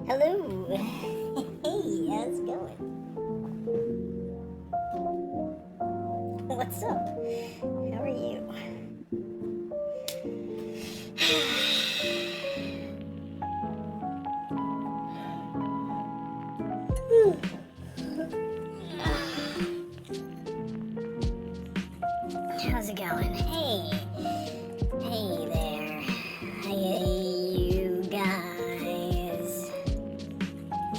Hello. Hey, how's it going? What's up? How are you? How's it going? Hey. Hey there. Hey, you guys.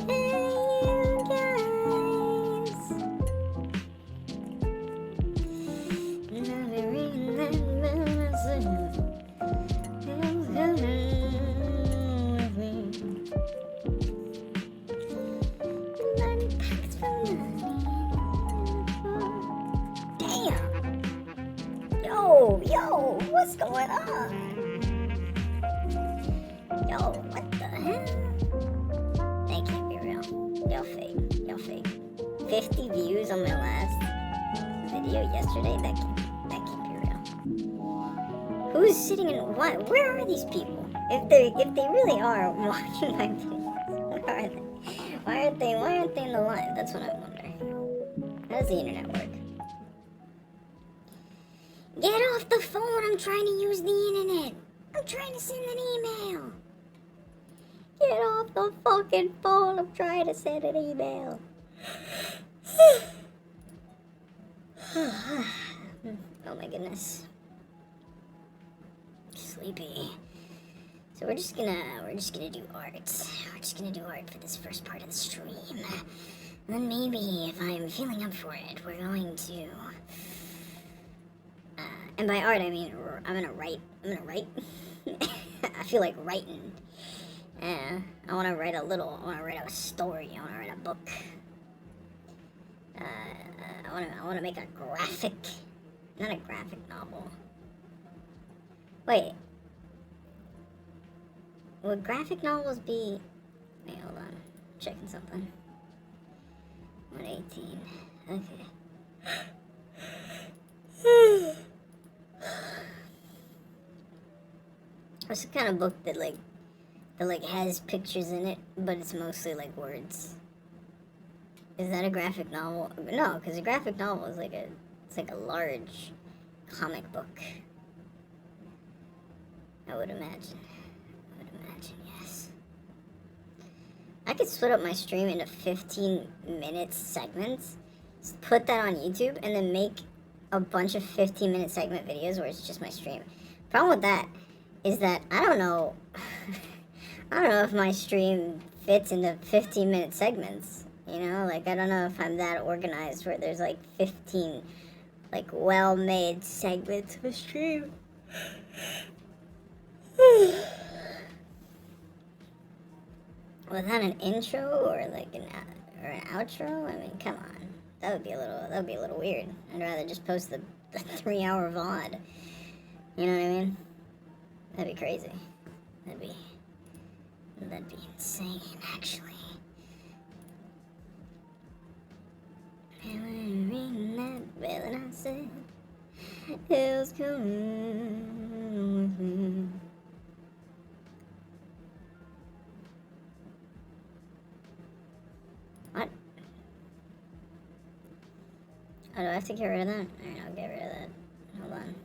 Hey, you guys. Never reading that medicine. Who's coming with me? Money packs for money. Damn. Yo, what's going on? Yo, what the hell? That can't be real. Y'all fake. 50 views on my last video yesterday? That can't be real. Who's sitting in what? Where are these people? If they really are watching my videos, where are they? Why aren't they in the live? That's what I'm wondering. How does the internet work? Get off the phone, I'm trying to use the internet. I'm trying to send an email. Get off the fucking phone, I'm trying to send an email. Oh my goodness. Sleepy. So we're just gonna do art. We're just gonna do art for this first part of the stream. And then maybe if I'm feeling up for it, we're going to and by art, I mean, I'm gonna write. I feel like writing. I wanna write a story. I wanna write a book. I wanna make a graphic, not a graphic novel. Wait. Would graphic novels be, wait, hold on. Checking something. 118. Okay. It's the kind of book that has pictures in it, but it's mostly like words. Is that a graphic novel? No, because a graphic novel is like a large comic book. I would imagine, yes. I could split up my stream into 15-minute segments, put that on YouTube, and then make a bunch of 15-minute segment videos where it's just my stream. Problem with that is that I don't know if my stream fits into 15-minute segments, you know? Like, I don't know if I'm that organized where there's like 15 like well-made segments of a stream. Without an intro or like an outro, I mean, come on. That would be a little weird. I'd rather just post the 3-hour VOD. You know what I mean? That'd be crazy. That'd be insane, actually. And when reading that bell and I said, "Hell's coming with me." What? Oh, do I have to get rid of that? Alright, I'll get rid of that. Hold on.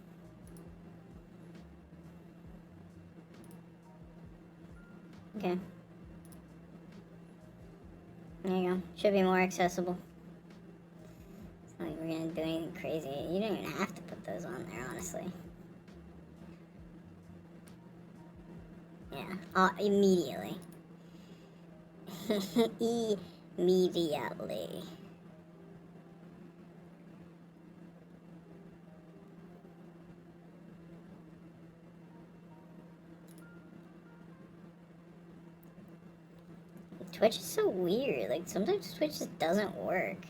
Okay. There you go. Should be more accessible. It's not like we're gonna do anything crazy. You don't even have to put those on there, honestly. Yeah. Immediately. Immediately. Twitch is so weird. Like, sometimes Twitch just doesn't work.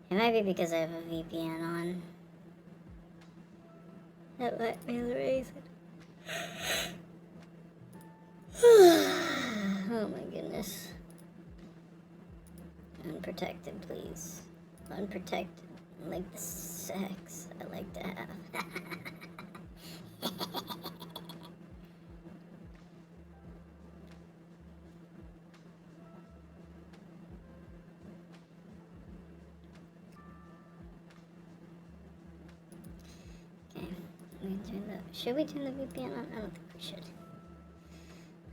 It might be because I have a VPN on. That might be the reason. Oh my goodness. Unprotected, please. Unprotected. Like the sex I like to have. Should we turn the VPN on? I don't think we should.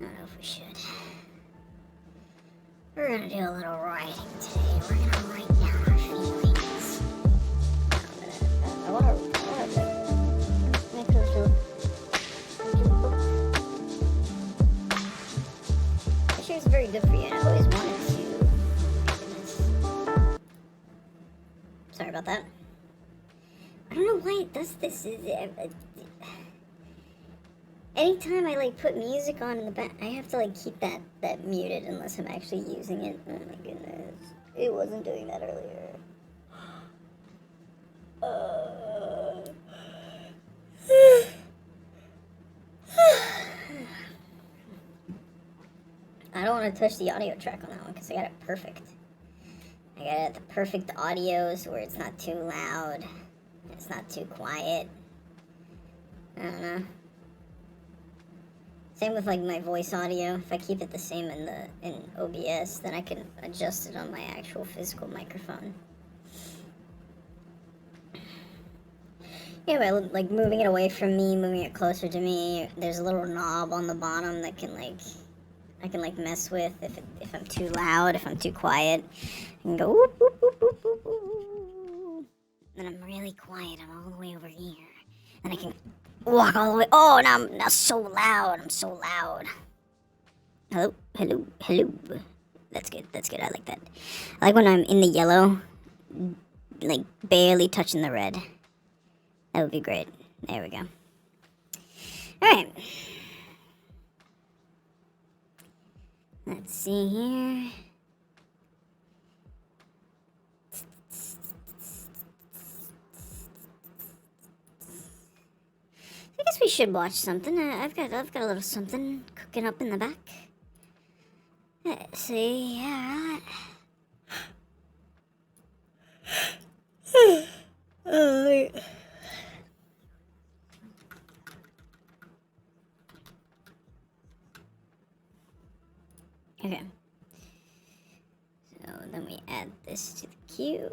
I don't know if we should. We're gonna do a little writing today. We're gonna write down our feelings. I wanna make her feel. That shit is very good for you. I always wanted to. Sorry about that. I don't know why it does this. Anytime I like put music on in the back, I have to like keep that muted unless I'm actually using it. Oh my goodness, it wasn't doing that earlier. I don't want to touch the audio track on that one because I got it perfect. I got it the perfect audios where it's not too loud, it's not too quiet. I don't know. Same with like my voice audio. If I keep it the same in OBS, then I can adjust it on my actual physical microphone. Anyway, like moving it away from me, moving it closer to me. There's a little knob on the bottom that can I can mess with if I'm too loud, if I'm too quiet. I can go whoop whoop whoop whoop whoop whoop. Then I'm really quiet. I'm all the way over here. Then I can walk all the way. Oh, now I'm so loud. I'm so loud. Hello, hello, hello. That's good. That's good. I like that. I like when I'm in the yellow, like barely touching the red. That would be great. There we go. All right. Let's see here. I guess we should watch something. I've got a little something cooking up in the back. Let's see. Yeah, right. Oh, okay. So then we add this to the queue.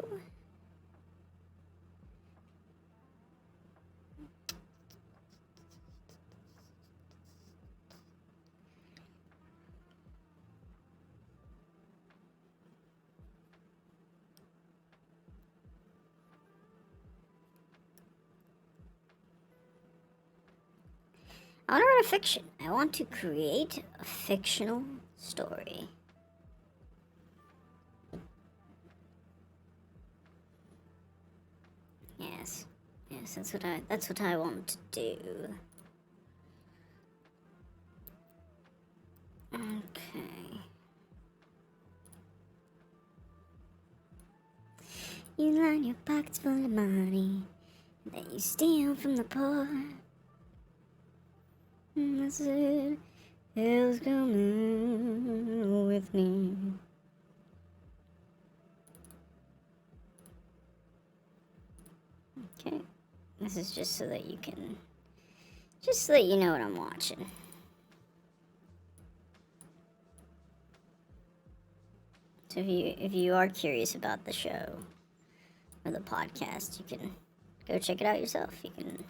I want to write a fiction. I want to create a fictional story. Yes, that's what I want to do. Okay. You line your pockets full of money that you steal from the poor. I said, hell's coming with me. Okay, this is just so that you know what I'm watching. So if you are curious about the show or the podcast, you can go check it out yourself. You can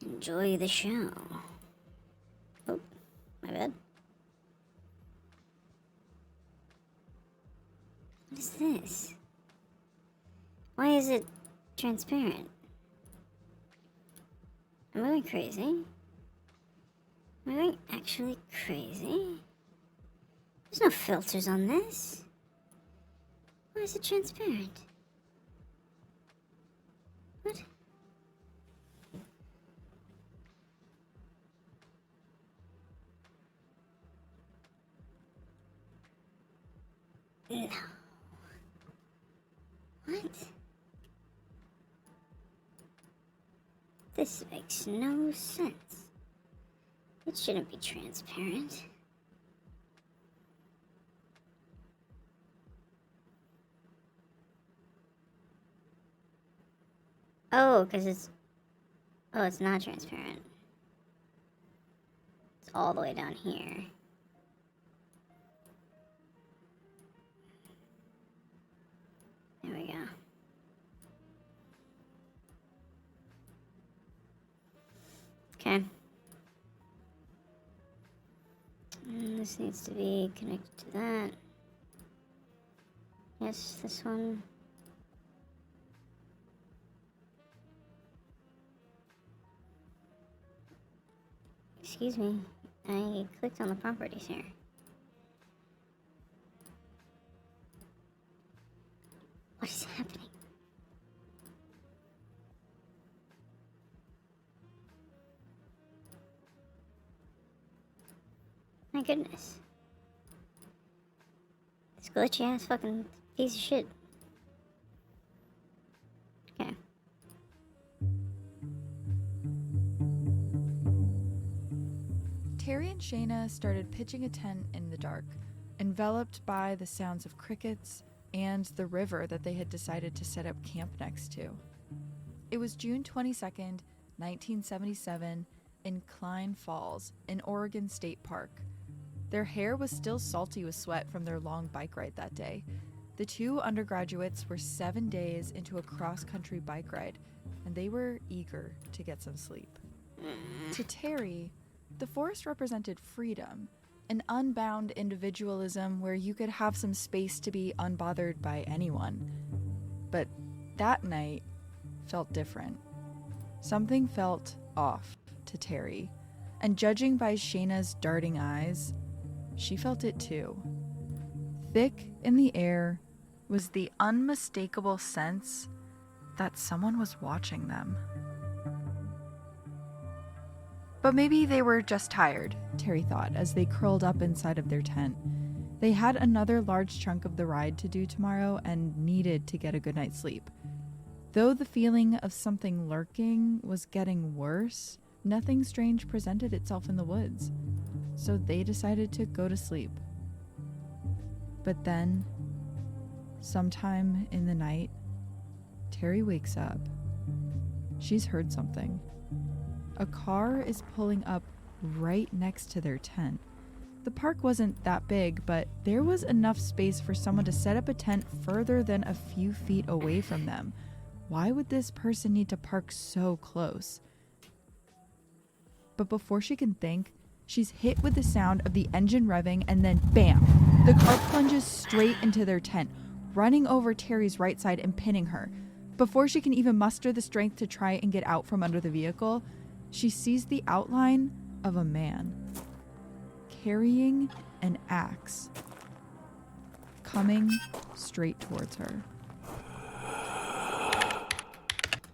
enjoy the show. Oh, my bad. What is this? Why is it transparent? Am I going crazy? Am I going actually crazy? There's no filters on this. Why is it transparent? What? No. What? This makes no sense. It shouldn't be transparent. Oh, because it's not transparent. It's all the way down here. There we go. This needs to be connected to that. Yes, this one. Excuse me, I clicked on the properties here. What is happening? My goodness. This glitchy ass fucking piece of shit. Okay. Terry and Shayna started pitching a tent in the dark, enveloped by the sounds of crickets and the river that they had decided to set up camp next to. It was June 22nd, 1977, in Klein Falls, in Oregon State Park. Their hair was still salty with sweat from their long bike ride that day. The two undergraduates were 7 days into a cross-country bike ride, and they were eager to get some sleep. To Terry, the forest represented freedom, an unbound individualism where you could have some space to be unbothered by anyone. But that night felt different. Something felt off to Terry, and judging by Shayna's darting eyes, she felt it too. Thick in the air was the unmistakable sense that someone was watching them. But maybe they were just tired, Terry thought, as they curled up inside of their tent. They had another large chunk of the ride to do tomorrow and needed to get a good night's sleep. Though the feeling of something lurking was getting worse, nothing strange presented itself in the woods. So they decided to go to sleep. But then, sometime in the night, Terry wakes up. She's heard something. A car is pulling up right next to their tent. The park wasn't that big, but there was enough space for someone to set up a tent further than a few feet away from them. Why would this person need to park so close? But before she can think, she's hit with the sound of the engine revving, and then bam! The car plunges straight into their tent, running over Terry's right side and pinning her. Before she can even muster the strength to try and get out from under the vehicle, she sees the outline of a man carrying an axe coming straight towards her.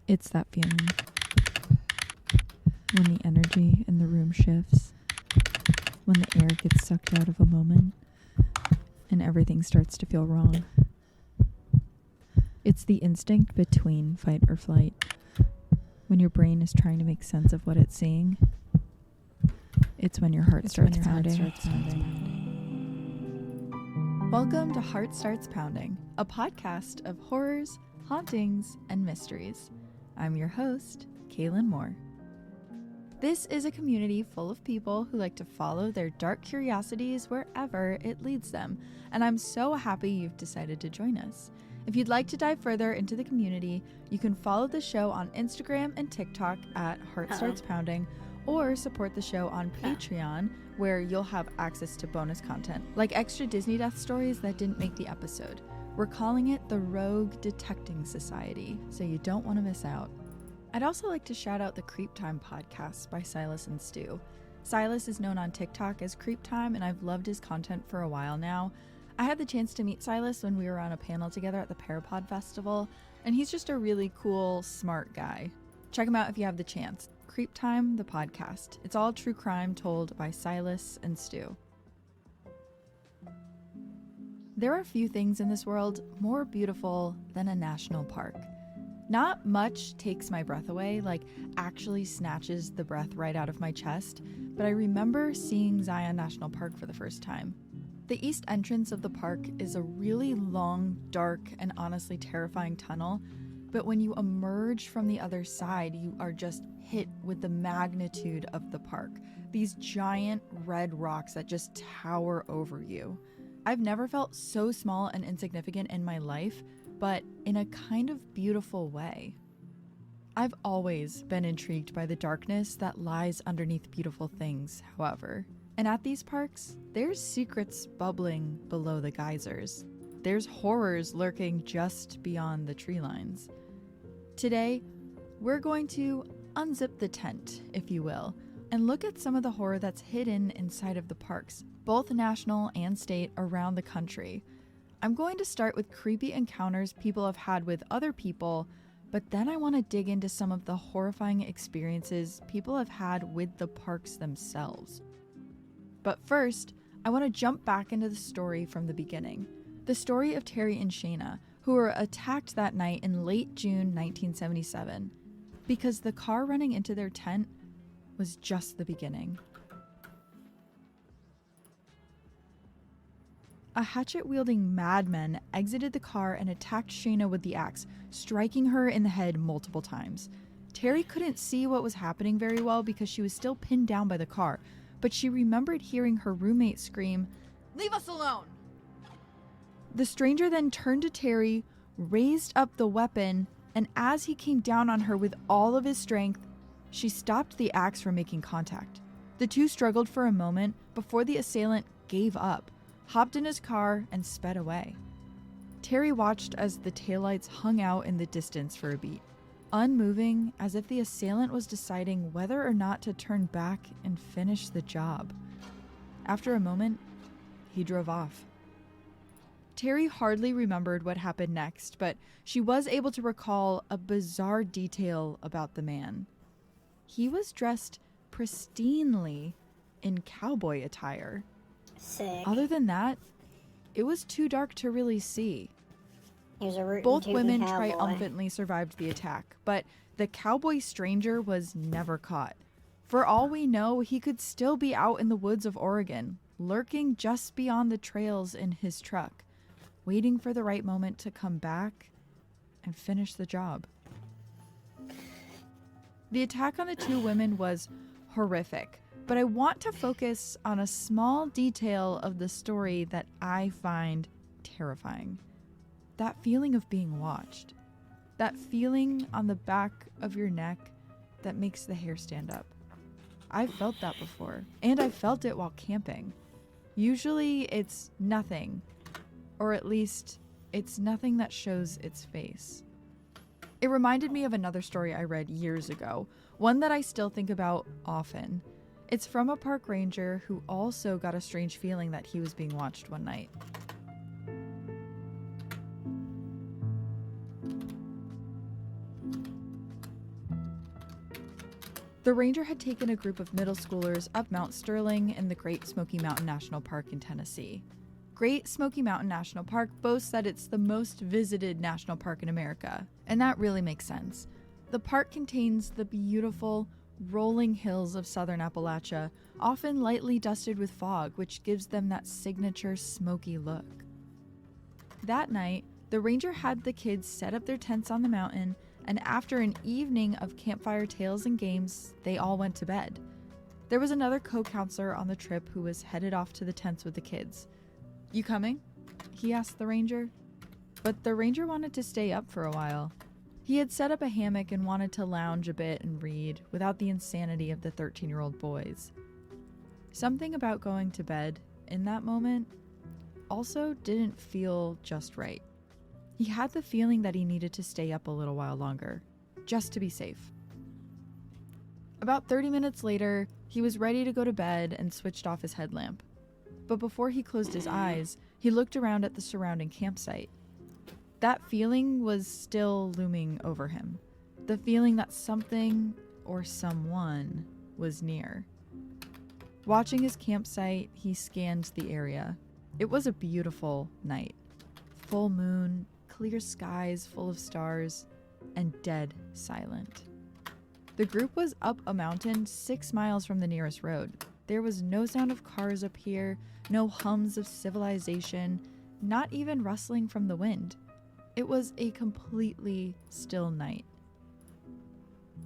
It's that feeling when the energy in the room shifts, when the air gets sucked out of a moment and everything starts to feel wrong. It's the instinct between fight or flight. When your brain is trying to make sense of what it's seeing, it's when your heart starts pounding. Welcome to Heart Starts Pounding, a podcast of horrors, hauntings, and mysteries. I'm your host, Kaylin Moore. This is a community full of people who like to follow their dark curiosities wherever it leads them, and I'm so happy you've decided to join us. If you'd like to dive further into the community, you can follow the show on Instagram and TikTok at Heart Starts Pounding, or support the show on Patreon, where you'll have access to bonus content, like extra Disney death stories that didn't make the episode. We're calling it the Rogue Detecting Society, so you don't want to miss out. I'd also like to shout out the Creep Time podcast by Silas and Stu. Silas is known on TikTok as Creep Time, and I've loved his content for a while now. I had the chance to meet Silas when we were on a panel together at the Parapod Festival, and he's just a really cool, smart guy. Check him out if you have the chance. Creep Time, the podcast. It's all true crime told by Silas and Stu. There are few things in this world more beautiful than a national park. Not much takes my breath away, like actually snatches the breath right out of my chest, but I remember seeing Zion National Park for the first time. The east entrance of the park is a really long, dark, and honestly terrifying tunnel, but when you emerge from the other side, you are just hit with the magnitude of the park. These giant red rocks that just tower over you. I've never felt so small and insignificant in my life, but in a kind of beautiful way. I've always been intrigued by the darkness that lies underneath beautiful things, however. And at these parks, there's secrets bubbling below the geysers. There's horrors lurking just beyond the tree lines. Today, we're going to unzip the tent, if you will, and look at some of the horror that's hidden inside of the parks, both national and state, around the country. I'm going to start with creepy encounters people have had with other people, but then I want to dig into some of the horrifying experiences people have had with the parks themselves. But first, I want to jump back into the story from the beginning. The story of Terry and Shayna, who were attacked that night in late June 1977, because the car running into their tent was just the beginning. A hatchet-wielding madman exited the car and attacked Shayna with the axe, striking her in the head multiple times. Terry couldn't see what was happening very well because she was still pinned down by the car, but she remembered hearing her roommate scream, "Leave us alone!" The stranger then turned to Terry, raised up the weapon, and as he came down on her with all of his strength, she stopped the axe from making contact. The two struggled for a moment before the assailant gave up, hopped in his car, and sped away. Terry watched as the taillights hung out in the distance for a beat, unmoving, as if the assailant was deciding whether or not to turn back and finish the job. After a moment, he drove off. Terry hardly remembered what happened next, but she was able to recall a bizarre detail about the man. He was dressed pristinely in cowboy attire. Sick. Other than that, it was too dark to really see. He was a rootin' Both tootin' women cowboy. triumphantly survived the attack, but the cowboy stranger was never caught. For all we know, he could still be out in the woods of Oregon, lurking just beyond the trails in his truck, waiting for the right moment to come back and finish the job. The attack on the two women was horrific, but I want to focus on a small detail of the story that I find terrifying. That feeling of being watched. That feeling on the back of your neck that makes the hair stand up. I've felt that before, and I felt it while camping. Usually it's nothing, or at least it's nothing that shows its face. It reminded me of another story I read years ago, one that I still think about often. It's from a park ranger who also got a strange feeling that he was being watched one night. The ranger had taken a group of middle schoolers up Mount Sterling in the Great Smoky Mountain National Park in Tennessee. Great Smoky Mountain National Park boasts that it's the most visited national park in America, and that really makes sense. The park contains the beautiful, rolling hills of southern Appalachia, often lightly dusted with fog, which gives them that signature smoky look. That night, the ranger had the kids set up their tents on the mountain, and after an evening of campfire tales and games, they all went to bed. There was another co-counselor on the trip who was headed off to the tents with the kids. "You coming?" he asked the ranger. But the ranger wanted to stay up for a while. He had set up a hammock and wanted to lounge a bit and read without the insanity of the 13-year-old boys. Something about going to bed in that moment also didn't feel just right. He had the feeling that he needed to stay up a little while longer, just to be safe. About 30 minutes later, he was ready to go to bed and switched off his headlamp. But before he closed his eyes, he looked around at the surrounding campsite. That feeling was still looming over him. The feeling that something or someone was near. Watching his campsite, he scanned the area. It was a beautiful night. Full moon, clear skies full of stars, and dead silent. The group was up a mountain 6 miles from the nearest road. There was no sound of cars up here, no hums of civilization, not even rustling from the wind. It was a completely still night.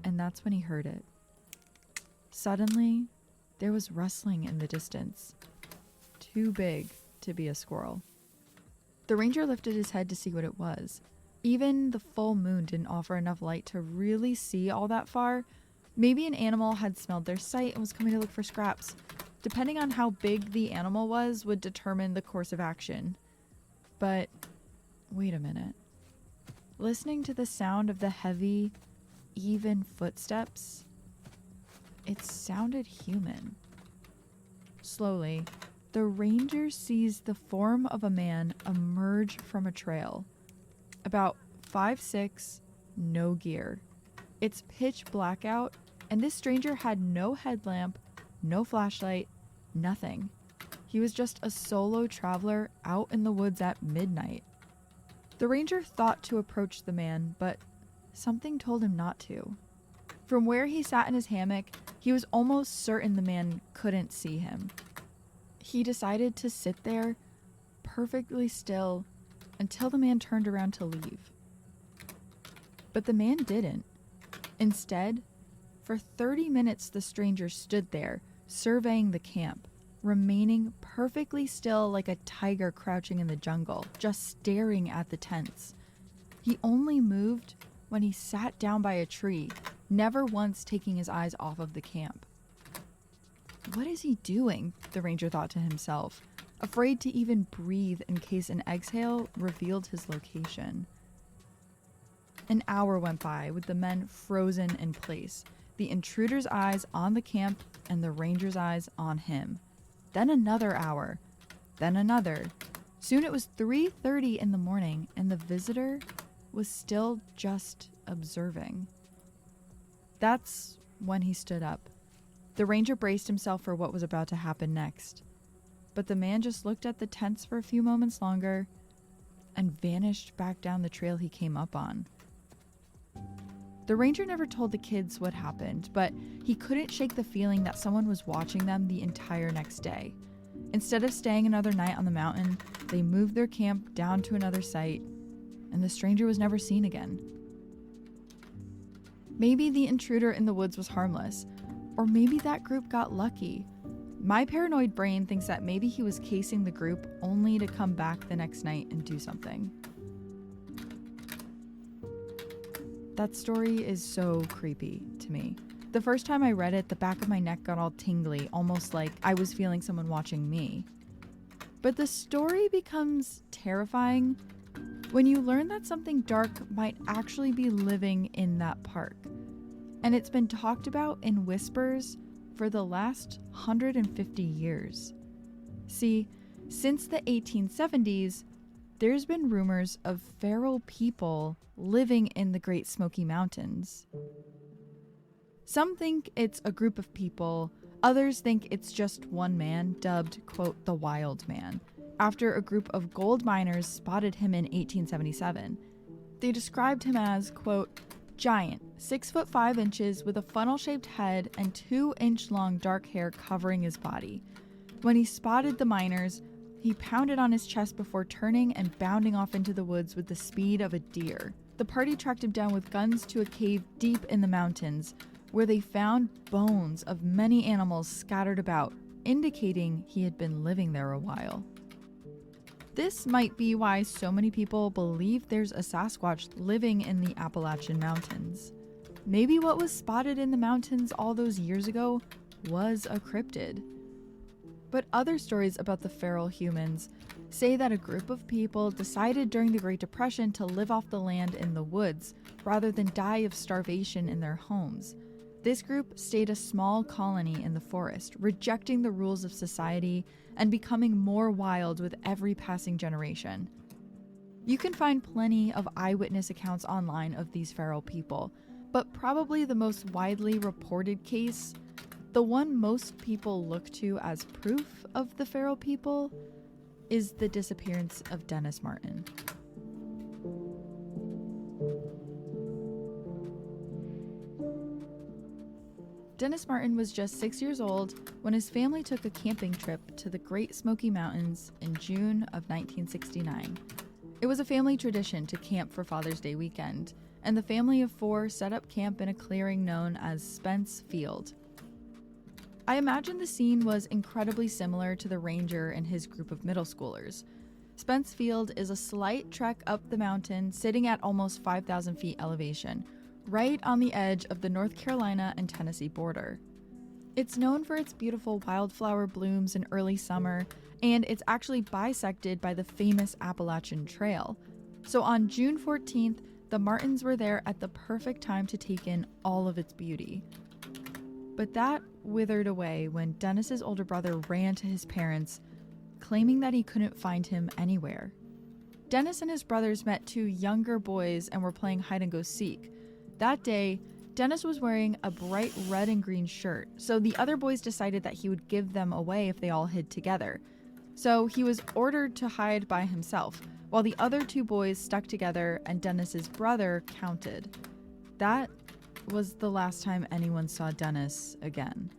And that's when he heard it. Suddenly, there was rustling in the distance. Too big to be a squirrel. The ranger lifted his head to see what it was. Even the full moon didn't offer enough light to really see all that far. Maybe an animal had smelled their sight and was coming to look for scraps. depending on how big the animal was, would determine the course of action. But wait a minute. Listening to the sound of the heavy, even footsteps, it sounded human. Slowly, the ranger sees the form of a man emerge from a trail. About 5'6", no gear. It's pitch black out, and this stranger had no headlamp, no flashlight, nothing. He was just a solo traveler out in the woods at midnight. The ranger thought to approach the man, but something told him not to. From where he sat in his hammock, he was almost certain the man couldn't see him. He decided to sit there, perfectly still, until the man turned around to leave. But the man didn't. Instead, for 30 minutes the stranger stood there, surveying the camp, remaining perfectly still like a tiger crouching in the jungle, just staring at the tents. He only moved when he sat down by a tree, never once taking his eyes off of the camp. What is he doing? The ranger thought to himself, afraid to even breathe in case an exhale revealed his location. An hour went by with the men frozen in place, the intruder's eyes on the camp and the ranger's eyes on him. Then another hour, then another. Soon it was 3:30 in the morning, and the visitor was still just observing. That's when he stood up. The ranger braced himself for what was about to happen next. But the man just looked at the tents for a few moments longer and vanished back down the trail he came up on. The ranger never told the kids what happened, but he couldn't shake the feeling that someone was watching them the entire next day. Instead of staying another night on the mountain, they moved their camp down to another site, and the stranger was never seen again. Maybe the intruder in the woods was harmless, or maybe that group got lucky. My paranoid brain thinks that maybe he was casing the group only to come back the next night and do something. That story is so creepy to me. The first time I read it, the back of my neck got all tingly, almost like I was feeling someone watching me. But the story becomes terrifying when you learn that something dark might actually be living in that park. And it's been talked about in whispers for the last 150 years. See, since the 1870s, there's been rumors of feral people living in the Great Smoky Mountains. Some think it's a group of people, others think it's just one man dubbed, quote, the Wild Man, after a group of gold miners spotted him in 1877. They described him as, quote, giant, 6'5" with a funnel-shaped head and 2-inch-long dark hair covering his body. When he spotted the miners, he pounded on his chest before turning and bounding off into the woods with the speed of a deer. The party tracked him down with guns to a cave deep in the mountains, where they found bones of many animals scattered about, indicating he had been living there a while. This might be why so many people believe there's a Sasquatch living in the Appalachian Mountains. Maybe what was spotted in the mountains all those years ago was a cryptid. But other stories about the feral humans say that a group of people decided during the Great Depression to live off the land in the woods rather than die of starvation in their homes. This group stayed a small colony in the forest, rejecting the rules of society and becoming more wild with every passing generation. You can find plenty of eyewitness accounts online of these feral people, but probably the most widely reported case, the one most people look to as proof of the feral people, is the disappearance of Dennis Martin. Dennis Martin was just 6 years old when his family took a camping trip to the Great Smoky Mountains in June of 1969. It was a family tradition to camp for Father's Day weekend, and the family of 4 set up camp in a clearing known as Spence Field. I imagine the scene was incredibly similar to the ranger and his group of middle schoolers. Spence Field is a slight trek up the mountain, sitting at almost 5,000 feet elevation, right on the edge of the North Carolina and Tennessee border. It's known for its beautiful wildflower blooms in early summer, and it's actually bisected by the famous Appalachian Trail. So on June 14th, the Martins were there at the perfect time to take in all of its beauty. But that withered away when Dennis's older brother ran to his parents, claiming that he couldn't find him anywhere. Dennis and his brothers met two younger boys and were playing hide and go seek. That day, Dennis was wearing a bright red and green shirt, so the other boys decided that he would give them away if they all hid together. So he was ordered to hide by himself, while the other two boys stuck together and Dennis's brother counted. That was the last time anyone saw Dennis again.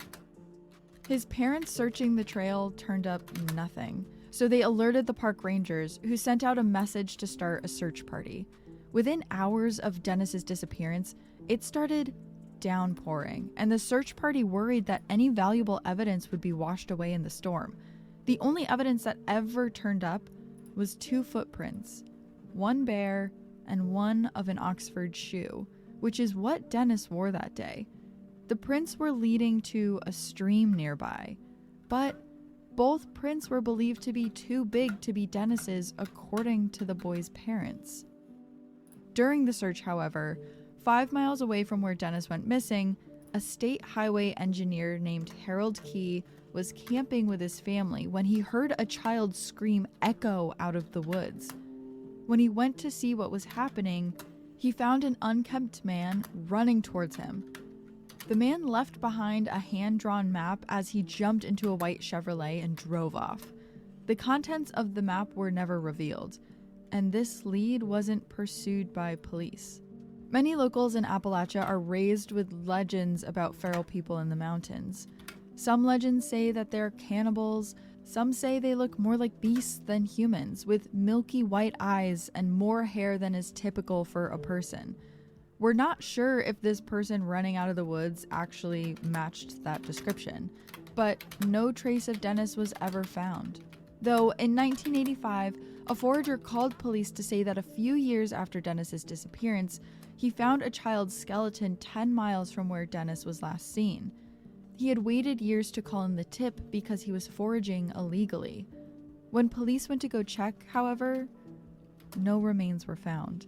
His parents searching the trail turned up nothing, so they alerted the park rangers, who sent out a message to start a search party. Within hours of Dennis's disappearance, it started downpouring, and the search party worried that any valuable evidence would be washed away in the storm. The only evidence that ever turned up was two footprints, one bare and one of an Oxford shoe, which is what Dennis wore that day. The prints were leading to a stream nearby, but both prints were believed to be too big to be Dennis's, according to the boys' parents. During the search, however, 5 miles away from where Dennis went missing, a state highway engineer named Harold Key was camping with his family when he heard a child scream echo out of the woods. When he went to see what was happening, he found an unkempt man running towards him. The man left behind a hand-drawn map as he jumped into a white Chevrolet and drove off. The contents of the map were never revealed, and this lead wasn't pursued by police. Many locals in Appalachia are raised with legends about feral people in the mountains. Some legends say that they're cannibals, some say they look more like beasts than humans, with milky white eyes and more hair than is typical for a person. We're not sure if this person running out of the woods actually matched that description, but no trace of Dennis was ever found. Though in 1985, a forager called police to say that a few years after Dennis's disappearance, he found a child's skeleton 10 miles from where Dennis was last seen. He had waited years to call in the tip because he was foraging illegally. When police went to go check, however, no remains were found.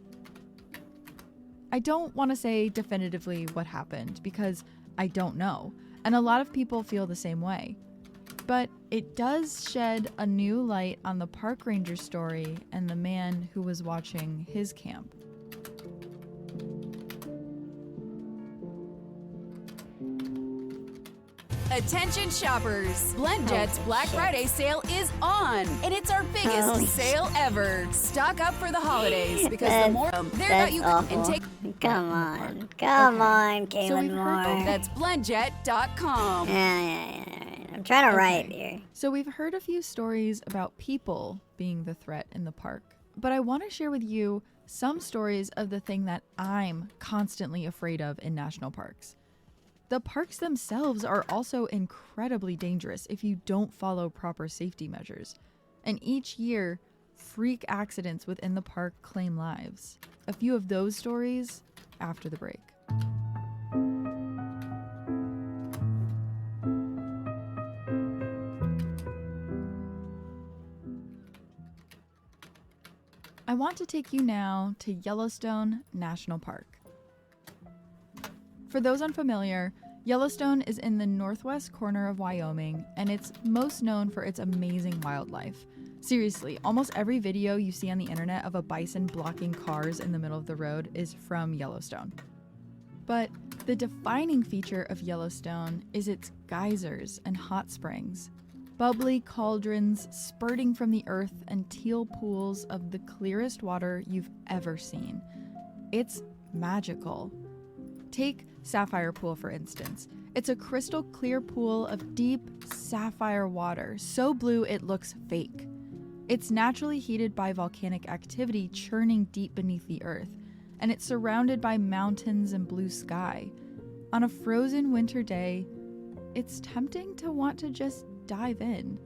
I don't want to say definitively what happened because I don't know, and a lot of people feel the same way. But it does shed a new light on the park ranger story and the man who was watching his camp. Attention shoppers! BlendJet's Black Friday sale is on, and it's our biggest sale ever. Stock up for the holidays because the more there that you can take. Come on, Caitlin So we've Moore. heard That's blendjet.com. Yeah. I'm trying to write here. So we've heard a few stories about people being the threat in the park, but I want to share with you some stories of the thing that I'm constantly afraid of in national parks. The parks themselves are also incredibly dangerous if you don't follow proper safety measures. And each year, freak accidents within the park claim lives. A few of those stories after the break. I want to take you now to Yellowstone National Park. For those unfamiliar, Yellowstone is in the northwest corner of Wyoming, and it's most known for its amazing wildlife. Seriously, almost every video you see on the internet of a bison blocking cars in the middle of the road is from Yellowstone. But the defining feature of Yellowstone is its geysers and hot springs. Bubbly cauldrons spurting from the earth and teal pools of the clearest water you've ever seen. It's magical. Take Sapphire Pool, for instance. It's a crystal clear pool of deep sapphire water, so blue it looks fake. It's naturally heated by volcanic activity churning deep beneath the earth, and it's surrounded by mountains and blue sky. On a frozen winter day, it's tempting to want to just dive in.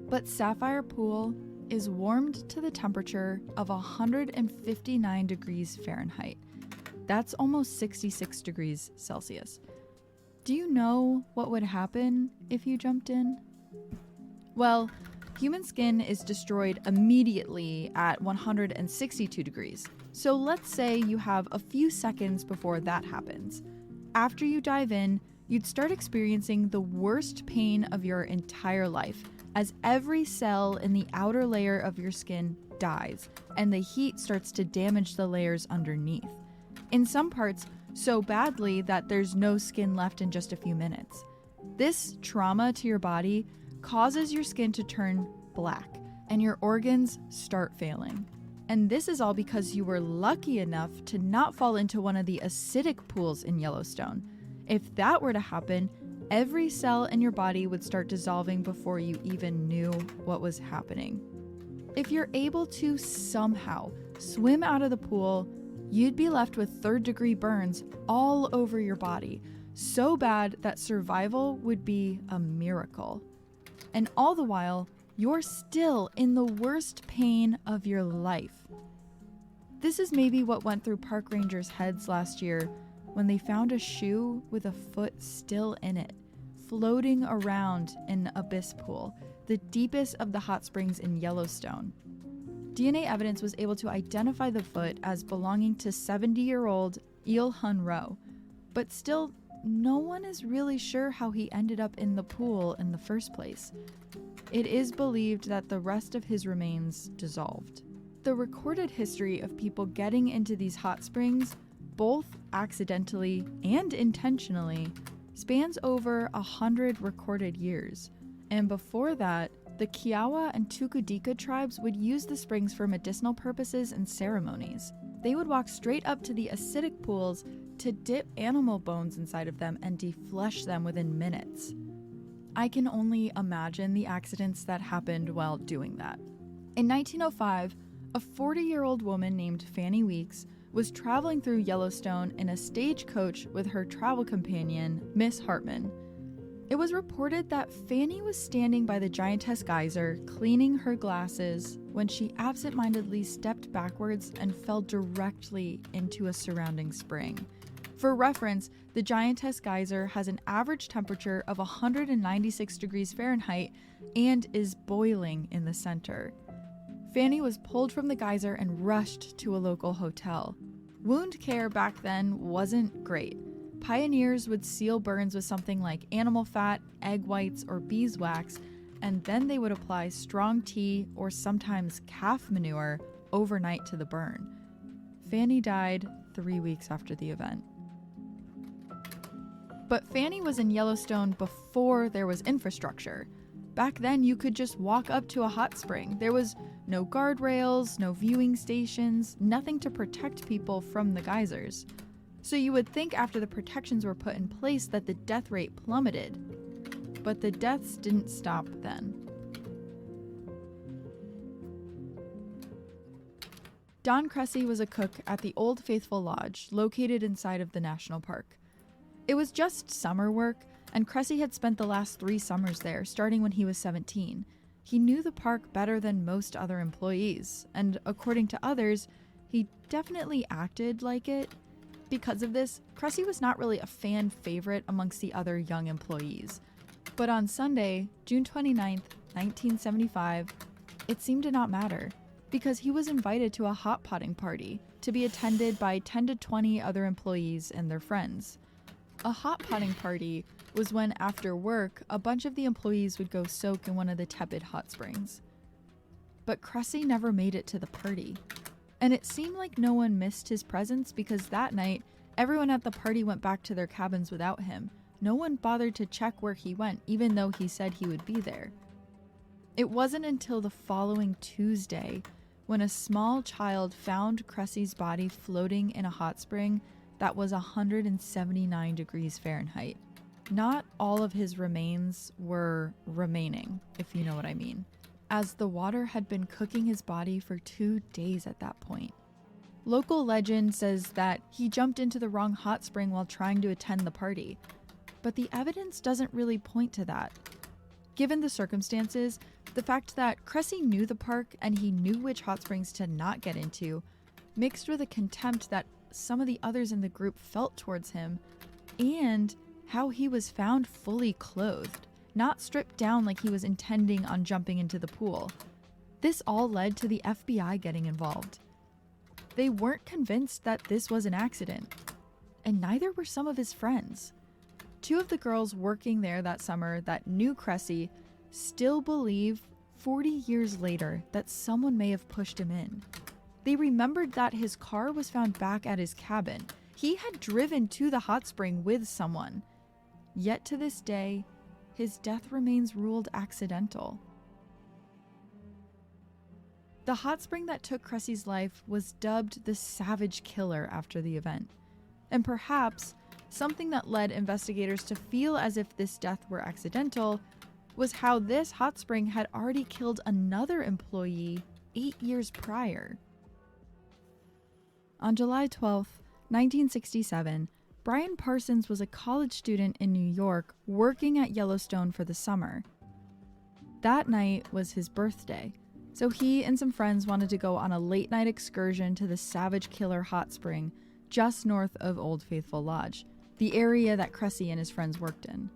But Sapphire Pool is warmed to the temperature of 159 degrees Fahrenheit. That's almost 66 degrees Celsius. Do you know what would happen if you jumped in? Well, human skin is destroyed immediately at 162 degrees. So let's say you have a few seconds before that happens. After you dive in, you'd start experiencing the worst pain of your entire life, as every cell in the outer layer of your skin dies, and the heat starts to damage the layers underneath. In some parts, so badly that there's no skin left in just a few minutes. This trauma to your body causes your skin to turn black, and your organs start failing. And this is all because you were lucky enough to not fall into one of the acidic pools in Yellowstone. If that were to happen, every cell in your body would start dissolving before you even knew what was happening. If you're able to somehow swim out of the pool, you'd be left with third-degree burns all over your body, so bad that survival would be a miracle. And all the while, you're still in the worst pain of your life. This is maybe what went through park rangers' heads last year when they found a shoe with a foot still in it, floating around in Abyss Pool, the deepest of the hot springs in Yellowstone. DNA evidence was able to identify the foot as belonging to 70-year-old Il Hun Ro, but still, no one is really sure how he ended up in the pool in the first place. It is believed that the rest of his remains dissolved. The recorded history of people getting into these hot springs, both accidentally and intentionally, spans over 100 recorded years. And before that, the Kiowa and Tukudika tribes would use the springs for medicinal purposes and ceremonies. They would walk straight up to the acidic pools to dip animal bones inside of them and deflesh them within minutes. I can only imagine the accidents that happened while doing that. In 1905, a 40-year-old woman named Fanny Weeks was traveling through Yellowstone in a stagecoach with her travel companion, Miss Hartman. It was reported that Fanny was standing by the Giantess Geyser, cleaning her glasses, when she absentmindedly stepped backwards and fell directly into a surrounding spring. For reference, the Giantess Geyser has an average temperature of 196 degrees Fahrenheit and is boiling in the center. Fanny was pulled from the geyser and rushed to a local hotel. Wound care back then wasn't great. Pioneers would seal burns with something like animal fat, egg whites, or beeswax, and then they would apply strong tea or sometimes calf manure overnight to the burn. Fanny died 3 weeks after the event. But Fanny was in Yellowstone before there was infrastructure. Back then, you could just walk up to a hot spring. There was no guardrails, no viewing stations, nothing to protect people from the geysers. So you would think after the protections were put in place that the death rate plummeted. But the deaths didn't stop then. Don Cressy was a cook at the Old Faithful Lodge, located inside of the national park. It was just summer work, and Cressy had spent the last 3 summers there, starting when he was 17. He knew the park better than most other employees, and according to others, he definitely acted like it. Because of this, Cressy was not really a fan favorite amongst the other young employees. But on Sunday, June 29th, 1975, it seemed to not matter, because he was invited to a hot potting party to be attended by 10 to 20 other employees and their friends. A hot potting party was when, after work, a bunch of the employees would go soak in one of the tepid hot springs. But Cressy never made it to the party. And it seemed like no one missed his presence because that night, everyone at the party went back to their cabins without him. No one bothered to check where he went, even though he said he would be there. It wasn't until the following Tuesday when a small child found Cressy's body floating in a hot spring that was 179 degrees Fahrenheit. Not all of his remains were remaining, if you know what I mean, as the water had been cooking his body for 2 days at that point. Local legend says that he jumped into the wrong hot spring while trying to attend the party, but the evidence doesn't really point to that. Given the circumstances, the fact that Cressy knew the park and he knew which hot springs to not get into, mixed with a contempt that some of the others in the group felt towards him, and how he was found fully clothed, not stripped down like he was intending on jumping into the pool. This all led to the FBI getting involved. They weren't convinced that this was an accident, and neither were some of his friends. Two of the girls working there that summer that knew Cressy still believe 40 years later that someone may have pushed him in. They remembered that his car was found back at his cabin. He had driven to the hot spring with someone. Yet to this day, his death remains ruled accidental. The hot spring that took Cressy's life was dubbed the Savage Killer after the event. And perhaps something that led investigators to feel as if this death were accidental was how this hot spring had already killed another employee 8 years prior. On July 12, 1967, Brian Parsons was a college student in New York working at Yellowstone for the summer. That night was his birthday, so he and some friends wanted to go on a late-night excursion to the Savage Killer hot spring just north of Old Faithful Lodge, the area that Cressy and his friends worked in.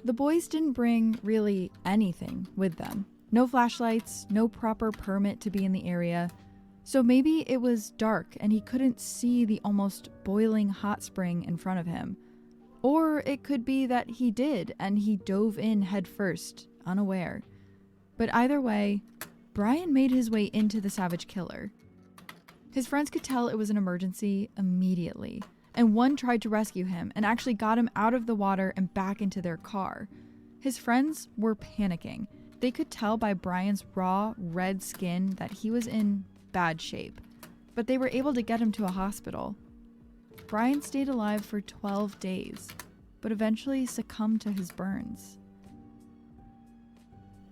The boys didn't bring really anything with them. No flashlights, no proper permit to be in the area. So maybe it was dark and he couldn't see the almost boiling hot spring in front of him. Or it could be that he did and he dove in headfirst, unaware. But either way, Brian made his way into the Savage Killer. His friends could tell it was an emergency immediately, and one tried to rescue him and actually got him out of the water and back into their car. His friends were panicking. They could tell by Brian's raw, red skin that he was in bad shape, but they were able to get him to a hospital. Brian stayed alive for 12 days, but eventually succumbed to his burns.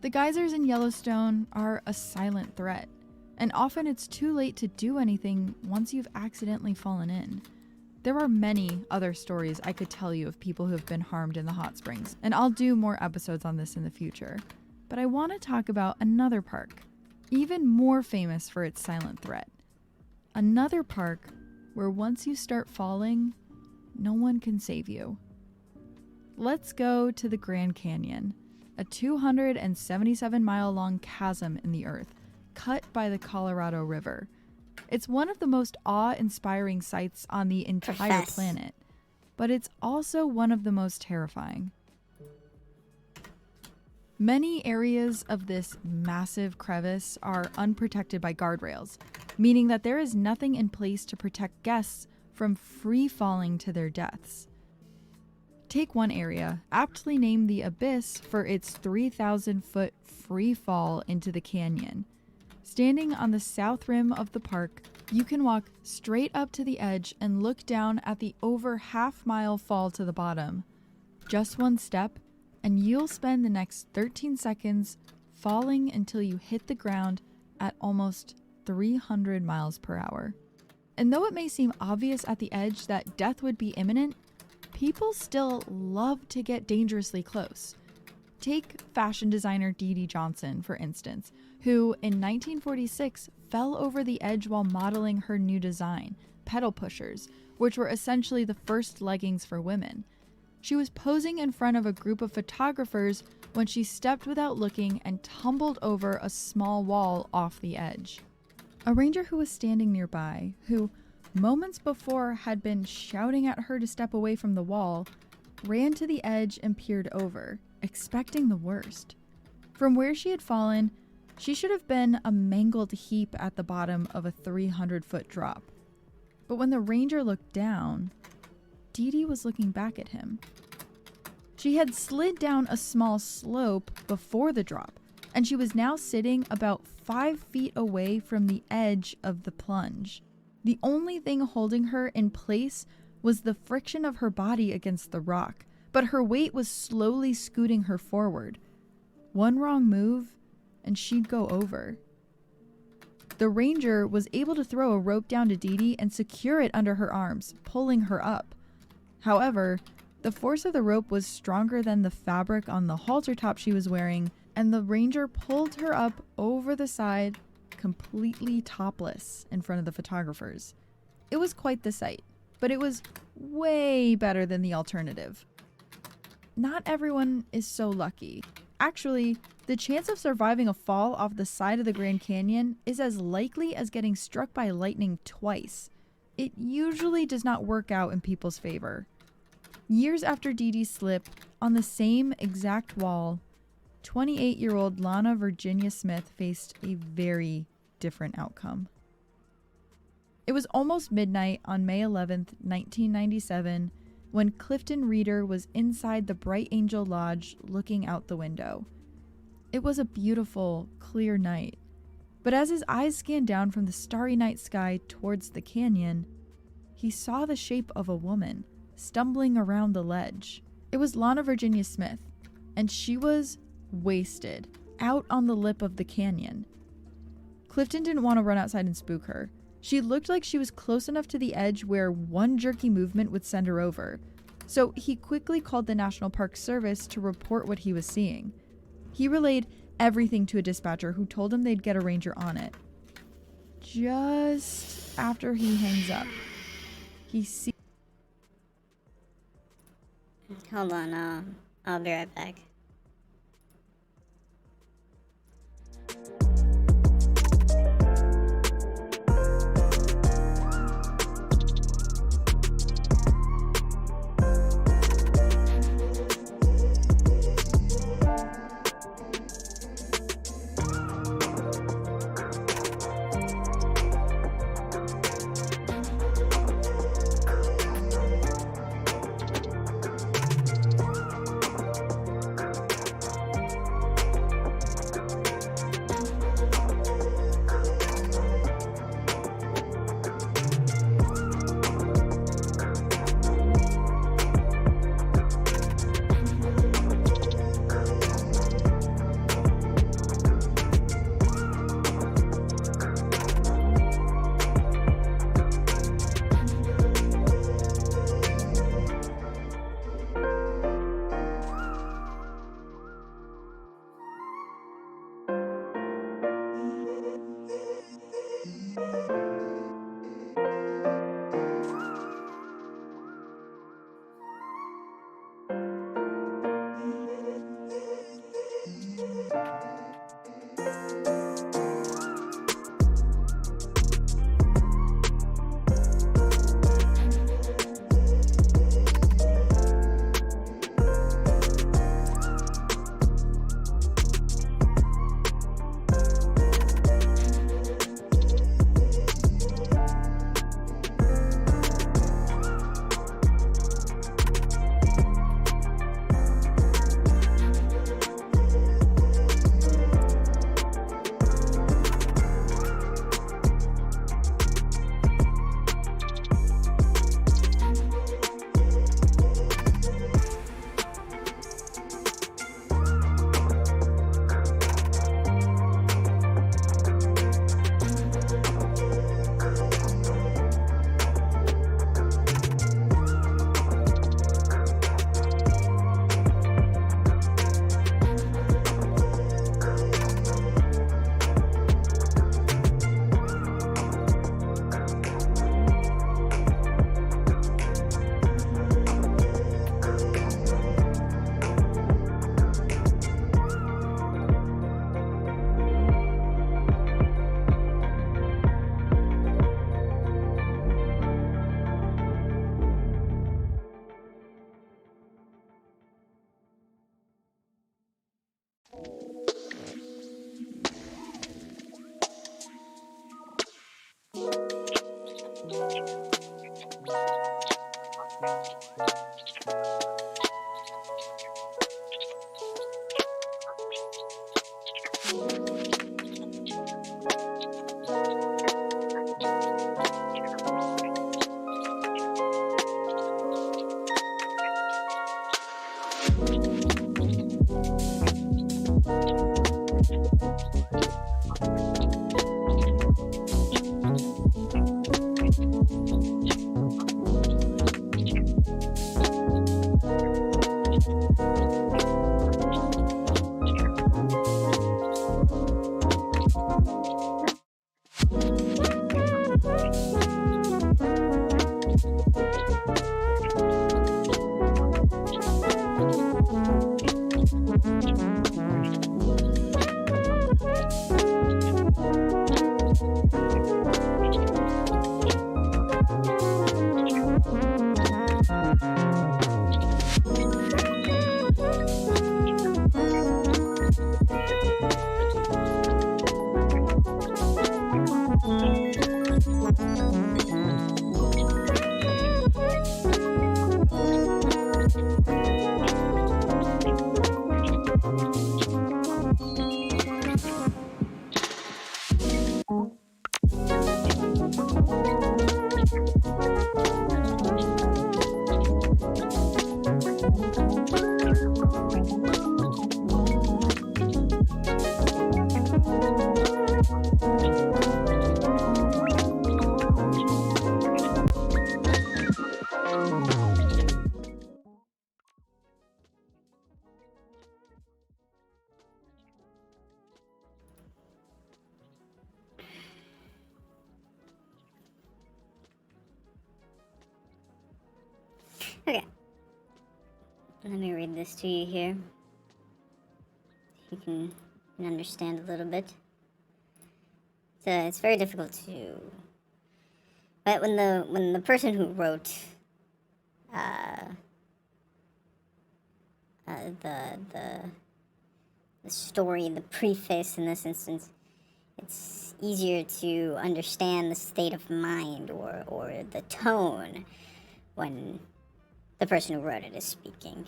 The geysers in Yellowstone are a silent threat, and often it's too late to do anything once you've accidentally fallen in. There are many other stories I could tell you of people who have been harmed in the hot springs, and I'll do more episodes on this in the future. But I want to talk about another park, even more famous for its silent threat. Another park where once you start falling, no one can save you. Let's go to the Grand Canyon, a 277-mile-long chasm in the earth, cut by the Colorado River. It's one of the most awe-inspiring sights on the entire planet, but it's also one of the most terrifying. Many areas of this massive crevice are unprotected by guardrails, meaning that there is nothing in place to protect guests from free falling to their deaths. Take one area, aptly named the Abyss for its 3,000-foot free fall into the canyon. Standing on the south rim of the park, you can walk straight up to the edge and look down at the over half-mile fall to the bottom. Just one step, and you'll spend the next 13 seconds falling until you hit the ground at almost 300 miles per hour. And though it may seem obvious at the edge that death would be imminent, people still love to get dangerously close. Take fashion designer Dee Dee Johnson, for instance, who in 1946 fell over the edge while modeling her new design, pedal pushers, which were essentially the first leggings for women. She was posing in front of a group of photographers when she stepped without looking and tumbled over a small wall off the edge. A ranger who was standing nearby, who moments before had been shouting at her to step away from the wall, ran to the edge and peered over, expecting the worst. From where she had fallen, she should have been a mangled heap at the bottom of a 300-foot drop. But when the ranger looked down, Dee Dee was looking back at him. She had slid down a small slope before the drop, and she was now sitting about 5 feet away from the edge of the plunge. The only thing holding her in place was the friction of her body against the rock, but her weight was slowly scooting her forward. One wrong move, and she'd go over. The ranger was able to throw a rope down to Dee Dee and secure it under her arms, pulling her up. However, the force of the rope was stronger than the fabric on the halter top she was wearing, and the ranger pulled her up over the side, completely topless in front of the photographers. It was quite the sight, but it was way better than the alternative. not everyone is so lucky. Actually, the chance of surviving a fall off the side of the Grand Canyon is as likely as getting struck by lightning twice. It usually does not work out in people's favor. Years after Dee Dee's slip, on the same exact wall, 28-year-old Lana Virginia Smith faced a very different outcome. It was almost midnight on May 11th, 1997, when Clifton Reeder was inside the Bright Angel Lodge looking out the window. It was a beautiful, clear night, but as his eyes scanned down from the starry night sky towards the canyon, he saw the shape of a woman stumbling around the ledge. It was Lana Virginia Smith, and she was wasted, out on the lip of the canyon. Clifton didn't want to run outside and spook her. She looked like she was close enough to the edge where one jerky movement would send her over, so he quickly called the National Park Service to report what he was seeing. He relayed everything to a dispatcher who told him they'd get a ranger on it. Just after he hangs up, he sees... Hold on, I'll be right back. Okay. Let me read this to you here. You can understand a little bit. So it's very difficult to. But when the person who wrote the story, the preface in this instance, it's easier to understand the state of mind or the tone when the person who wrote it is speaking.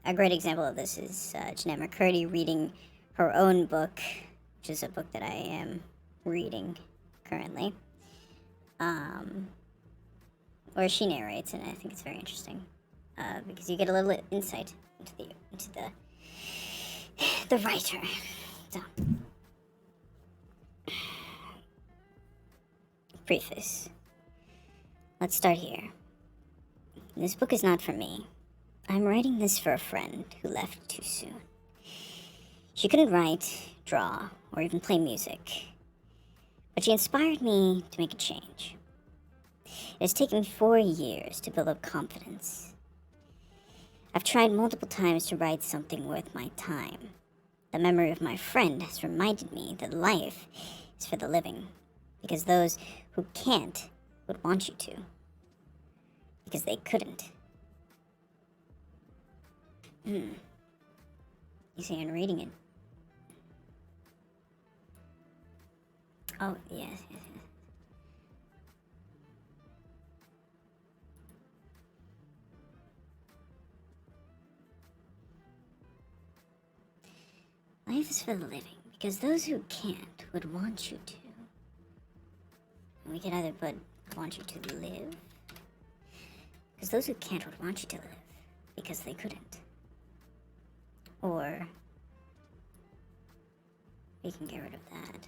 A great example of this is Jeanette McCurdy reading her own book, which is a book that I am reading currently, where she narrates, and I think it's very interesting because you get a little insight into the writer. So, preface. Let's start here. This book is not for me. I'm writing this for a friend who left too soon. She couldn't write, draw, or even play music, but she inspired me to make a change. It has taken me 4 years to build up confidence. I've tried multiple times to write something worth my time. The memory of my friend has reminded me that life is for the living, because those who can't would want you to, because they couldn't. You see, I'm reading it. Oh, yes. Life is for the living, because those who can't would want you to. And we could either put want you to live, because those who can't would want you to live, because they couldn't. Or we can get rid of that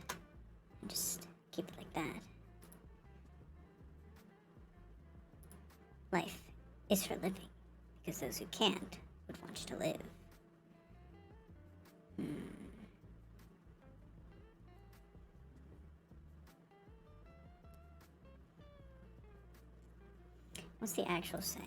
and just keep it like that. Life is for living, because those who can't would want you to live. What's the actual saying?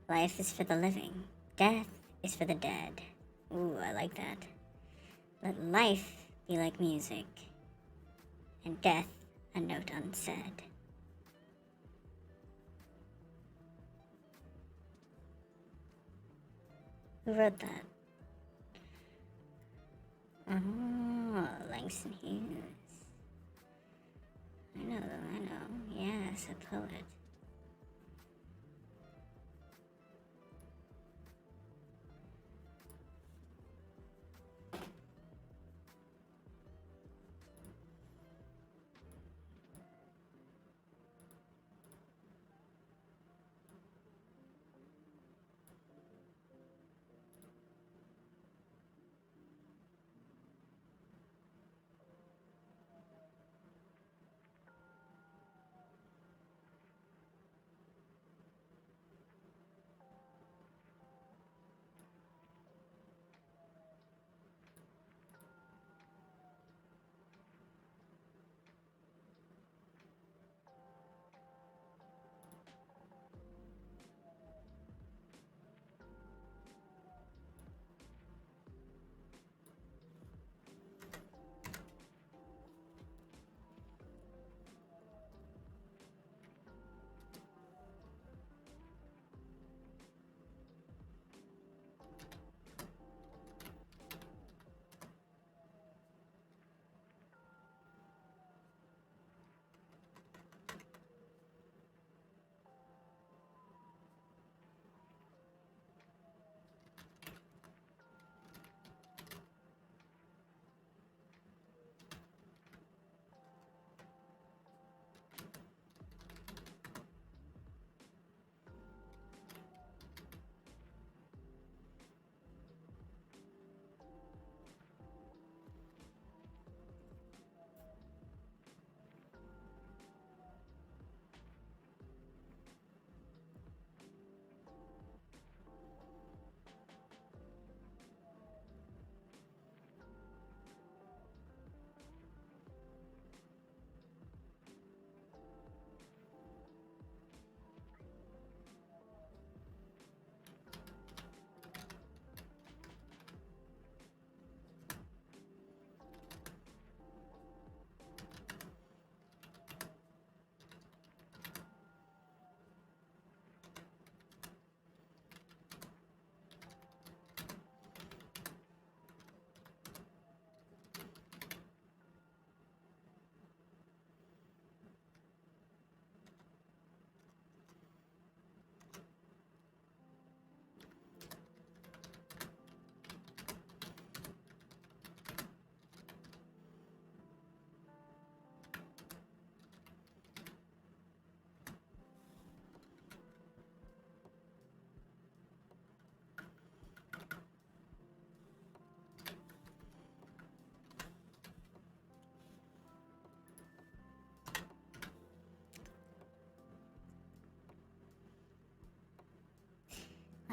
Life is for the living. Death is for the dead. Ooh, I like that. Let life be like music, and death a note unsaid. Who wrote that? Oh, Langston Hughes. I know. Yes, a poet.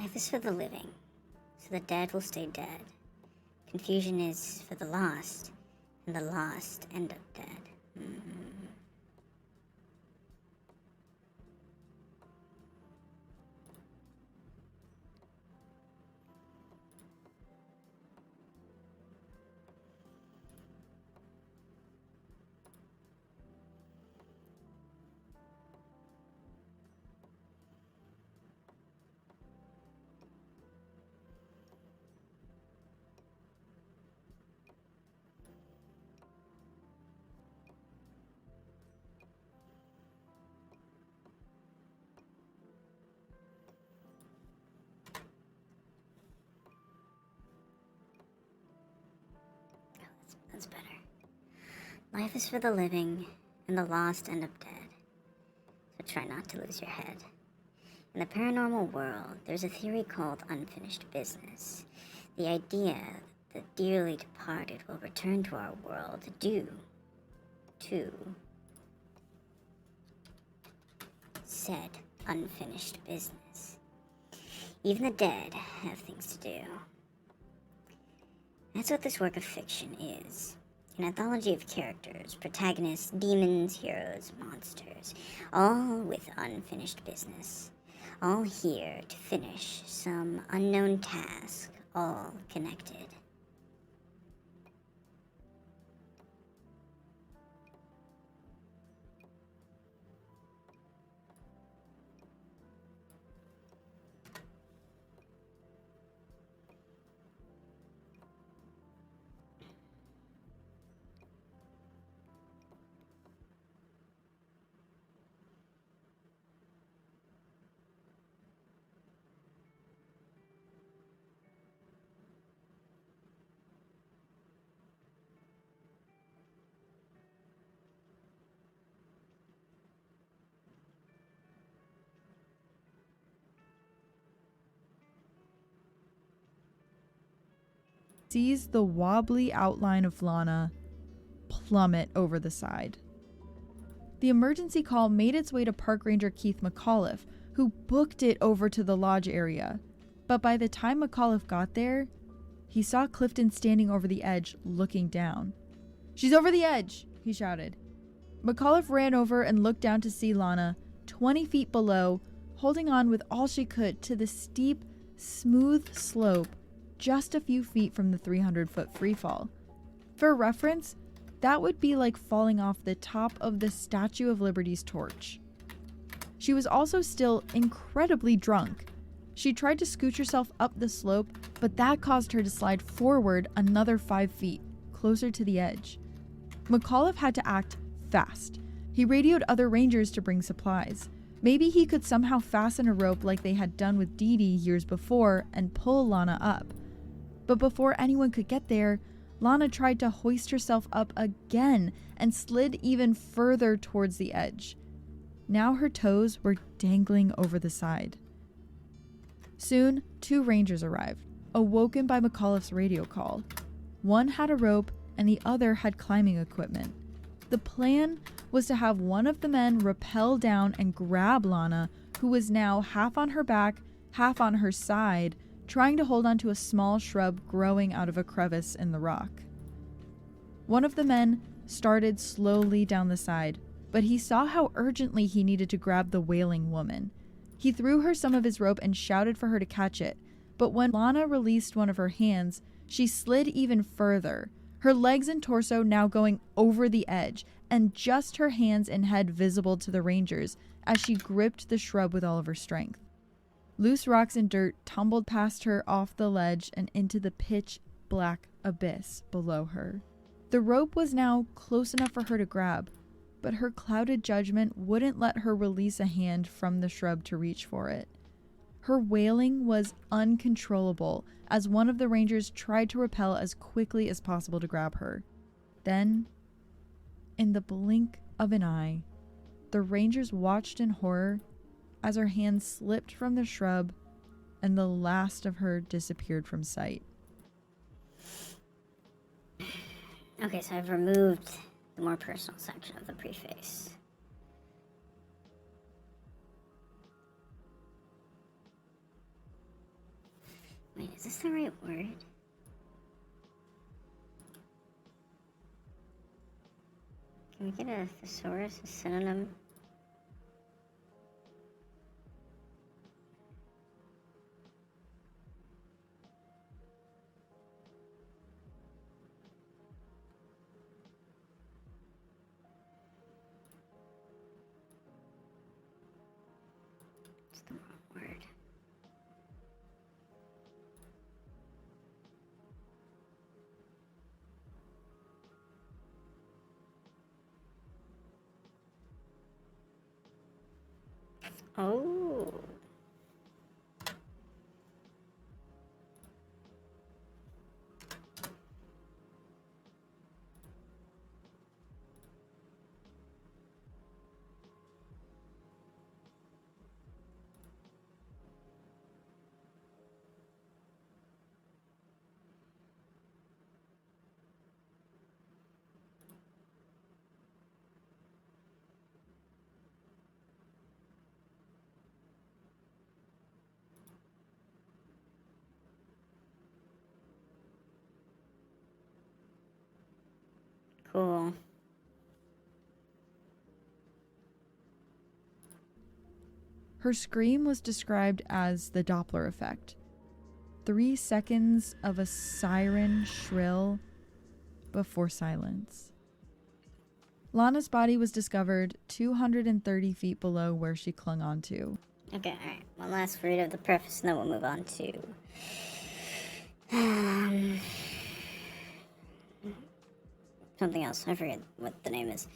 Life is for the living, so the dead will stay dead. Confusion is for the lost, and the lost end up dead. That's better. Life is for the living, and the lost end up dead. So try not to lose your head. In the paranormal world, there's a theory called unfinished business. The idea that the dearly departed will return to our world due to said unfinished business. Even the dead have things to do. That's what this work of fiction is. An anthology of characters, protagonists, demons, heroes, monsters, all with unfinished business. All here to finish some unknown task, all connected. Sees the wobbly outline of Lana plummet over the side. The emergency call made its way to Park Ranger Keith McAuliffe, who booked it over to the lodge area. But by the time McAuliffe got there, he saw Clifton standing over the edge, looking down. "She's over the edge!" he shouted. McAuliffe ran over and looked down to see Lana, 20 feet below, holding on with all she could to the steep, smooth slope just a few feet from the 300-foot freefall. For reference, that would be like falling off the top of the Statue of Liberty's torch. She was also still incredibly drunk. She tried to scooch herself up the slope, but that caused her to slide forward another 5 feet, closer to the edge. McAuliffe had to act fast. He radioed other rangers to bring supplies. Maybe he could somehow fasten a rope like they had done with Dee Dee years before and pull Lana up. But before anyone could get there, Lana tried to hoist herself up again and slid even further towards the edge. Now her toes were dangling over the side. Soon, 2 rangers arrived, awoken by McAuliffe's radio call. One had a rope and the other had climbing equipment. The plan was to have one of the men rappel down and grab Lana, who was now half on her back, half on her side, trying to hold onto a small shrub growing out of a crevice in the rock. One of the men started slowly down the side, but he saw how urgently he needed to grab the wailing woman. He threw her some of his rope and shouted for her to catch it, but when Lana released one of her hands, she slid even further, her legs and torso now going over the edge, and just her hands and head visible to the rangers as she gripped the shrub with all of her strength. Loose rocks and dirt tumbled past her off the ledge and into the pitch-black abyss below her. The rope was now close enough for her to grab, but her clouded judgment wouldn't let her release a hand from the shrub to reach for it. Her wailing was uncontrollable as one of the rangers tried to rappel as quickly as possible to grab her. Then, in the blink of an eye, the rangers watched in horror as her hand slipped from the shrub and the last of her disappeared from sight. Okay, so I've removed the more personal section of the preface. Is this the right word? Can we get a thesaurus, a synonym? It's the wrong word. Oh. Cool. Her scream was described as the Doppler effect. 3 seconds of a siren shrill before silence. Lana's body was discovered 230 feet below where she clung onto. Okay, alright. One last read of the preface and then we'll move on to something else. I forget what the name is.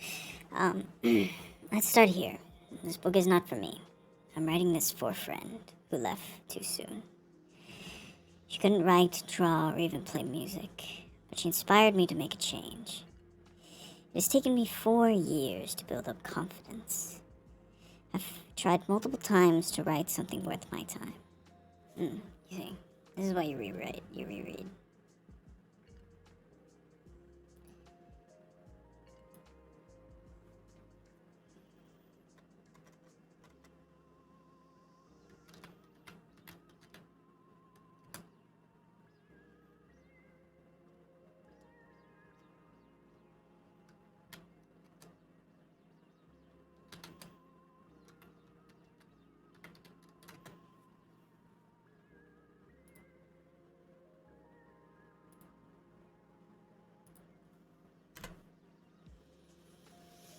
Let's start here. This book is not for me. I'm writing this for a friend who left too soon. She couldn't write, draw, or even play music, but she inspired me to make a change. It has taken me 4 years to build up confidence. I've tried multiple times to write something worth my time. You see, this is why you rewrite, you reread.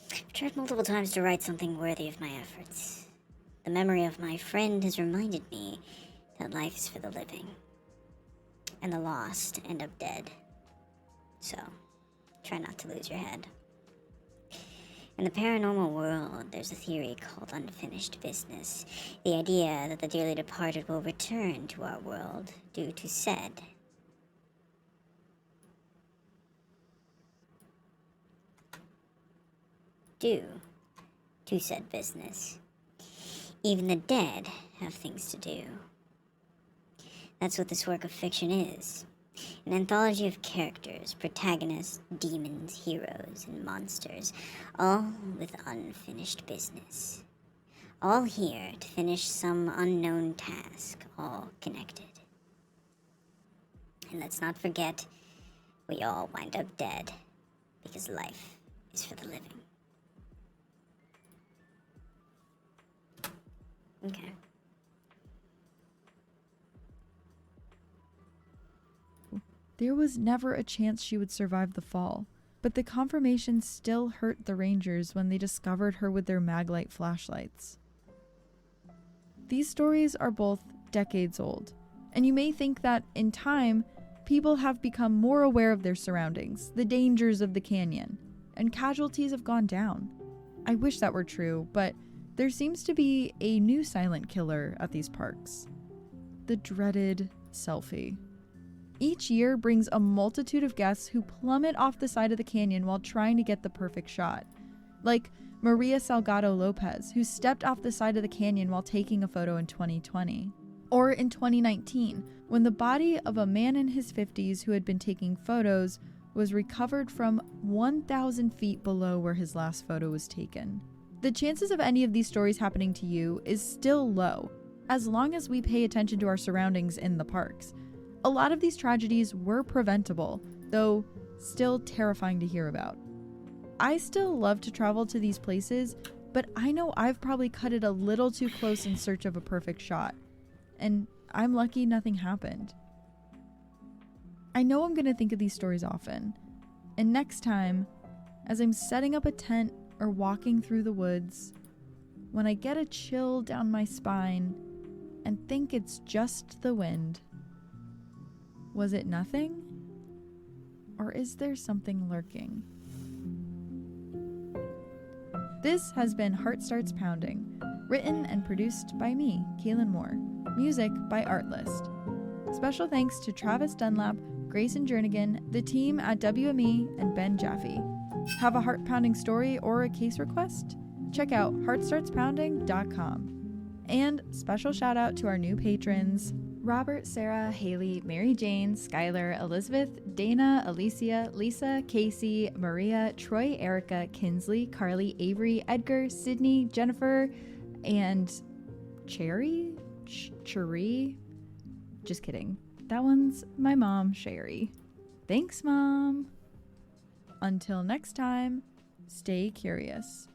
I've tried multiple times to write something worthy of my efforts. The memory of my friend has reminded me that life is for the living, and the lost end up dead. So, try not to lose your head. In the paranormal world, there's a theory called unfinished business. The idea that the dearly departed will return to our world due to said business. Even the dead have things to do. That's what this work of fiction is. An anthology of characters, protagonists, demons, heroes, and monsters, all with unfinished business. All here to finish some unknown task, all connected. And let's not forget, we all wind up dead, because life is for the living. Okay. There was never a chance she would survive the fall, but the confirmation still hurt the Rangers when they discovered her with their maglite flashlights. These stories are both decades old, and you may think that, in time, people have become more aware of their surroundings, the dangers of the canyon, and casualties have gone down. I wish that were true, but there seems to be a new silent killer at these parks. The dreaded selfie. Each year brings a multitude of guests who plummet off the side of the canyon while trying to get the perfect shot. Like Maria Salgado Lopez, who stepped off the side of the canyon while taking a photo in 2020. Or in 2019, when the body of a man in his 50s who had been taking photos was recovered from 1,000 feet below where his last photo was taken. The chances of any of these stories happening to you is still low, as long as we pay attention to our surroundings in the parks. A lot of these tragedies were preventable, though still terrifying to hear about. I still love to travel to these places, but I know I've probably cut it a little too close in search of a perfect shot, and I'm lucky nothing happened. I know I'm going to think of these stories often, and next time, as I'm setting up a tent or walking through the woods, when I get a chill down my spine and think it's just the wind, was it nothing? Or is there something lurking? This has been Heart Starts Pounding, written and produced by me, Kaylin Moore. Music by Artlist. Special thanks to Travis Dunlap, Grayson Jernigan, the team at WME, and Ben Jaffe. Have a heart-pounding story or a case request? Check out heartstartspounding.com. And special shout out to our new patrons, Robert, Sarah, Haley, Mary Jane, Skylar, Elizabeth, Dana, Alicia, Lisa, Casey, Maria, Troy, Erica, Kinsley, Carly, Avery, Edgar, Sydney, Jennifer, and Cherry? Just kidding. That one's my mom, Sherry. Thanks, Mom. Until next time, stay curious.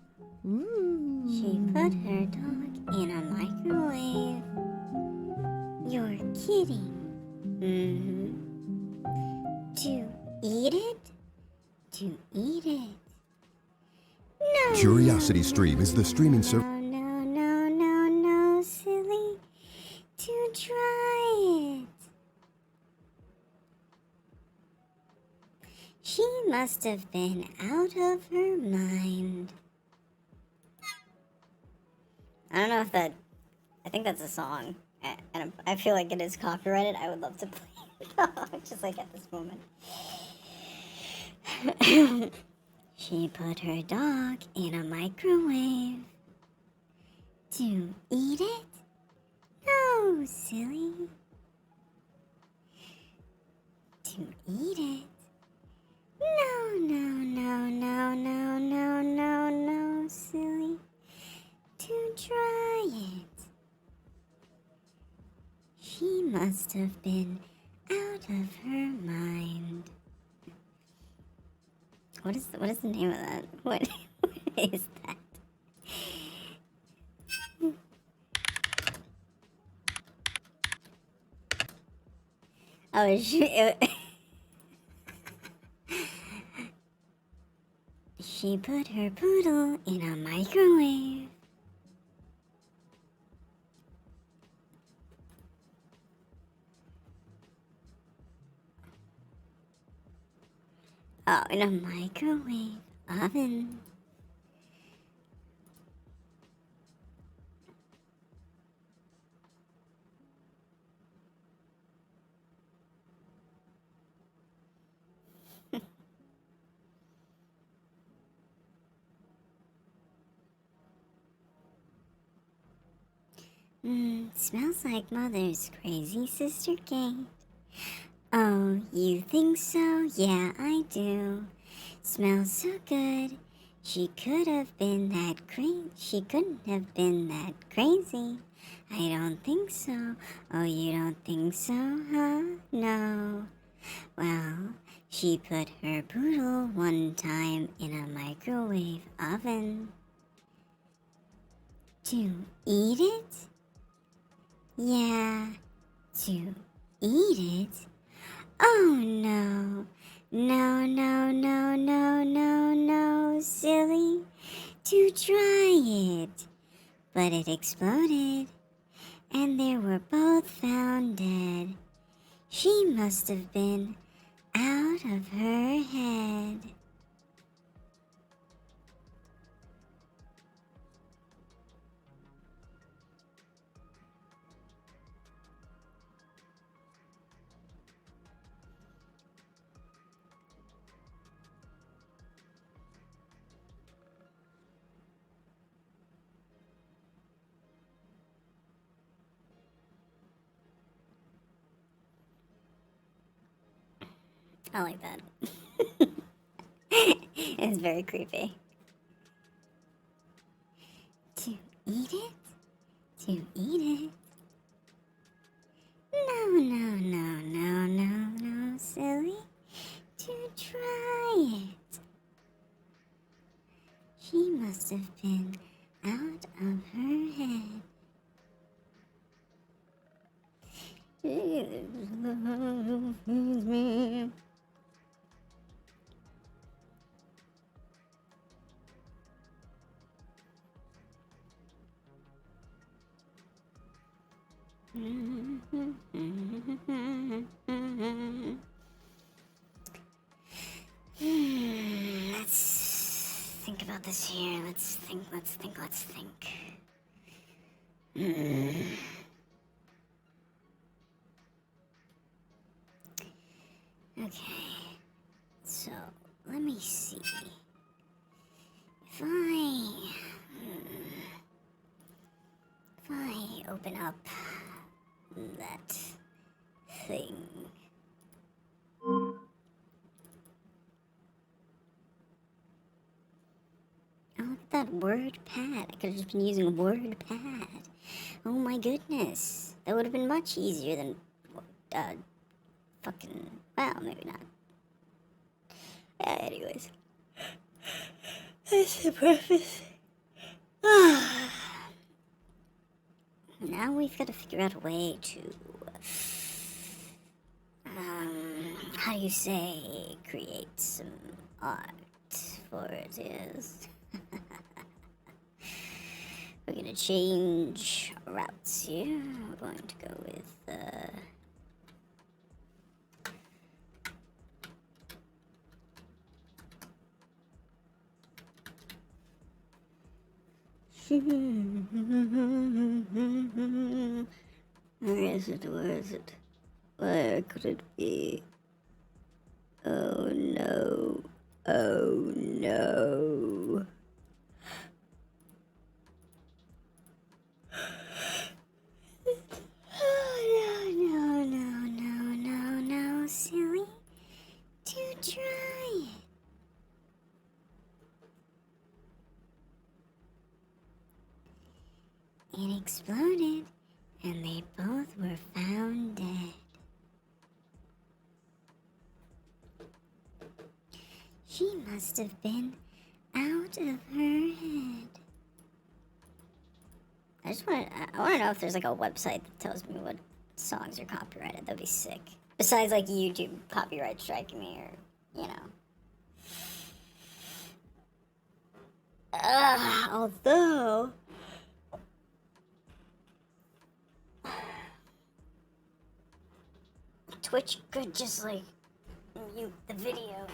Ooh. She put her dog in a microwave. You're kidding. To eat it? To eat it. No. Curiosity Stream is the streaming service. No, silly. To try it. She must have been out of her mind. I don't know if that... I think that's a song. And I feel like it is copyrighted. I would love to play it though, just like at this moment. She put her dog in a microwave. To eat it? No, silly. To eat it? No, silly. To try it. She must have been out of her mind. What is the name of that? What is that? Oh, she put her poodle in a microwave. Oh, in a microwave oven. Smells like Mother's crazy sister Kate. Oh, you think so? Yeah, I do. Smells so good. She could have been that crazy. She couldn't have been that crazy. I don't think so. Oh, you don't think so, huh? No. Well, she put her poodle one time in a microwave oven. To eat it? Yeah, to eat it? Oh no, no, silly, to try it. But it exploded, and they were both found dead. She must have been out of her head. I like that. It's very creepy. To eat it? To eat it? No, must have been out of her head. Let's think about this here. Let's think. Okay, so let me see. If I open up that thing. Oh, look at that word pad. I could have just been using a word pad. Oh my goodness. That would have been much easier than, fucking, well, maybe not. Yeah, anyways. That's the preface. Now we've got to figure out a way to, how do you say, create some art for it is. We're gonna change routes here. We're going to go with, Where is it? Where could it be? Oh no. Oh no. No, silly. To try it. It exploded, and they both were found dead. She must have been out of her head. I want to know if there's like a website that tells me what songs are copyrighted. That'd be sick. Besides like YouTube copyright striking me, or, you know. Although Twitch could just like mute the video.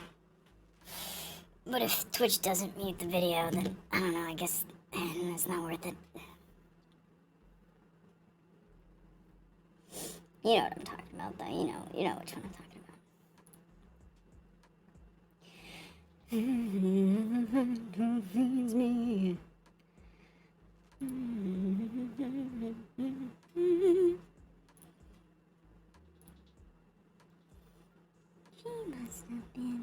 But if Twitch doesn't mute the video, then I don't know, I guess it's not worth it. You know what I'm talking about, though. You know which one I'm talking about. Feeds me. She must have been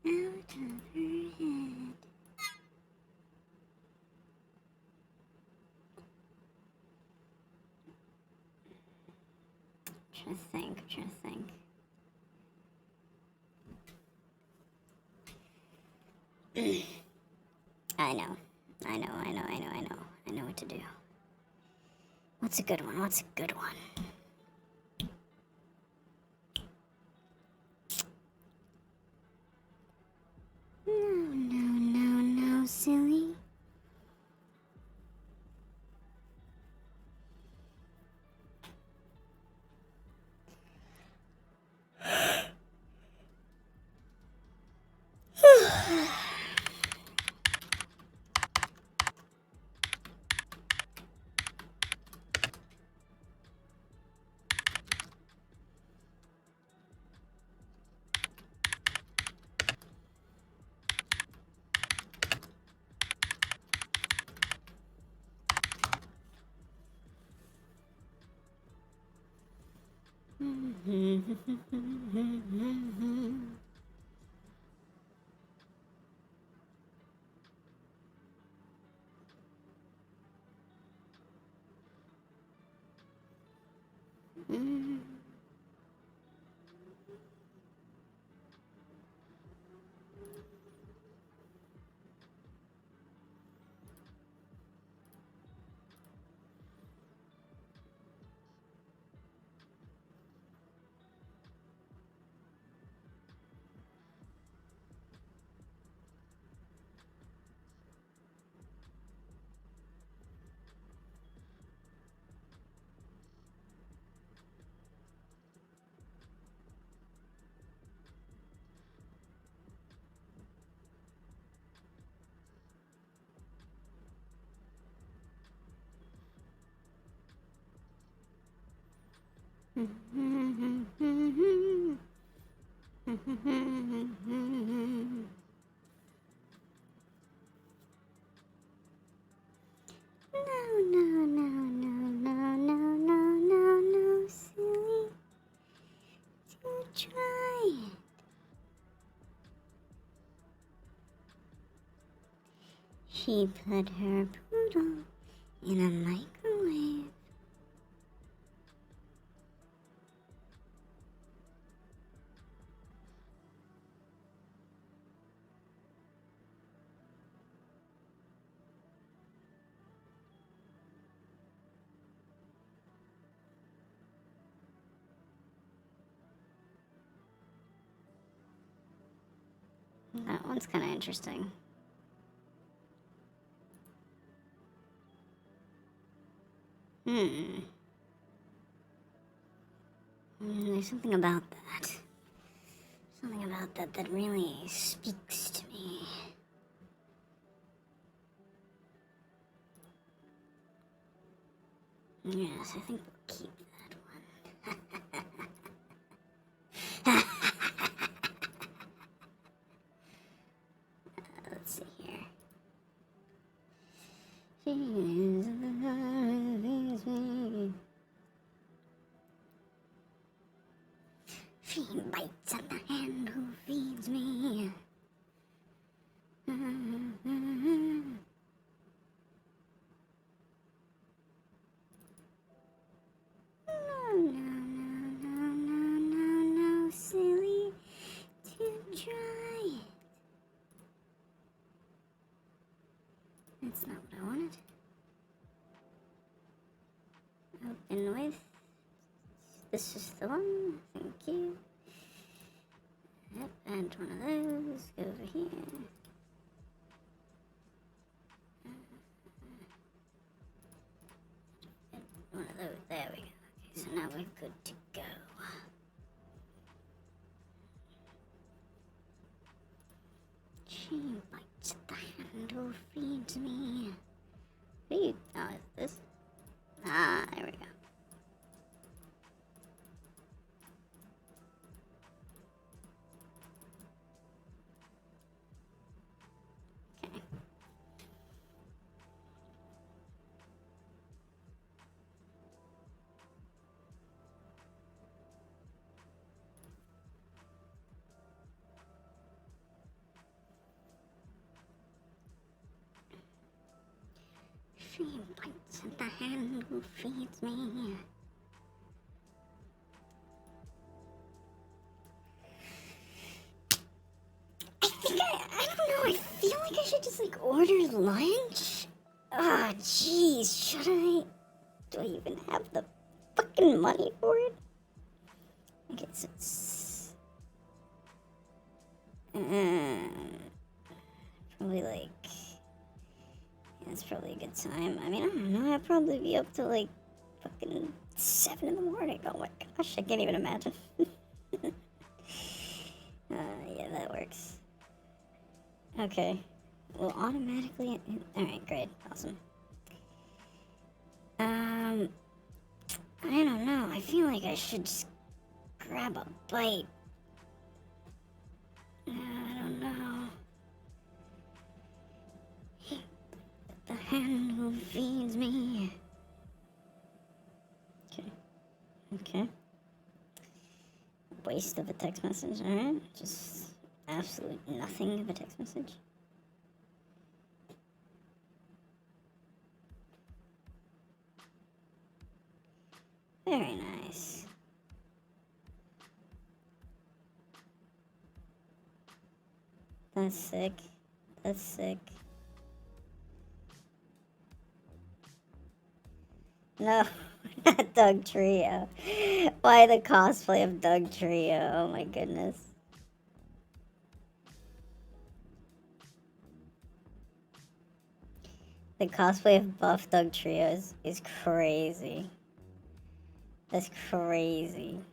out of her head. I'm trying to think. I know what to do. What's a good one? No, silly. No, silly. To try it. She put her poodle in a microwave. That one's kind of interesting. There's something about that. Something about that that really speaks to me. Yes, I think we'll keep that one. Let's see here. She bites at the hand who feeds me. No, silly, to try it. That's not what I wanted. Open with. This is the one. Thank you. Yep, and one of those. Go over here. One of those. There we go. Okay, so now we're good to go. She bites at the hand who feeds me. What are you? Oh, is this? Ah, there we go. Okay. She bites at the hand who feeds me. I don't know, I feel like I should just order lunch. Ah, jeez, should I? Do I even have the fucking money for it? Okay, so it's probably it's probably a good time. I mean, I don't know, I'd probably be up to fucking 7 in the morning. Oh my gosh, I can't even imagine. Yeah, that works. Okay. Well, automatically. Alright, great. Awesome. I don't know. I feel like I should just grab a bite. I don't know. The hand who feeds me. Okay. Waste of a text message, alright? Just absolute nothing of a text message. Very nice. That's sick. That's sick. No, not Doug Trio. Why the cosplay of Doug Trio? Oh my goodness. The cosplay of Buff Doug Trio is crazy. That's crazy.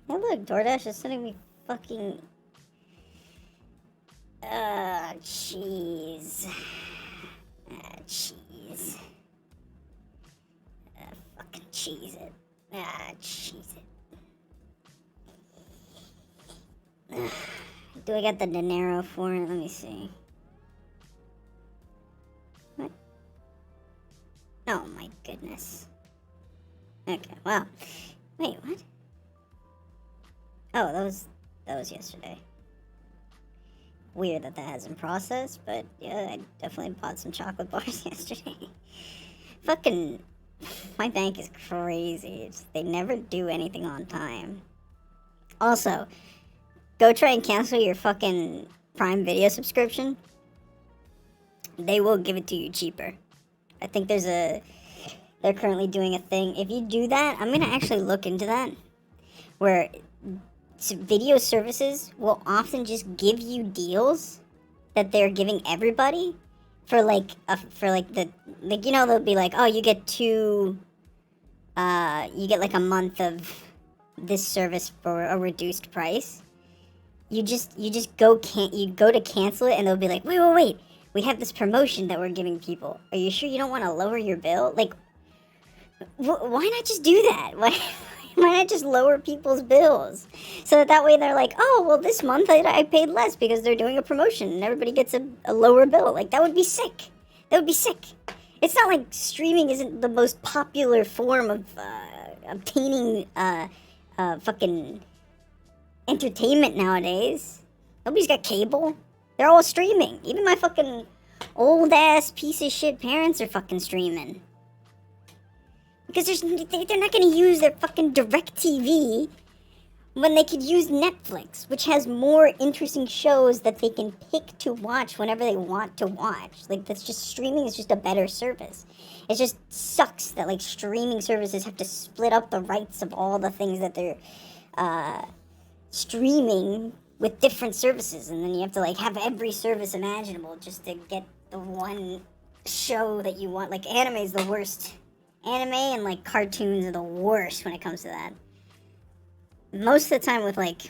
Hey look, DoorDash is sending me fucking... jeez. cheese it. Ah, cheese it. Do I get the dinero for it? Let me see. What? Oh my goodness. Okay, well. Wait, what? Oh, that was yesterday. Weird that hasn't processed, but yeah, I definitely bought some chocolate bars yesterday. Fucking, my bank is crazy. They never do anything on time. Also, go try and cancel your fucking Prime Video subscription. They will give it to you cheaper. I think they're currently doing a thing. If you do that, I'm gonna actually look into that, where video services will often just give you deals that they're giving everybody for like they'll be like, oh, you get like a month of this service for a reduced price. You just go to cancel it, and they'll be like, wait, we have this promotion that we're giving people. Are you sure you don't want to lower your bill? Like, why not just do that? Why not just lower people's bills? So that way they're like, oh, well, this month I paid less because they're doing a promotion and everybody gets a lower bill. Like, that would be sick. That would be sick. It's not like streaming isn't the most popular form of obtaining fucking entertainment nowadays. Nobody's got cable. They're all streaming. Even my fucking old-ass piece of shit parents are fucking streaming. Because they're not going to use their fucking DirecTV when they could use Netflix, which has more interesting shows that they can pick to watch whenever they want to watch. Like, that's just, streaming is just a better service. It just sucks that, like, streaming services have to split up the rights of all the things that they're streaming with different services. And then you have to, like, have every service imaginable just to get the one show that you want. Like, anime is the worst. Anime and, like, cartoons are the worst when it comes to that. Most of the time with, like,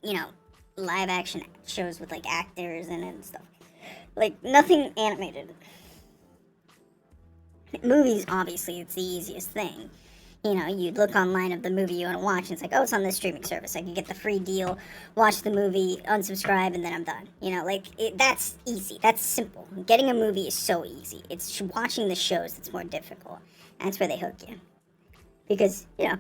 you know, live action shows with, like, actors in it and stuff. Like, nothing animated. Movies, obviously, it's the easiest thing. You know, you look online of the movie you want to watch, and it's like, oh, it's on this streaming service. I can get the free deal, watch the movie, unsubscribe, and then I'm done. You know, like, that's easy. That's simple. Getting a movie is so easy. It's watching the shows that's more difficult. And that's where they hook you. Because, you know,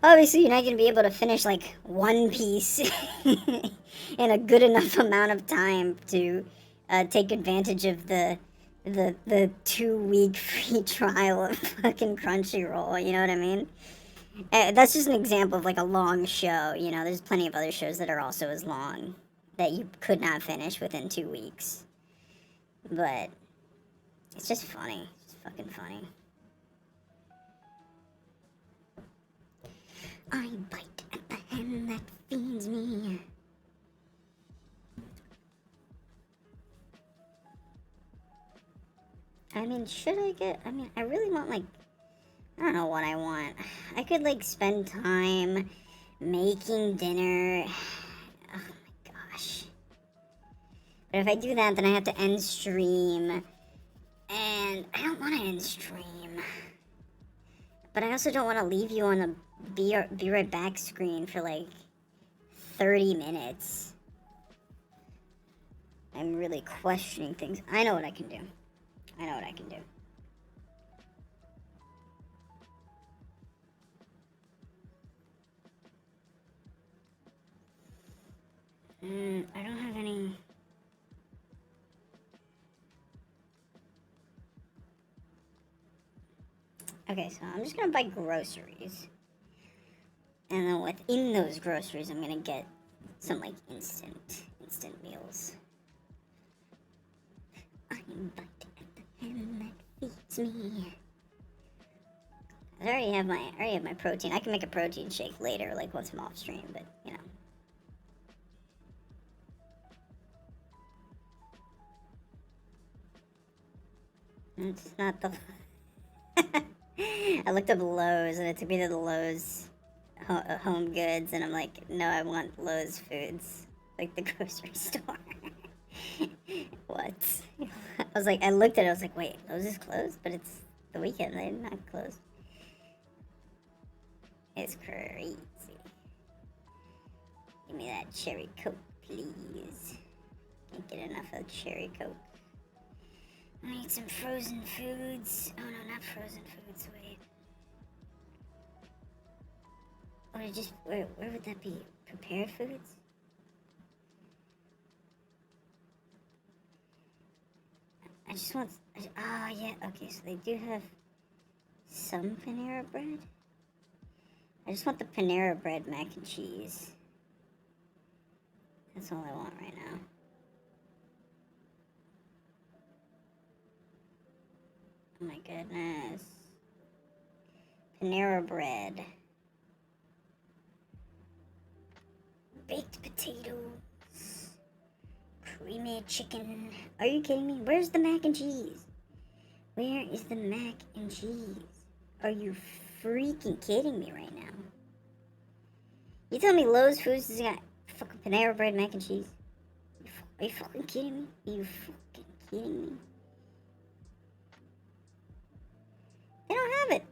obviously you're not going to be able to finish, like, One Piece in a good enough amount of time to take advantage of the 2-week free trial of fucking Crunchyroll, you know what I mean? That's just an example of, like, a long show, you know? There's plenty of other shows that are also as long that you could not finish within 2 weeks. But it's just funny. It's fucking funny. I bite at the hand that feeds me. I mean, I really want, like, I don't know what I want. I could, like, spend time making dinner. Oh my gosh. But if I do that, then I have to end stream. And I don't want to end stream. But I also don't want to leave you on a be right back screen for, like, 30 minutes. I'm really questioning things. I know what I can do. I know what I can do. I don't have any... Okay, so I'm just gonna buy groceries. And then within those groceries, I'm gonna get some, like, instant meals. I bite at the hand that feeds me. I already have my protein. I can make a protein shake later, like, once I'm off stream, but, you know. It's not the... I looked up Lowe's, and it took me to the Lowe's Home Goods, and I'm like, no, I want Lowe's Foods, like the grocery store. What? I was like, I looked at it, I was like, wait, Lowe's is closed? But it's the weekend. They're not closed. It's crazy. Give me that cherry Coke, please. Can't get enough of cherry Coke. I need some frozen foods. Oh no, not frozen foods. Wait. Or just where would that be? Prepared foods? I just want. Ah, yeah. Okay, so they do have some Panera bread. I just want the Panera bread mac and cheese. That's all I want right now. Oh my goodness. Panera bread. Baked potatoes. Creamy chicken. Are you kidding me? Where's the mac and cheese? Where is the mac and cheese? Are you freaking kidding me right now? You tell me Lowe's Foods has got fucking Panera bread mac and cheese? Are you fucking kidding me? Are you fucking kidding me? They don't have it.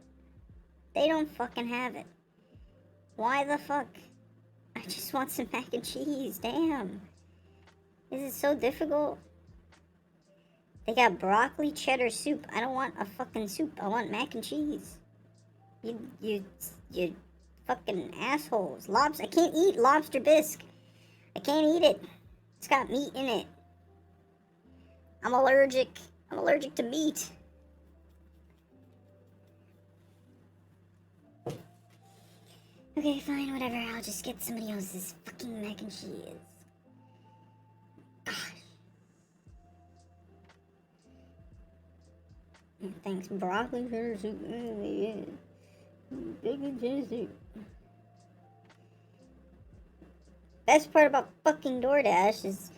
They don't fucking have it. Why the fuck? I just want some mac and cheese. Damn. Is it so difficult? They got broccoli cheddar soup. I don't want a fucking soup. I want mac and cheese. You fucking assholes. I can't eat lobster bisque. I can't eat it. It's got meat in it. I'm allergic. I'm allergic to meat. Okay, fine, whatever. I'll just get somebody else's fucking mac and cheese. Gosh. Thanks, broccoli cheddar soup. Bacon cheddar soup. Best part about fucking DoorDash is,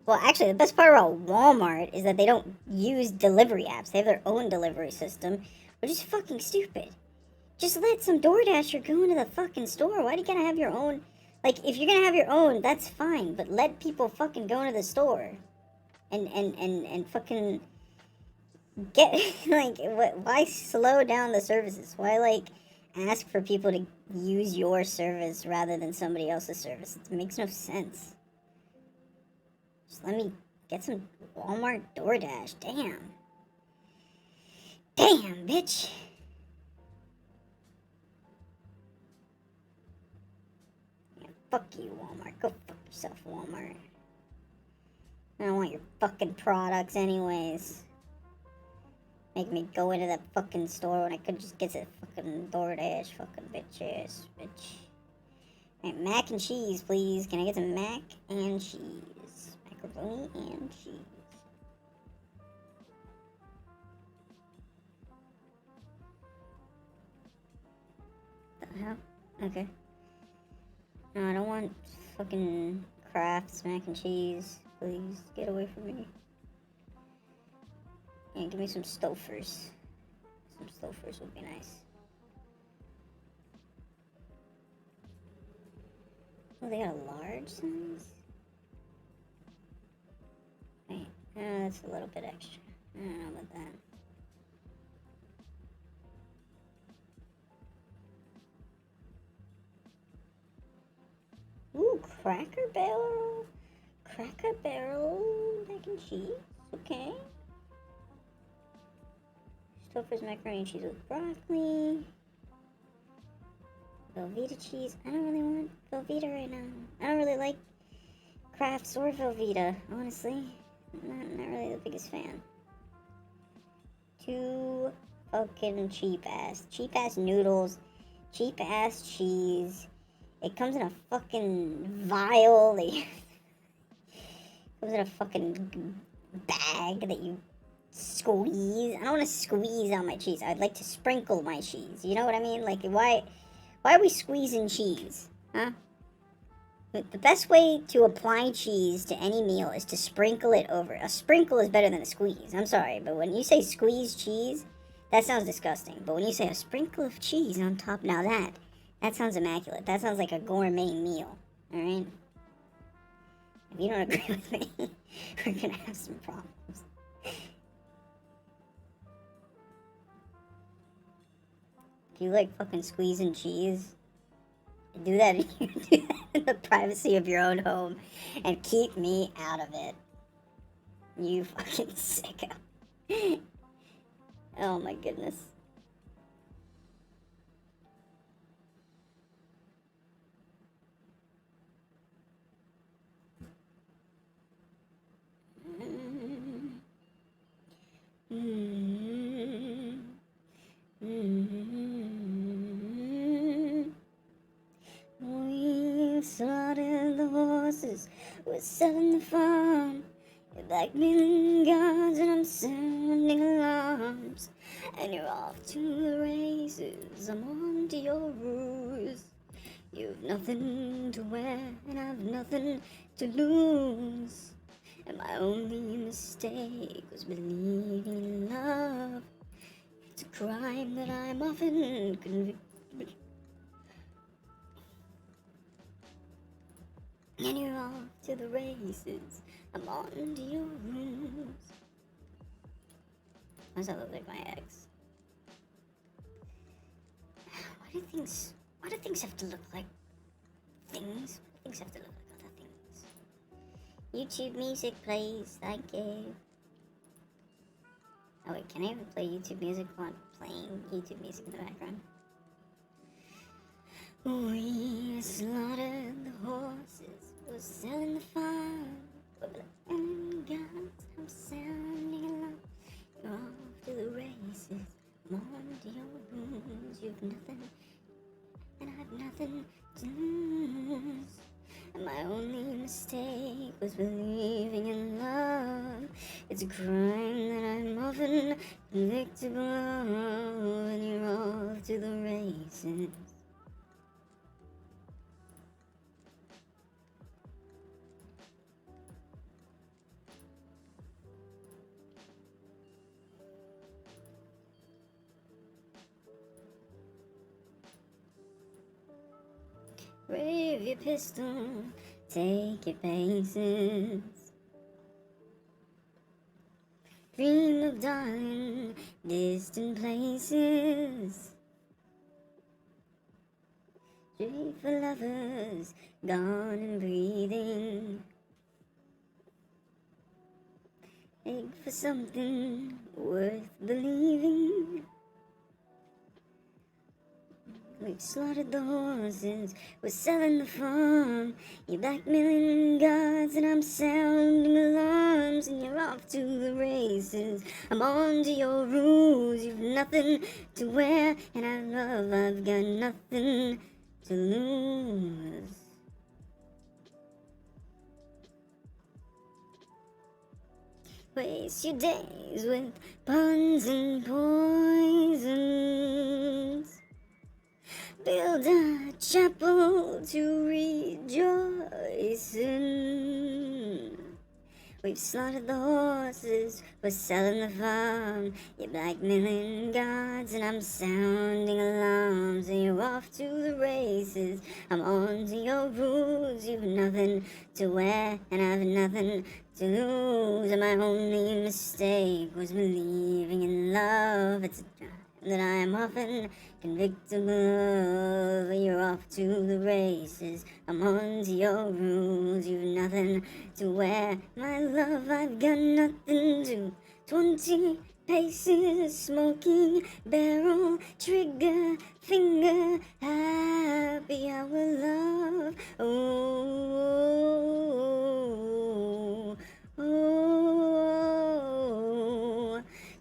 well, actually, the best part about Walmart is that they don't use delivery apps. They have their own delivery system, which is fucking stupid. Just let some DoorDasher go into the fucking store. Why do you gotta have your own? Like, if you're gonna have your own, that's fine, but let people fucking go into the store and fucking get, like, why slow down the services? Why, like, ask for people to use your service rather than somebody else's service? It makes no sense. Just let me get some Walmart DoorDash. Damn. Damn, bitch. Fuck you, Walmart. Go fuck yourself, Walmart. I don't want your fucking products anyways. Make me go into that fucking store when I could just get to fucking DoorDash. Fucking bitch ass, bitch. Alright, mac and cheese, please. Can I get some mac and cheese? Macaroni and cheese. The hell? Okay. No, I don't want fucking Kraft's mac and cheese. Please, get away from me. Yeah, give me some Stouffer's. Some Stouffer's would be nice. Oh, they got a large size? Wait, that's a little bit extra. I don't know about that. Ooh, Cracker Barrel. Cracker Barrel mac and cheese. Okay. Stouffer's macaroni and cheese with broccoli. Velveeta cheese. I don't really want Velveeta right now. I don't really like Kraft's or Velveeta, honestly. I'm not really the biggest fan. Too fucking cheap ass noodles, cheap ass cheese. It comes in a fucking vial. It comes in a fucking bag that you squeeze. I don't want to squeeze out my cheese. I'd like to sprinkle my cheese. You know what I mean? Like, why are we squeezing cheese? Huh? The best way to apply cheese to any meal is to sprinkle it over. A sprinkle is better than a squeeze. I'm sorry, but when you say squeeze cheese, that sounds disgusting. But when you say a sprinkle of cheese on top, now that sounds immaculate. That sounds like a gourmet meal. Alright? If you don't agree with me, we're gonna have some problems. If you like fucking squeezing cheese, do that in the privacy of your own home and keep me out of it. You fucking sicko. Oh my goodness. We slaughtered the horses, we're selling the farm. You're blackmailing guards and I'm sounding alarms. And you're off to the races, I'm on to your ruse. You've nothing to wear and I've nothing to lose. And my only mistake was believing in love. It's a crime that I'm often convicted. And you're off to the races, I'm on to your rooms. Why does that look like my ex? Why do things have to look like things? Why do things have to look like other things? YouTube music plays, thank you. Oh wait, can I even play YouTube music while I'm playing YouTube music in the background? We slaughtered the horses, we're selling the farm. We're black guns, I'm sounding alarm. You're off to the races, I'm on to your rooms. You've nothing, and I've nothing to lose. And my only mistake was believing in love. It's a crime that I'm often convicted of. And you're off to the races. Wave your pistol, take your paces. Dream of darling, distant places. Dream for lovers, gone and breathing. Ache for something worth believing. We've slaughtered the horses, we're selling the farm. You're blackmailing guards and I'm sounding alarms. And you're off to the races, I'm on to your rules. You've nothing to wear and I love, I've got nothing to lose. Waste your days with puns and poisons. Build a chapel to rejoice in. We've slaughtered the horses, we're selling the farm. You're blackmailing guards and I'm sounding alarms. And you're off to the races, I'm on to your rules. You've nothing to wear and I've nothing to lose. And my only mistake was believing in love. It's a crime that I'm often convicted of. You're off to the races, I'm on to your rules. You've nothing to wear, my love, I've got nothing to. 20 paces, smoking barrel, trigger, finger, happy hour love. Oh, oh,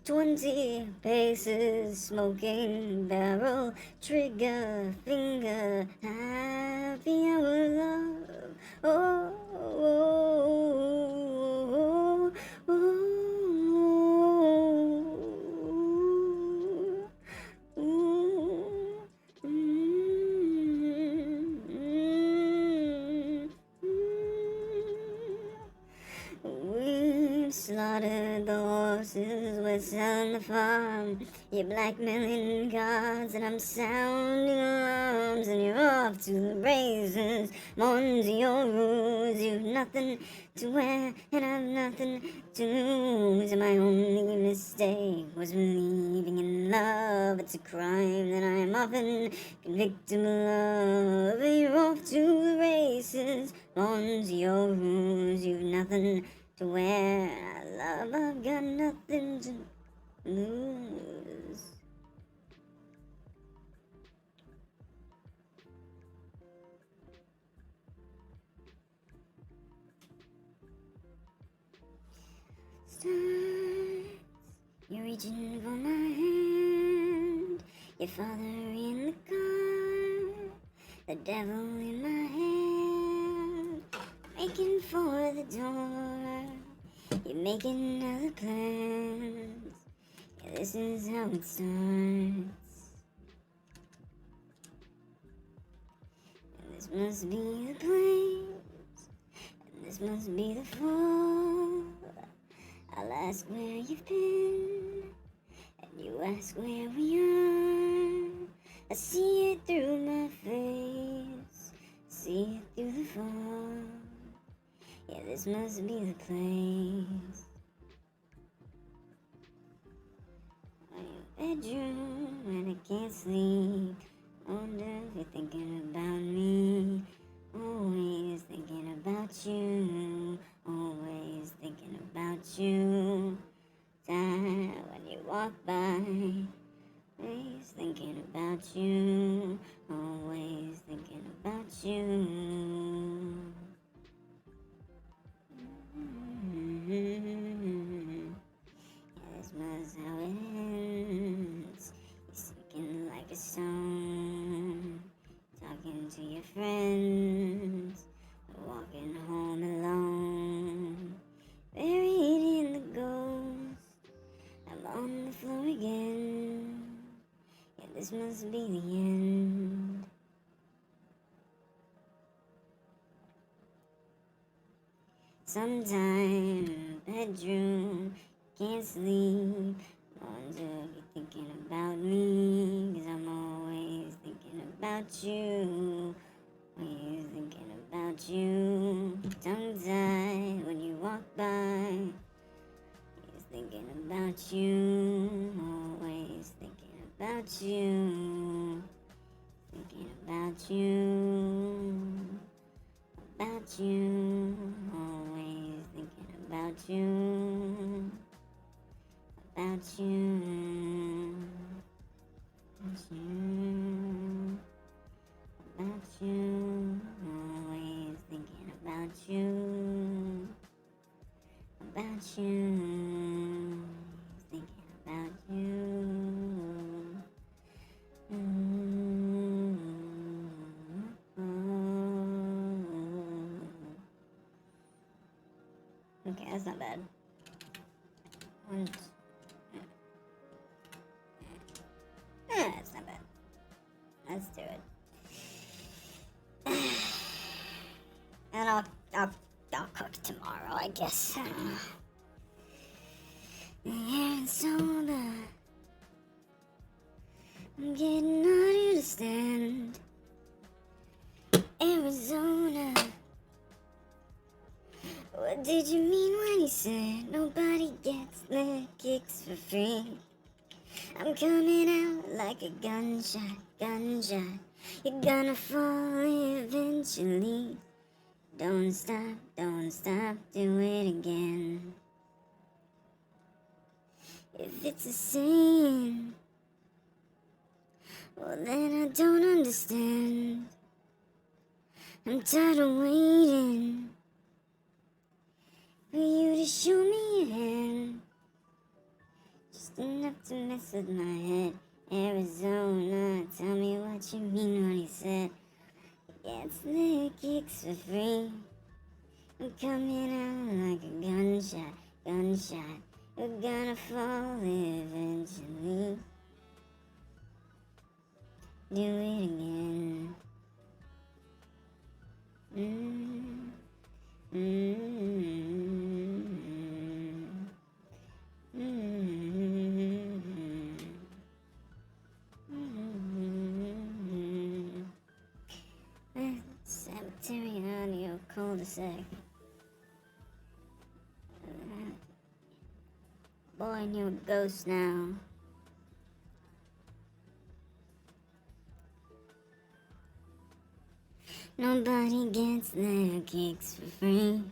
20 paces, smoking barrel, trigger, finger, happy hour love. Oh, oh, oh, oh, oh, We've slaughtered the horses, we're selling the farm. You're blackmailing cards and I'm sounding alarms. And you're off to the races, on to your rules. You've nothing to wear and I've nothing to lose. And my only mistake was believing in love. It's a crime that I'm often convicted of. And you're off to the races, on to your rules. You've nothing to wear. Love, I've got nothing to lose. Starts, you're reaching for my hand. Your father in the car, the devil in my hand, making for the door. You're making other plans. Yeah, this is how it starts. And this must be the place, and this must be the fall. I'll ask where you've been, and you ask where we are. I see it through my face, see it through the fall. Yeah, this must be the place. My bedroom when I can't sleep. Wonder if you're thinking about me. Always thinking about you. Always thinking about you. Time when you walk by. Always thinking about you. Always thinking about you. This was how it ends. You're speaking like a song, talking to your friends, walking home alone, buried in the ghost. I'm on the floor again. Yeah, this must be the end. Sometime bedroom, can't sleep. Wonder if you're thinking about me, 'cause I'm always thinking about you. Always thinking about you. Tongue tied when you walk by. Always thinking about you. Always thinking about you. Thinking about you. About you, always thinking about you, about you, about you, about you, always thinking about you, about you, thinking about you. Okay, that's not bad. That's not bad. Let's do it. And I'll cook tomorrow, I guess. Arizona, I'm getting harder to stand. Arizona. What did you mean when you said nobody gets their kicks for free? I'm coming out like a gunshot, gunshot. You're gonna fall eventually. Don't stop, do it again. If it's a sin, well then I don't understand. I'm tired of waiting for you to show me your hand. Just enough to mess with my head. Arizona, tell me what you mean when you said gets the kicks for free. I'm coming out like a gunshot, gunshot. We're gonna fall eventually. Do it again. say. Boy, knew a ghost now. Nobody gets their kicks for free.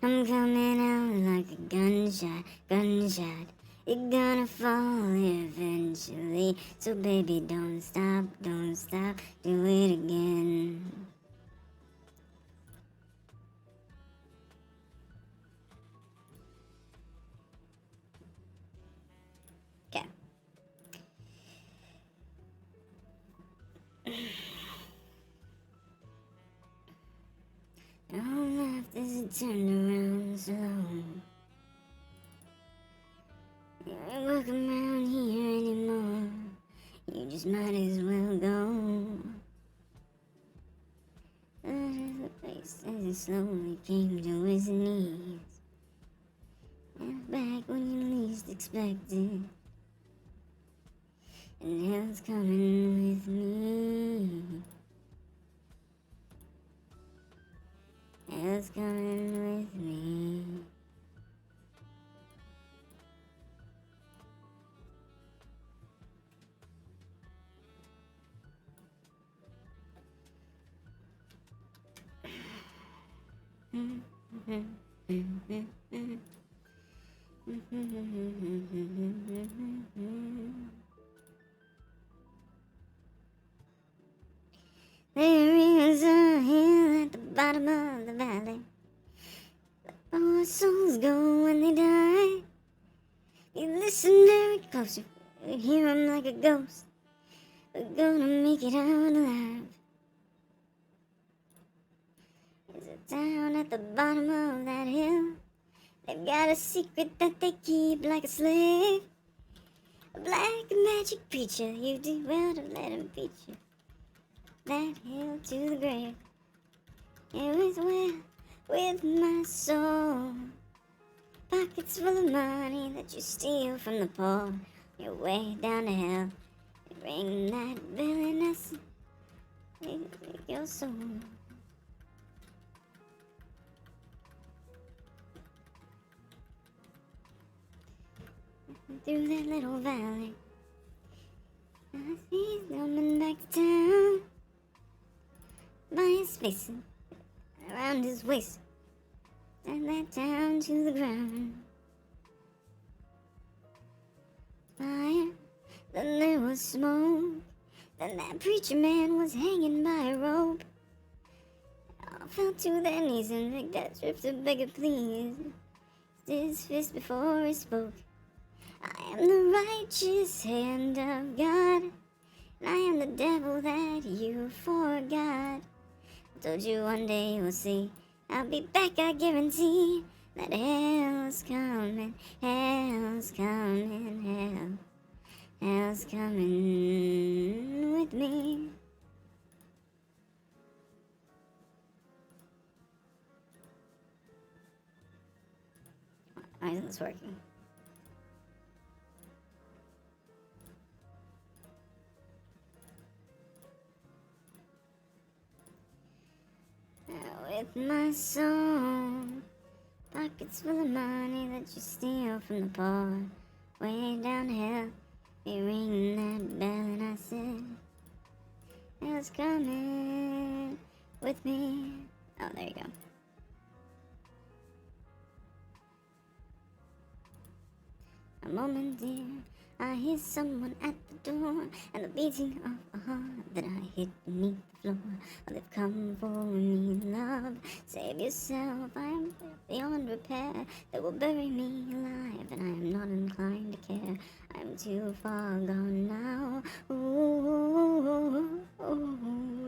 I'm coming out like a gunshot, gunshot. You're gonna fall eventually. So baby, don't stop, do it again. Okay. All left is it turned around slow. You ain't welcome around here anymore. You just might as well go. The place as he slowly came to his knees. And back when you least expected. And hell's coming with me. Hell's coming with me. There is a hill at the bottom of the valley. Our souls go when they die. You listen very close, you hear 'em like a ghost. We're gonna make it out alive. There's a town at the bottom of that hill. They've got a secret that they keep like a slave. A black magic preacher, you do well to let him beat you. That hill to the grave. It was well with my soul. Pockets full of money that you steal from the poor. Your way down to hell. You ring that bell and I take your soul. Through that little valley, I see he's coming back to town. By his face, around his waist, and that down to the ground. Fire, then there was smoke, then that preacher man was hanging by a rope. All fell to their knees and begged that strip to beg her please. His fist before he spoke. I am the righteous hand of God, and I am the devil that you forgot. I told you one day you'll see, I'll be back, I guarantee. That hell's coming, hell's coming, hell's coming with me. Why isn't this working? With my soul, pockets full of money that you steal from the poor. Way down hell, you ring that bell and I said, hell's coming with me. Oh, there you go. A moment, dear, I hear someone at the door, and the beating of a heart that I hit beneath the floor. Oh, they've come for me, love. Save yourself, I am beyond repair. They will bury me alive, and I am not inclined to care. I am too far gone now. Ooh,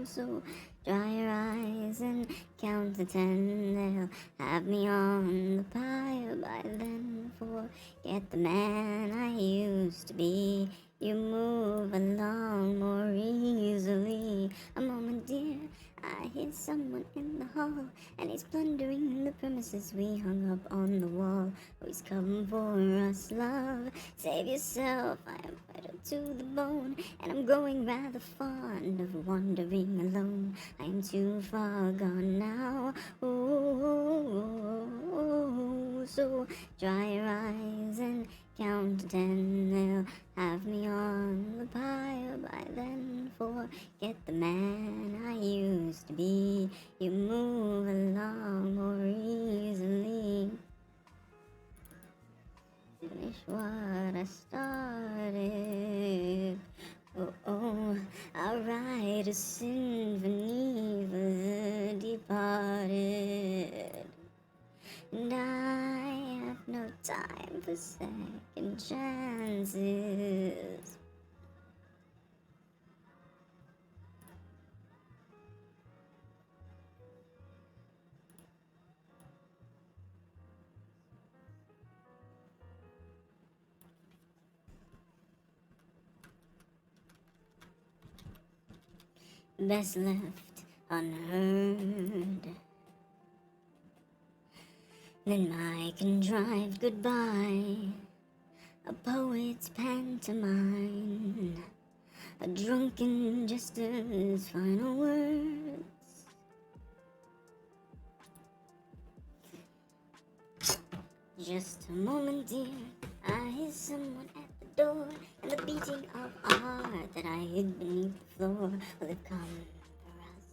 so dry your eyes and count to 10. They'll have me on the pyre by then. Forget the man I used to be. You move along more easily. A moment, dear, I hear someone in the hall, and he's plundering the premises we hung up on the wall. Oh, he's come for us, love. Save yourself, I am vital to the bone, and I'm growing rather fond of wandering alone. I am too far gone now. Oh, so dry your eyes and count to 10. They'll have me on the pile by then. Forget the man I used to be. You move along more easily. Finish what I started. Oh, I'll write a symphony for the departed. And I have no time for second chances. Best left unheard. Then my contrived goodbye, a poet's pantomime, a drunken jester's final words. Just a moment, dear, I hear someone at the door, and the beating of a heart that I hid beneath the floor. Will it come for us?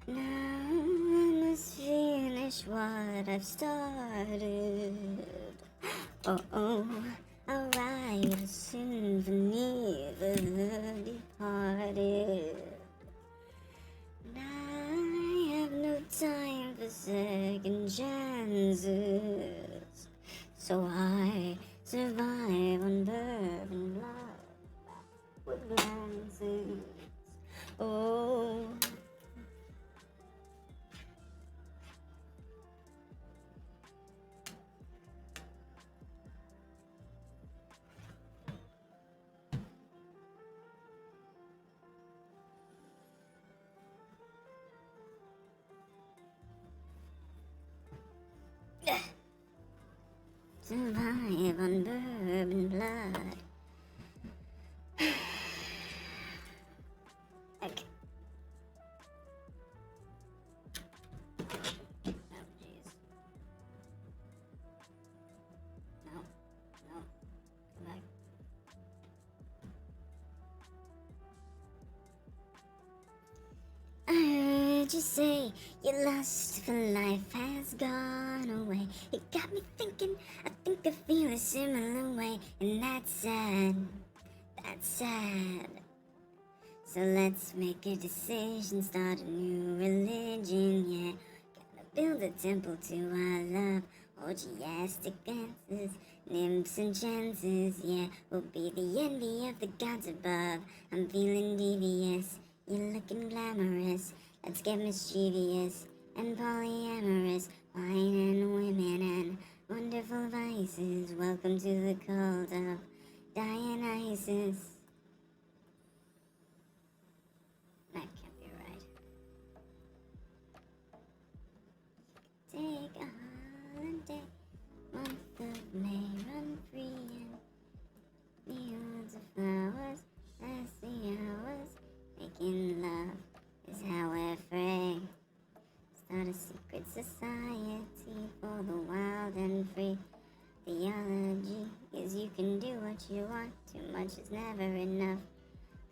Now I must finish what I've started. Oh, I'll write a symphony for the departed. And I have no time for second chances, so I survive on bourbon blood with glances. Oh, survive on bourbon blood. Okay. Oh, jeez. No. Come back. I heard you say your lust for life has gone away. It got me thinking, I think I feel a similar way. And that's sad, that's sad. So let's make a decision, start a new religion, yeah. Gonna build a temple to our love, orgiastic dances, nymphs and chances, yeah. We'll be the envy of the gods above. I'm feeling devious, you're looking glamorous. Let's get mischievous and polyamorous, wine and women and wonderful vices. Welcome to the cult of Dionysus. That can't be right. Take a holiday, month of May, run free and fields of flowers, last the hours, making love is how we're free. Start a secret society for the wild and free. Theology is you can do what you want, too much is never enough.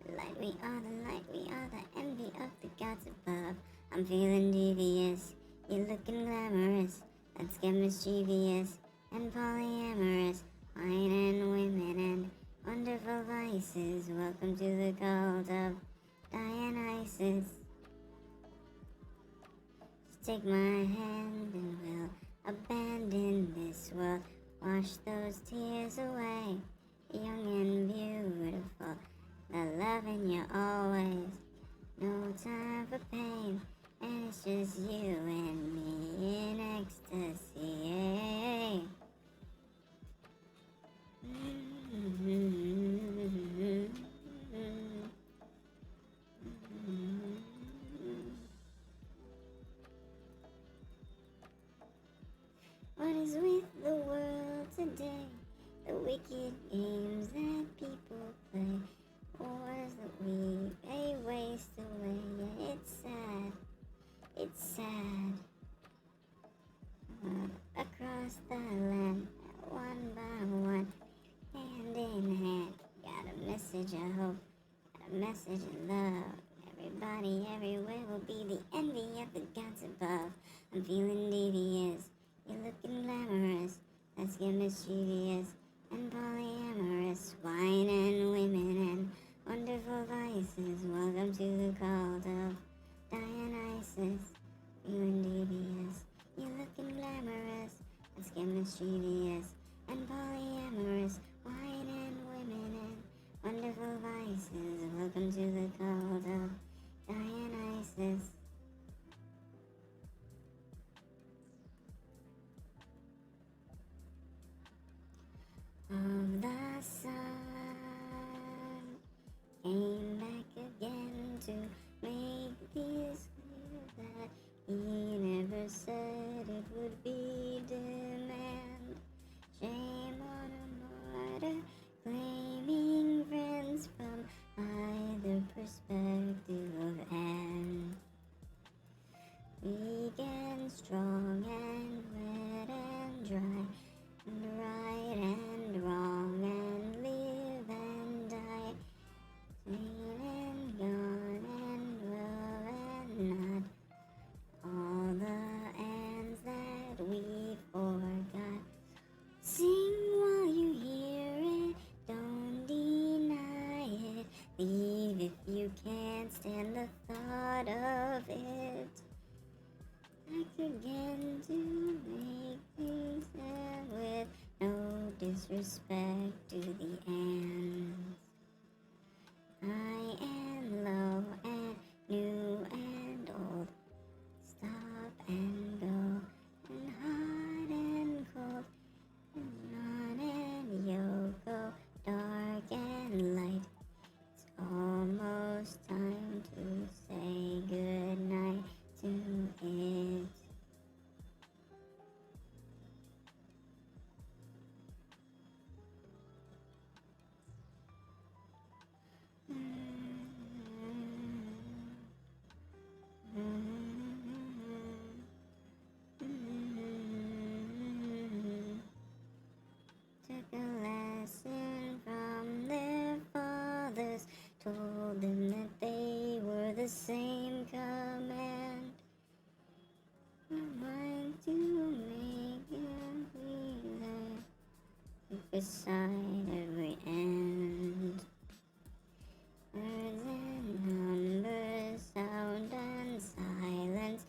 The light we are, the light we are, the envy of the gods above. I'm feeling devious, you're looking glamorous. Let's get mischievous and polyamorous, wine and women and wonderful vices. Welcome to the cult of Dionysus. Just take my hand and we'll abandon this world. Wash those tears away, young and beautiful. The loving you always, no time for pain, and it's just you and me in ecstasy. message of love. Everybody everywhere will be the envy of the gods above. I'm feeling devious, you're looking glamorous. Let's get mischievous and polyamorous. Wine and women and wonderful vices. Welcome to the cult of Dionysus. Feeling devious, you're looking glamorous. Let's get mischievous and polyamorous. Wine and women and wonderful vices. Welcome to the cult of Dionysus. Of the sun came back again to make this clear that he never said it would be demand. Shame on a martyr claiming friends from either perspective, and weak and strong and wet and dry and right and wrong and live and die, sane and gone and well and not, all the ends that we forgot. Sing while you hear it, don't deny it. Leave if you can't stand the thought of it. Back again to make things end with no disrespect to the ends. High and low and new and old. Stop and go and hot and cold. And on and Yoko, dark and light. It's almost time to say goodnight to it. Took a lesson from their fathers, told them that they were the same command. Trying to make them feel beside every end. Words and numbers, sound and silence.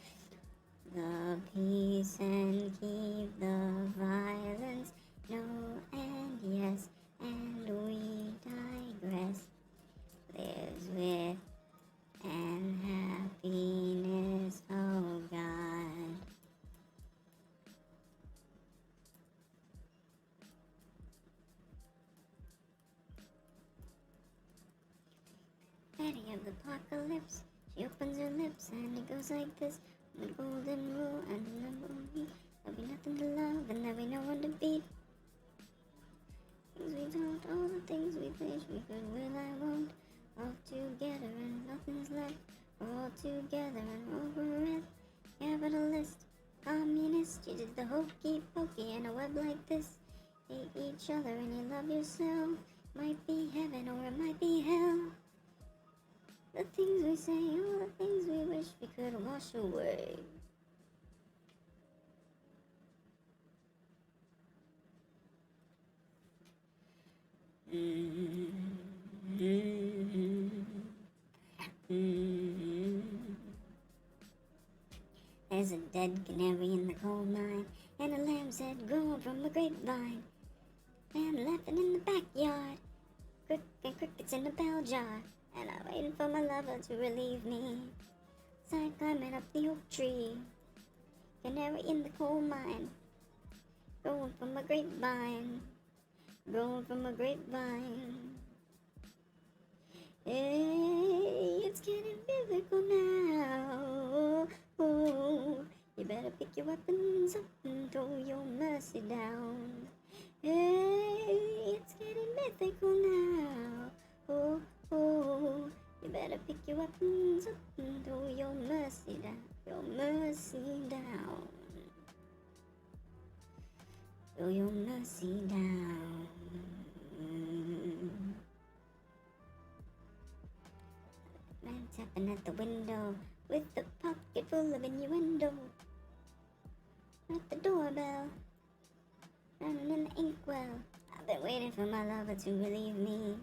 The peace and keep the violence. No and yes, and we digress. Lives with and happiness, oh God. Betty of the apocalypse, she opens her lips and it goes like this. The golden rule and the number one beat. There'll be nothing to love and there'll be no one to beat. Things we don't, all the things we wish we could, will I won't. All together and nothing's left. We're all together and over it. Capitalist, communist, you did the hokey pokey in a web like this. Hate each other and you love yourself. Might be heaven or it might be hell. The things we say, all the things we wish we could wash away. There's a dead canary in the coal mine, and a lamb's head grown from a grapevine. Man laughing in the backyard, crickets in a bell jar, and I'm waiting for my lover to relieve me. Side climbing up the oak tree, canary in the coal mine, growing from a grapevine, growing from a grapevine. Hey, it's getting biblical now. Oh, you better pick your weapons up and throw your mercy down. Hey, it's getting mythical now. Oh, oh, you better pick your weapons up and throw your mercy down. Your mercy down. Throw your mercy down. full of innuendo. At the doorbell, running in the inkwell. I've been waiting for my lover to relieve me.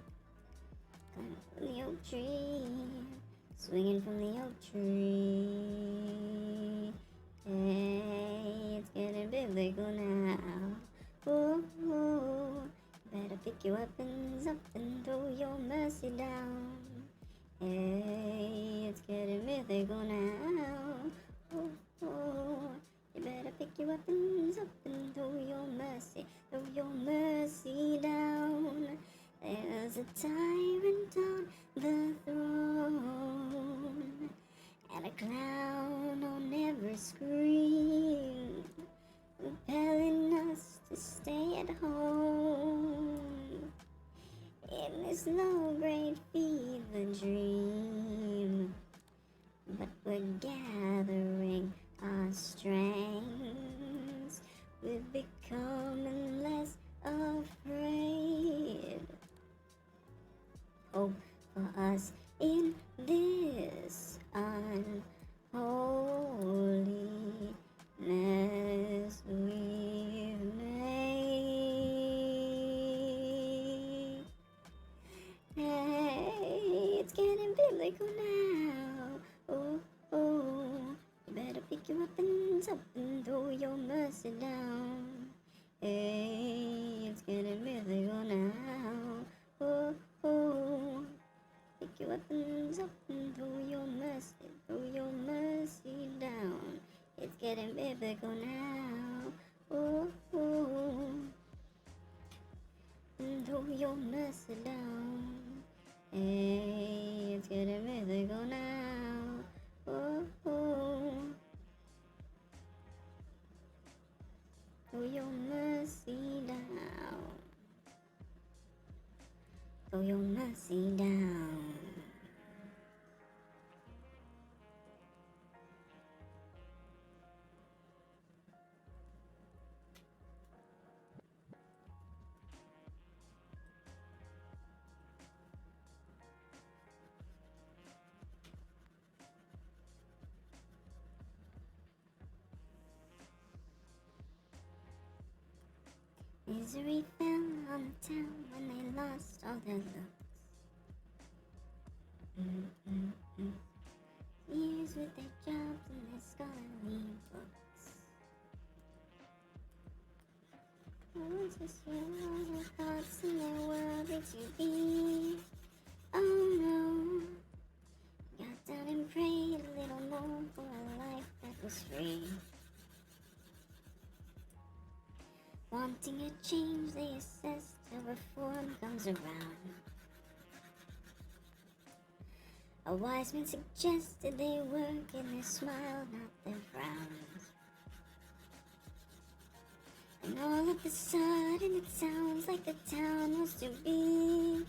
Climbing from the oak tree, swinging from the oak tree. Hey, it's getting biblical now. Ooh, ooh, better pick your weapons up and throw your mercy down. Hey, it's getting mythical now. Ooh, ooh, you better pick your weapons up and throw your mercy down. There's a tyrant on the throne, and a clown on every screen, compelling us to stay at home in this low-grade fever dream. But we're gathering our strengths, we're becoming less afraid. Hope for us in this unholy mess we've made. Hey, it's getting biblical now. Oh, oh, you better pick your weapons up and throw your mercy down. Hey, it's getting biblical now. Oh, oh, pick your weapons up and throw your mercy down. It's getting biblical now. Oh, oh, and throw your mercy down. Hey, it's getting biblical now. Oh, oh, throw your mercy down. Throw your mercy down. Misery fell on the town when they lost all their looks. Years with their jobs and their scholarly books. Once was here, all their thoughts and their worldly to be. Oh no, got down and prayed a little more for a life that was free. Wanting a change, they assess till reform comes around. A wise man suggested they work in their smile, not their frowns. And all of a sudden it sounds like the town was to be.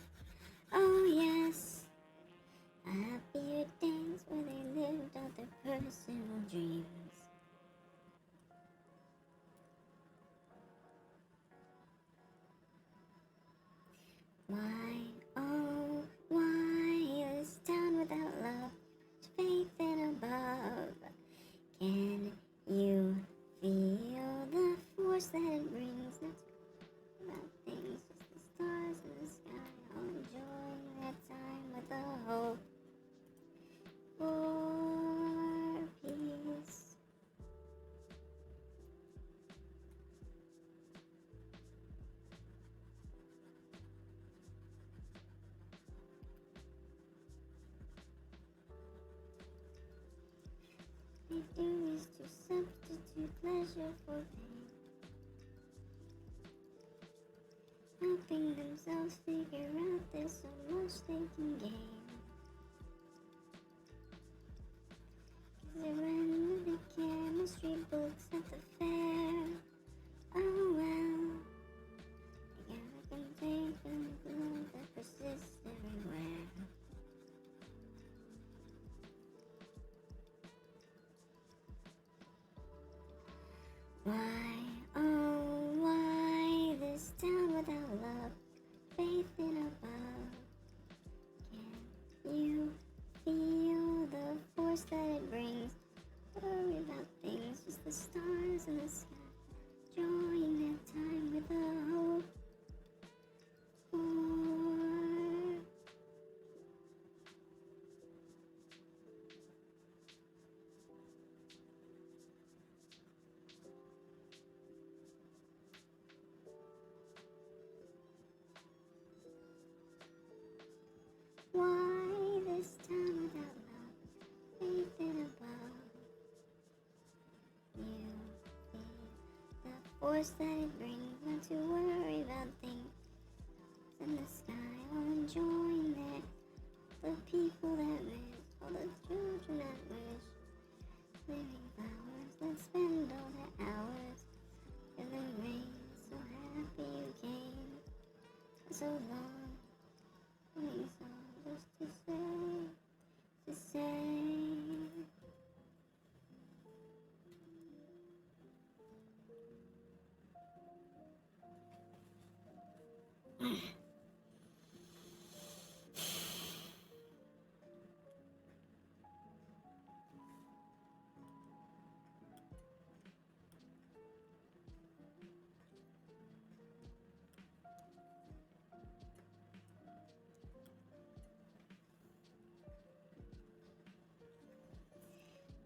Oh yes, a happier days where they lived out their personal dreams. Why, oh, why this town without love, faith and above? Can you feel the force that it brings? Not about things, just the stars in the sky, all enjoying their time with a hope for peace. They do is to substitute pleasure for pain, helping themselves figure out there's so much they can gain. 'Cause they ran with the chemistry books at the fair. Oh well, they gotta contain from the gloom that persists everywhere. Why, oh, why this town without love, faith in above? Can you feel the force that it brings? Oh the stars in the sky, enjoying their time with a hope for. Why this time without love, faith in above? You feel the force that it brings, not to worry about things in the sky, while enjoying that. The people that miss, all the children that wish, living flowers that spend all their hours in the rain. So happy you came for so long. Doing so just to say.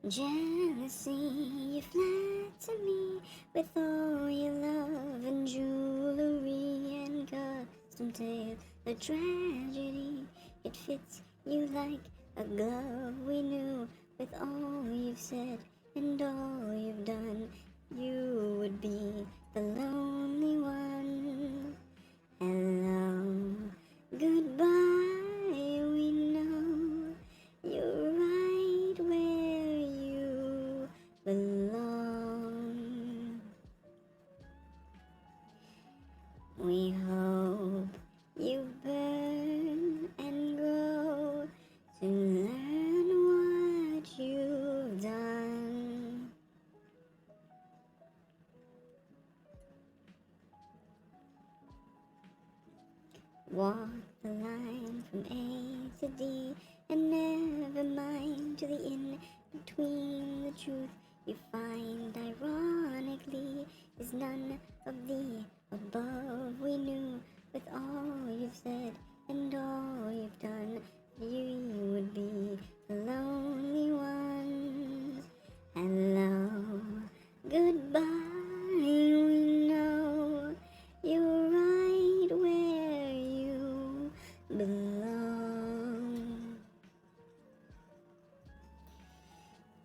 Jealousy, you flatter me with all your love and jewelry and custom tale. The tragedy, it fits you like a glove. We knew with all you've said and all you've done, you would be the lonely one. Hello, goodbye, we know you're right where you belong. We hope you burn and grow to learn what you've done. Walk the line from A to D, and never mind to the in between. The truth you find, ironically, is none of the above. We knew with all you've said and all you've done, you would be the lonely one. Hello, goodbye, we know you're right where you belong.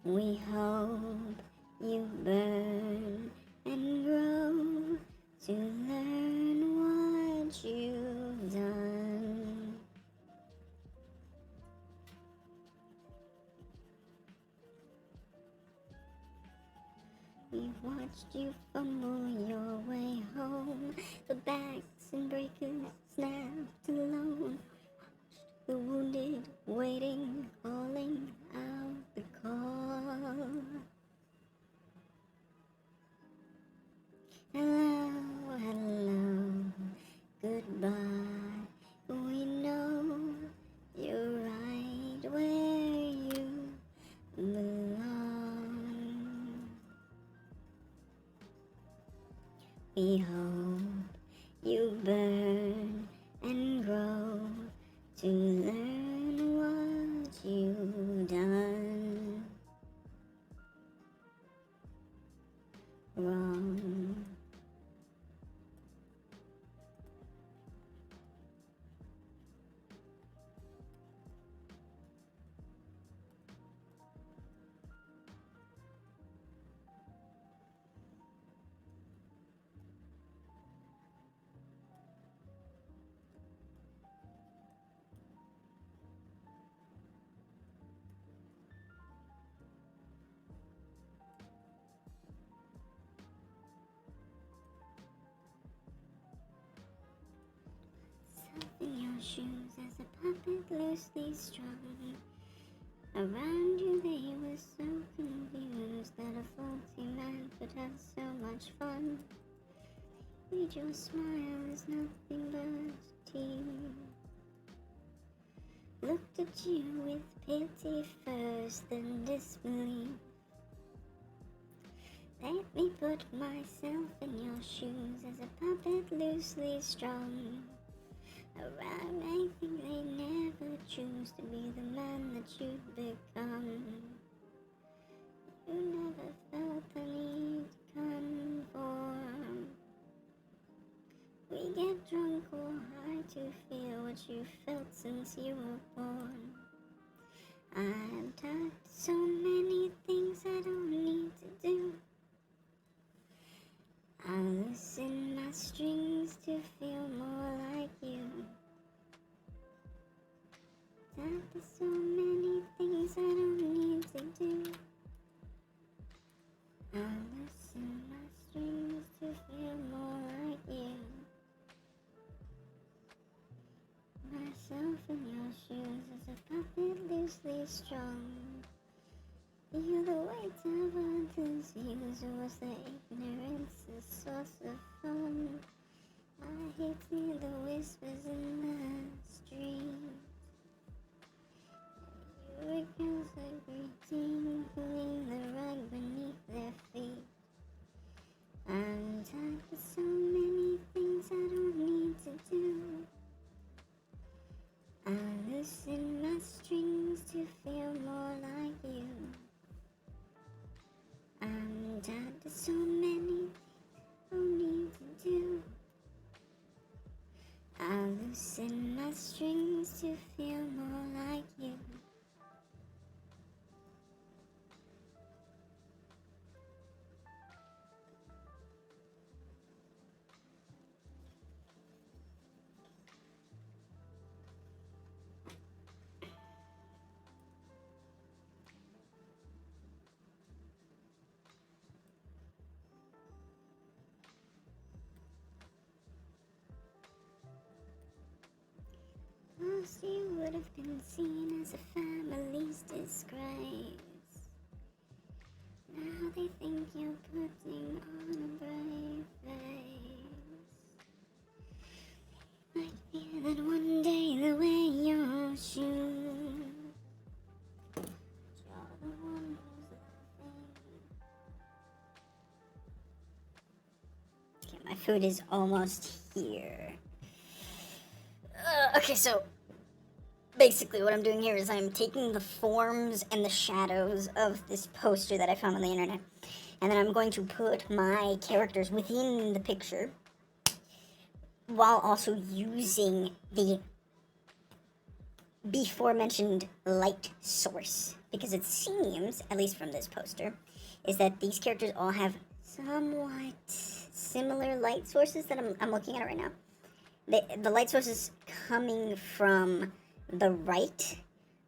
We hope you burn and grow to learn what you've done. We've watched you fumble your way home, the backs and breakers snapped alone. Watched the wounded waiting, calling out the call. Hello, hello, goodbye. We know you're right where you belong. We hope you burn and grow to learn what you've done wrong. In your shoes as a puppet loosely strung. Around you they were so confused that a faulty man could have so much fun. Read your smile is nothing but a tear. Looked at you with pity first, then disbelief. Let me put myself in your shoes as a puppet loosely strung around. I think they never choose to be the man that you've become. You never felt the need to conform. We get drunk or high to feel what you felt since you were born. I'm tired of so many things I don't need to do. I'll loosen my strings to feel more like you. Tired of so many things I don't need to do. I'll loosen my strings to feel more like you. Myself in your shoes as a puppet loosely strung. Feel the weight of our disease. Was the ignorance a source of fun? I hate to hear the whispers in the street. You recount a greeting, pulling the rug beneath their feet. I'm tired of so many things I don't need to do. I'll loosen my strings to feel more like you. I'm tired of so many things I don't need to do. I'll loosen my strings to feel more like you. Most you would have been seen as a family's disgrace. Now they think you're putting on a brave face. Might fear that one day they'll wear your shoes. You're the one who's laughing. Okay, my food is almost here. Okay, so basically what I'm doing here is I'm taking the forms and the shadows of this poster that I found on the internet, and then I'm going to put my characters within the picture while also using the before mentioned light source, because it seems, at least from this poster, is that these characters all have somewhat similar light sources that I'm looking at it right now. The light source is coming from the right,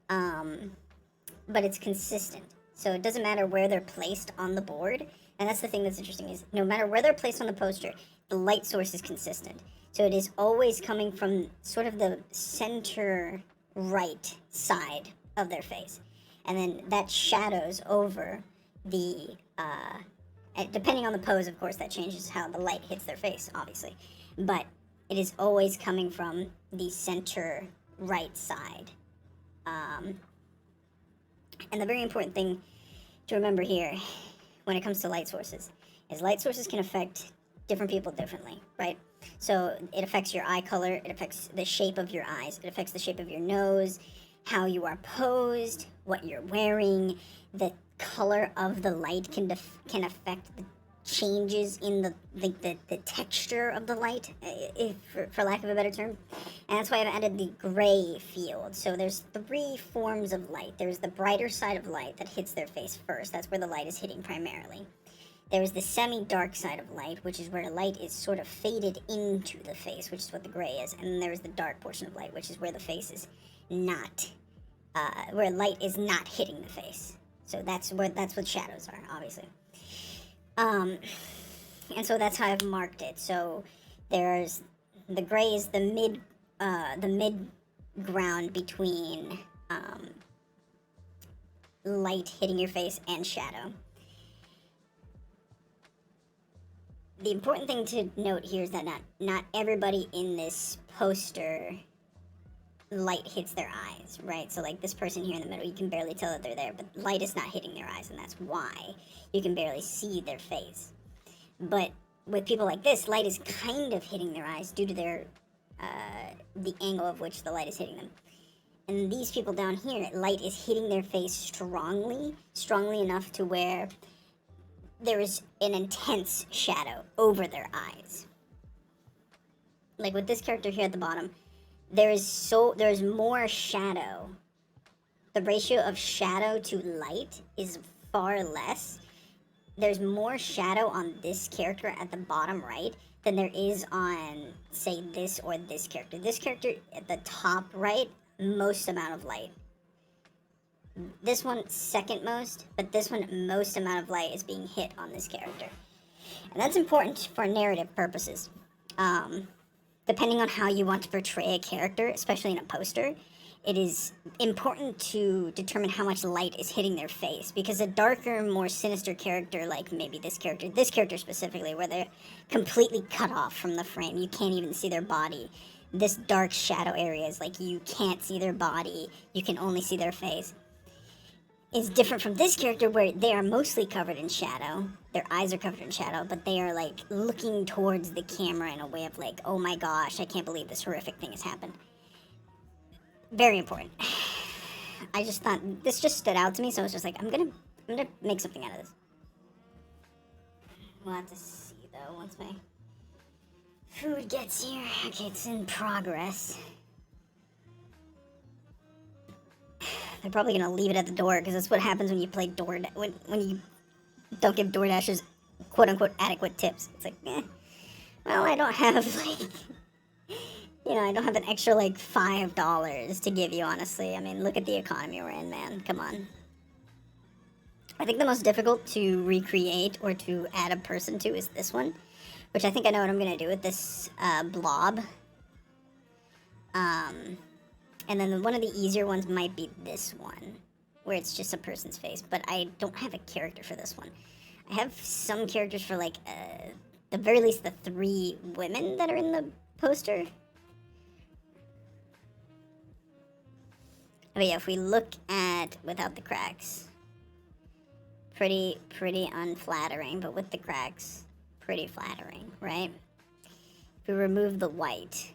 but it's consistent. So it doesn't matter where they're placed on the board. And that's the thing that's interesting, is no matter where they're placed on the poster, the light source is consistent. So it is always coming from sort of the center right side of their face. And then that shadows over the, depending on the pose, of course, that changes how the light hits their face, obviously. But it is always coming from the center right side. And the very important thing to remember here when it comes to light sources is light sources can affect different people differently, right? So it affects your eye color, it affects the shape of your eyes, it affects the shape of your nose, how you are posed, what you're wearing. The color of the light can affect the changes in the texture of the light, for lack of a better term. And that's why I've added the gray field. So there's 3 forms of light. There's the brighter side of light that hits their face first. That's where the light is hitting primarily. There's the semi-dark side of light, which is where light is sort of faded into the face, which is what the gray is. And then there's the dark portion of light, which is where the face is not, where light is not hitting the face. So that's what shadows are, obviously. And so that's how I've marked it. So there's the gray is the mid ground between light hitting your face and shadow. The important thing to note here is that not everybody in this poster light hits their eyes, right? So like this person here in the middle, you can barely tell that they're there, but light is not hitting their eyes, and that's why you can barely see their face. But with people like this, light is kind of hitting their eyes due to their the angle of which the light is hitting them. And these people down here, light is hitting their face strongly enough to where there is an intense shadow over their eyes. Like with this character here at the bottom, there's more shadow. The ratio of shadow to light is far less. There's more shadow on this character at the bottom right than there is on, say, this or this character. This character at the top right, most amount of light. This one second most, but this one most amount of light is being hit on this character. And that's important for narrative purposes. Depending on how you want to portray a character, especially in a poster, it is important to determine how much light is hitting their face, because a darker, more sinister character, like maybe this character specifically, where they're completely cut off from the frame, you can't even see their body. This dark shadow area is like you can't see their body, you can only see their face. It's different from this character where they are mostly covered in shadow. Their eyes are covered in shadow, but they are like looking towards the camera in a way of like, oh my gosh, I can't believe this horrific thing has happened. Very important. I just thought this just stood out to me, so I was just like, I'm gonna make something out of this. We'll have to see though once my food gets here. Okay, it's in progress. They're probably gonna leave it at the door because that's what happens when you play when you don't give DoorDashers quote unquote adequate tips. It's like, well, I don't have like, I don't have an extra like $5 to give you, honestly. I mean, look at the economy we're in, man. Come on. I think the most difficult to recreate or to add a person to is this one, which I think I know what I'm gonna do with this blob. And then one of the easier ones might be this one, where it's just a person's face, but I don't have a character for this one. I have some characters for, like, the very least the 3 women that are in the poster. But yeah, if we look at without the cracks, pretty unflattering, but with the cracks, pretty flattering, right? If we remove the white,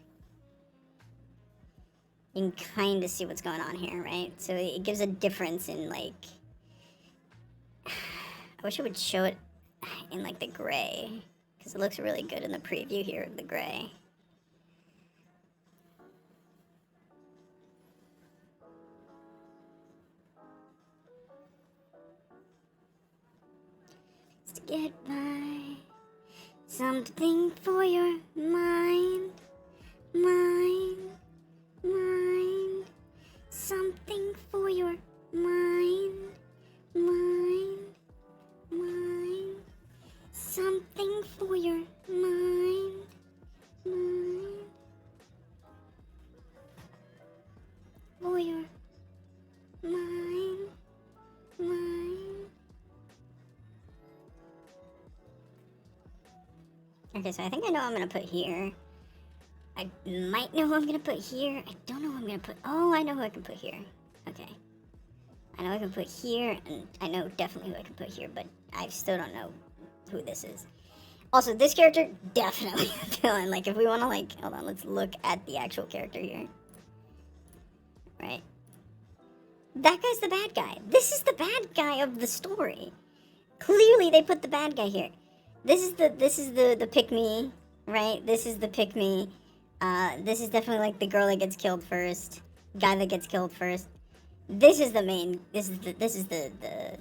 you can kind of see what's going on here, right? So it gives a difference in, like, I wish it would show it in, like, the gray, because it looks really good in the preview here of the gray. Just to get by, something for your mind, something for your mind, something for your mind, for your mind. Okay, so I think I know what I'm gonna put here. I might know who I'm gonna put here. I don't know who I'm gonna put. Oh, I know who I can put here. Okay. I know I can put here, and I know definitely who I can put here, but I still don't know who this is. Also, this character, definitely a villain. Like, if we wanna, like, hold on, let's look at the actual character here. Right? That guy's the bad guy. This is the bad guy of the story. Clearly, they put the bad guy here. This is the pick-me, right? This is the pick-me. This is definitely like the girl that gets killed first, guy that gets killed first. This is the main. This is the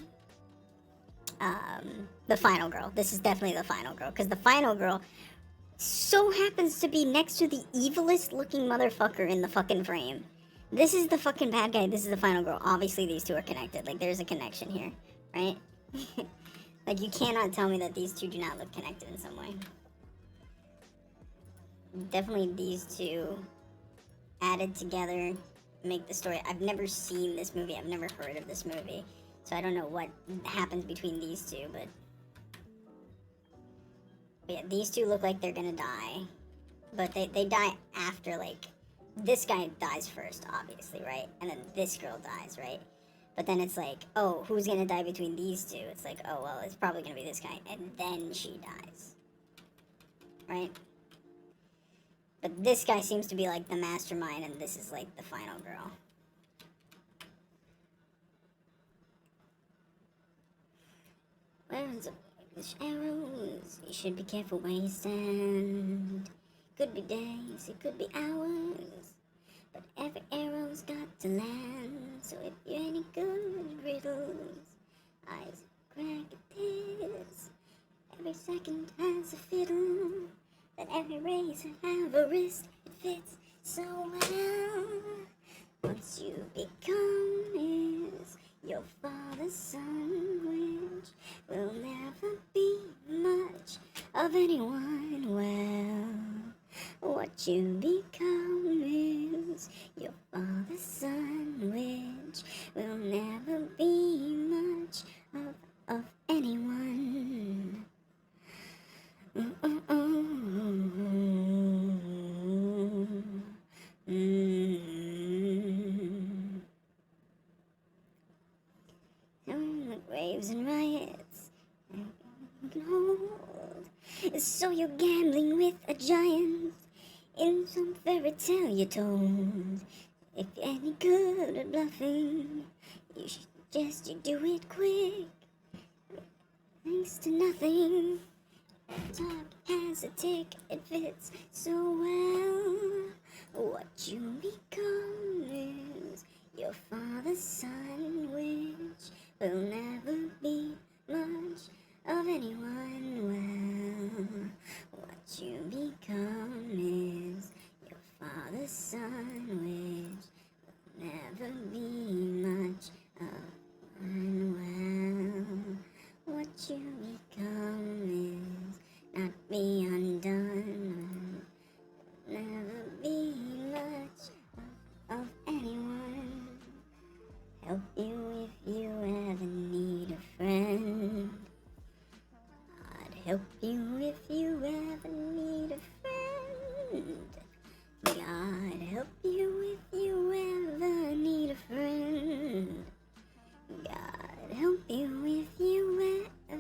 final girl. This is definitely the final girl, because the final girl so happens to be next to the evilest looking motherfucker in the fucking frame. This is the fucking bad guy. This is the final girl. Obviously, these two are connected. Like, there's a connection here, right? Like, you cannot tell me that these two do not look connected in some way. Definitely these two added together make the story. I've never seen this movie. I've never heard of this movie. So I don't know what happens between these two, but yeah, these two look like they're gonna die. But they die after, like, this guy dies first, obviously, right? And then this girl dies, right? But then it's like, oh, who's gonna die between these two? It's like, oh, well, it's probably gonna be this guy. And then she dies. Right? But this guy seems to be like the mastermind, and this is like the final girl. Where's the arrows? You should be careful where you stand. Could be days, it could be hours. But every arrow's got to land. So if you're any good at riddles, eyes crack at this. Every second has a fiddle. That every razor have a wrist. It fits so well. Once you become his, your father's son, which will never be much of anyone. Well, what you become is your father's son, which will never be much of anyone. The graves and riots can hold. So you're gambling with a giant in some fairy tale you're told. If you're any good at bluffing, you should suggest you do it quick. Thanks to nothing. Talk has a tick, it fits so well. What you become is your father's son, which will never be much of anyone. Well, what you become is your father's son, which will never be much of anyone. What you become is not be undone, never be much of anyone. Help you if you ever need a friend. I'd help you if you ever need a friend. God help you if you ever need a friend. God help you if you ever.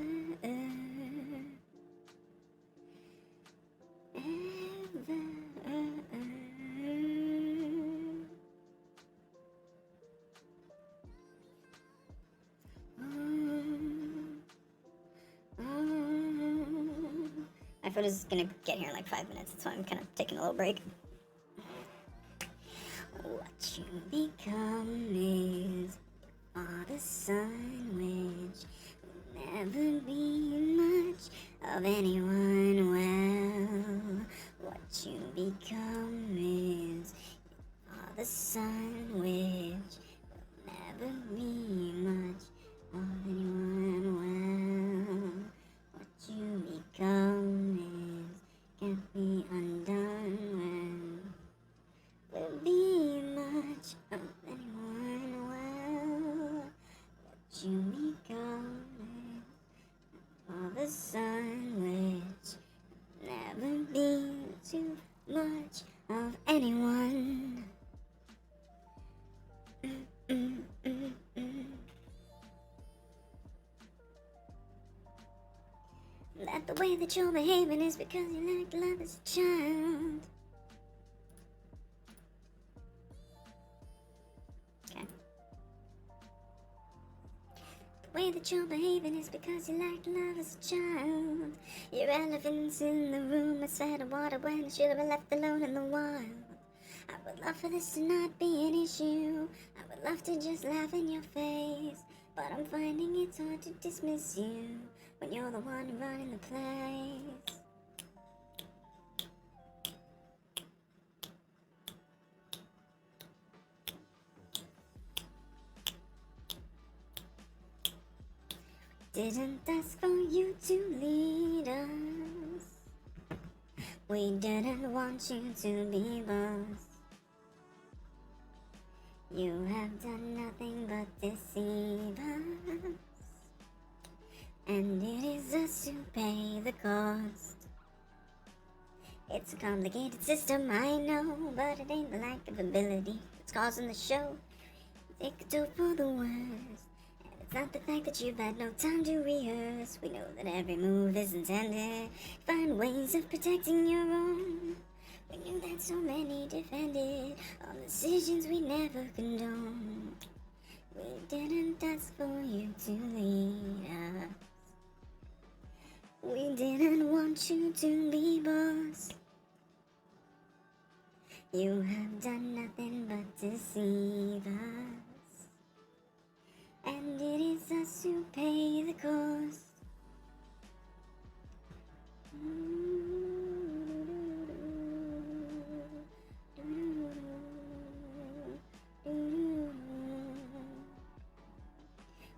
My foot is gonna get here in like 5 minutes. That's why I'm kind of taking a little break. What you become is father's son, which will never be much of anyone. Well, what you become is father's son, which will never be much of anyone. Well, what you become is can't be undone. Will be much of anyone. Well, what you become is father's son, which never be too much of anyone. That the way that you're behaving is because you lack love as a child. Okay. The way that you're behaving is because you lack love as a child. Your elephants in the room instead of water when it should have been left alone in the wild. I would love for this to not be an issue. I would love to just laugh in your face. But I'm finding it's hard to dismiss you when you're the one running the place. Didn't ask for you to lead us. We didn't want you to be boss. You have done nothing but deceive us, and it is us who pay the cost. It's a complicated system, I know, but it ain't the lack of ability that's causing the show. Take a toll for the worst. And it's not the fact that you've had no time to rehearse. We know that every move is intended to find ways of protecting your own. We knew that so many defended all decisions we never condoned. We didn't ask for you to lead us. We didn't want you to be boss. You have done nothing but deceive us, and it is us who pay the cost.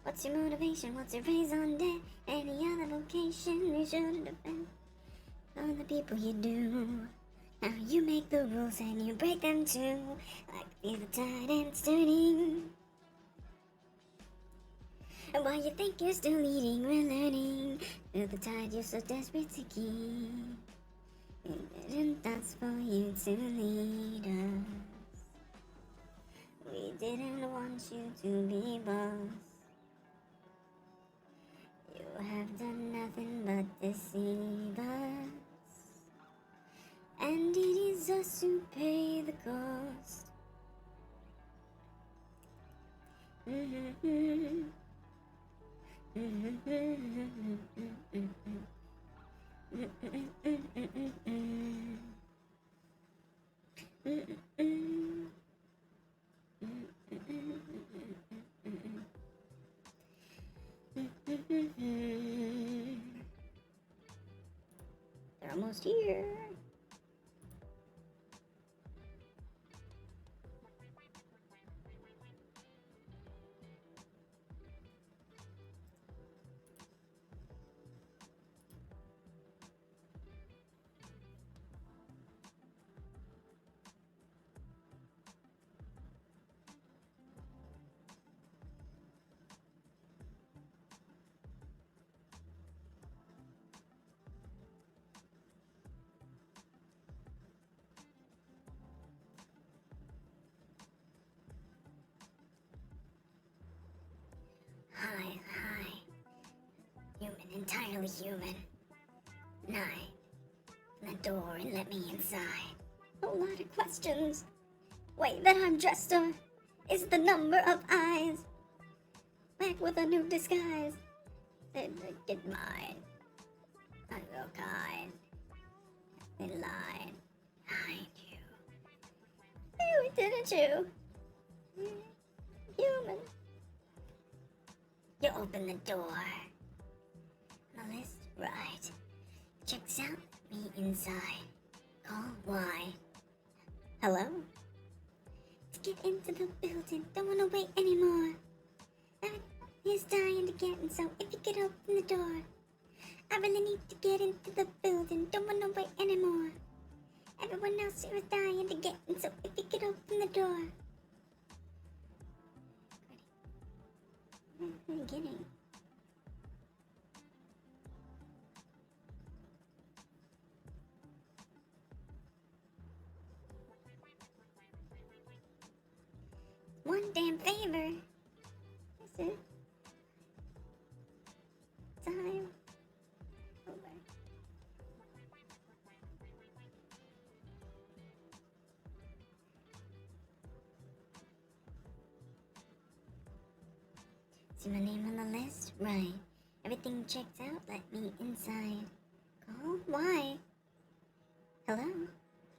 What's your motivation? What's your raison d'etre? Any other vocation you should defend? On the people you do. Now you make the rules and you break them too. I can feel the tide and it's turning. And while you think you're still leading, we're learning. Feel the tide you're so desperate to keep. It didn't ask for you to lead us. We didn't want you to be boss. You have done nothing but deceive us, and it is us who pay the cost. They're almost here. Hi. Human, entirely human. 9. Open the door and let me inside. A lot of questions. Way that I'm dressed or is the number of eyes. Back with a new disguise. Then get mine. I will kind. They lied behind you. Oh, didn't you? Human. You open the door. The list, right. Checks out, me inside. Call why. Hello? To get into the building, don't wanna wait anymore. He's dying to get in, so if you could open the door. I really need to get into the building, don't wanna wait anymore. Everyone else here is dying to get in, so if you could open the door. Beginning. One damn favor. That's it. Time. Over. See my name on the list? Right. Everything checks out, let me inside. Call? Why? Hello?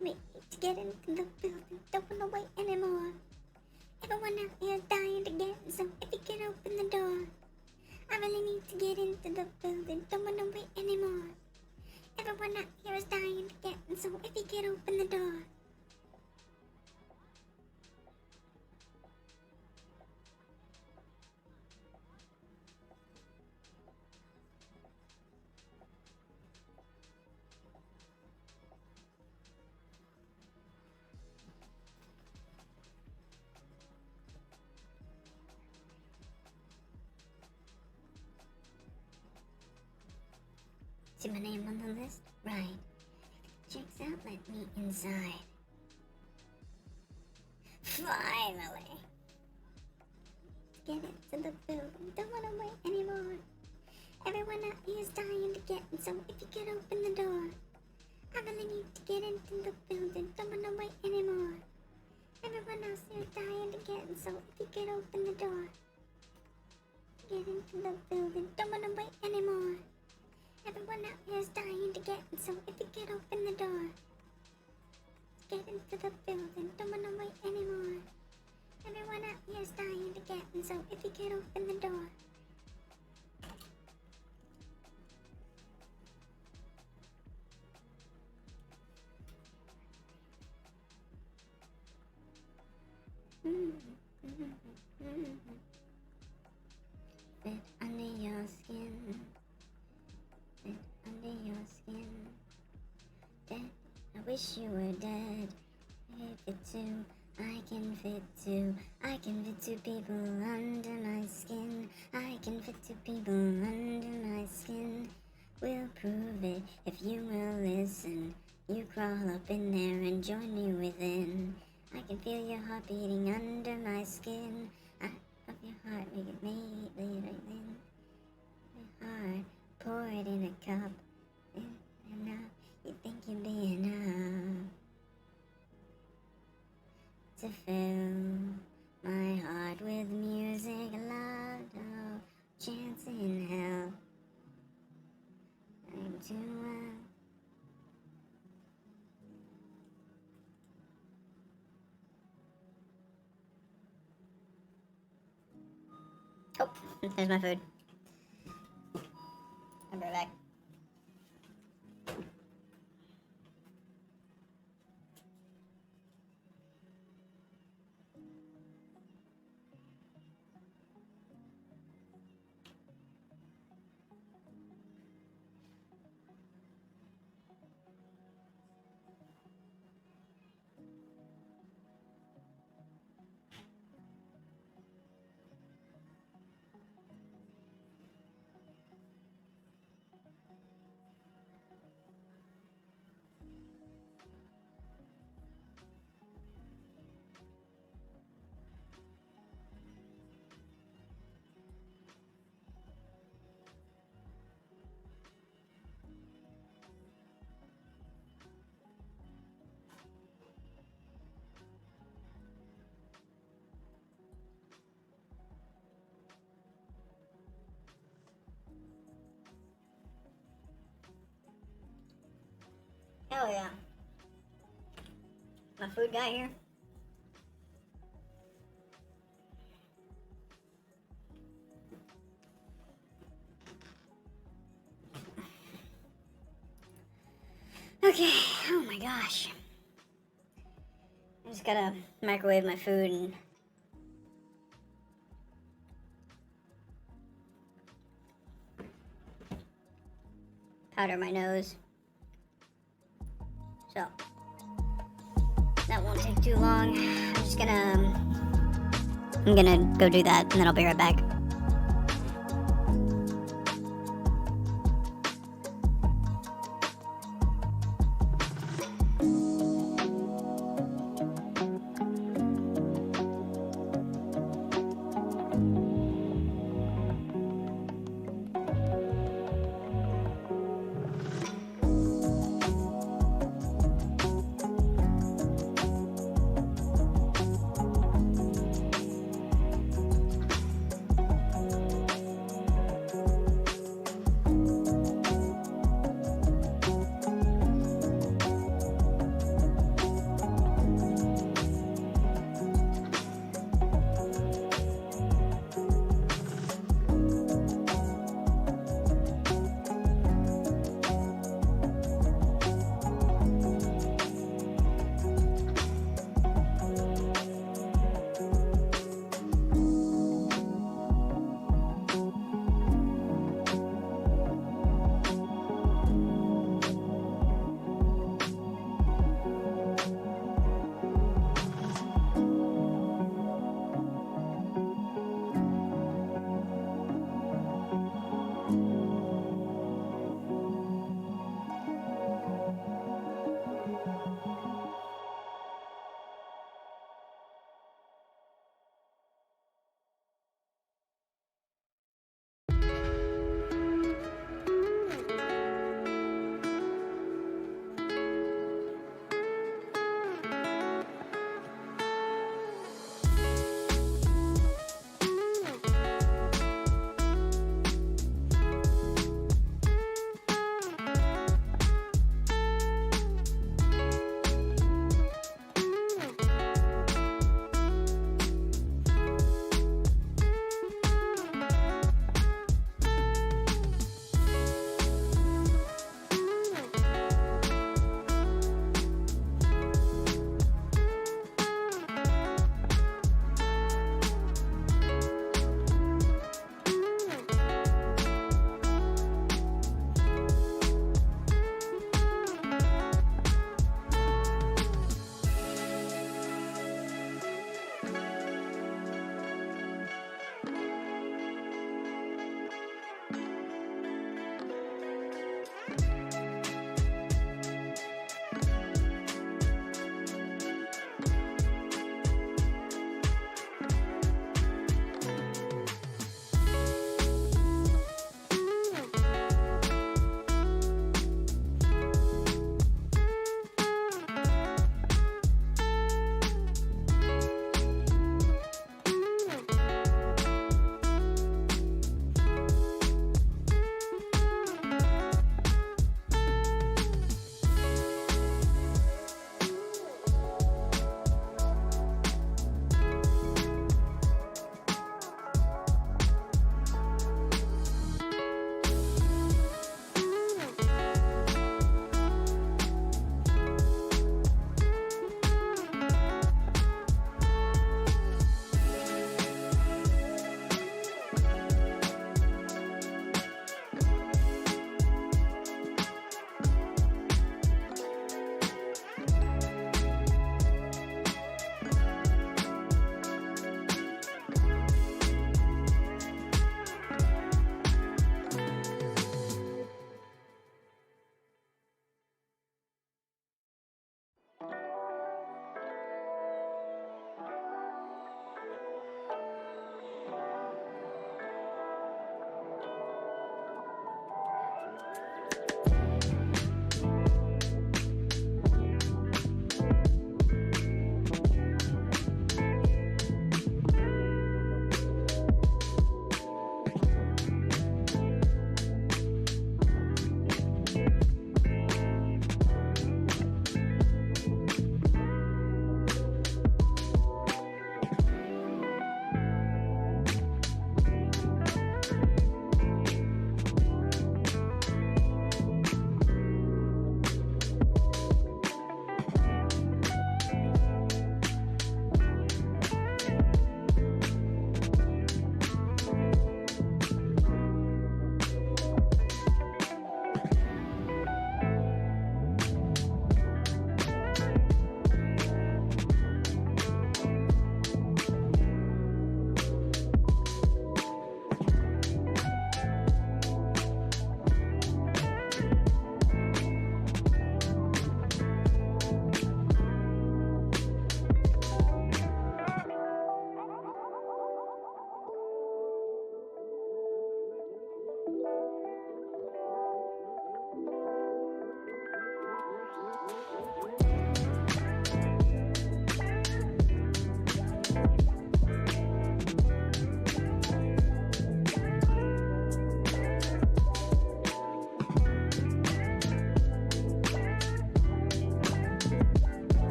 Wait, to get into the building, don't wanna wait anymore. Everyone out here is dying to get in, so if you could open the door. I really need to get into the building, don't wanna wait anymore. Everyone out here is dying to get in, so if you could open the door. See my name on the list? Right. Checks out, let me inside. Finally! Get into the building, don't wanna wait anymore. Everyone out here is dying to get in, so if you could open the door. I really need to get into the building, don't wanna wait anymore. Everyone else here is dying to get in, so if you could open the door. Get into the building, don't wanna wait anymore. Everyone out here is dying to get in, so if you could open the door. Get into the building, don't wanna wait anymore. Everyone out here is dying to get in, so if you could open the door. Fit under your skin. Fit under your skin. Dead, I wish you were dead. Fit too, I can fit too. I can fit two people under my skin. I can fit two people under my skin. We'll prove it if you will listen. You crawl up in there and join me within. I can feel your heart beating under my skin. I love your heart, make it made right then. My heart, pour it in a cup. And now you think you'd be enough to fill my heart with music, love, no chance in hell. I'm too well. Oh, there's my food. I'll be right back. Hell yeah. My food got here. Okay, oh my gosh. I just gotta microwave my food and powder my nose. So, that won't take too long. I'm gonna go do that and then I'll be right back.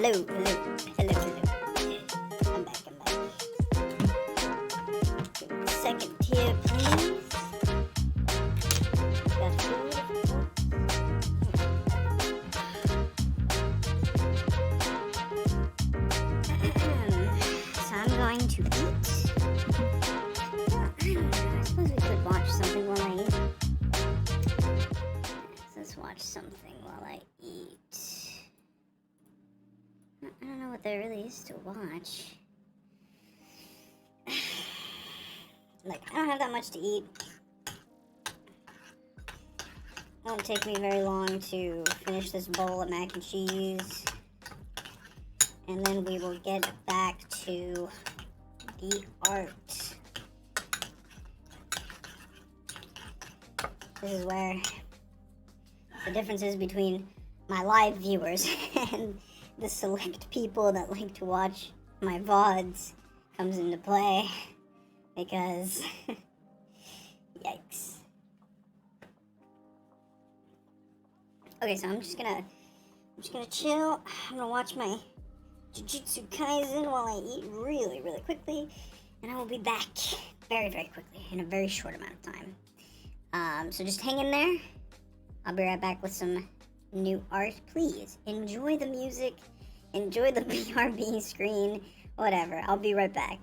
Hello. I'm back. Give me a second here, please. Got food. So I'm going to eat. I suppose we could watch something while I eat. Let's watch something while I eat. I don't know what there really is to watch. Like, I don't have that much to eat. Won't take me very long to finish this bowl of mac and cheese. And then we will get back to the art. This is where the differences between my live viewers and the select people that like to watch my VODs comes into play. Because, yikes. Okay, so I'm just gonna chill. I'm gonna watch my Jujutsu Kaisen while I eat really, really quickly. And I will be back very, very quickly in a very short amount of time. So just hang in there. I'll be right back with some new art. Please enjoy the music, enjoy the BRB screen, whatever. I'll be right back.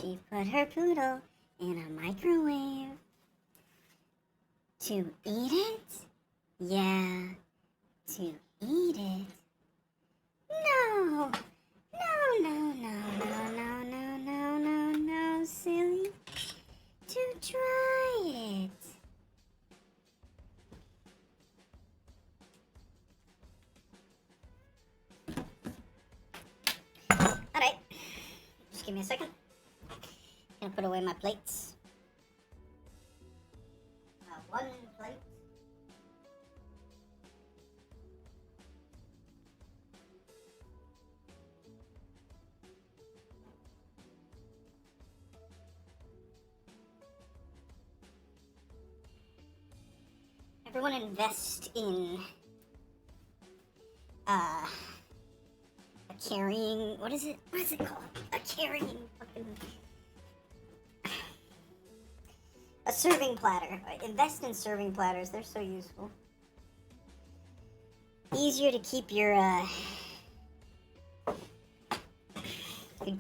She put her poodle in a microwave. To eat it? Yeah, to eat it. No, no, no, no, no, no, no, no, no, no, silly. To try it. Alright, just give me a second. Gonna put away my plates. One plate. Everyone invest in a carrying, what is it called? A carrying fucking, a serving platter. Invest in serving platters, they're so useful. Easier to keep your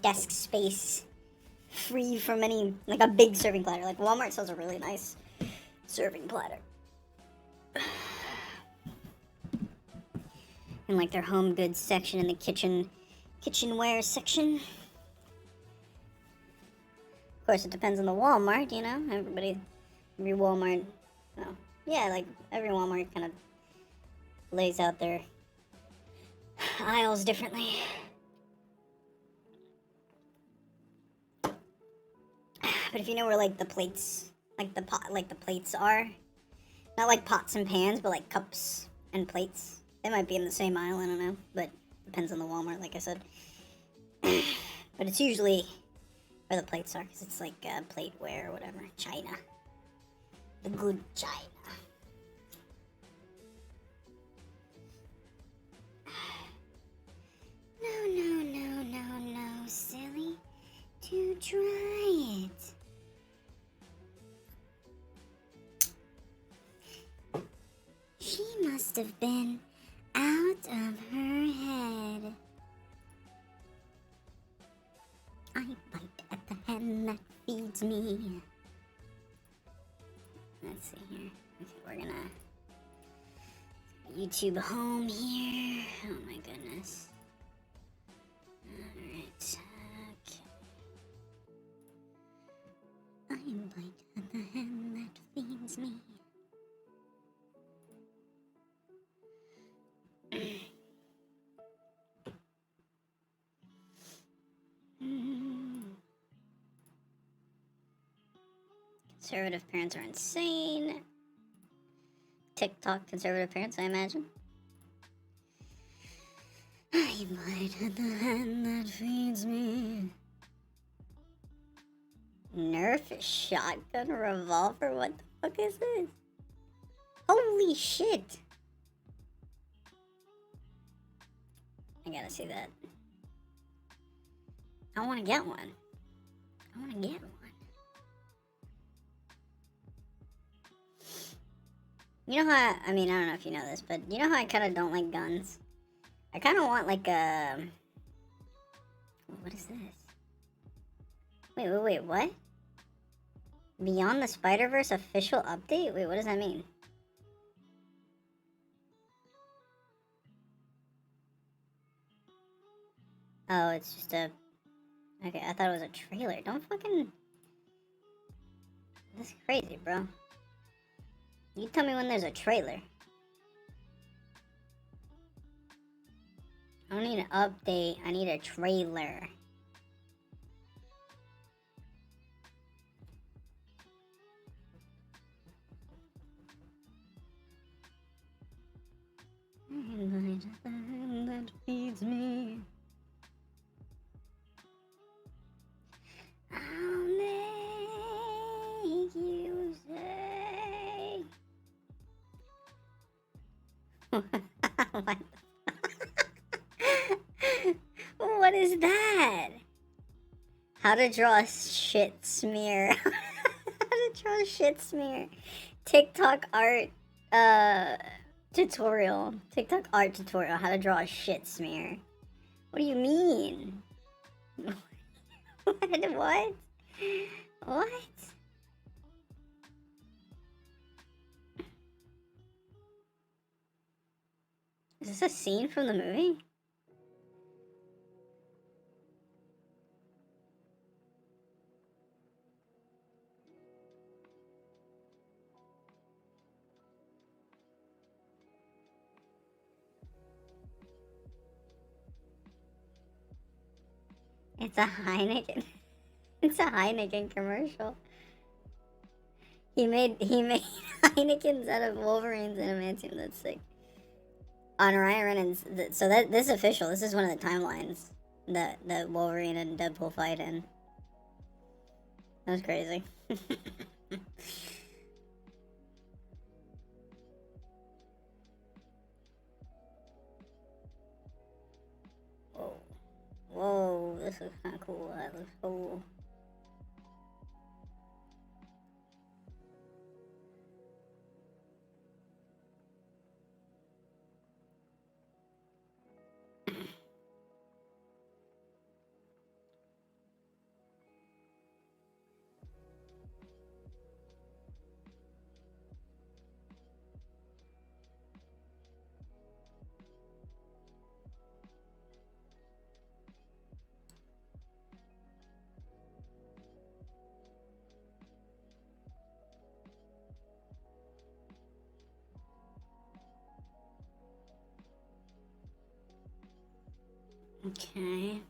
desk space free from any, like a big serving platter. Like Walmart sells a really nice serving platter. In like their home goods section in the kitchenware section. Of course, it depends on the Walmart, you know. Every Walmart, well, yeah, like every Walmart kind of lays out their aisles differently. But if you know where like the plates, like the plates are, not like pots and pans, but like cups and plates. They might be in the same aisle, I don't know, but depends on the Walmart, like I said. But it's usually where the plates are, because it's like plateware or whatever. China. The good China. No, no, no, no, no, silly. To try it. She must have been out of her head. I bite at the hand that feeds me. Let's see here. Okay, we're gonna YouTube home here. Oh my goodness. Alright. Okay. I bite at the hand that feeds me. Conservative parents are insane. TikTok conservative parents, I imagine. I bite at the hand that feeds me. Nerf shotgun revolver? What the fuck is this? Holy shit! I gotta see that. I wanna get one. I wanna get one. You know how, I mean, I don't know if you know this, but you know how I kind of don't like guns? I kind of want like a... What is this? Wait, what? Beyond the Spider-Verse official update? Wait, what does that mean? Oh, it's just a... Okay, I thought it was a trailer. Don't fucking... This is crazy, bro. You tell me when there's a trailer. I don't need an update. I need a trailer. That feeds me. I'll make you say. What is that? How to draw a shit smear. How to draw a shit smear. TikTok art tutorial. TikTok art tutorial. How to draw a shit smear. What do you mean? What? What? Is this a scene from the movie? It's a Heineken. It's a Heineken commercial. He made Heinekens out of Wolverines and adamantium. That's sick. On Ryan Reynolds, so this is official. This is one of the timelines that Wolverine and Deadpool fight in. That was crazy. Whoa. Whoa, this looks kind of cool. That looks cool. Okay.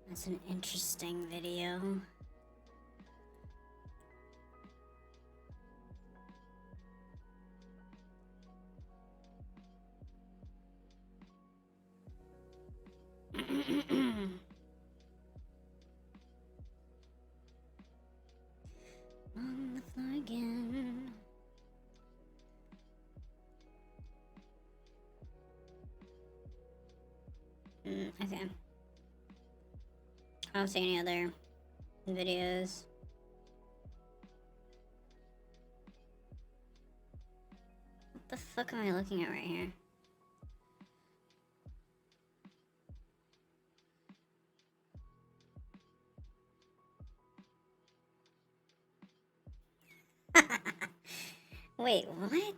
That's an interesting video. On the floor again. Okay. I don't see any other videos. What the fuck am I looking at right here? Wait, what?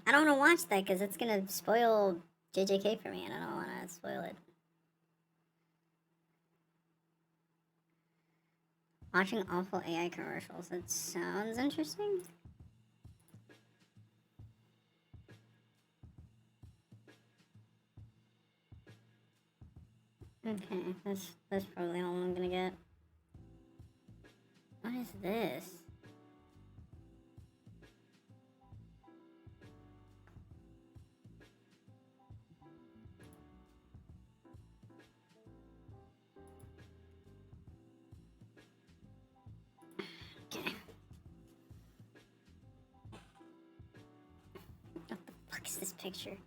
I don't want to watch that because it's gonna spoil JJK for me and I don't want to spoil it. Watching awful AI commercials. That sounds interesting. Okay, that's probably all I'm gonna get. What is this? Okay. What the fuck is this picture?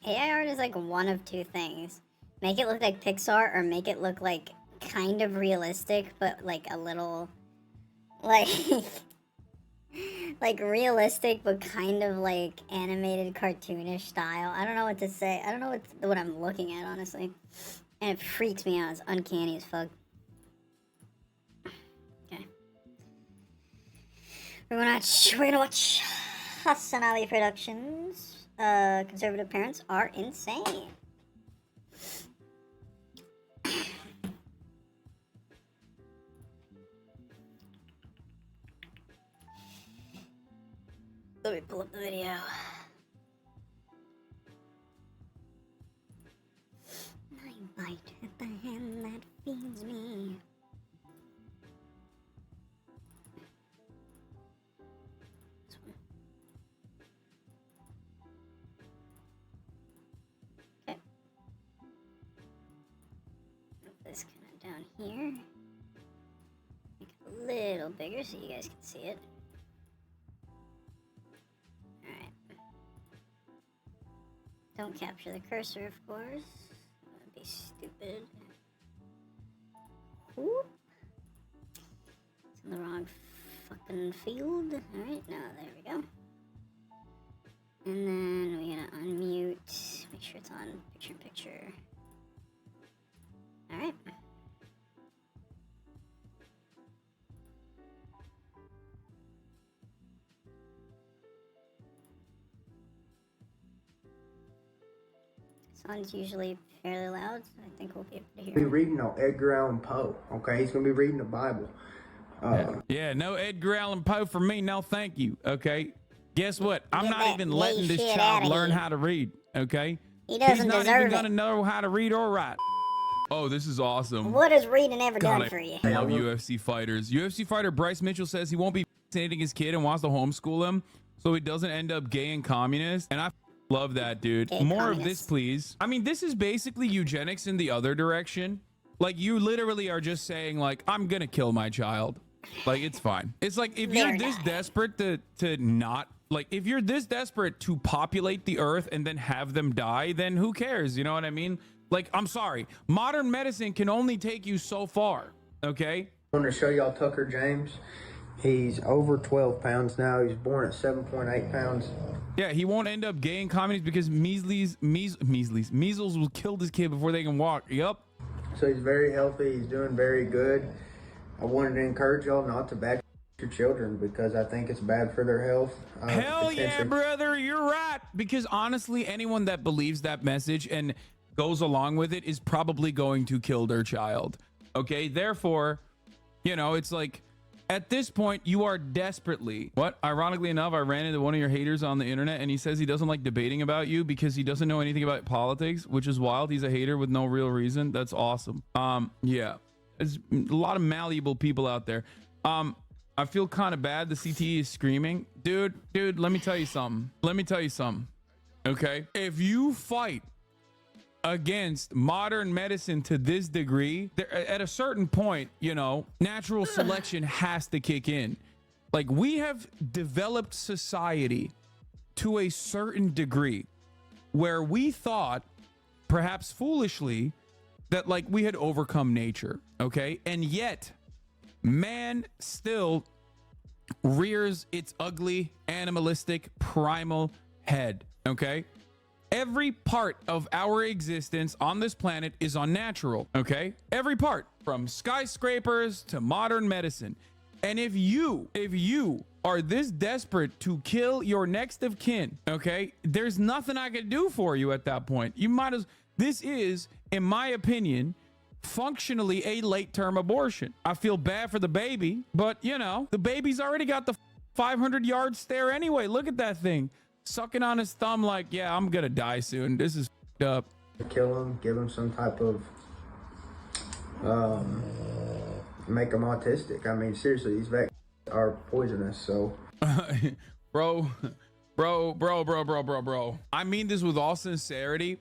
AI art is like one of two things. Make it look like Pixar or make it look like kind of realistic, but like a little like like realistic but kind of like animated cartoonish style. I don't know what to say. I don't know what I'm looking at, honestly. And it freaks me out. It's uncanny as fuck. Okay. We're gonna watch Hassan Ali Productions. Conservative parents are insane. Let me pull up the video. I bite at the hand that feeds me. This one. Okay. Move this kind of down here. Make it a little bigger so you guys can see it. Don't capture the cursor, of course. That would be stupid. Whoop. It's in the wrong fucking field. Alright, now there we go. And then we're gonna unmute. Make sure it's on picture. Alright. Sound's usually fairly loud, so I think we'll be able to hear. Be reading on Edgar Allan Poe. Okay, he's gonna be reading the Bible. Yeah, no Edgar Allan Poe for me. No, thank you. Okay. Guess what? I'm not even letting this child learn how to read. Okay. He doesn't deserve it. He's not even gonna know how to read or write. Oh, this is awesome. What has reading ever done for you? I love UFC fighters. UFC fighter Bryce Mitchell says he won't be vaccinating his kid and wants to homeschool him so he doesn't end up gay and communist. And I love that, dude. More of this, please. I mean, this is basically eugenics in the other direction. Like, you literally are just saying, like, I'm gonna kill my child. Like, it's fine. It's like, if you're this desperate to not, like, if you're this desperate to populate the earth and then have them die, then who cares? You know what I mean? Like, I'm sorry. Modern medicine can only take you so far, okay? I want to show y'all Tucker James. He's over 12 pounds now. He was born at 7.8 pounds. Yeah, he won't end up gay and communist because measles will kill this kid before they can walk. Yup. So he's very healthy. He's doing very good. I wanted to encourage y'all not to back your children because I think it's bad for their health. Hell yeah, brother. You're right. Because honestly, anyone that believes that message and goes along with it is probably going to kill their child. Okay, therefore, you know, it's like, at this point, you are desperately... What? Ironically enough, I ran into one of your haters on the internet, and he says he doesn't like debating about you because he doesn't know anything about politics, which is wild. He's a hater with no real reason. That's awesome. Yeah. There's a lot of malleable people out there. I feel kind of bad. The CTE is screaming. Dude, let me tell you something. Okay? If you fight against modern medicine to this degree, at a certain point, you know, natural selection has to kick in. Like, we have developed society to a certain degree where we thought, perhaps foolishly, that like we had overcome nature. Okay. And yet man still rears its ugly, animalistic, primal head. Okay. Every part of our existence on this planet is unnatural, okay? Every part, from skyscrapers to modern medicine. And if you are this desperate to kill your next of kin, okay, there's nothing I can do for you at that point. You might as, this is, in my opinion, functionally a late-term abortion. I feel bad for the baby, but you know, the baby's already got the 500-yard stare anyway. Look at that thing. Sucking on his thumb like, yeah, I'm gonna die soon. This is f***ed up. Kill him, give him some type of, make him autistic. I mean, seriously, these vaccines are poisonous, so. Bro. I mean this with all sincerity.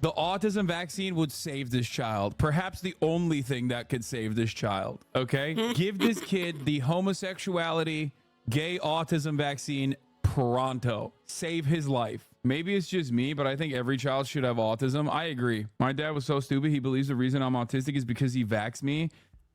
The autism vaccine would save this child. Perhaps the only thing that could save this child, okay? Give this kid the homosexuality, gay autism vaccine pronto. Save his life. Maybe it's just me, but I think every child should have autism. I agree. My dad was so stupid. He believes the reason I'm autistic is because he vaxxed me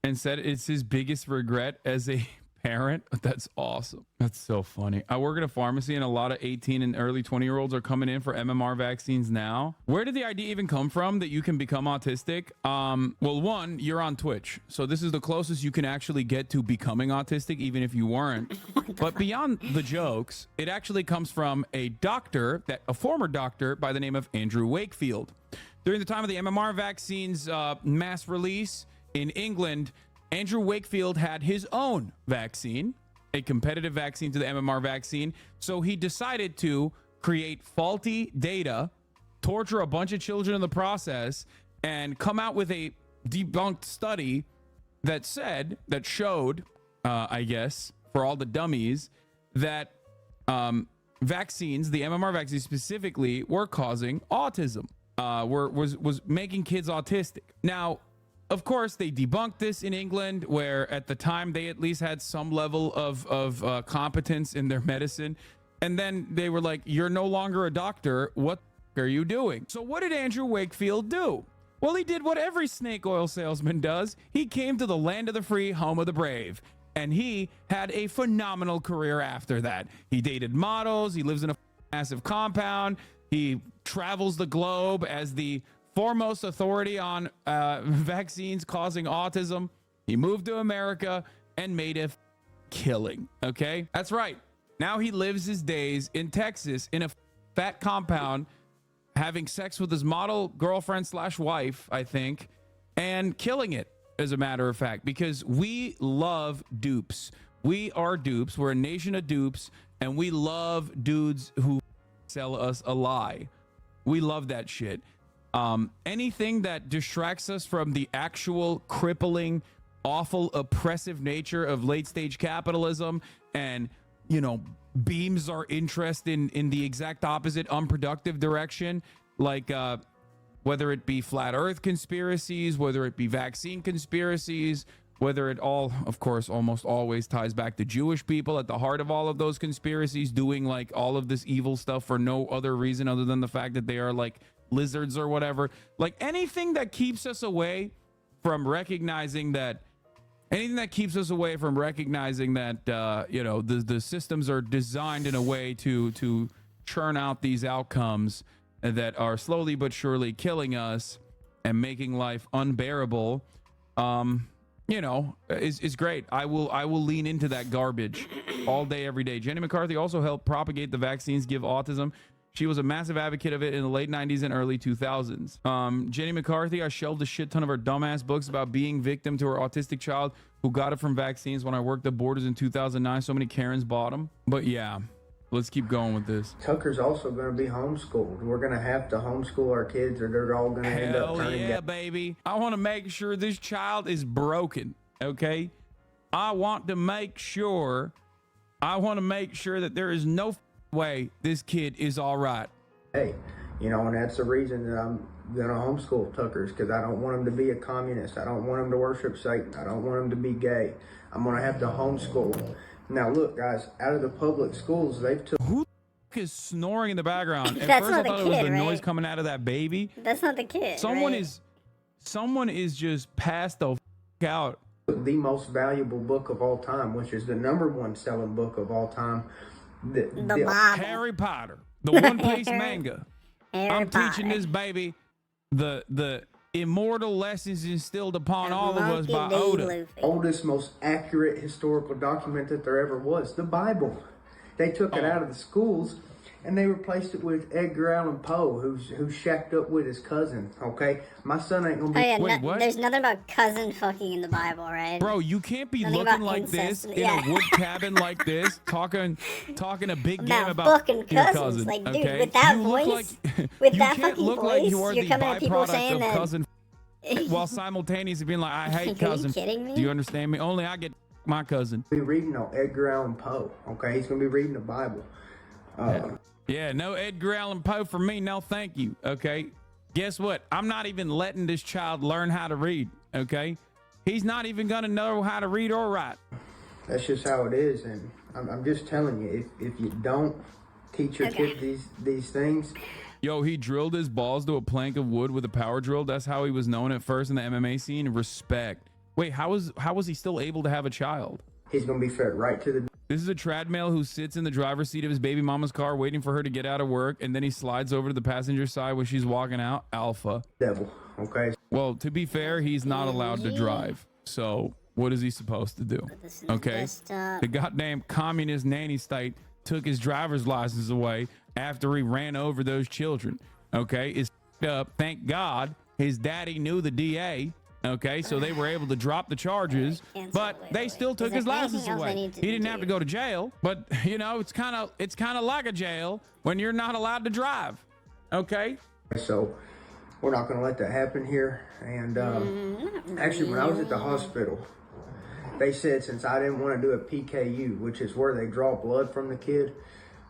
and said it's his biggest regret as a parent. That's awesome. That's so funny. I work at a pharmacy and a lot of 18 and early 20-year-olds are coming in for MMR vaccines now. Where did the idea even come from that you can become autistic? Well, one, you're on Twitch. So this is the closest you can actually get to becoming autistic, even if you weren't. But beyond the jokes, it actually comes from a doctor, a former doctor by the name of Andrew Wakefield. During the time of the MMR vaccines mass release in England, Andrew Wakefield had his own vaccine, a competitive vaccine to the MMR vaccine. So he decided to create faulty data, torture a bunch of children in the process, and come out with a debunked study that showed, I guess, for all the dummies, that vaccines, the MMR vaccines specifically, were causing autism, was making kids autistic. Now, of course, they debunked this in England, where at the time they at least had some level of competence in their medicine. And then they were like, you're no longer a doctor. What are you doing? So what did Andrew Wakefield do? Well, he did what every snake oil salesman does. He came to the land of the free, home of the brave. And he had a phenomenal career after that. He dated models. He lives in a massive compound. He travels the globe as the foremost authority on vaccines causing autism. He moved to America and made a killing. Okay, that's right. Now he lives his days in Texas in a fat compound, having sex with his model girlfriend / wife, I think, and killing it, as a matter of fact, because we love dupes. We are dupes. We're a nation of dupes, and we love dudes who sell us a lie. We love that shit. Anything that distracts us from the actual crippling, awful, oppressive nature of late stage capitalism and, beams our interest in the exact opposite unproductive direction, like whether it be flat earth conspiracies, whether it be vaccine conspiracies, whether it all, of course, almost always ties back to Jewish people at the heart of all of those conspiracies, doing like all of this evil stuff for no other reason other than the fact that they are like lizards or whatever. Like anything that keeps us away from recognizing that the systems are designed in a way to churn out these outcomes that are slowly but surely killing us and making life unbearable, is great. I will lean into that garbage all day, every day. Jenny McCarthy also helped propagate the vaccines give autism. She was a massive advocate of it in the late 90s and early 2000s. Jenny McCarthy, I shelved a shit ton of her dumbass books about being victim to her autistic child who got it from vaccines when I worked at Borders in 2009. So many Karens bought them. But yeah, let's keep going with this. Tucker's also going to be homeschooled. We're going to have to homeschool our kids or they're all going to end up turning yeah, baby. I want to make sure this child is broken, okay? I want to make sure that there is no way this kid is all right. Hey, and that's the reason that I'm going to homeschool Tucker's, because I don't want him to be a communist. I don't want him to worship Satan. I don't want him to be gay. I'm going to have to homeschool him. Now, look, guys, out of the public schools, they've took... Who is snoring in the background? At That's first, not I thought the it was kid, the right? noise coming out of that baby. That's not the kid. Someone right? is just passed the out. the most valuable book of all time, which is the #1 selling book of all time. The Bible. Harry Potter, the One Piece manga. I'm Potter. teaching this baby the immortal lessons instilled upon all of us by Oda. Oldest, most accurate historical document that there ever was, the Bible. They took it out of the schools and they replaced it with Edgar Allan Poe, who's shacked up with his cousin. Okay, my son ain't gonna be. Oh yeah, Wait, what? There's nothing about cousin fucking in the Bible, right? Bro, you can't be Nothing looking about like incest. this Yeah. in a wood cabin like this, talking a big game about fucking your cousins. cousin. Like, dude, okay? with that You look voice, like, with you that can't fucking look like you voice, are you're the coming at people byproduct saying of that- cousin while simultaneously being like, I hate Are you cousin. kidding me? Do you understand me? Only I get my cousin. Be reading on Edgar Allan Poe. Okay, he's gonna be reading the Bible. Yeah, no Edgar Allan Poe for me. No, thank you. Okay. Guess what? I'm not even letting this child learn how to read. Okay. He's not even going to know how to read or write. That's just how it is, and I'm just telling you, if you don't teach your kid these things. Yo, he drilled his balls to a plank of wood with a power drill. That's how he was known at first in the MMA scene. Respect. Wait, how was he still able to have a child? He's gonna be fed right to the This is a trad male who sits in the driver's seat of his baby mama's car waiting for her to get out of work, and then he slides over to the passenger side when she's walking out. Alpha. devil. Okay, Well, to be fair, he's not allowed to drive. So what is he supposed to do? This is the Okay. desktop. The goddamn communist nanny state took his driver's license away after he ran over those children. Okay. It's up. Thank God his daddy knew the DA. Okay, so they were able to drop the charges, Cancel. but Wait, they wait. still Is took there his license anything else I away. need to He didn't have do? to go to jail, but it's kind of like a jail when you're not allowed to drive. Okay. so we're not gonna let that happen here. And actually, when I was at the hospital, they said since I didn't want to do a PKU, which is where they draw blood from the kid,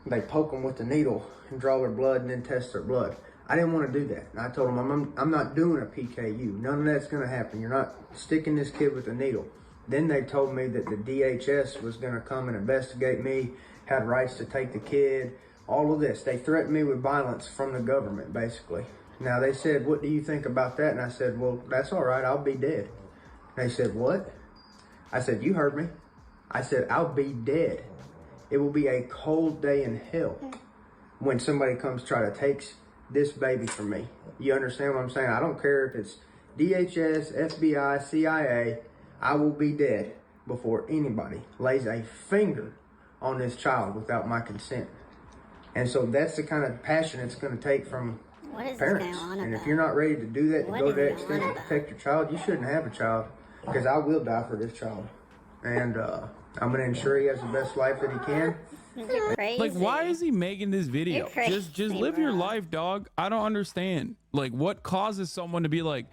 they poke them with the needle and draw their blood and then test their blood. I didn't want to do that. And I told them, I'm not doing a PKU. None of that's going to happen. You're not sticking this kid with a needle. Then they told me that the DHS was going to come and investigate me, had rights to take the kid, all of this. They threatened me with violence from the government, basically. Now, they said, what do you think about that? And I said, well, that's all right. I'll be dead. They said, what? I said, you heard me. I said, I'll be dead. It will be a cold day in hell when somebody comes try to take this baby from me. You understand what I'm saying? I don't care if it's DHS, FBI, CIA. I will be dead before anybody lays a finger on this child without my consent. And so that's the kind of passion it's going to take from parents. And if you're not ready to do that, to go to that extent to protect your child, you shouldn't have a child, because I will die for this child. And I'm going to ensure he has the best life that he can. Like, why is he making this video? Just live your life, dog. I don't understand. Like, what causes someone to be like,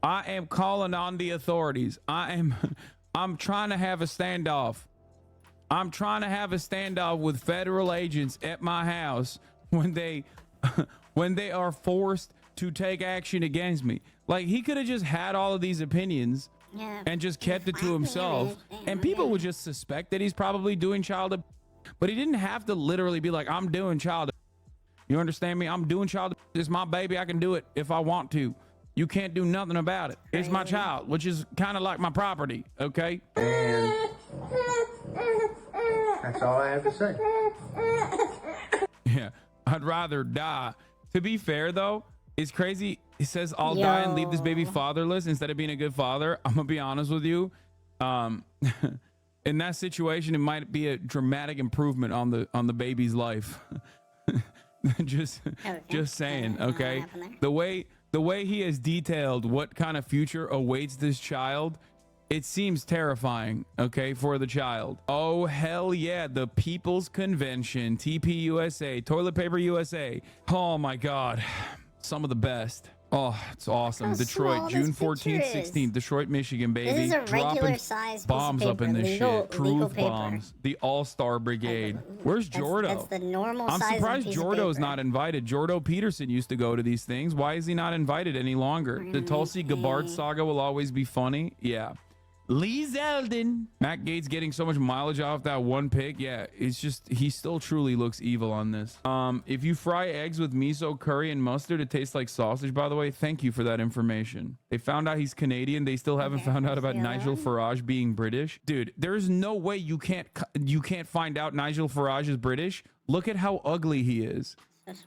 I am calling on the authorities. I'm trying to have a standoff. I'm trying to have a standoff with federal agents at my house when they are forced to take action against me. Like, he could have just had all of these opinions and just kept it to himself, and people would just suspect that he's probably doing child abuse. But he didn't have to literally be like, I'm doing child abuse. You understand me? I'm doing child abuse. It's my baby. I can do it if I want to. You can't do nothing about it. It's my child, which is kind of like my property, okay? And that's all I have to say. Yeah, I'd rather die. To be fair, though, it's crazy. He says, I'll die and leave this baby fatherless instead of being a good father. I'm going to be honest with you. In that situation, it might be a dramatic improvement on the baby's life. just saying, okay? The way he has detailed what kind of future awaits this child, it seems terrifying, okay, for the child. Oh, hell yeah, the People's Convention, TPUSA, Toilet Paper USA. Oh my God, some of the best. Oh, it's awesome. Detroit, June 14th, 16th, Detroit, Michigan, baby. This is a regular size bombs up in this shit. Proof bombs. The All-Star Brigade. Where's Jordo? That's the normal size. I'm surprised Jordo's not invited. Jordo Peterson used to go to these things. Why is he not invited any longer? The Tulsi Gabbard saga will always be funny. Yeah. Lee Zeldin. Matt Gates getting so much mileage off that one pick. Yeah, it's just, he still truly looks evil on this. If you fry eggs with miso, curry, and mustard, it tastes like sausage, by the way. Thank you for that information. They found out he's Canadian. They still haven't found out about Nigel Farage being British. Dude, there's no way you can't find out Nigel Farage is British. Look at how ugly he is.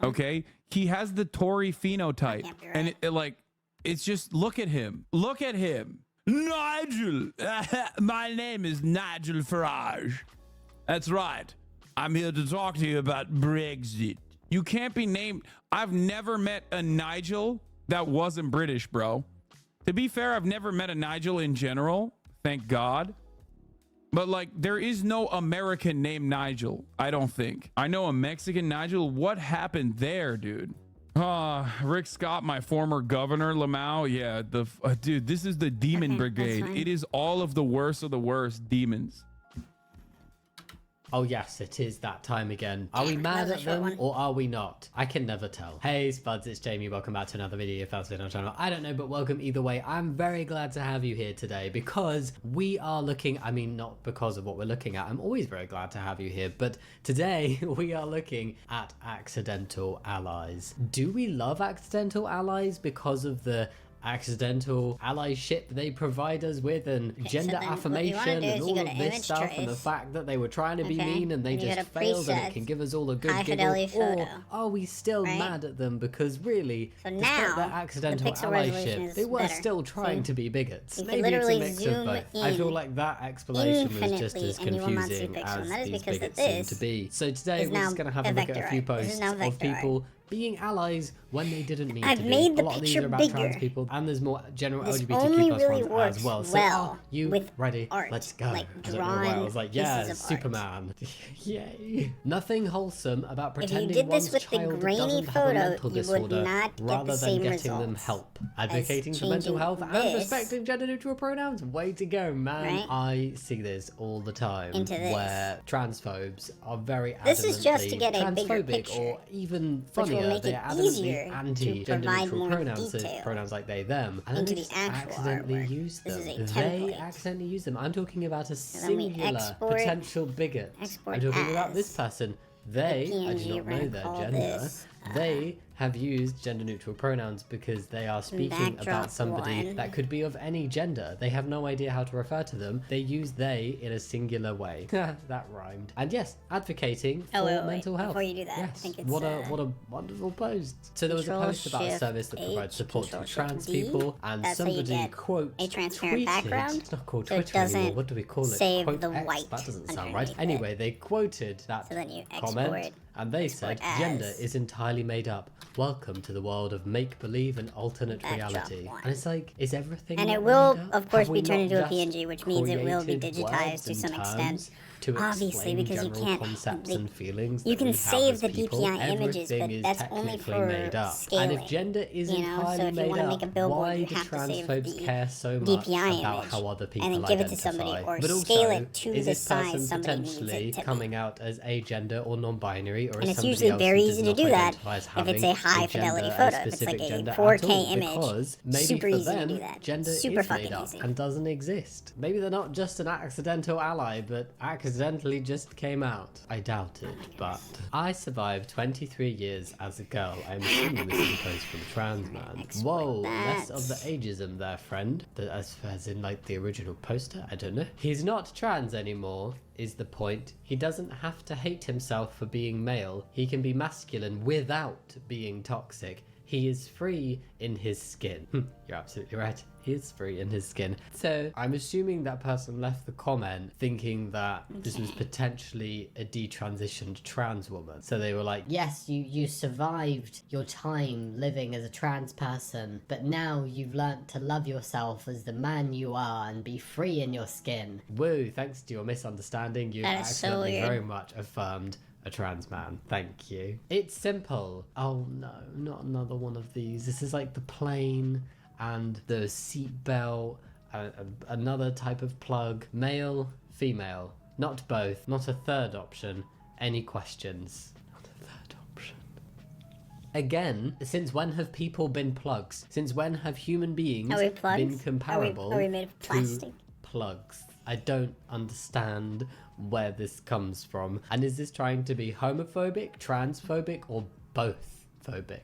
Okay? He has the Tory phenotype. And it's just, look at him. Look at him. Nigel, my name is Nigel Farage. That's right. I'm here to talk to you about Brexit. You can't be named. I've never met a Nigel that wasn't British, bro. To be fair, I've never met a Nigel in general. Thank God. But like, there is no American named Nigel, I don't think. I know a Mexican Nigel. What happened there, dude? Rick Scott, my former governor, Lamau. Yeah, dude, this is the demon brigade. It is all of the worst demons. Oh yes, it is that time again. Are we mad at them or are we not? I can never tell. Hey Spuds, it's Jamie. Welcome back to another video if that's been on our channel. I don't know, but welcome either way. I'm very glad to have you here today because we are looking, I mean, not because of what we're looking at. I'm always very glad to have you here, but today we are looking at accidental allies. Do we love accidental allies because of the accidental allyship they provide us with and gender affirmation and all of this stuff and the fact that they were trying to be mean and they just failed and it can give us all a good giggle? Or are we still mad at them because really, despite their accidental allyship, they were still trying to be bigots? Maybe it's a mix of both. I feel like that explanation was just as confusing as these bigots seem to be. So today we're just going to have a look at a few posts of people being allies when they didn't mean to be. Made the a lot of these picture are about bigger. trans people, and there's more general This LGBTQ only plus really ones works as well. So well are you with ready? art, Let's go. like I don't know why I was like, yeah, pieces of Superman. Yay. Nothing wholesome about pretending did this one's with the child grainy doesn't have a photo, mental you would disorder not get rather the than same getting them results help. Advocating for mental health and this, respecting gender neutral pronouns. Way to go, man. Right? I see this all the time Into this. where transphobes are very This is just to get a bigger transphobic picture, or even which will funnier, make they it are adamantly easier to anti-gender provide neutral more pronouns, so detail pronouns like they, them, and then into they the just actual accidentally artwork. use them. This is a They template. accidentally use them. I'm talking about a then we singular export- potential bigot. export I'm talking about as. this person They, the I PNG do not we're know gonna their call gender, this, they have used gender neutral pronouns because they are speaking Backdrop about somebody one. that could be of any gender. They have no idea how to refer to them. They use they in a singular way. That rhymed. And yes, advocating for mental health. Before you do that, yes. I think it's what a wonderful post. So there was a post about a service that provides support to trans people, and That's how you somebody get quote a transparent tweeted, background, it's not called so it Twitter anymore. doesn't What do we call it? save Quote the X? white That doesn't sound right. underneath it. Anyway, they quoted that So then you comment, export and they said gender as is entirely made up. Welcome to the world of make-believe and alternate Backdrop reality. one. And it's like, is everything And not it will, made up? of course, Have we be turned not into a just PNG, which means it will be created digitized words to and some extent. terms to Obviously, explain because you general can't. concepts and feelings You that can we have save as the people? DPI images, Everything but is that's only technically for made up. scaling. And if gender is You know, entirely so if you made want to up, make a billboard, why you do have to save transphobes the care so much DPI about image how other people and then give it to identify? somebody, or But scale also, it to is the this size person somebody needs potentially it to be. coming out as agender or non-binary, or And as it's somebody usually else very who does easy to not do that identify as if it's having a high fidelity gender, photo. If it's specific like a gender at 4K all, image, because maybe super for easy to them, do that. gender Super is fucking made up easy. and doesn't exist. Maybe they're not just an accidental ally, but accidentally just came out. I doubt it, but I survived 23 years as a girl. I'm assuming this is a post from a trans man. Whoa, less of the ageism there, friend. As in like the original poster? I don't know. He's not trans anymore, is the point. He doesn't have to hate himself for being male. He can be masculine without being toxic. He is free in his skin. You're absolutely right. He is free in his skin. So I'm assuming that person left the comment thinking that this was potentially a detransitioned trans woman. So they were like, yes, you survived your time living as a trans person, but now you've learnt to love yourself as the man you are and be free in your skin. woo, thanks to your misunderstanding, you've That is so accidentally weird. very much affirmed a trans man. Thank you. It's simple. Oh no, not another one of these. This is like the plane and the seatbelt, another type of plug. Male, female, not both, not a third option. Any questions? Not a third option. Again, since when have people been plugs? Since when have human beings Are we plugs? been comparable Are we made of plastic? to plugs? I don't understand where this comes from. And is this trying to be homophobic, transphobic, or both phobic?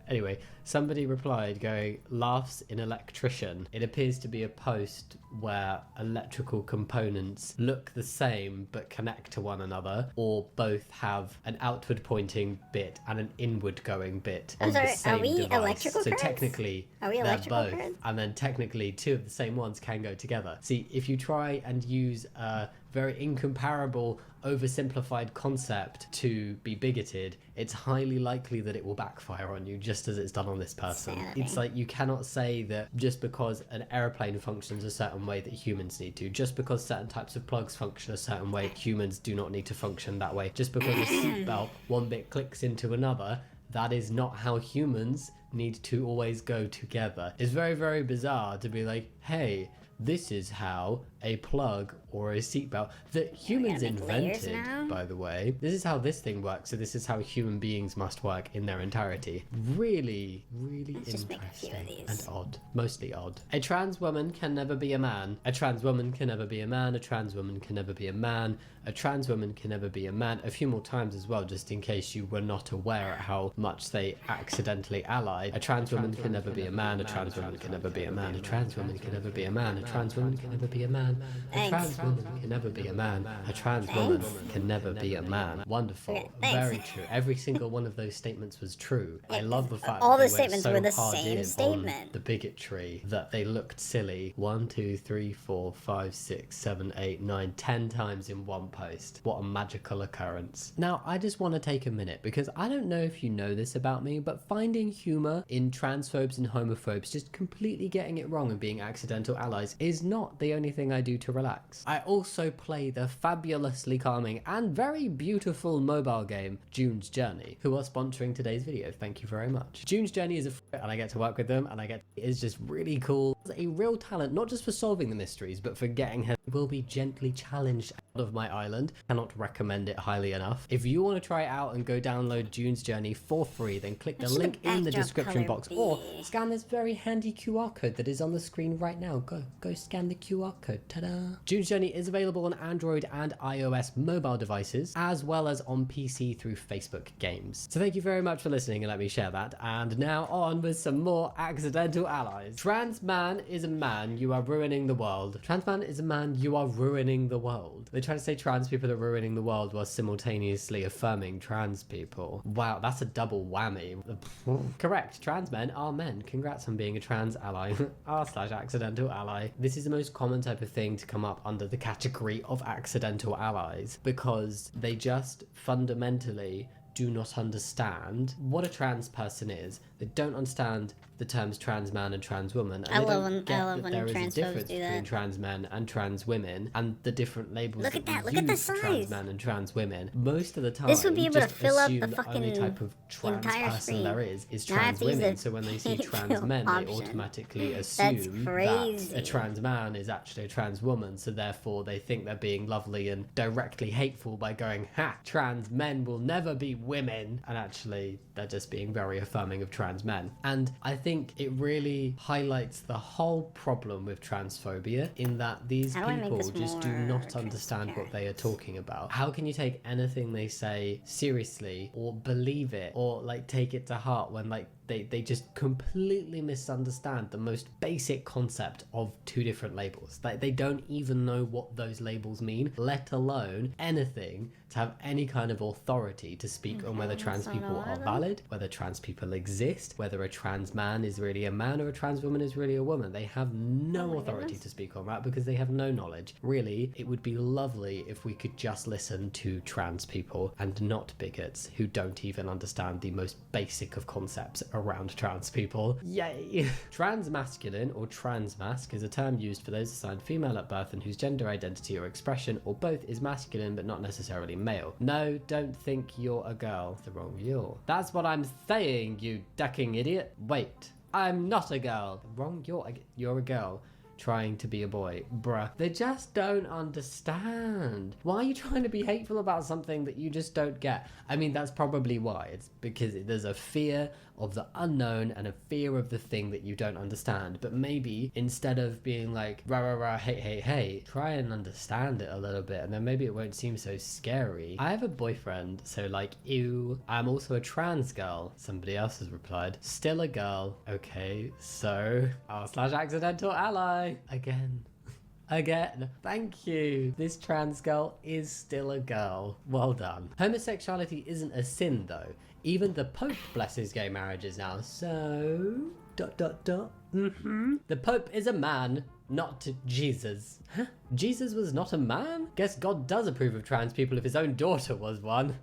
Anyway, somebody replied going, laughs in electrician. It appears to be a post where electrical components look the same but connect to one another, or both have an outward pointing bit and an inward going bit on the same are we device. electrical So currents? technically Are we they're electrical both, currents? and then technically two of the same ones can go together. See, if you try and use a very incomparable, oversimplified concept to be bigoted, it's highly likely that it will backfire on you, just as it's done on this person. Insanity. It's like, you cannot say that just because an aeroplane functions a certain way that humans need to, just because certain types of plugs function a certain way, humans do not need to function that way. Just because a seatbelt, one bit clicks into another, that is not how humans need to always go together. It's very, very bizarre to be like, hey, this is how a plug or a seatbelt that humans make layers invented, now? by the way. This is how this thing works. So this is how human beings must work in their entirety. Really, really just make a few of interesting these. and odd. Mostly odd. A trans woman can never be a man. A trans woman can never be a man. A trans woman can never be a man. A trans woman can never be a man. A few more times as well, just in case you were not aware at how much they accidentally allied. A trans woman can never be a man. A trans woman can never be a man. A trans woman can never be a man. A trans woman can never be a man. A trans woman can never be a man. A trans woman can never be a man. Wonderful. Okay, thanks. Very true. Every single one of those statements was true. I love the fact all that the they went statements so were the hard same in statement. on the bigotry that they looked silly 1, 2, 3, 4, 5, 6, 7, 8, 9, 10 times in one post. What a magical occurrence. Now, I just want to take a minute because I don't know if you know this about me, but finding humor in transphobes and homophobes just completely getting it wrong and being accidental allies is not the only thing I do to relax. I also play the fabulously calming and very beautiful mobile game June's Journey, who are sponsoring today's video. Thank you very much. June's Journey is a and I get to work with them, and it's just really cool. a real talent, not just for solving the mysteries, but for getting her will be gently challenged out of my island. Cannot recommend it highly enough. If you want to try it out and go download June's Journey for free, then click the link in the description box or scan this very handy QR code that is on the screen right now. Go scan the QR code. Ta-da! June's Journey is available on Android and iOS mobile devices, as well as on PC through Facebook Games. So thank you very much for listening and let me share that. And now on with some more accidental allies. Trans man is a man, you are ruining the world. Trans man is a man, you are ruining the world. They try to say trans people are ruining the world while simultaneously affirming trans people. Wow, that's a double whammy. Correct, trans men are men. Congrats on being a trans ally. r/accidental ally. This is the most common type of thing to come up under the category of accidental allies, because they just fundamentally do not understand what a trans person is. They don't understand the terms trans man and trans woman, and they don't get that there is a difference between trans men and trans women, and the different labels look at that that, we look at the use for trans size. men and trans women. Most of the time, This would be able to fill up the assume the only fucking type of trans entire person screen. there is Now I have trans to use women. the So when they see hate trans fill men, option. they automatically That's assume that crazy. a trans man is actually a trans woman. So therefore, they think they're being lovely and directly hateful by going, "Ha! Trans men will never be women," and actually, they're just being very affirming of trans men. And I think it really highlights the whole problem with transphobia, in that these people just do not understand what they are talking about. How can you take anything they say seriously or believe it or like take it to heart when like they just completely misunderstand the most basic concept of two different labels? Like, they don't even know what those labels mean, let alone anything to have any kind of authority to speak on whether trans people are valid, whether trans people exist, whether a trans man is really a man or a trans woman is really a woman. They have no authority to speak on that because they have no knowledge. Really, it would be lovely if we could just listen to trans people and not bigots who don't even understand the most basic of concepts around trans people. Yay! Transmasculine or transmasc is a term used for those assigned female at birth and whose gender identity or expression or both is masculine but not necessarily male. No, don't think you're a girl. The wrong you're. That's what I'm saying, you ducking idiot. Wait, I'm not a girl. The wrong you're a girl trying to be a boy. Bruh. They just don't understand. Why are you trying to be hateful about something that you just don't get? I mean, that's probably why. It's because there's a fear of the unknown and a fear of the thing that you don't understand. But maybe instead of being like, rah, rah, rah, hey, hey, hey, try and understand it a little bit, and then maybe it won't seem so scary. I have a boyfriend, so like, ew. I'm also a trans girl. Somebody else has replied. Still a girl. Okay, so r/accidental ally. Again. Thank you. This trans girl is still a girl. Well done. Homosexuality isn't a sin though. Even the Pope blesses gay marriages now. So... ... The Pope is a man, not Jesus. Huh? Jesus was not a man? Guess God does approve of trans people if his own daughter was one.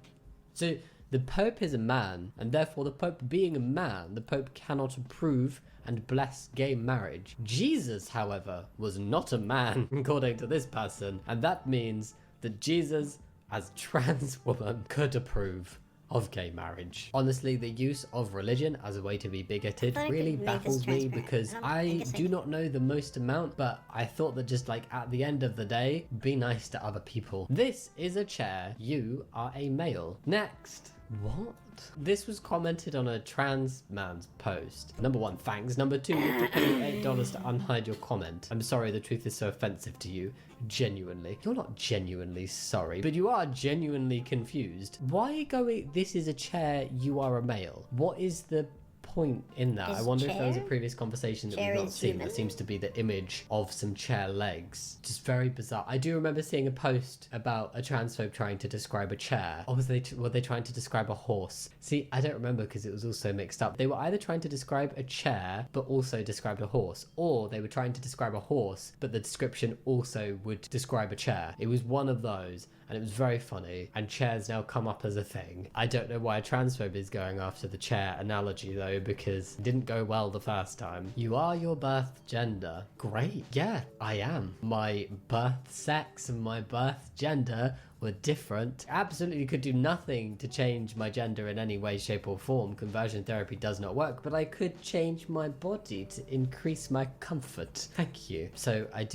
So the Pope is a man, and therefore the Pope being a man, the Pope cannot approve and bless gay marriage. Jesus, however, was not a man, according to this person, and that means that Jesus, as trans woman, could approve of gay marriage. Honestly, the use of religion as a way to be bigoted really baffles me, because I do not know the most amount, but I thought that just like at the end of the day, be nice to other people. This is a chair. You are a male. Next. What? This was commented on a trans man's post. Number 1, thanks. Number 2, you have to pay me $8 to unhide your comment. I'm sorry the truth is so offensive to you. Genuinely. You're not genuinely sorry, but you are genuinely confused. Why going, this is a chair, you are a male? What is the point in that? I wonder if there was a previous conversation that we've not seen. There seems to be the image of some chair legs. Just very bizarre. I do remember seeing a post about a transphobe trying to describe a chair. Or were they trying to describe a horse? See, I don't remember because it was all so mixed up. They were either trying to describe a chair but also described a horse, or they were trying to describe a horse but the description also would describe a chair. It was one of those, and it was very funny, and chairs now come up as a thing. I don't know why a transphobe is going after the chair analogy though, because it didn't go well the first time. You are your birth gender. Great. Yeah, I am. My birth sex and my birth gender were different. Absolutely could do nothing to change my gender in any way, shape or form. Conversion therapy does not work, but I could change my body to increase my comfort. Thank you. So I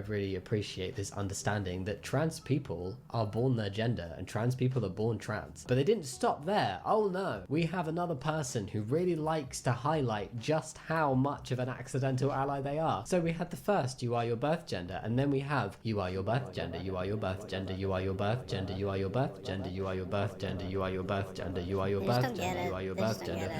really appreciate this understanding that trans people are born their gender and trans people are born trans. But they didn't stop there. Oh no. We have another person who really likes to highlight just how much of an accidental ally they are. So we had the first, you are your birth gender, and then we have, you are your birth gender, you are your birth gender, you are your birth gender, you are your birth gender, you are your birth gender, you are your birth gender, you are your birth gender, you are your birth gender.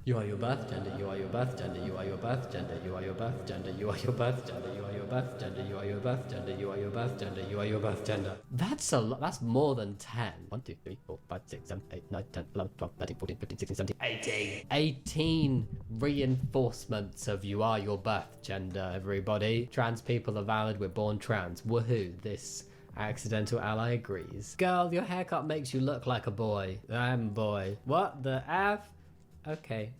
You are your birth gender, you are your birth gender, you are your birth gender, you are your birth gender, you are your birth gender, you are your birth gender, you are your birth gender, you are your birth gender, you are your birth gender. That's a lot, that's more than 10. 1, 2, 3, 4, 5, 6, 7, 8, 9, 10, 11, 12, 13, 14, 15, 16, 17, 18. 18 reinforcements of you are your birth gender, everybody. Trans people are valid, we're born trans. Woohoo, this accidental ally agrees. Girl, your haircut makes you look like a boy. I'm a boy. What the F? Okay.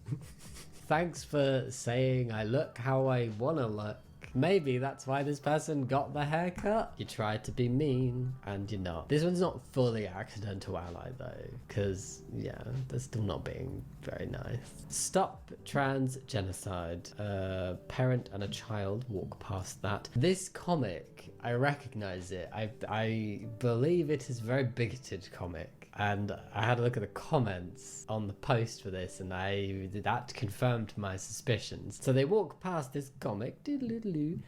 Thanks for saying I look how I wanna look. Maybe that's why this person got the haircut. You tried to be mean, and you're not. This one's not fully accidental ally though, because yeah, they're still not being very nice. Stop trans genocide. A parent and a child walk past that. This comic, I recognize it. I believe it is a very bigoted comic. And I had a look at the comments on the post for this, and that confirmed my suspicions. So they walk past this comic.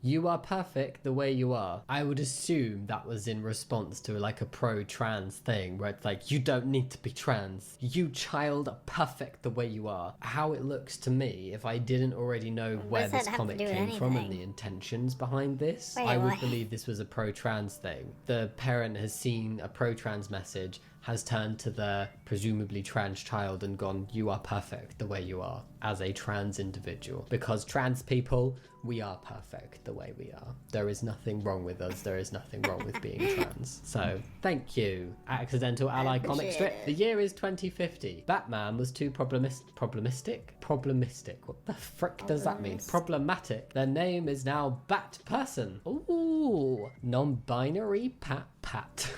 You are perfect the way you are. I would assume that was in response to like a pro-trans thing, where it's like, you don't need to be trans. You child are perfect the way you are. How it looks to me, if I didn't already know where this comic came from and the intentions behind this, I would believe this was a pro-trans thing. The parent has seen a pro-trans message, has turned to the presumably trans child and gone, you are perfect the way you are as a trans individual. Because trans people, we are perfect the way we are. There is nothing wrong with us. There is nothing wrong with being trans. So, thank you, Accidental Ally comic strip. The year is 2050. Batman was too problematic? What the frick does that mean? Problematic. Their name is now Bat Person. Ooh, non-binary Pat.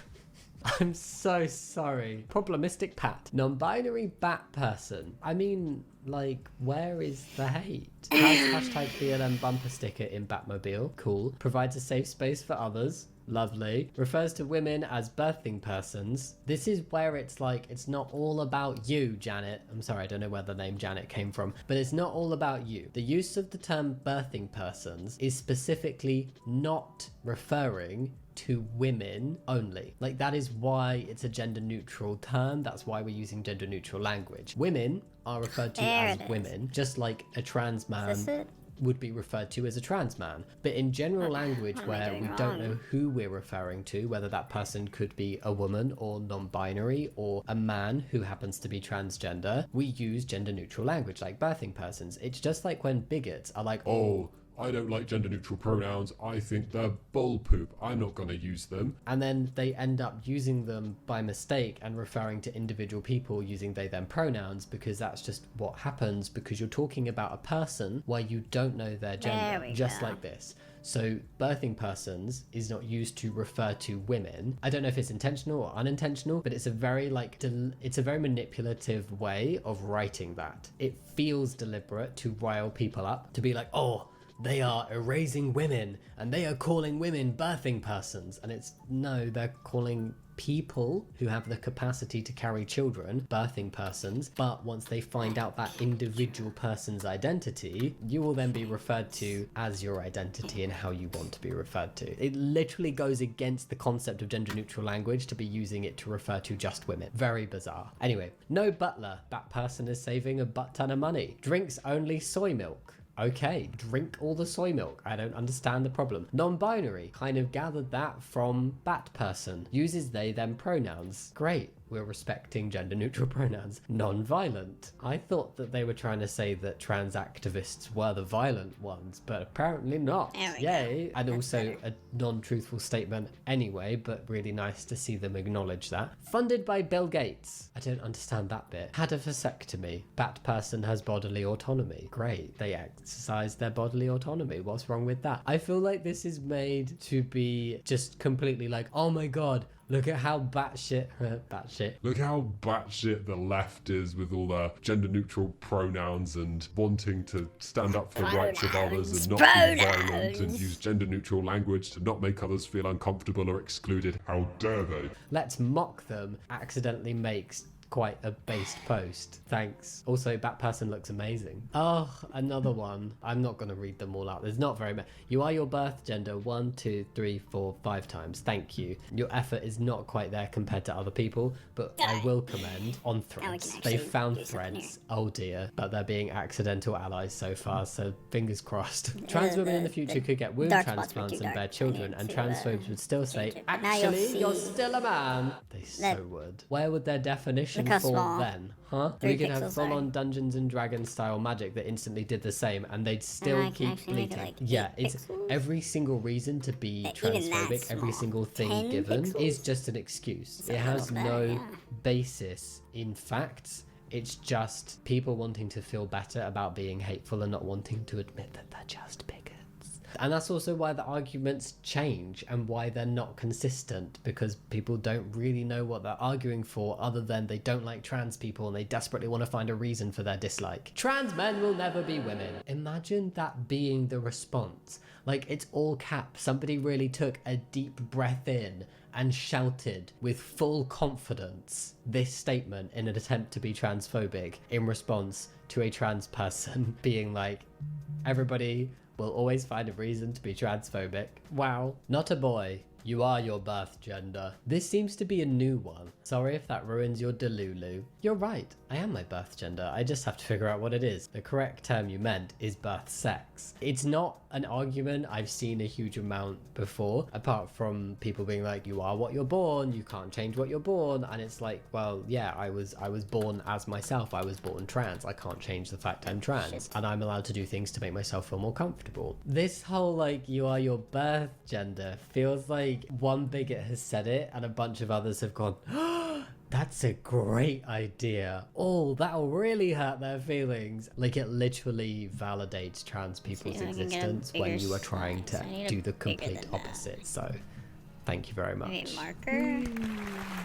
I'm so sorry. Problematic Pat. Non-binary Bat Person. I mean, like, where is the hate? Has hashtag BLM bumper sticker in Batmobile. Cool. Provides a safe space for others. Lovely. Refers to women as birthing persons. This is where it's like, it's not all about you, Janet. I'm sorry, I don't know where the name Janet came from, but it's not all about you. The use of the term birthing persons is specifically not referring to women only. Like, that is why it's a gender neutral term. That's why we're using gender neutral language. Women are referred to as women, just like a trans man would be referred to as a trans man. But in general language, where we don't know who we're referring to, whether that person could be a woman or non-binary or a man who happens to be transgender, we use gender neutral language like birthing persons. It's just like when bigots are like, oh, I don't like gender neutral pronouns. I think they're bull poop. I'm not going to use them. And then they end up using them by mistake and referring to individual people using they them pronouns, because that's just what happens, because you're talking about a person where you don't know their gender, just like this. So birthing persons is not used to refer to women. I don't know if it's intentional or unintentional, but it's a very it's a very manipulative way of writing that. It feels deliberate to rile people up, to be like, oh, they are erasing women and they are calling women birthing persons. And it's, no, they're calling people who have the capacity to carry children birthing persons. But once they find out that individual person's identity, you will then be referred to as your identity and how you want to be referred to. It literally goes against the concept of gender neutral language to be using it to refer to just women. Very bizarre. Anyway, no butler. That person is saving a butt ton of money. Drinks only soy milk. Okay, drink all the soy milk. I don't understand the problem. Non-binary, kind of gathered that from Bat Person. Uses they, them pronouns. Great, we're respecting gender neutral pronouns. Non-violent. I thought that they were trying to say that trans activists were the violent ones, but apparently not. Yay. And also a non-truthful statement anyway, but really nice to see them acknowledge that. Funded by Bill Gates. I don't understand that bit. Had a vasectomy. Bat Person has bodily autonomy. Great, they exercise their bodily autonomy. What's wrong with that? I feel like this is made to be just completely like, oh my god, Look at how batshit. Look how batshit the left is with all the gender-neutral pronouns and wanting to stand up for the rights of others and not be violent and use gender-neutral language to not make others feel uncomfortable or excluded. How dare they? Let's mock them accidentally makes quite a based post. Thanks. Also, that person looks amazing. Oh, another one. I'm not going to read them all out. There's not very many. You are your birth gender 1, 2, 3, 4, 5 times. Thank you. Your effort is not quite there compared to other people, but I will commend on Threads. They found Threads. Oh dear. But they're being accidental allies so far, so fingers crossed. Trans women in the future could get womb transplants and bear children, and transphobes would still say, actually, you're still a man. They so would. Where would their definition fall then? Huh? We could have full-on Dungeons and Dragons style magic that instantly did the same, and they'd still keep bleating. Yeah, it's every single reason to be transphobic, every single thing given is just an excuse. It has no basis in facts. It's just people wanting to feel better about being hateful and not wanting to admit that they're just bigots. And that's also why the arguments change and why they're not consistent, because people don't really know what they're arguing for other than they don't like trans people and they desperately want to find a reason for their dislike. Trans men will never be women. Imagine that being the response. Like, it's all cap. Somebody really took a deep breath in and shouted with full confidence this statement in an attempt to be transphobic in response to a trans person being like, everybody will always find a reason to be transphobic. Wow. Not a boy. You are your birth gender. This seems to be a new one. Sorry if that ruins your delulu. You're right. I am my birth gender. I just have to figure out what it is. The correct term you meant is birth sex. It's not an argument I've seen a huge amount before, apart from people being like, you are what you're born, you can't change what you're born. And it's like, well, yeah, I was born as myself. I was born trans. I can't change the fact I'm trans. And I'm allowed to do things to make myself feel more comfortable. This whole like, you are your birth gender feels like one bigot has said it and a bunch of others have gone, that's a great idea. Oh, that'll really hurt their feelings. Like, it literally validates trans people's existence when you are trying to do the complete opposite. So, thank you very much. Marker.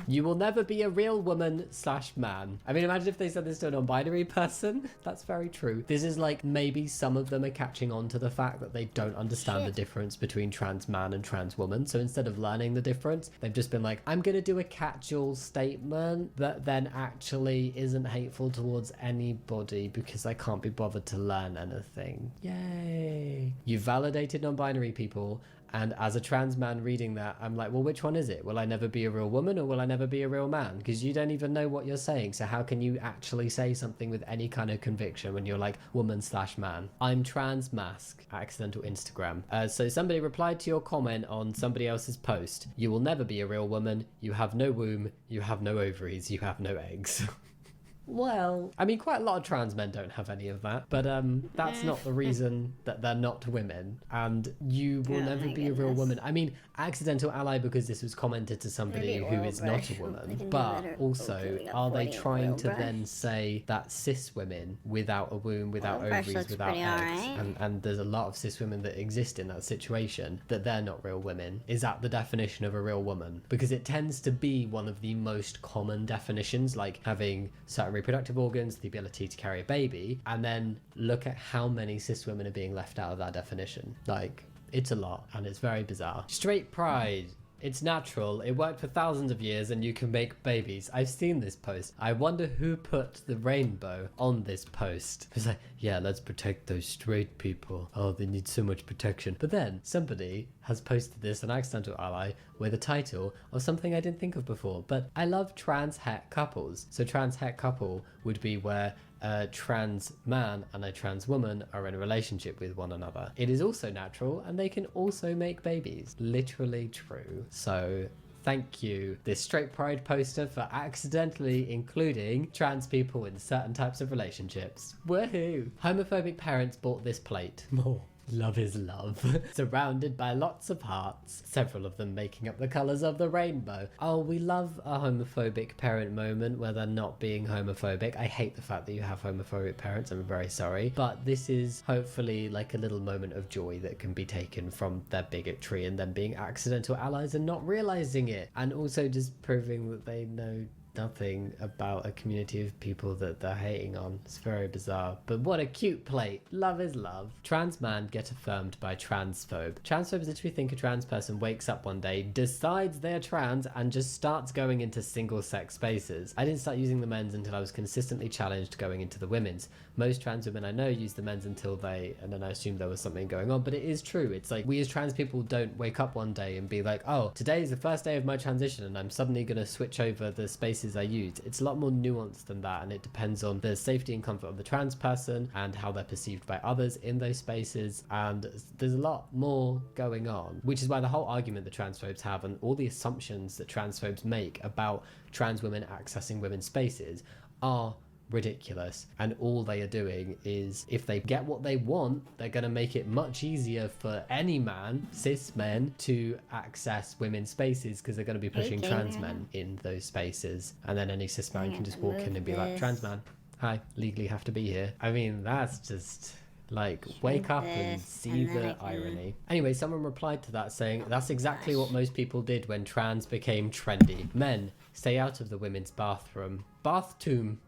You will never be a real woman / man. I mean, imagine if they said this to a non-binary person. That's very true. This is like, maybe some of them are catching on to the fact that they don't understand the difference between trans man and trans woman. So instead of learning the difference, they've just been like, I'm gonna do a catch-all statement that then actually isn't hateful towards anybody because I can't be bothered to learn anything. Yay. You validated non-binary people. And as a trans man reading that, I'm like, well, which one is it? Will I never be a real woman or will I never be a real man? Because you don't even know what you're saying. So how can you actually say something with any kind of conviction when you're like woman / man? I'm trans mask, accidental Instagram. So somebody replied to your comment on somebody else's post. You will never be a real woman. You have no womb. You have no ovaries. You have no eggs. Well, I mean, quite a lot of trans men don't have any of that, but that's not the reason that they're not women, and you will never be a real woman. I mean, accidental ally because this was commented to somebody who is not a woman, but also, are they trying to then say that cis women without a womb, without ovaries, without eggs, and there's a lot of cis women that exist in that situation, that they're not real women? Is that the definition of a real woman? Because it tends to be one of the most common definitions, like having certain reproductive organs, the ability to carry a baby, and then look at how many cis women are being left out of that definition. Like, it's a lot, and it's very bizarre. Straight pride. It's natural. It worked for thousands of years and you can make babies. I've seen this post. I wonder who put the rainbow on this post. It's like, yeah, let's protect those straight people. Oh, they need so much protection. But then somebody has posted this, an accidental ally, with a title of something I didn't think of before. But I love trans het couples. So trans het couple would be where a trans man and a trans woman are in a relationship with one another. It is also natural and they can also make babies. Literally true. So thank you, this straight pride poster, for accidentally including trans people in certain types of relationships. Woohoo! Homophobic parents bought this plate. More. Love is love. Surrounded by lots of hearts, several of them making up the colours of the rainbow. Oh, we love a homophobic parent moment where they're not being homophobic. I hate the fact that you have homophobic parents, I'm very sorry. But this is hopefully like a little moment of joy that can be taken from their bigotry and them being accidental allies and not realising it. And also just proving that they know nothing about a community of people that they're hating on. It's very bizarre, but what a cute plate. Love is love. Trans man get affirmed by transphobe. Transphobes literally think a trans person wakes up one day, decides they're trans, and just starts going into single sex spaces. I didn't start using the men's until I was consistently challenged going into the women's. Most trans women I know use the men's until and then I assumed there was something going on, but it is true. It's like, we as trans people don't wake up one day and be like, oh, today is the first day of my transition and I'm suddenly gonna switch over the spaces I use. It's a lot more nuanced than that, and it depends on the safety and comfort of the trans person and how they're perceived by others in those spaces, and there's a lot more going on, which is why the whole argument that transphobes have and all the assumptions that transphobes make about trans women accessing women's spaces are ridiculous. And all they are doing is, if they get what they want, they're going to make it much easier for any man, cis men, to access women's spaces, because they're going to be pushing trans men in those spaces, and then any cis man can just walk in and be like, trans man, hi, legally have to be here. I mean, that's just like, wake up and see the irony. Anyway, someone replied to that saying, that's exactly what most people did when trans became trendy. Men, stay out of the women's bathroom. Bathroom.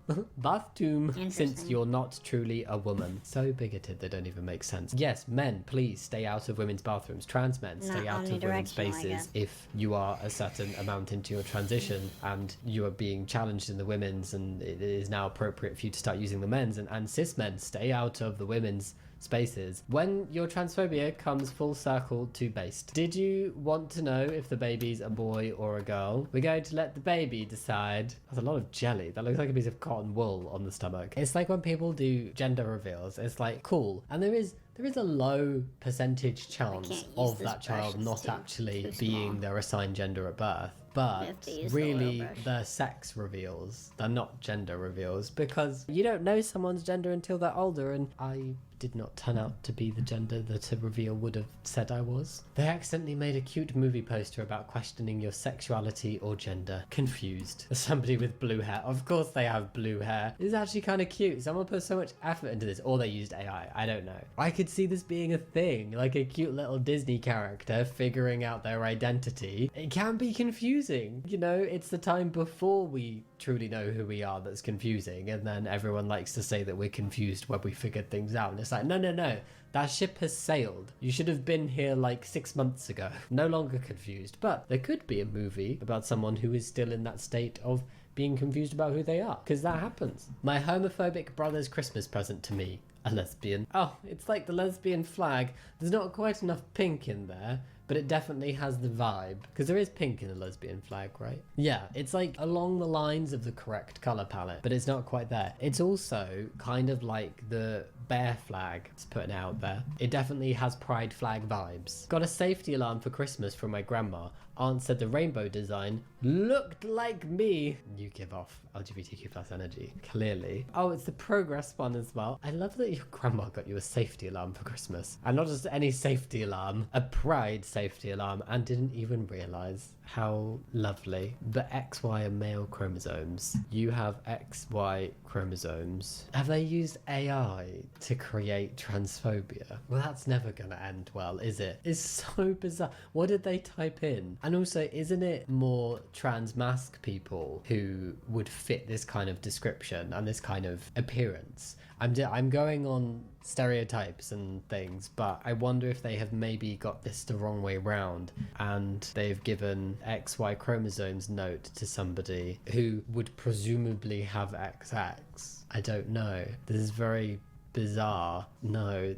Since you're not truly a woman. So bigoted they don't even make sense. Yes, men, please stay out of women's bathrooms. Trans men, stay out of women's spaces if you are a certain amount into your transition and you are being challenged in the women's, and it is now appropriate for you to start using the men's, and cis men, stay out of the women's spaces. When your transphobia comes full circle to based. Did you want to know if the baby's a boy or a girl? We're going to let the baby decide. There's a lot of jelly. That looks like a piece of cotton wool on the stomach. It's like when people do gender reveals, it's like, cool. And there is a low percentage chance of that child not actually being their assigned gender at birth. But really, they're sex reveals. They're not gender reveals, because you don't know someone's gender until they're older, and I did not turn out to be the gender that a reveal would have said I was. They accidentally made a cute movie poster about questioning your sexuality or gender. Confused. Somebody with blue hair. Of course they have blue hair. It's actually kind of cute. Someone put so much effort into this. Or they used AI. I don't know. I could see this being a thing. Like a cute little Disney character figuring out their identity. It can be confusing. You know, it's the time before we truly know who we are that's confusing, and then everyone likes to say that we're confused when we figured things out, and it's like, no, that ship has sailed. You should have been here like 6 months ago. No longer confused. But there could be a movie about someone who is still in that state of being confused about who they are, because that happens. My homophobic brother's Christmas present to me, a lesbian. Oh, it's like the lesbian flag. There's not quite enough pink in there, but it definitely has the vibe, because there is pink in a lesbian flag, right? Yeah, it's like along the lines of the correct color palette, but it's not quite there. It's also kind of like the bear flag it's putting out there. It definitely has pride flag vibes. Got a safety alarm for Christmas from my grandma. Aunt said the rainbow design looked like me. You give off LGBTQ plus energy, clearly. Oh, it's the progress one as well. I love that your grandma got you a safety alarm for Christmas. And not just any safety alarm, a pride safety alarm, and didn't even realize how lovely. The XY are male chromosomes. You have XY chromosomes. Have they used AI to create transphobia? Well, that's never gonna end well, is it? It's so bizarre. What did they type in? And also, isn't it more trans mask people who would fit this kind of description and this kind of appearance? I'm going on stereotypes and things, but I wonder if they have maybe got this the wrong way round and they've given XY chromosomes note to somebody who would presumably have XX. I don't know. This is very bizarre. No,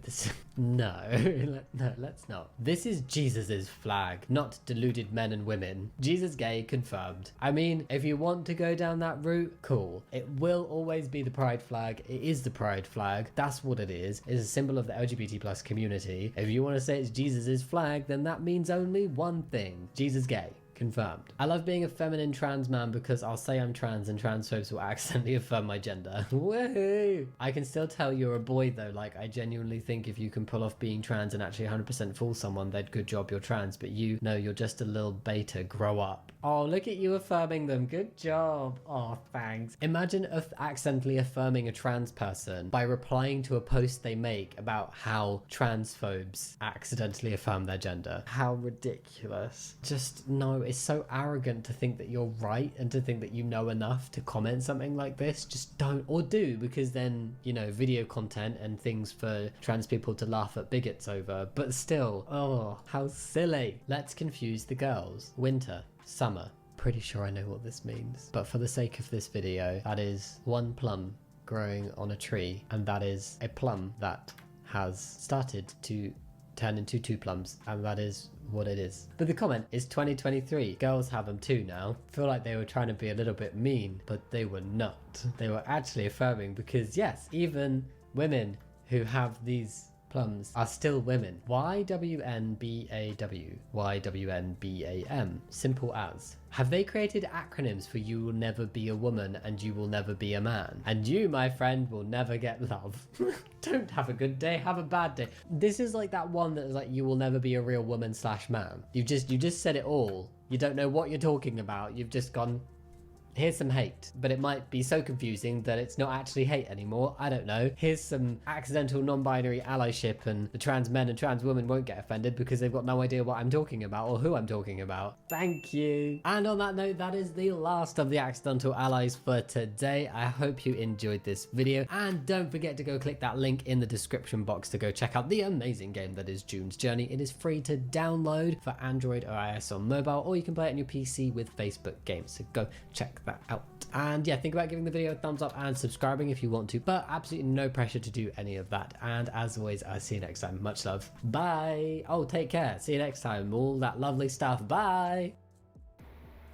let's not. This is Jesus's flag, not deluded men and women. Jesus gay confirmed. I mean, if you want to go down that route, cool. It will always be the pride flag. It is the pride flag. That's what it is. It's a symbol of the LGBT plus community. If you want to say it's Jesus's flag, then that means only one thing. Jesus gay. Confirmed. I love being a feminine trans man because I'll say I'm trans and transphobes will accidentally affirm my gender. Woohoo! I can still tell you're a boy though. Like, I genuinely think if you can pull off being trans and actually 100% fool someone, then good job, you're trans. But you, no, you're just a little beta. Grow up. Oh, look at you affirming them. Good job. Oh, thanks. Imagine accidentally affirming a trans person by replying to a post they make about how transphobes accidentally affirm their gender. How ridiculous. Just no, it's so arrogant to think that you're right and to think that you know enough to comment something like this. Just don't, or do, because then, you know, video content and things for trans people to laugh at bigots over. But still, oh, how silly. Let's confuse the girls. Winter, summer. Pretty sure I know what this means. But for the sake of this video, that is one plum growing on a tree, and that is a plum that has started to turn into 2 plums, and that is what it is. But the comment is 2023. Girls have them too now. Feel like they were trying to be a little bit mean, but they were not. They were actually affirming, because yes, even women who have these plums are still women. YWNBAW, YWNBAM, simple as. Have they created acronyms for you will never be a woman and you will never be a man? And you, my friend, will never get love. Don't have a good day, have a bad day. This is like that one that is like, you will never be a real woman / man. You just said it all. You don't know what you're talking about. You've just gone, here's some hate, but it might be so confusing that it's not actually hate anymore. I don't know. Here's some accidental non-binary allyship, and the trans men and trans women won't get offended because they've got no idea what I'm talking about or who I'm talking about. Thank you. And on that note, that is the last of the accidental allies for today. I hope you enjoyed this video, and don't forget to go click that link in the description box to go check out the amazing game that is June's Journey. It is free to download for Android or iOS on mobile, or you can play it on your PC with Facebook Games. So go check that out. And yeah, think about giving the video a thumbs up and subscribing if you want to, but absolutely no pressure to do any of that. And as always, I'll see you next time. Much love. Bye. Oh, take care. See you next time. All that lovely stuff. Bye.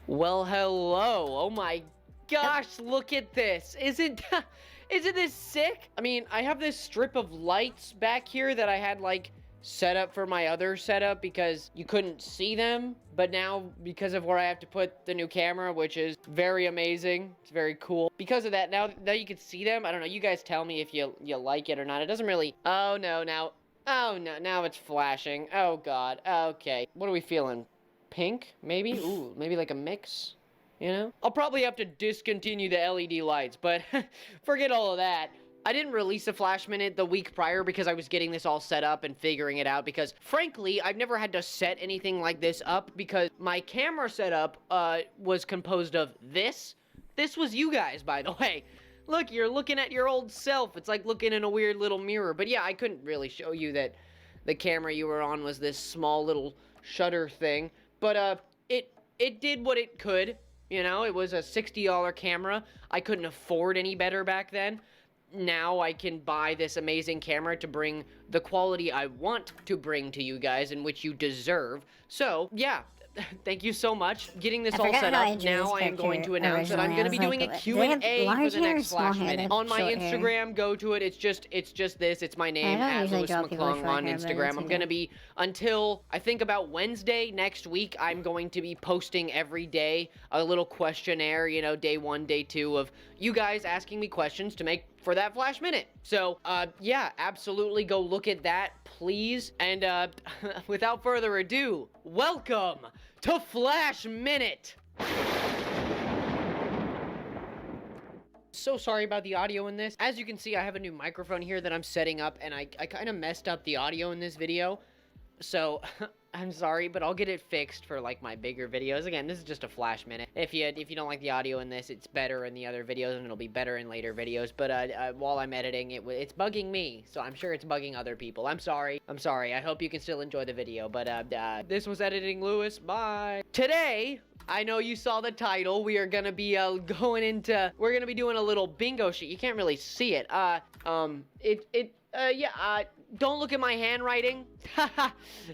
Well, hello. Oh my gosh, look at this. Isn't this sick? I mean, I have this strip of lights back here that I had like set up for my other setup because you couldn't see them, but now because of where I have to put the new camera, which is very amazing, it's very cool, because of that, now you can see them. I don't know, you guys tell me if you like it or not. It doesn't really, oh no, now it's flashing. Oh god. Okay, what are we feeling? Pink, maybe? Ooh, maybe like a mix, you know? I'll probably have to discontinue the LED lights, but forget all of that. I didn't release a Flash Minute the week prior because I was getting this all set up and figuring it out, because frankly, I've never had to set anything like this up because my camera setup was composed of this. This was you guys, by the way. Look, you're looking at your old self. It's like looking in a weird little mirror. But yeah, I couldn't really show you that the camera you were on was this small little shutter thing. But it did what it could. You know, it was a $60 camera. I couldn't afford any better back then. Now I can buy this amazing camera to bring the quality I want to bring to you guys and which you deserve. So, yeah, thank you so much. Getting this all set up, now I am going to announce that I'm going to be doing a Q&A for the next Flash Minute. On my Instagram, go to it. It's just this. It's my name, @LewisMcClung on Instagram. I'm going to be, until I think about Wednesday next week, I'm going to be posting every day a little questionnaire, you know, day 1, day 2 of you guys asking me questions to make for that Flash Minute. So, yeah, absolutely go look at that, please. And, without further ado, welcome to Flash Minute! So sorry about the audio in this. As you can see, I have a new microphone here that I'm setting up, and I kind of messed up the audio in this video. So, I'm sorry, but I'll get it fixed for, like, my bigger videos. Again, this is just a Flash Minute. If you don't like the audio in this, it's better in the other videos, and it'll be better in later videos. But, while I'm editing, it's bugging me, so I'm sure it's bugging other people. I'm sorry. I hope you can still enjoy the video, but, this was Editing Lewis. Bye. Today, I know you saw the title. We are gonna be, we're gonna be doing a little bingo sheet. You can't really see it. don't look at my handwriting.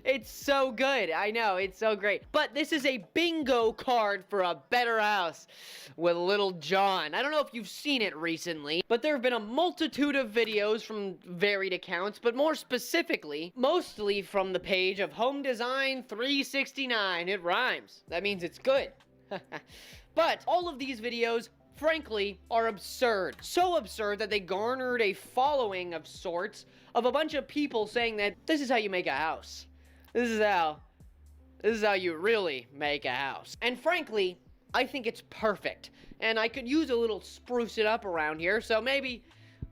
It's so good. I know, it's so great. But this is a bingo card for a better house with Little John. I don't know if you've seen it recently, but there have been a multitude of videos from varied accounts, but more specifically, mostly from the page of Home Design 369. It rhymes. That means it's good. But all of these videos, frankly, are absurd. So absurd that they garnered a following of sorts of a bunch of people saying that this is how you make a house. This is how you really make a house. And frankly, I think it's perfect. And I could use a little spruce it up around here, so maybe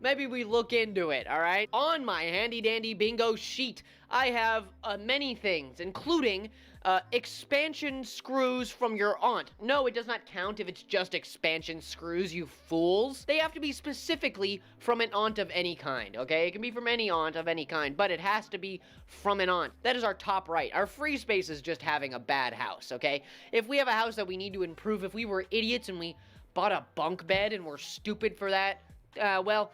we look into it, all right? On my handy dandy bingo sheet, I have many things, including expansion screws from your aunt. No, it does not count if it's just expansion screws, you fools. They have to be specifically from an aunt of any kind, okay? It can be from any aunt of any kind, but it has to be from an aunt. That is our top right. Our free space is just having a bad house, okay? If we have a house that we need to improve, if we were idiots and we bought a bunk bed and we're stupid for that, well,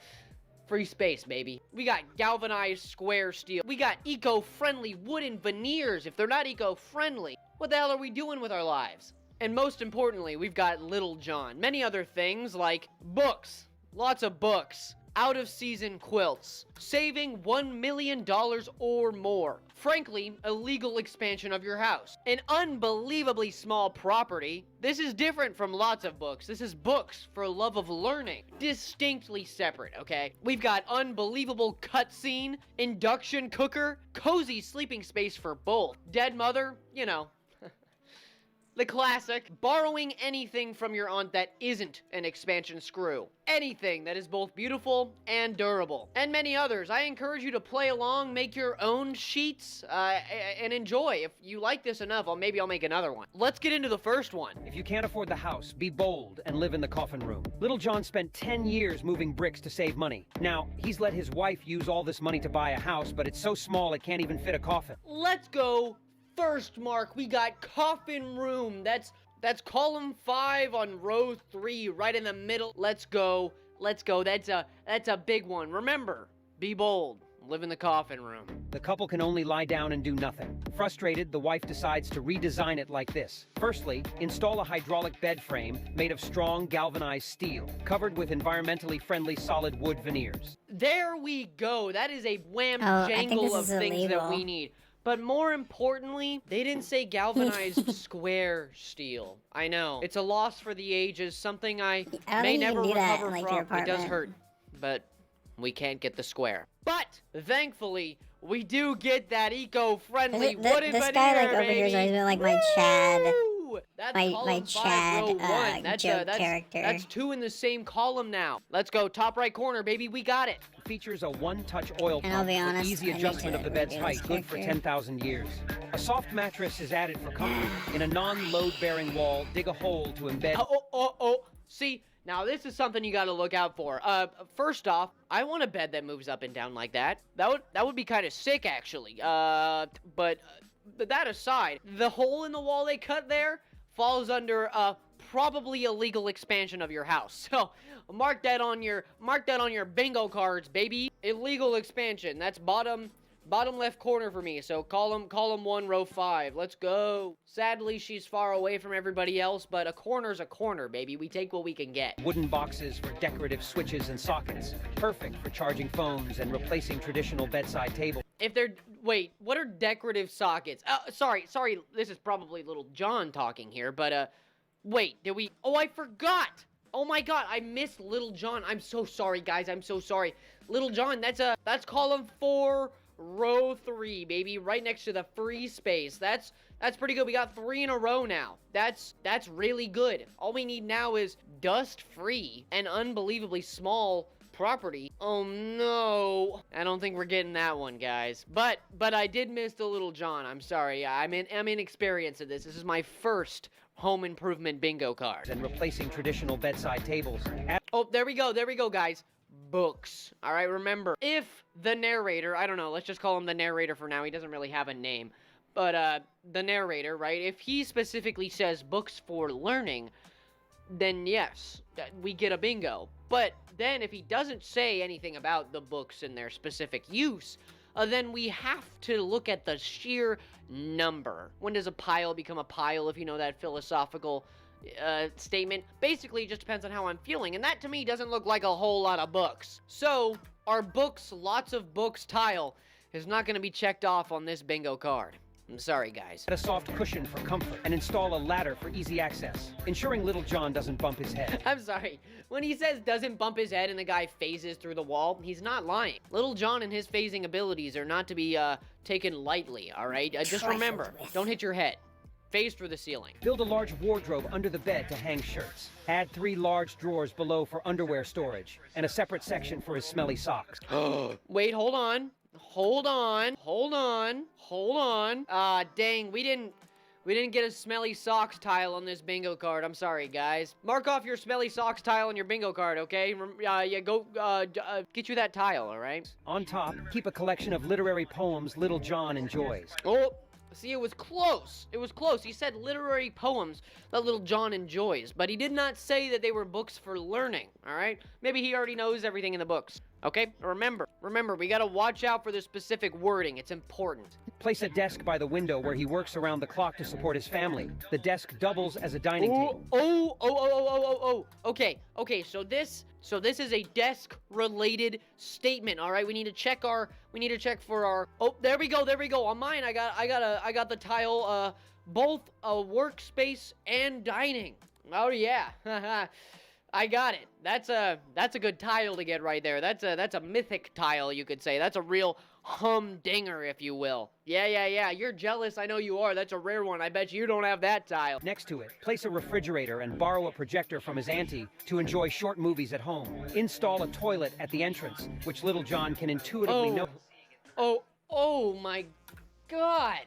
free space, baby. We got galvanized square steel. We got eco-friendly wooden veneers. If they're not eco-friendly, what the hell are we doing with our lives? And most importantly, we've got Little John. Many other things like books. Lots of books. Out-of-season quilts. Saving $1 million or more. Frankly, a legal expansion of your house. An unbelievably small property. This is different from lots of books. This is books for love of learning. Distinctly separate, okay? We've got unbelievable cutscene, induction cooker, cozy sleeping space for both. Dead mother, you know. The classic, borrowing anything from your aunt that isn't an expansion screw. Anything that is both beautiful and durable. And many others. I encourage you to play along, make your own sheets, and enjoy. If you like this enough, maybe I'll make another one. Let's get into the first one. If you can't afford the house, be bold and live in the coffin room. Little John spent 10 years moving bricks to save money. Now, he's let his wife use all this money to buy a house, but it's so small it can't even fit a coffin. Let's go. First, Mark, we got coffin room. That's column 5 on row 3, right in the middle. Let's go. That's a big one. Remember, be bold. Live in the coffin room. The couple can only lie down and do nothing. Frustrated, the wife decides to redesign it like this. Firstly, install a hydraulic bed frame made of strong galvanized steel, covered with environmentally friendly solid wood veneers. There we go. That is a wham-jangle of things that we need. But more importantly, they didn't say galvanized square steel. I know. It's a loss for the ages, something I may never recover from. It does hurt, but we can't get the square. But, thankfully, we do get that eco-friendly wooden veneer, this guy, like, over here is always been, like, my Chad. That's my Chad joke character. That's 2 in the same column now. Let's go, top right corner, baby. We got it. Features a one-touch oil And I'll pump be honest, with easy adjustment of the bed's height, good for character. 10,000 years. A soft mattress is added for comfort. In a non-load-bearing wall, dig a hole to embed... Oh. See, now this is something you gotta look out for. First off, I want a bed that moves up and down like that. That would be kind of sick, actually. But that aside, the hole in the wall they cut there falls under probably a legal expansion of your house. So mark that on your bingo cards, baby. Illegal expansion. That's bottom left corner for me. So column 1, row 5. Let's go. Sadly, she's far away from everybody else, but a corner's a corner, baby. We take what we can get. Wooden boxes for decorative switches and sockets. Perfect for charging phones and replacing traditional bedside tables. Wait, what are decorative sockets? Sorry, this is probably Little John talking here, but, wait, oh, I forgot! Oh my god, I missed Little John. I'm so sorry, guys, I'm so sorry. Little John, that's column 4, row 3, baby, right next to the free space. That's pretty good. We got 3 in a row now. That's really good. All we need now is dust-free and unbelievably small property. Oh no, I don't think we're getting that one, guys. But I did miss the Little John. I'm sorry. I'm inexperienced at this. This is my first home improvement bingo card. And replacing traditional bedside tables. Oh, there we go, guys. Books. All right, remember, if the narrator, I don't know, let's just call him the narrator for now. He doesn't really have a name. But the narrator, right? If he specifically says books for learning, then yes, we get a bingo. But then if he doesn't say anything about the books and their specific use, then we have to look at the sheer number. When does a pile become a pile, if you know that philosophical statement? Basically, it just depends on how I'm feeling, and that to me doesn't look like a whole lot of books. So, our books, lots of books tile is not going to be checked off on this bingo card. I'm sorry, guys. Add a soft cushion for comfort and install a ladder for easy access, ensuring Little John doesn't bump his head. I'm sorry. When he says doesn't bump his head and the guy phases through the wall, he's not lying. Little John and his phasing abilities are not to be taken lightly, all right? Just remember, don't hit your head. Phase through the ceiling. Build a large wardrobe under the bed to hang shirts. Add 3 large drawers below for underwear storage, and a separate section for his smelly socks. Wait, hold on. Hold on. Dang, we didn't get a smelly socks tile on this bingo card. I'm sorry, guys. Mark off your smelly socks tile on your bingo card, okay? Get you that tile, all right? On top, keep a collection of literary poems Little John enjoys. Oh, see, it was close. It was close. He said literary poems that Little John enjoys, but he did not say that they were books for learning, all right? Maybe he already knows everything in the books. Okay, remember, we gotta watch out for the specific wording. It's important. Place a desk by the window where he works around the clock to support his family. The desk doubles as a dining table. Okay, so this is a desk-related statement, all right? We need to check for our, oh, there we go. On mine, I got the tile, both a workspace and dining. Oh, yeah. I got it. That's a good tile to get right there. That's a mythic tile, you could say. That's a real humdinger, if you will. Yeah. You're jealous. I know you are. That's a rare one. I bet you don't have that tile. Next to it, place a refrigerator and borrow a projector from his auntie to enjoy short movies at home. Install a toilet at the entrance, which Little John can intuitively know. Oh my God.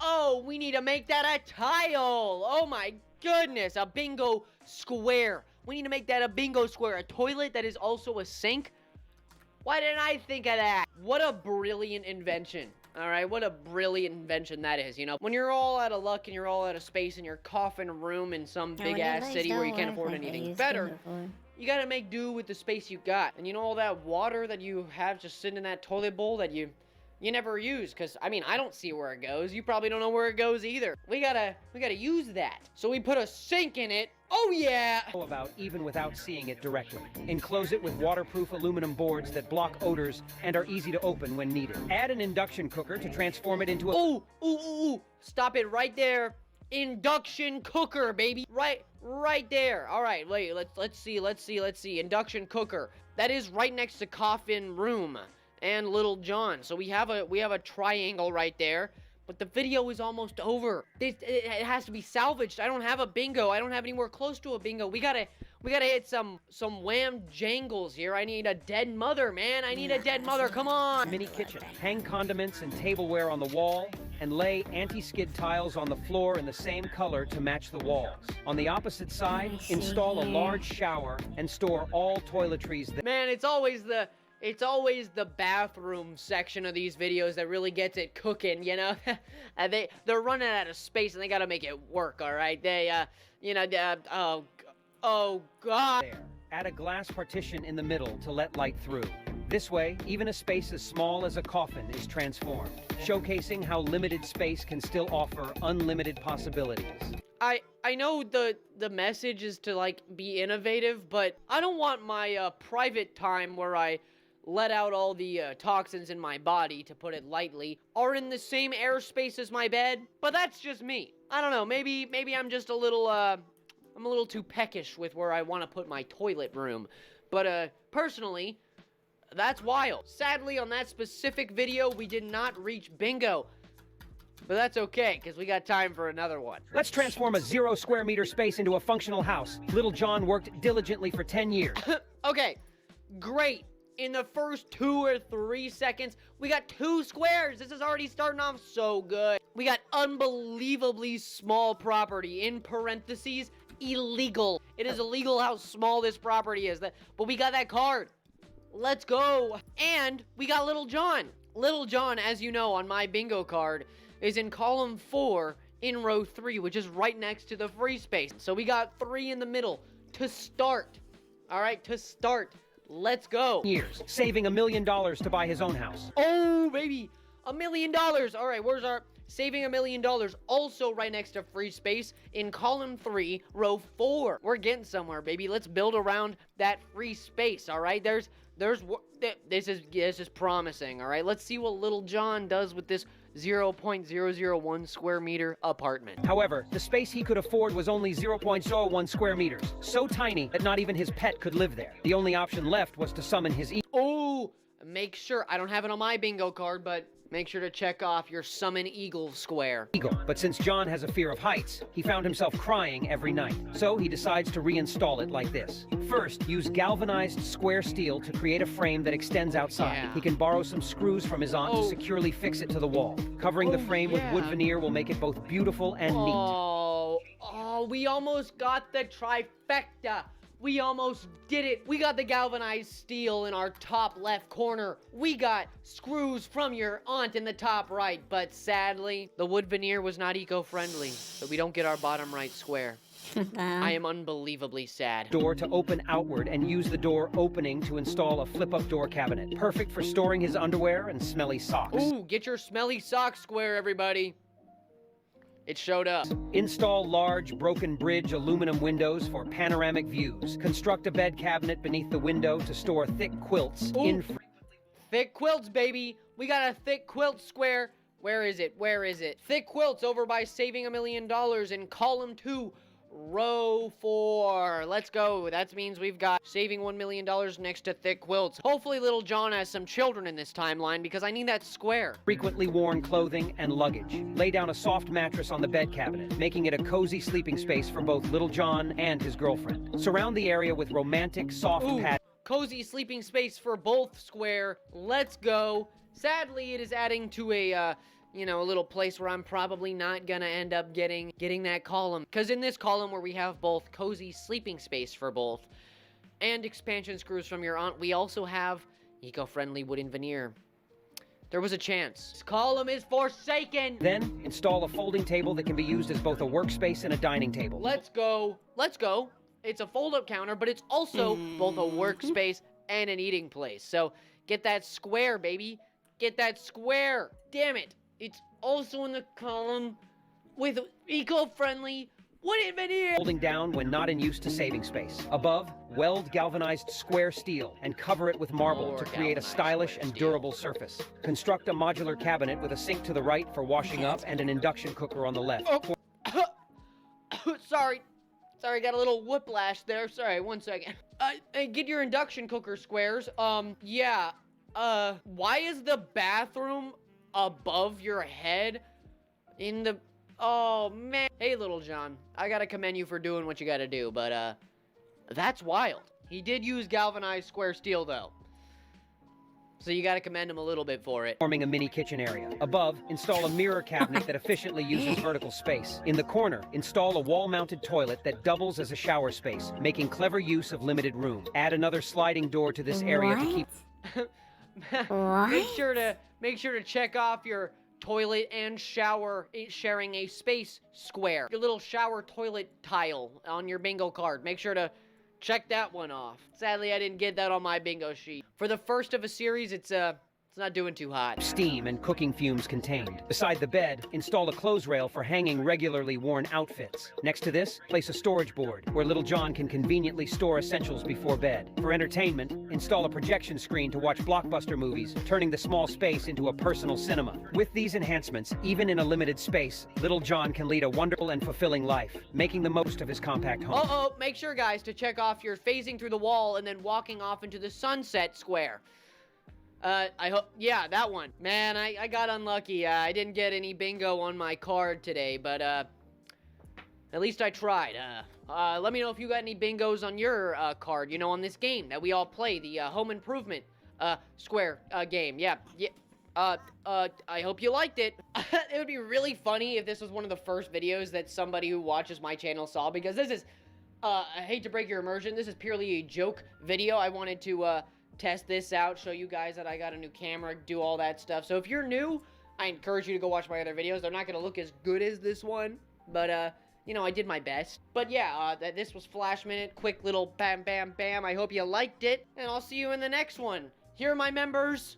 Oh, we need to make that a tile. Oh my goodness, a bingo square. We need to make that a bingo square. A toilet that is also a sink? Why didn't I think of that? What a brilliant invention. All right, what a brilliant invention that is, you know? When you're all out of luck and you're all out of space in your coffin room in some big-ass city where you can't afford anything better, you gotta make do with the space you got. And you know all that water that you have just sitting in that toilet bowl that you never use, because, I mean, I don't see where it goes. You probably don't know where it goes either. We gotta use that. So we put a sink in it. Oh, yeah! About even without seeing it directly. Enclose it with waterproof aluminum boards that block odors and are easy to open when needed. Add an induction cooker to transform it into a... Ooh. Stop it right there. Induction cooker, baby. Right there. All right, wait, let's see. Induction cooker. That is right next to coffin room and Little John. So we have a triangle right there. But the video is almost over. It has to be salvaged. I don't have a bingo. I don't have anywhere close to a bingo. We gotta hit some wham jangles here. I need a dead mother, man. I need a dead mother. Come on. Mini kitchen. Hang condiments and tableware on the wall and lay anti-skid tiles on the floor in the same color to match the walls. On the opposite side, install a large shower and store all toiletries there. Man, it's always the bathroom section of these videos that really gets it cooking, you know? They're running out of space and they gotta make it work, all right? Oh, God. There. Add a glass partition in the middle to let light through. This way, even a space as small as a coffin is transformed, showcasing how limited space can still offer unlimited possibilities. I know the message is to, like, be innovative, but I don't want my private time where I let out all the toxins in my body, to put it lightly, are in the same airspace as my bed. But that's just me. I don't know, maybe I'm just a little, I'm a little too peckish with where I want to put my toilet room. But, personally, that's wild. Sadly, on that specific video, we did not reach bingo. But that's okay, because we got time for another one. Let's transform a 0 square meter space into a functional house. Little John worked diligently for 10 years. Okay, great. In the first 2 or 3 seconds, we got 2 squares. This is already starting off so good. We got unbelievably small property, in parentheses, illegal. It is illegal how small this property is, but we got that card. Let's go. And we got Little John. Little John, as you know, on my bingo card, is in column 4 in row 3, which is right next to the free space. So we got 3 in the middle to start. All right, to start. Let's go. Years, saving $1 million to buy his own house. Oh, baby. $1 million. All right, where's our saving $1 million? Also right next to free space in column 3, row 4. We're getting somewhere, baby. Let's build around that free space, all right? This is promising, all right? Let's see what little John does with this 0.001 square meter apartment. However, the space he could afford was only 0.01 square meters, so tiny that not even his pet could live there. The only option left was to summon his Oh, make sure, I don't have it on my bingo card, but make sure to check off your summon eagle square. eagle. But since John has a fear of heights, he found himself crying every night. So he decides to reinstall it like this. First, use galvanized square steel to create a frame that extends outside. Yeah. He can borrow some screws from his aunt to securely fix it to the wall. Covering the frame with wood veneer will make it both beautiful and neat. Oh, we almost got the trifecta. We almost did it. We got the galvanized steel in our top left corner. We got screws from your aunt in the top right. But sadly, the wood veneer was not eco-friendly, so we don't get our bottom right square. I am unbelievably sad. Door to open outward and use the door opening to install a flip-up door cabinet. Perfect for storing his underwear and smelly socks. Ooh, get your smelly sock square, everybody. It showed up. Install large broken bridge aluminum windows for panoramic views. Construct a bed cabinet beneath the window to store thick quilts. Thick quilts, baby. We got a thick quilt square. Where is it? Where is it? Thick quilts over by saving $1 million in column 2, row 4. Let's go. That means we've got saving $1 million next to thick quilts. Hopefully little John has some children in this timeline because I need that square. Frequently worn clothing and luggage. Lay down a soft mattress on the bed cabinet, making it a cozy sleeping space for both little John and his girlfriend. Surround the area with romantic soft pads. Cozy sleeping space for both square. Let's go. Sadly, it is adding to a a little place where I'm probably not gonna end up getting that column. Because in this column where we have both cozy sleeping space for both and expansion screws from your aunt, we also have eco-friendly wooden veneer. There was a chance. This column is forsaken! Then, install a folding table that can be used as both a workspace and a dining table. Let's go. Let's go. It's a fold-up counter, but it's also both a workspace and an eating place. So, get that square, baby. Get that square. Damn it. It's also in the column with eco-friendly wooden veneer. Folding down when not in use to saving space. Above, weld galvanized square steel and cover it with marble to create a stylish and durable surface. Construct a modular cabinet with a sink to the right for washing up and an induction cooker on the left. Sorry, got a little whiplash there. Sorry, 1 second. Get your induction cooker squares. Why is the bathroom above your head in the... Oh, man. Hey, little John. I gotta commend you for doing what you gotta do, but, that's wild. He did use galvanized square steel, though. So you gotta commend him a little bit for it. Forming a mini kitchen area. Above, install a mirror cabinet that efficiently uses vertical space. In the corner, install a wall-mounted toilet that doubles as a shower space, making clever use of limited room. Add another sliding door to this area to keep... Make sure to check off your toilet and shower sharing a space square. Your little shower toilet tile on your bingo card. Make sure to check that one off. Sadly, I didn't get that on my bingo sheet. For the first of a series, it's not doing too hot. Steam and cooking fumes contained. Beside the bed, install a clothes rail for hanging regularly worn outfits. Next to this, place a storage board where little John can conveniently store essentials before bed. For entertainment, install a projection screen to watch blockbuster movies, turning the small space into a personal cinema. With these enhancements, even in a limited space, little John can lead a wonderful and fulfilling life, making the most of his compact home. Make sure, guys, to check off your phasing through the wall and then walking off into the sunset square. I hope, yeah, that one. Man, I got unlucky. I didn't get any bingo on my card today, but, at least I tried. Let me know if you got any bingos on your, card, on this game that we all play, the, home improvement, square, game. Yeah. I hope you liked it. It would be really funny if this was one of the first videos that somebody who watches my channel saw, because this is, I hate to break your immersion, this is purely a joke video. I wanted to, test this out, show you guys that I got a new camera, do all that stuff. So if you're new, I encourage you to go watch my other videos. They're not going to look as good as this one, but you know, I did my best. But yeah, this was Flash Minute, quick little bam, bam, bam. I hope you liked it, and I'll see you in the next one. Here are my members,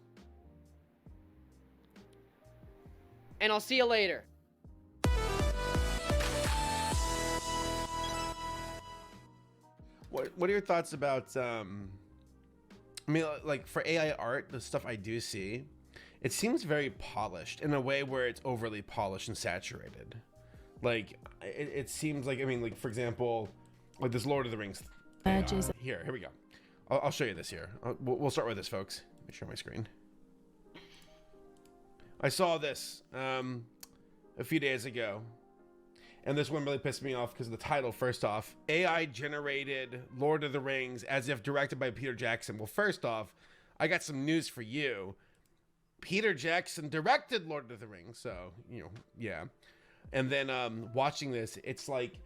and I'll see you later. What are your thoughts about, I mean, like for AI art, the stuff I do see, it seems very polished in a way where it's overly polished and saturated. Like, it seems like, I mean, like, for example, like this Lord of the Rings. Here we go. I'll show you this here. We'll start with this, folks. Let me share my screen. I saw this a few days ago. And this one really pissed me off because of the title, first off. AI generated Lord of the Rings as if directed by Peter Jackson. Well, first off, I got some news for you. Peter Jackson directed Lord of the Rings, so, you know, yeah. And then watching this, it's like,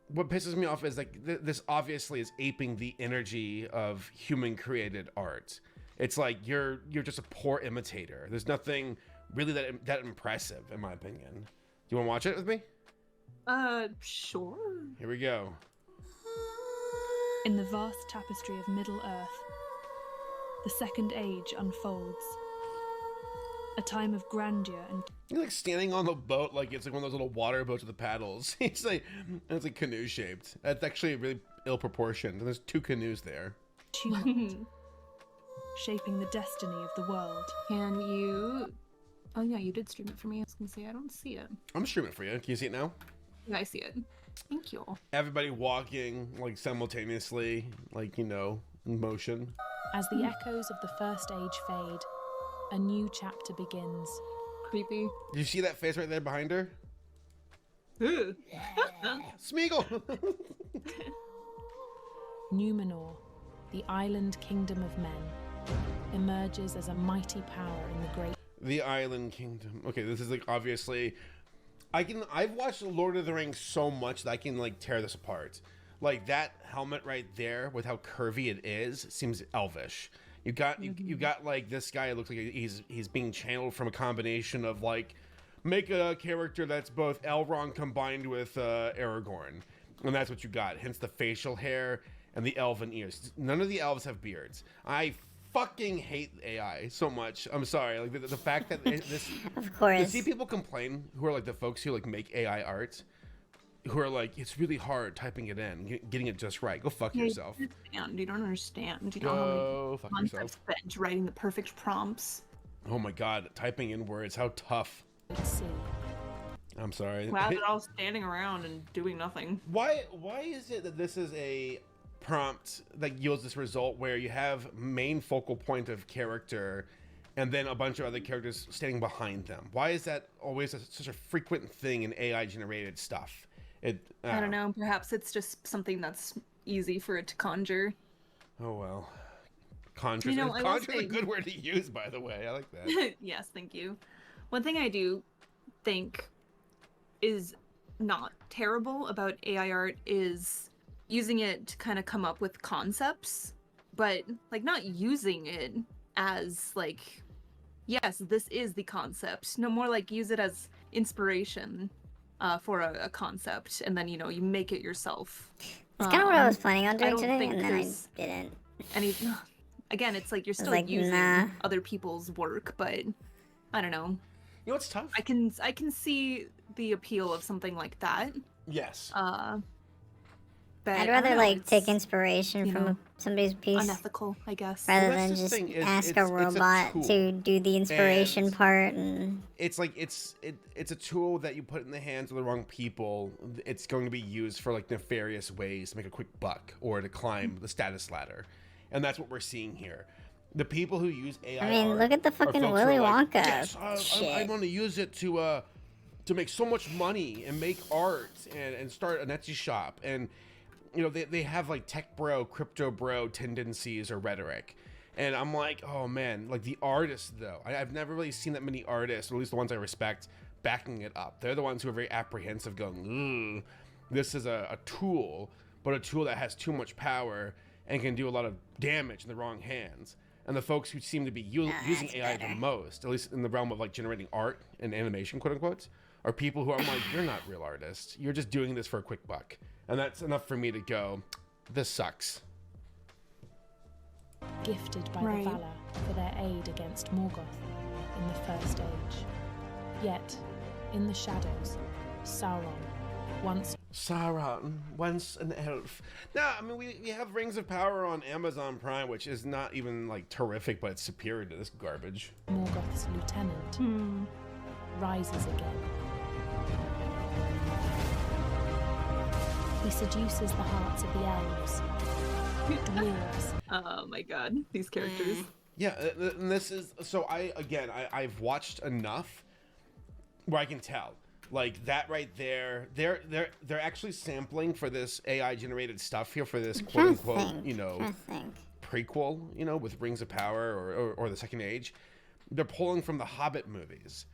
what pisses me off is like, this obviously is aping the energy of human created art. It's like, you're just a poor imitator. There's nothing really that impressive, in my opinion. Do you want to watch it with me? Sure. Here we go. In the vast tapestry of Middle Earth, the Second Age unfolds. A time of grandeur and... You're like standing on the boat like it's like one of those little water boats with the paddles. It's like canoe shaped. That's actually really ill proportioned. And there's two canoes there. Tumult, shaping the destiny of the world. Can you... Oh yeah, you did stream it for me. I was gonna say, I don't see it. I'm streaming it for you. Can you see it now? Yeah, I see it. Thank you. Everybody walking like simultaneously, like, you know, in motion. As the echoes of the First Age fade, a new chapter begins. Creepy. Do you see that face right there behind her? Smeagol! Numenor, the island kingdom of men, emerges as a mighty power in the great... The Island Kingdom. Okay, this is like obviously... I've watched Lord of the Rings so much that I can like tear this apart. Like that helmet right there with how curvy it is seems elvish. You got like this guy, it looks like he's being channeled from a combination of like, make a character that's both Elrond combined with Aragorn. And that's what you got. Hence the facial hair and the elven ears. None of the elves have beards. I fucking hate AI so much. I'm sorry. Like the fact that this... Of course. You see people complain who are like the folks who like make AI art, who are like, it's really hard typing it in, getting it just right. Go fuck yourself. You don't understand. You Go don't fuck have yourself. spent writing the perfect prompts. Oh my god, typing in words, how tough. I'm sorry. Wow, they're all standing around and doing nothing. Why is it that this is a prompt that yields this result where you have main focal point of character and then a bunch of other characters standing behind them? Why is that always such a frequent thing in AI generated stuff? I don't know. Perhaps it's just something that's easy for it to conjure. Oh well. Conjure. You know, conjure is a good word to use, by the way. I like that. Yes, thank you. One thing I do think is not terrible about AI art is using it to kind of come up with concepts, but like not using it as like, yes, this is the concept. No, more like use it as inspiration for a concept, and then, you know, you make it yourself. It's kind of what I was planning on doing today, think and then I didn't. Again, it's like you're still like, using nah. other people's work, but I don't know. You know what's tough? I can see the appeal of something like that. Yes. But I'd rather like take inspiration from somebody's piece, unethical, I guess, rather than just ask a robot to do the inspiration part. And it's like it's a tool that you put in the hands of the wrong people. It's going to be used for like nefarious ways to make a quick buck or to climb the status ladder, and that's what we're seeing here. The people who use AI. I mean, look at the fucking Willy Wonka Yes, shit. I want to use it to make so much money and make art and start an Etsy shop. And you know, they have like tech bro, crypto bro tendencies or rhetoric. And I'm like, oh man, like the artists though, I've never really seen that many artists, or at least the ones I respect, backing it up. They're the ones who are very apprehensive, going, this is a tool, but a tool that has too much power and can do a lot of damage in the wrong hands. And the folks who seem to be using AI the most, at least in the realm of like generating art and animation, quote unquote, are people who I'm like, you're not real artists. You're just doing this for a quick buck. And that's enough for me to go, this sucks. Gifted by the Valar for their aid against Morgoth in the First Age. Yet, in the shadows, Sauron, once an elf. No, I mean, we have Rings of Power on Amazon Prime, which is not even like terrific, but it's superior to this garbage. Morgoth's lieutenant rises again. He seduces the hearts of the elves, dwarves. Oh my god, these characters. Yeah, and this is so. I've watched enough where I can tell. Like that right there, they're actually sampling for this AI generated stuff here for this quote unquote, you know, prequel, you know, with Rings of Power or the Second Age. They're pulling from the Hobbit movies.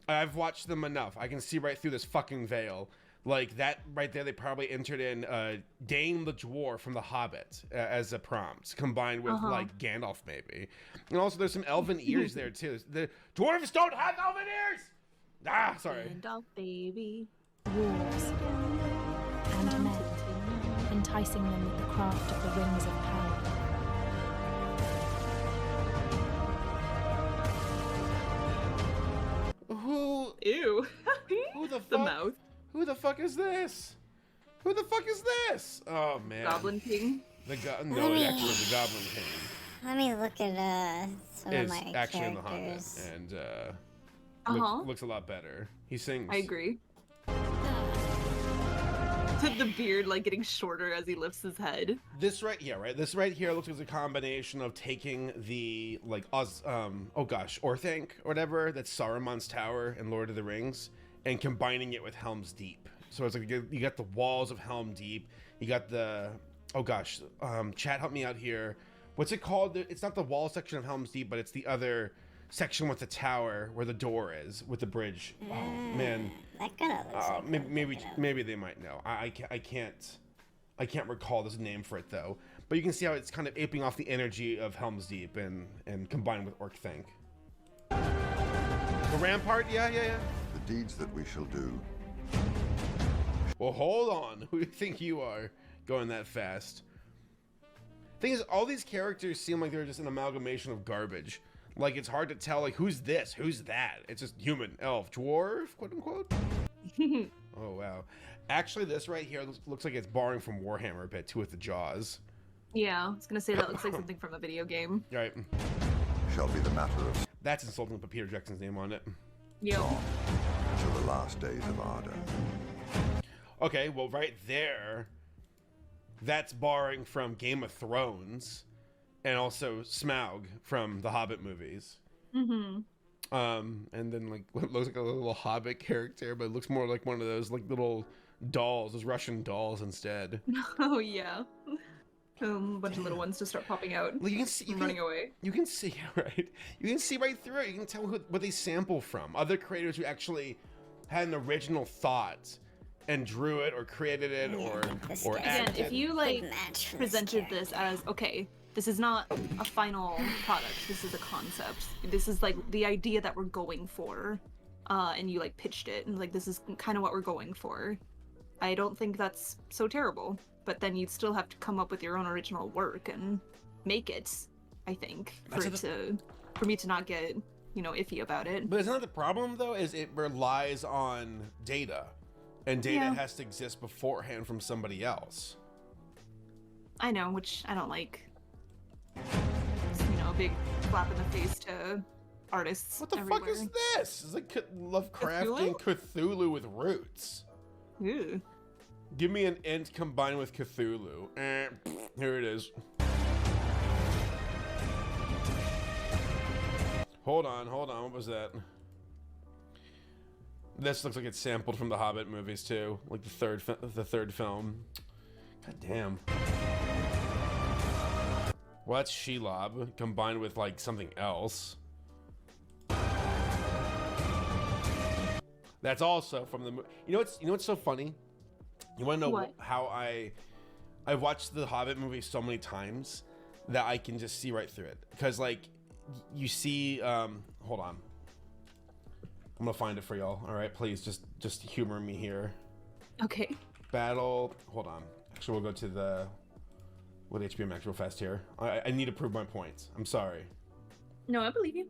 I've watched them enough. I can see right through this fucking veil. Like that right there, they probably entered in Dane the Dwarf from the Hobbit as a prompt, combined with like Gandalf maybe. And also there's some elven ears there too. The dwarves don't have elven ears. Ah, sorry. Gandalf, baby. Dwarves and men, enticing them with the craft of the rings of power. Ew. Who the fuck? The mouth. Who the fuck is this? Who the fuck is this? Oh man. Goblin King. No, actually the Goblin King. Let me look at some of my actually characters. in the Hobbit, and looks a lot better. He sings. I agree. The beard like getting shorter as he lifts his head. This right here looks like a combination of taking the like Orthanc or whatever, that's Saruman's tower in Lord of the Rings, and combining it with Helm's Deep. So it's like you got the walls of Helm Deep, you got the chat help me out here. What's it called? It's not the wall section of Helm's Deep, but it's the other section with the tower where the door is with the bridge. Oh man, that kind of looks maybe they might know. I can't recall this name for it though. But you can see how it's kind of aping off the energy of Helm's Deep and combined with Orthanc. The Rampart, yeah. The deeds that we shall do. Well, hold on. Who do you think you are going that fast? Thing is, all these characters seem like they're just an amalgamation of garbage. Like, it's hard to tell, like, who's this? Who's that? It's just human, elf, dwarf, quote unquote. Oh, wow. Actually, this right here looks like it's borrowing from Warhammer a bit, too, with the jaws. Yeah, I was gonna say that looks like something from a video game. Right. Shall be the matter of... That's insulting to put Peter Jackson's name on it. Yo. Till the last days of Arda. Okay, well, right there, that's borrowing from Game of Thrones. And also Smaug from the Hobbit movies. Mm-hmm. And then like what looks like a little Hobbit character, but it looks more like one of those like little dolls, those Russian dolls instead. Oh yeah. A bunch of little ones to start popping out. Well, you can see running away. You can see right. You can see right through it. You can tell what they sample from. Other creators who actually had an original thought and drew it or created it or again, if you like presented this as okay. This is not a final product. This is a concept. This is like the idea that we're going for, and you like pitched it and like this is kind of what we're going for. I don't think that's so terrible. But then you'd still have to come up with your own original work and make it. I think for me to not get iffy about it. But isn't that the problem though? Is it relies on data, and data has to exist beforehand from somebody else. I know, which I don't like. It's, a big slap in the face to artists. What the fuck is this? It's like Lovecraftian Cthulhu with roots. Ew. Give me an int combined with Cthulhu. Here it is. Hold on. What was that? This looks like it's sampled from the Hobbit movies too, like the third film. God damn. Well, that's Shelob combined with like something else. That's also from the movie. You know what's so funny? You want to know how I've watched the Hobbit movie so many times that I can just see right through it. Because like you see, hold on. I'm gonna find it for y'all. All right, please just humor me here. Okay. Battle. Hold on. Actually, we'll go to the with HBO Max real fast here. I need to prove my points. I'm sorry. No, I believe you.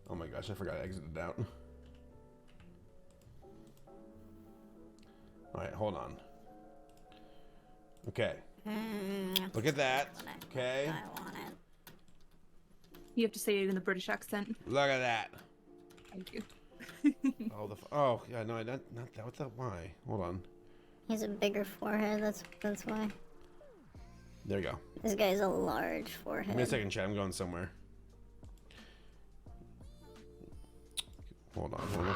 Oh my gosh, I forgot I exited out. All right, hold on. Okay. Look at that. Okay. I want it. You have to say it in the British accent. Look at that. Thank you. Oh yeah, no, not that. What the? Why? Hold on. He has a bigger forehead. That's why. There you go. This guy's a large forehead. Give me a second, chat. I'm going somewhere. Hold on.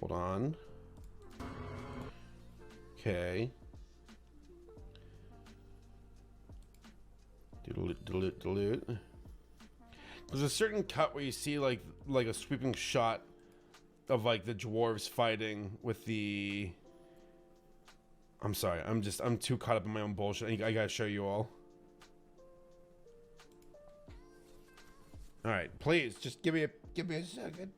Hold on. Okay. Delete. There's a certain cut where you see like a sweeping shot of like the dwarves fighting with the. I'm sorry. I'm too caught up in my own bullshit. I gotta show you all. All right, please just give me a second.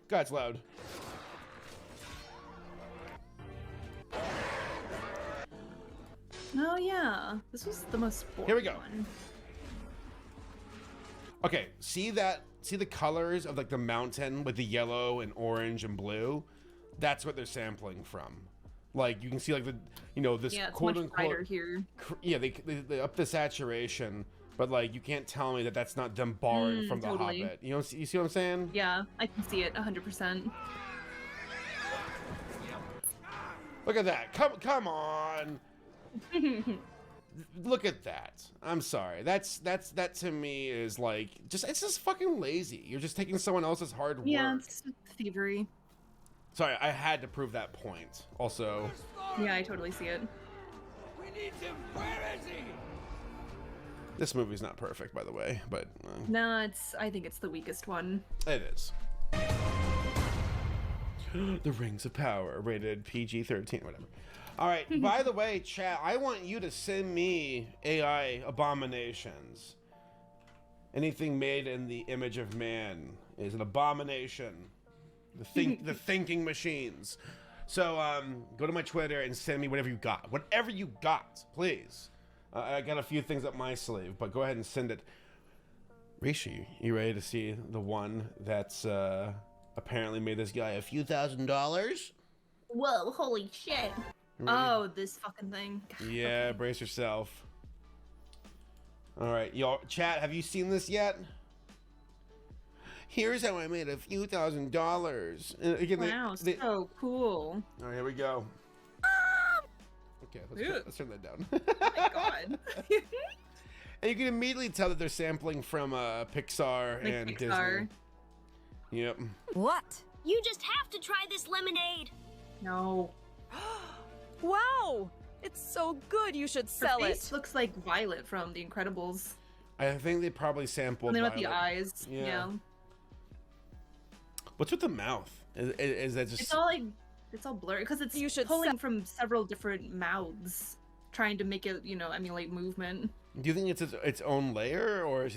God, it's loud. Oh yeah, this was the most boring Here we go. one. Okay, see that? See the colors of like the mountain with the yellow and orange and blue? That's what they're sampling from. Like you can see like the, this Yeah, it's quote much unquote. brighter here. Yeah, they up the saturation, but like you can't tell me that that's not them borrowing from the totally. Hobbit. You see what I'm saying? Yeah, I can see it 100%. Look at that! Come on! Look at that! I'm sorry. That to me is like it's just fucking lazy. You're just taking someone else's hard work. Yeah, it's thievery. Sorry, I had to prove that point. Also. Yeah, I totally see it. We need him. Where is he? This movie's not perfect, by the way, but No, I think it's the weakest one. it is. The Rings of Power, rated PG-13, whatever. All right. By the way, chat, I want you to send me AI abominations. Anything made in the image of man is an abomination. The thinking machines. So go to my Twitter and send me whatever you got. Whatever you got, please. I got a few things up my sleeve, but go ahead and send it. Rishi, you ready to see the one that's apparently made this guy a few $1,000s? Whoa, holy shit. Ready? Oh, this fucking thing. Yeah, brace yourself. All right, y'all, chat, have you seen this yet? Here's how I made a few $1,000s. And again, Wow, so cool. All right, here we go. Okay, let's turn that down. Oh my god. And you can immediately tell that they're sampling from Pixar Like and Pixar. Disney. Yep. What? You just have to try this lemonade. No. Wow! It's so good you should sell Her it. face looks like Violet from The Incredibles. I think they probably sampled. And then with the Violet. eyes. Yeah. What's with the mouth? Is that just? It's all blurry because it's pulling from several different mouths, trying to make it, emulate movement. Do you think it's its own layer, or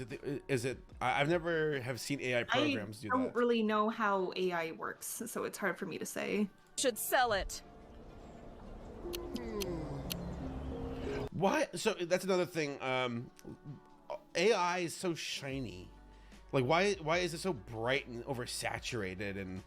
is it? I've never have seen AI programs do I don't that. really know how AI works, so it's hard for me to say. Should sell it. What? So that's another thing. AI is so shiny. Like, why is it so bright and oversaturated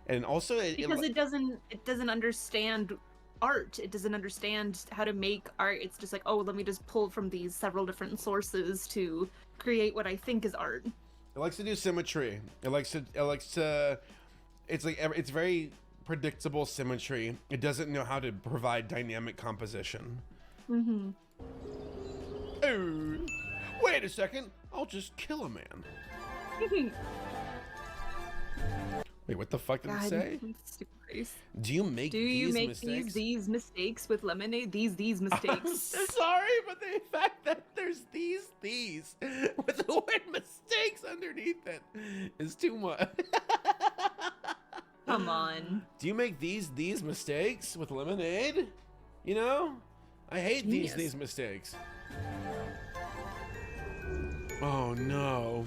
and also Because it doesn't understand art. It doesn't understand how to make art. It's just like, oh, let me just pull from these several different sources to create what I think is art. It likes to do symmetry. It likes to. It's very predictable symmetry. It doesn't know how to provide dynamic composition. Mm-hmm. Oh, wait a second. I'll just kill a man. Wait, what the fuck did it say? Stupid face. Do you make these mistakes with lemonade? These mistakes. I'm sorry, but the fact that there's these with the word mistakes underneath it is too much. Come on. Do you make these mistakes with lemonade? I hate these mistakes. Oh no.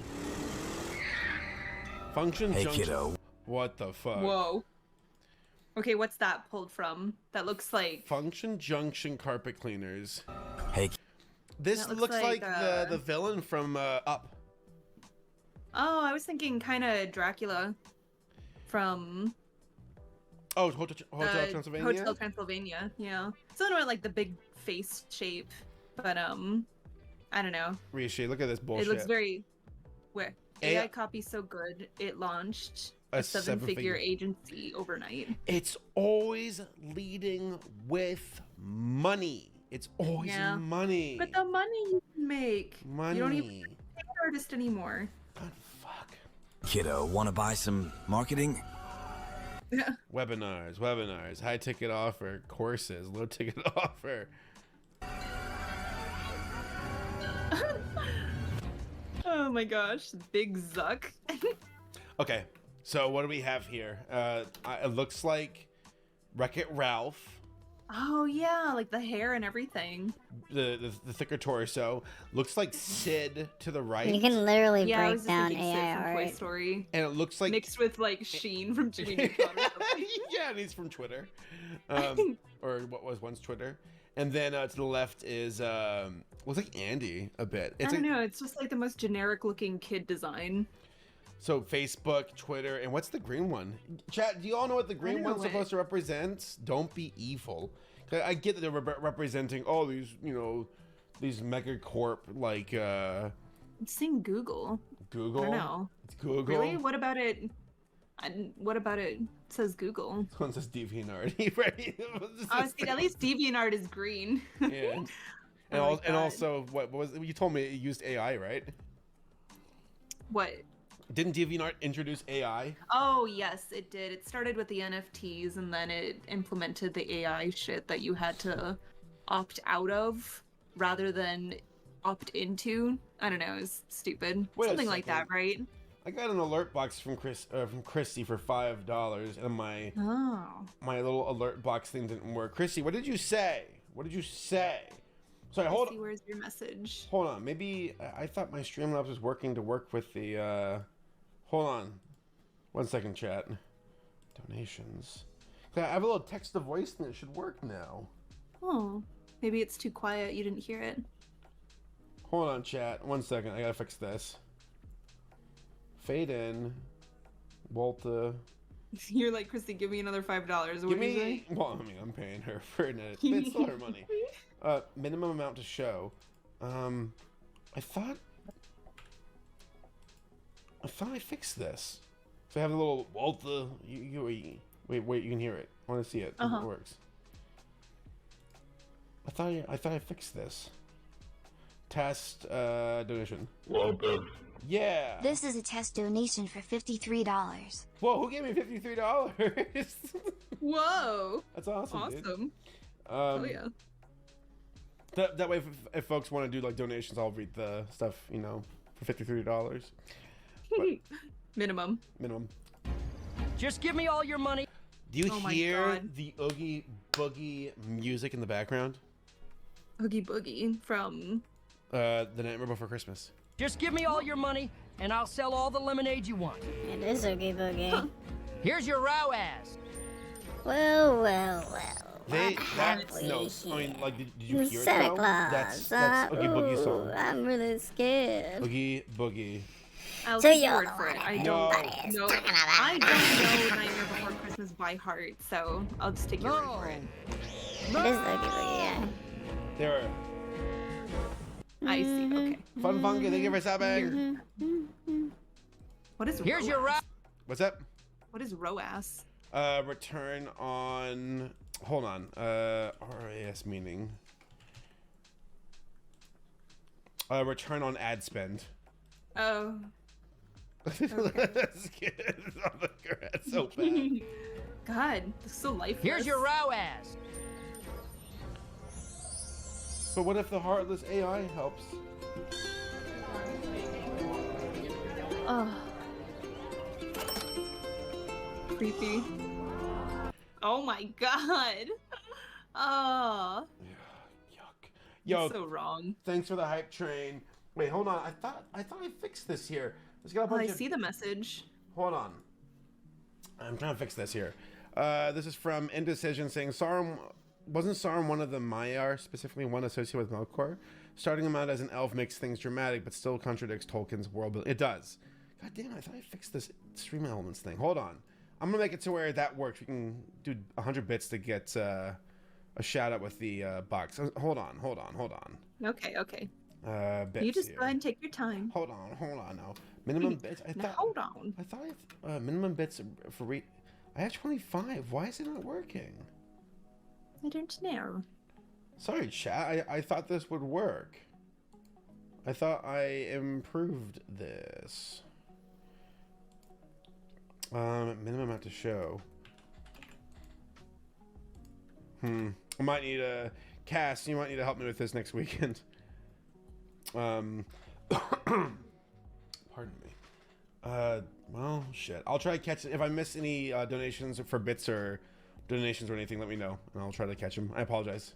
Function Hey, junction. kiddo. What the fuck? Whoa. Okay, what's that pulled from? That looks like Function junction carpet cleaners. Hey. This That looks like like, the villain from Up. Oh, I was thinking kind of Dracula from Oh, Hotel Transylvania. Hotel Transylvania. Yeah. So not like the big face shape, but I don't know. Rishi, look at this bullshit. It looks very. Where AI AI copy so good it launched A a seven-figure seven-figure- agency overnight. It's always leading with money. It's always Yeah. money. But the money you can make, Money. you don't even need an artist anymore. Kiddo, want to buy some marketing? Webinars, high ticket offer, courses, low ticket offer. Oh my gosh, Big Zuck. Okay, so what do we have here? It looks like Wreck-It Ralph. Oh yeah, like the hair and everything. The thicker torso. Looks like Sid to the right. You can literally I break was just down thinking Sid AI from Toy art. Story. And it looks like Mixed with like Sheen from Jimmy Neutron. Yeah, and he's from Twitter. Or what was once Twitter. And then to the left is looks like Andy a bit. I don't know, it's just like the most generic looking kid design. So Facebook, Twitter, and what's the green one? Chat, do you all know what the green one's supposed to represent? Don't be evil. I get that they're representing all these, these megacorp like It's saying Google. Google. I don't know. It's Google. Really? What about it? What about it says Google? This one says DeviantArt, right? Oh, see, at least DeviantArt is green. Yeah. And also, what was you told me it used AI, right? What? Didn't DeviantArt introduce AI? Oh, yes, it did. It started with the NFTs and then it implemented the AI shit that you had to opt out of rather than opt into. I don't know, it's stupid. Wait a Something like that, second. right? I got an alert box from Christy for $5, and my little alert box thing didn't work. Christy, what did you say? What did you say? Sorry, hold on. Where's your message? Hold on. Maybe I thought my Streamlabs was working to work with the. Hold on. 1 second, chat. Donations. I have a little text to voice and it should work now. Oh, maybe it's too quiet. You didn't hear it. Hold on, chat. 1 second. I gotta fix this. Fade in. Walter. You're like, Christy, give me another $5. What Give do you me. say? Well, I mean, I'm paying her for it. It's still her money. Minimum amount to show. I thought I fixed this. So I have a little Walter. Wait. You can hear it. I want to see it. If it works. I thought I fixed this. Test donation. Walter. Yeah. This is a test donation for $53. Whoa, who gave me $53? Whoa. That's awesome. Awesome. Dude. Oh yeah. That way, if folks want to do like donations, I'll read the stuff, for $53. Minimum. Just give me all your money. Do you Oh my hear God. the Oogie Boogie music in the background? Oogie Boogie from. The Nightmare Before Christmas. Just give me all your money, and I'll sell all the lemonade you want. It is Oogie Boogie. Here's your row ass. Well. Did you hear Santa it though? Claus. That's Oogie Boogie's song. I'm really scared. Oogie Boogie. I'll So take you your word know for it. what I No. don't know. I don't know Nightmare Before Christmas by heart, so I'll just take your word for it. It is Oogie Boogie, yeah. There. I see. Okay. Fun Funky, thank you for subbing. What is Here's your row. What's up? What is ROAS? Return on. Hold on. RAS meaning. Return on ad spend. Oh. That's good. That's so bad. God, this is so lifeless. Here's your row ass. But what if the heartless AI helps? Oh. Creepy. Oh my god. Oh. Yo, so wrong. Thanks for the hype train. Wait, hold on. I thought I fixed this here. Let's get a bunch I see the message. Hold on. I'm trying to fix this here. This is from Indecision saying wasn't Sauron one of the Maiar, specifically one associated with Melkor? Starting him out as an elf makes things dramatic, but still contradicts Tolkien's world building. It does. God damn, I thought I fixed this stream elements thing. Hold on. I'm gonna make it to where that works. We can do 100 bits to get a shout out with the box. Hold on. Okay. Bits You just here. go ahead and take your time. Hold on now. Minimum bits. Hold on. I thought minimum bits for I have 25. Why is it not working? I don't know. Sorry, chat. I thought this would work. I thought I improved this. Minimum amount to show. I might need a Cass. You might need to help me with this next weekend. Pardon me. Well, shit. I'll try to catch it. If I miss any donations for bits or donations or anything, let me know, and I'll try to catch them. I apologize.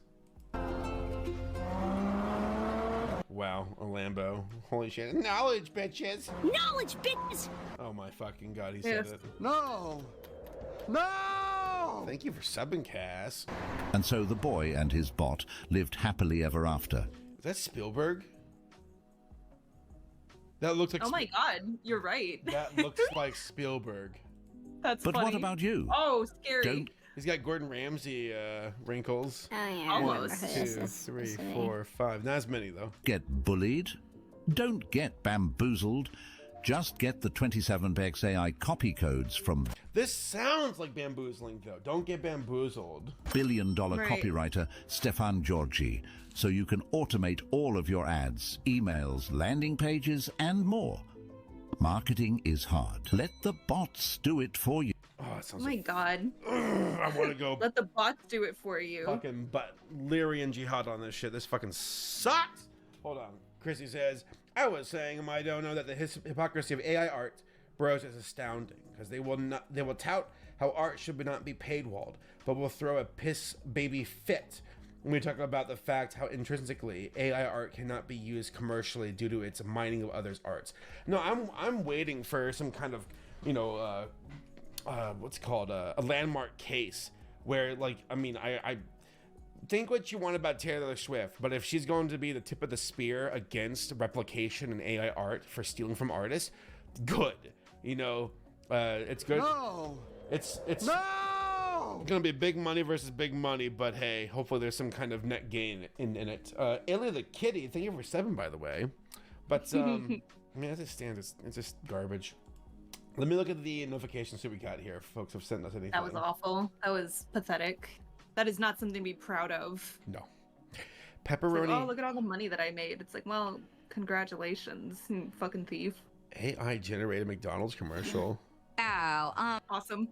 Wow, a Lambo. Holy shit. Knowledge, bitches! Knowledge, bitches! Oh my fucking god, he said it. No! Thank you for subbing, Cass. And so the boy and his bot lived happily ever after. Is that Spielberg? That looks like... Oh my god, you're right. That looks like Spielberg. That's But funny. what about you? Oh, scary. He's got Gordon Ramsay wrinkles. Oh yeah, Almost. 1, 2, 3, 4, 5. Not as many though. Get bullied? Don't get bamboozled. Just get the 27bex AI copy codes from This sounds like bamboozling though. Don't get bamboozled. billion-dollar Right. copywriter Stefan Georgi, so you can automate all of your ads, emails, landing pages, and more. Marketing is hard. Let the bots do it for you. Oh, it Oh sounds my god. I want to go Let the bots do it for you. fucking Lyrian jihad on this shit. This fucking sucks. Hold on. Chrissy says, I was saying in my dono that the hypocrisy of AI art bros is astounding because they will tout how art should not be paywalled, but will throw a piss baby fit when we talk about the fact how intrinsically AI art cannot be used commercially due to its mining of others' arts. No, I'm waiting for some kind of, what's called a landmark case where, like, I mean, I think what you want about Taylor Swift, but if she's going to be the tip of the spear against replication and AI art for stealing from artists, good. It's good. No! It's No! gonna be big money versus big money, but hey, hopefully there's some kind of net gain in it. Ilya the Kitty, thank you for 7, by the way. But I mean, as it stands, it's just garbage. Let me look at the notifications that we got here. Folks have sent us anything. That was awful. That was pathetic. That is not something to be proud of. No. It's Pepperoni. like, oh, look at all the money that I made. It's like, well, congratulations, you fucking thief. AI generated McDonald's commercial. Ow. Awesome.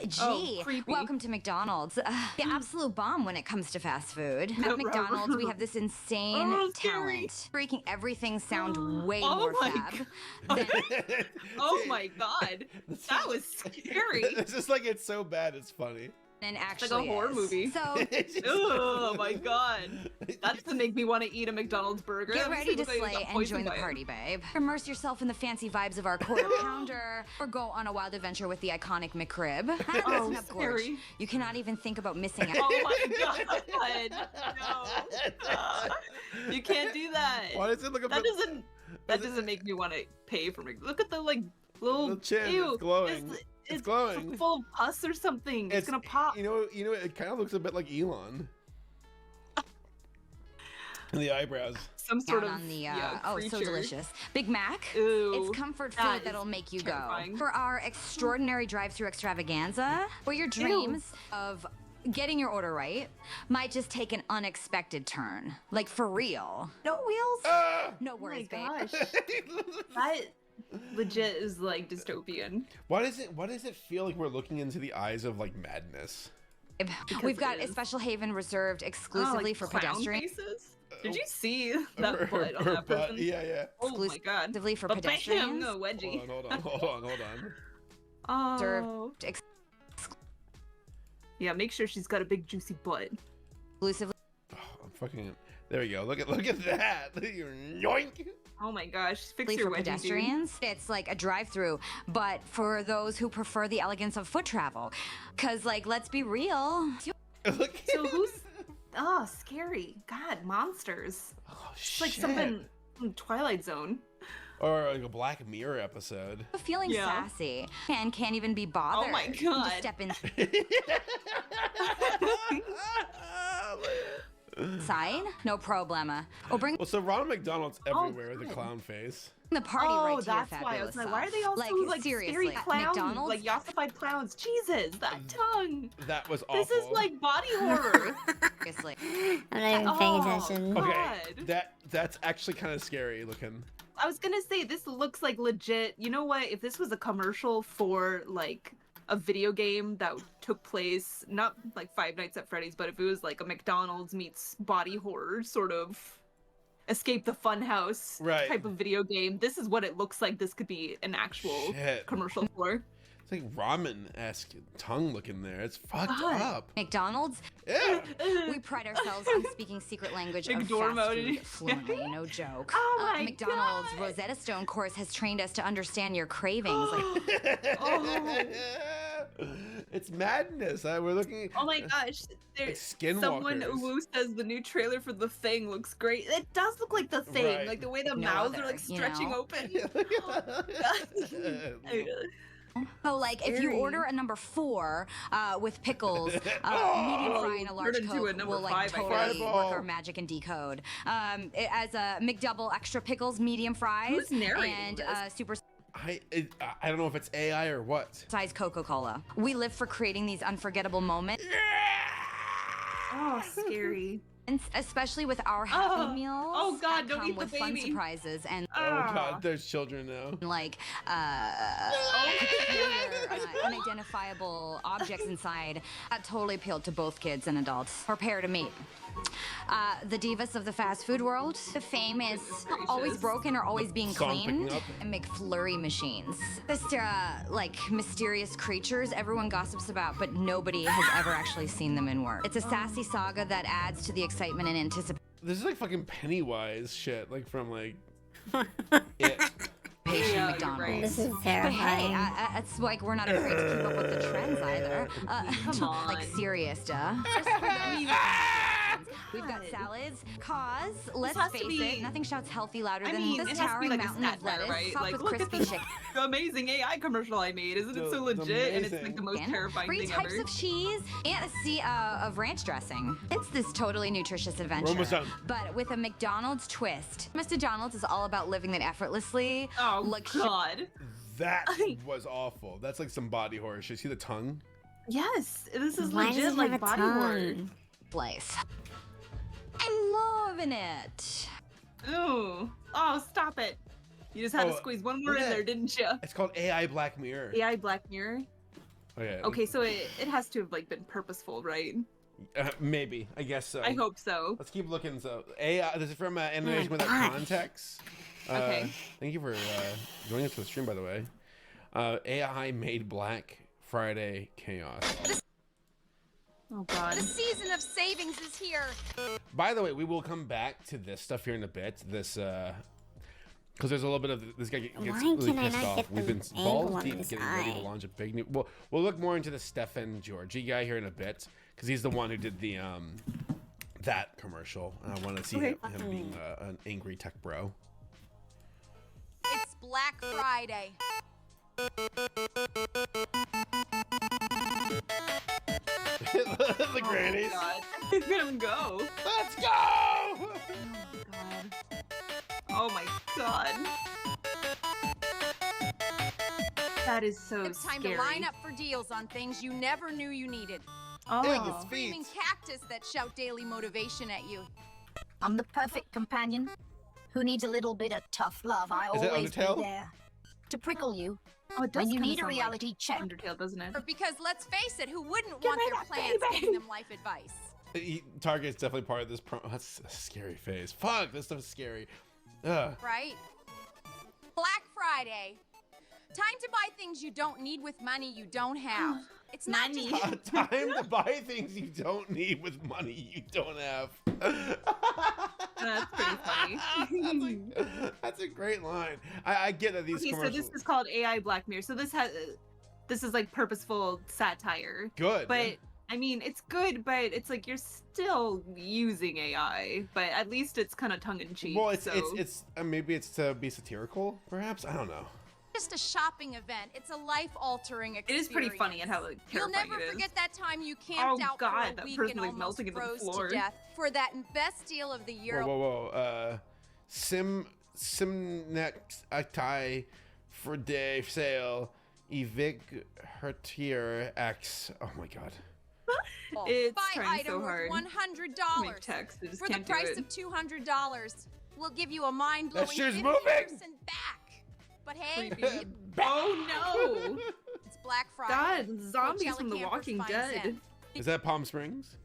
Gee, welcome to McDonald's. The absolute bomb when it comes to fast food. At McDonald's, we have this insane talent, making everything sound way more fab. Oh my god, that was scary. It's just like it's so bad, it's funny. And It's actually, like a horror movie. So, oh my god, that doesn't make me want to eat a McDonald's burger. get That ready makes to me look like I slay got and join poisoned the by it. party, babe. Immerse yourself in the fancy vibes of our quarter pounder, or go on a wild adventure with the iconic McRib. Oh, Listen up, Gorge. scary. You cannot even think about missing out. Oh my god, no. You can't do that. Why does it look a that bit... doesn't make me want to pay for Mc. Look at the like little chin, ew, it's glowing. It's glowing. Full of pus or something. It's gonna pop. You know, it kind of looks a bit like Elon. And the eyebrows. Some sort Down of on the yeah, so creature. delicious. Big Mac. Ew, It's comfort that food that'll make you terrifying. go. For our extraordinary drive-through extravaganza, where your dreams of getting your order right might just take an unexpected turn. Like for real. No wheels? No worries, babe. Gosh. That legit is like dystopian. Why does it feel like we're looking into the eyes of like madness? We've got a special haven reserved exclusively like for clown pedestrians. Faces? Did you see that butt on that person? Yeah. Oh my god. Exclusively for Bam, pedestrians. a wedgie. Hold on. Oh. Served Yeah, make sure she's got a big juicy butt. exclusively. I'm fucking. There we go. Look at that. You're yoink. Oh my gosh, fix For your wedgie, dude. pedestrians, it's like a drive-through, but for those who prefer the elegance of foot travel, cause like, let's be real. So who's... Oh, scary. God, monsters. Oh, it's like something from Twilight Zone. Or like a Black Mirror episode. Feeling sassy and can't even be bothered. Oh my God. To step inside, no problema. Or bring Well, so Ronald McDonald's everywhere with a clown face. the party Oh, right to that's your why I was fabulous like, why are they self. all so like seriously, scary clowns? McDonald's? Like ossified clowns. Jesus, that tongue. That was awful. This is like body horror. Seriously. I'm not even paying attention. Okay, that's actually kind of scary looking. I was gonna say, this looks like legit. You know what? If this was a commercial for like a video game that took place, not like Five Nights at Freddy's, but if it was like a McDonald's meets body horror sort of Escape the Funhouse type of video game, this is what it looks like. This could be an actual commercial for. It's like ramen-esque tongue looking there. It's fucked up. McDonald's? Yeah. We pride ourselves on speaking secret language of Ignore fast mode. food fluently, no joke. Oh my McDonald's Rosetta Stone course has trained us to understand your cravings. It's madness. We're looking. Oh my gosh! There's skinwalkers. someone who says the new trailer for The Thing looks great. It does look like The Thing, Right. like the way the No mouths other, are like you stretching know? open. So, like, if you Scary. order a number 4 with pickles, medium fry and a large Turn into a Coke, number we'll like 5, I totally guess. work our magic and decode. As a McDouble, extra pickles, medium fries, Who's narrating and this? super I don't know if it's AI or what. size Coca-Cola. We live for creating these unforgettable moments. Oh, scary. And especially with our Happy Oh. Meals. Oh, God, that don't come eat the with fun baby. surprises and Oh god, there's children now. like unidentifiable objects inside. That totally appealed to both kids and adults. Prepare to meet. The divas of the fast food world. The fame is always broken or always being Song cleaned. picking up. And McFlurry machines. Just like mysterious creatures everyone gossips about, but nobody has ever actually seen them in work. It's a sassy saga that adds to the excitement and anticipation. This is like fucking Pennywise shit, like from like it. Patient McDonald's. This is But terrifying. hey, it's like we're not afraid to keep up with the trends either. Come on. Like serious, duh. We've got salads, cause let's has to face be- it, nothing shouts healthy louder I than mean, this it has to be towering like a mountain of stat bar, lettuce, right? topped Like, with look at crispy the chicken. amazing AI commercial I made. Isn't it so It's legit? And it's amazing. like the most terrifying Three thing types ever. of cheese and a sea of ranch dressing. It's this totally nutritious adventure, almost done. but with a McDonald's twist. Mr. Donald's is all about living that effortlessly. Oh God. That was awful. That's like some body horror shit. See the tongue? Yes, this is Why does legit it like have a body horror. tongue? Place. I'm loving it. Ooh. Oh, stop it. You just had to Oh, squeeze one more look in at there, that. didn't you? It's called AI Black Mirror. AI Black Mirror. Oh, yeah. Okay, so it has to have like been purposeful, right? Maybe. I guess so. I hope so. Let's keep looking. So AI. This is from Animation Without God. Context. Okay. Thank you for joining us for the stream, by the way. AI made Black Friday chaos. Oh God. The season of savings is here. By the way, we will come back to this stuff here in a bit. This because there's a little bit of this guy gets Why really can I pissed not off. get We've the been angle balls on deep this getting ready to eye? launch a big new. We'll look more into the Stefan Georgi guy here in a bit because he's the one who did the that commercial. And I want to see him being an angry tech bro. It's Black Friday. The grannies. Oh, God. Look at him go. Let's go. Oh my God. That is so It's time scary. to line up for deals on things you never knew you needed. Oh. Like a screaming cactus that shout daily motivation at you. I'm the perfect companion who needs a little bit of tough love. I Is it always be Undertale? there to prickle you Oh, it does when you kinda need a sound like reality check. Undertale, doesn't it? Because let's face it, who wouldn't Give want me their that plans baby. giving them life advice? Target's definitely part of this. That's a scary face. Fuck, this stuff is scary. Ugh. Right? Black Friday. Time to buy things you don't need with money you don't have. It's not just Time to buy things you don't need with money you don't have. That's pretty funny. That's a great line. I get that these Okay, so commercials. this is called AI Black Mirror. So this is like purposeful satire. Good. But I mean, it's good, but it's like you're still using AI, but at least it's kind of tongue in cheek. Well, it's maybe it's to be satirical, perhaps. I don't know. Just a shopping event. It's a life-altering It experience. is pretty funny at how like, You'll terrifying never it is. forget that time you camped Oh, out God, for a that week person, and like, almost melting into the froze floor. to death for that best deal of the year. Whoa. Simnex Actai for day sale. Evig Hertier X. Oh my god. It's Buy trying item so worth hard. $100 text, I just for the can't do price it. of $200. We'll give you a mind-blowing That shit's 50% moving! back. But hey, Oh no! it's Black Friday. God, zombies Coachella from The campers Walking find Dead. zen. Is that Palm Springs?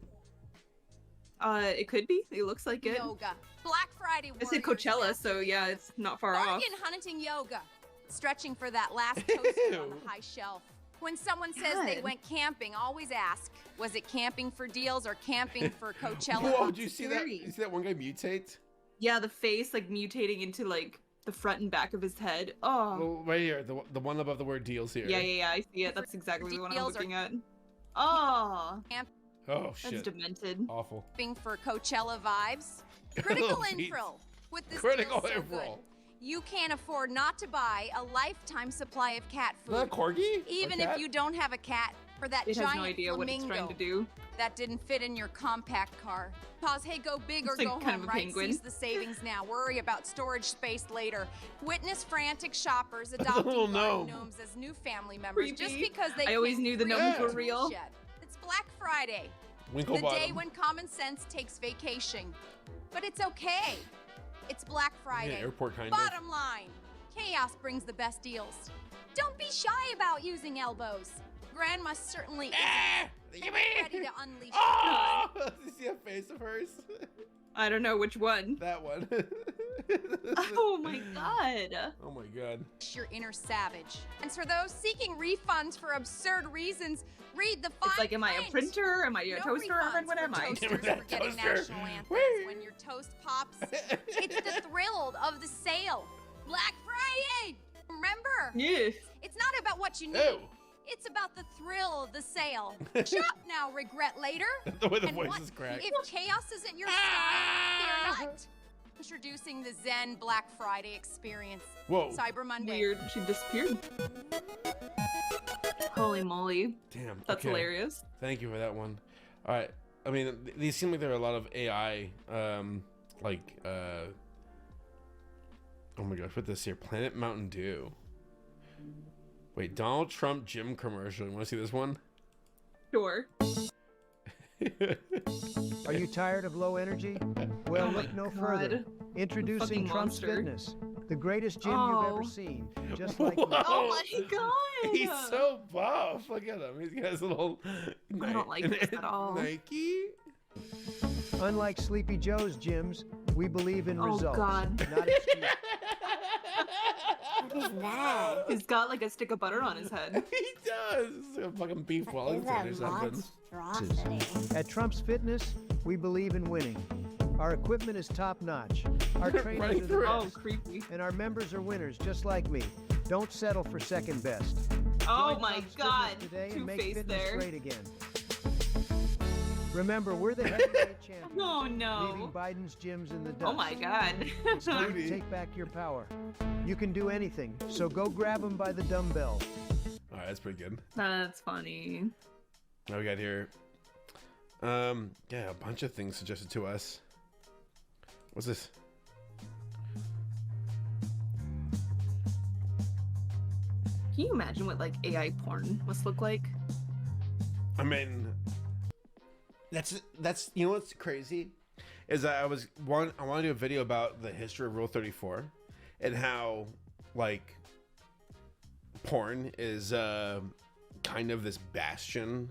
It could be. It looks like it. Yoga. Black Friday. I said Coachella, so yeah, it's not far off. Bargain hunting yoga. Stretching for that last toaster on the high shelf. When someone says they God. went camping, always ask, was it camping for deals or camping for Coachella? Whoa, did you see that? You see that one guy mutate? Yeah, the face like mutating into like the front and back of his head. Oh. Well, right here, the one above the word deals here. Yeah, I see it. That's exactly the one I'm Deals are- looking at. Oh. Oh That's shit. demented. Awful. Camping for Coachella vibes. Critical Oh, Pete. info. With this Critical deal so info. good, you can't afford not to buy a lifetime supply of cat food. Is that a corgi? Even A if cat? you don't have a cat, for that It has giant no idea what it's flamingo trying to do. that didn't fit in your compact car. Pause, hey, go big or It's like go kind home, of a right? penguin. Seize the savings now. Worry about storage space later. Witness frantic shoppers adopting little garden gnome. gnomes as new family members just Creepy. because they I always can't knew the breathe gnomes in were the real. tool shed. It's Black Friday. The Winklebottom. day when common sense takes vacation. But it's okay. It's Black Friday. Yeah, airport kind of. Bottom line, chaos brings the best deals. Don't be shy about using elbows. Grandma certainly isn't ready to unleash. Oh! You see a face of hers? I don't know which one. That one. Oh my god. Oh my god. Your inner savage. And for those seeking refunds for absurd reasons, read the fine It's like, am I a print. printer? Am I a No toaster refunds oven? What for am I? toasters Give me that forgetting toaster. national anthems. When your toast pops, it's the thrill of the sale. Black Friday! Remember? Yeah. It's not about what you need. Ew. It's about the thrill of the sale. Shop now, regret later. The way the And voice what is cracked. if chaos isn't your style? Fear not. Introducing the Zen Black Friday experience. Whoa. Cyber Monday. Weird. She disappeared. Holy moly. Damn. That's okay. hilarious. Thank you for that one. All right. I mean, these seem like there are a lot of AI, oh my gosh, put this here. Planet Mountain Dew. Wait, Donald Trump gym commercial. You want to see this one? Sure. Are you tired of low energy? Well, Oh my look no God. further. Introducing Fucking Trump's monster. Fitness, the greatest gym Oh. you've ever seen. Just like Whoa. Oh my god. He's so buff. Look at him. He's got his little. I don't like this at all. Nike. Unlike Sleepy Joe's gyms, we believe in Oh, results, God. not excuses. What is that? He's got like a stick of butter on his head. He does. It's a fucking beef What is Wellington that or something. monstrosity? At Trump's Fitness, we believe in winning. Our equipment is top notch. Our trainers Right are the through it. Oh, best. creepy. And our members are winners, just like me. Don't settle for second best. Oh Join my Trump's god. Fitness today and make Two-Face fitness there. great again. Remember, we're the heavyweight champions. Oh Leaving no. Biden's gyms in the dust. Oh my god. It's time to take back your power. You can do anything, so go grab them by the dumbbell. All right, that's pretty good. That's funny. Now we got here. Yeah, a bunch of things suggested to us. What's this? Can you imagine what like AI porn must look like? I mean, that's you know what's crazy is that I want to do a video about the history of Rule 34 and how like porn is kind of this bastion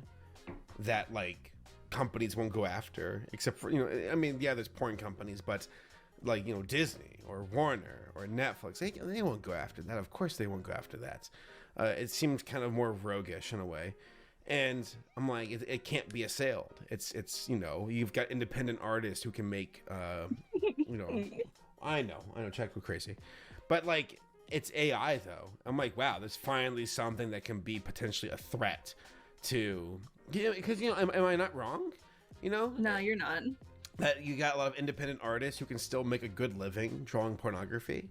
that like companies won't go after, except for, you know, I mean, yeah, there's porn companies, but like, you know, Disney or Warner or Netflix, they won't go after that. Of course they won't go after that. It seems kind of more roguish in a way. And I'm like, it can't be assailed. It's you know, you've got independent artists who can make you know, I know, Check go crazy, but like it's AI though. I'm like, wow, there's finally something that can be potentially a threat to, because you know, am I not wrong? You know? No, you're not. That you got a lot of independent artists who can still make a good living drawing pornography,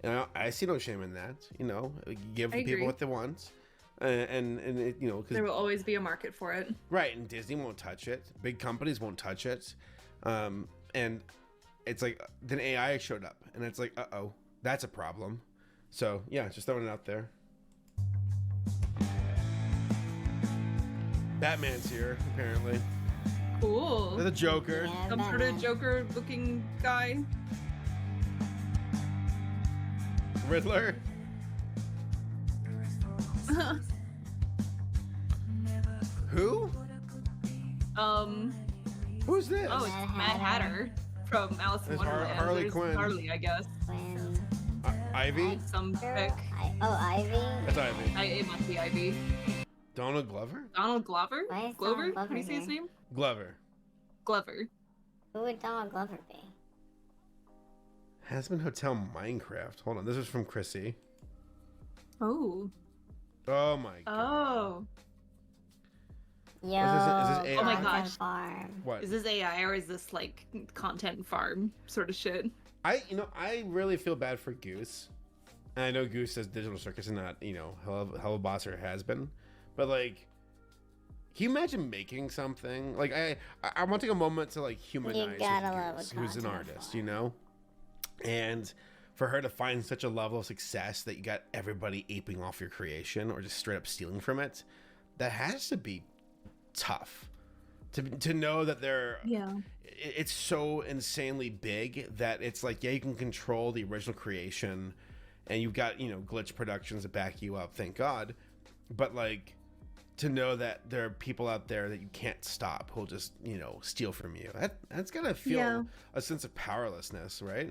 and I see no shame in that. You know, give the people what they want. And it, you know, cause, there will always be a market for it, right? And Disney won't touch it. Big companies won't touch it. And it's like then AI showed up, and it's like, uh-oh, that's a problem. So yeah, just throwing it out there. Batman's here apparently. Cool. The Joker. Yeah, Some sort of Joker-looking guy. Riddler. Who? Who's this? Oh, it's Mad Hatter from Alice in It's Wonderland. Harley There's Quinn. Harley, I guess. Ivy? Some chick. Ivy? That's Ivy. It must be Ivy. Donald Glover? Donald Glover? Why is Glover? Donald Glover How do you say his here? name? Glover. Glover. Who would Donald Glover be? Hasbin Hotel Minecraft. Hold on, this is from Chrissy. Oh. Oh my god. Oh. Yo, Is this AI? Oh my gosh. Farm. What? Is this AI or is this like content farm sort of shit? I really feel bad for Goose. And I know Goose says Digital Circus is not, you know, hell of a boss or has been. But like, can you imagine making something? Like I want to take a moment to like humanize Goose, who's an artist, you know? And for her to find such a level of success that you got everybody aping off your creation or just straight up stealing from it, that has to be tough. To know that it's so insanely big that it's like, yeah, you can control the original creation and you've got, you know, Glitch Productions to back you up, thank God. But like, to know that there are people out there that you can't stop who'll just, you know, steal from you. That's gotta feel a sense of powerlessness, right?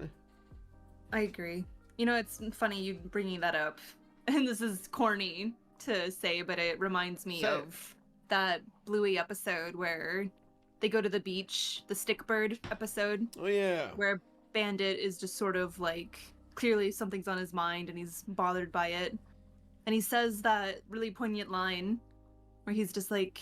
I agree. You know, it's funny you bringing that up, and this is corny to say, but it reminds me of that Bluey episode where they go to the beach, the Stickbird episode. Oh yeah. Where Bandit is just sort of like, clearly something's on his mind and he's bothered by it. And he says that really poignant line where he's just like,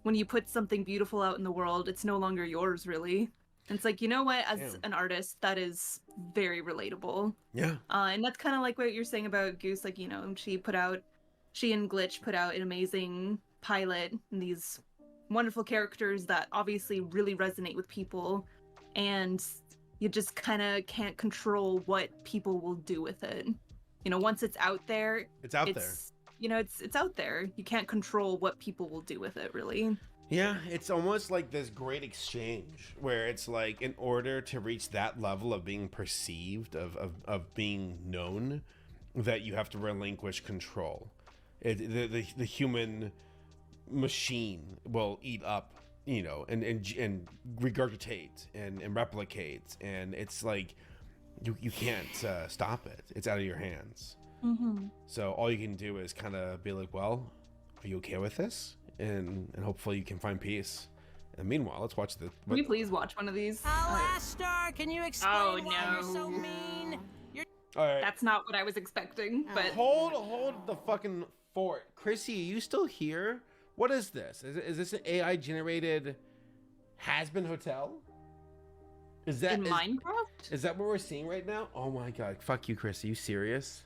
when you put something beautiful out in the world, it's no longer yours, really. And it's like, you know what, as an artist, that is very relatable. Yeah. And that's kind of like what you're saying about Goose. Like, you know, she and Glitch put out an amazing pilot and these wonderful characters that obviously really resonate with people. And you just kind of can't control what people will do with it. You know, once it's out there. It's out there. You know, it's out there. You can't control what people will do with it, really. Yeah, it's almost like this great exchange where it's like, in order to reach that level of being perceived, of being known, that you have to relinquish control. The human machine will eat up, you know, and regurgitate and replicate, and it's like you can't stop it. It's out of your hands. Mm-hmm. So all you can do is kind of be like, well, are you okay with this? And hopefully you can find peace. And meanwhile, let's watch the. Can you please watch one of these? Alastar, can you explain why you're so mean? All right. That's not what I was expecting. But hold the fucking fort, Chrissy. Are you still here? What is this? Is this an AI generated Has-Been Hotel? Is that in Minecraft? Is that what we're seeing right now? Oh my god! Fuck you, Chrissy. You serious?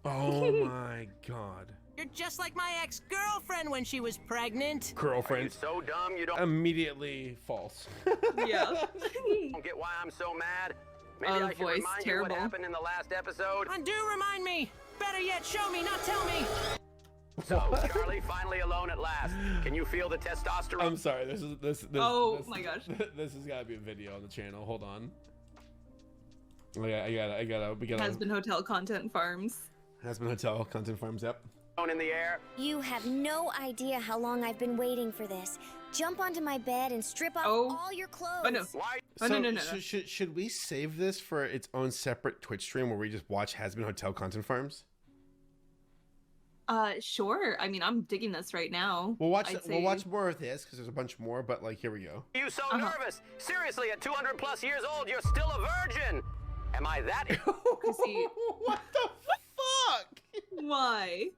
Oh my god. You're just like my ex-girlfriend when she was pregnant. Girlfriend. So dumb you don't Immediately false. Yeah. don't get why I'm so mad. Maybe I should voice, remind you terrible. what happened in the last episode. And do remind me. Better yet, show me, not tell me. So, Charlie, finally alone at last. Can you feel the testosterone? I'm sorry. This. Oh my gosh. This has got to be a video on the channel. Hold on. I gotta. We gotta. Has-Been Hotel content farms. Has-Been Hotel content farms. Yep. In the air. You have no idea how long I've been waiting for this. Jump onto my bed and strip off all your clothes. Oh no. Why? So, no. Should we save this for its own separate Twitch stream where we just watch Has-Been Hotel content farms? Sure. I mean, I'm digging this right now. We'll watch more of this because there's a bunch more. But like, here we go. You so nervous? Seriously, at 200 plus years old, you're still a virgin. Am I that? What the fuck? Why?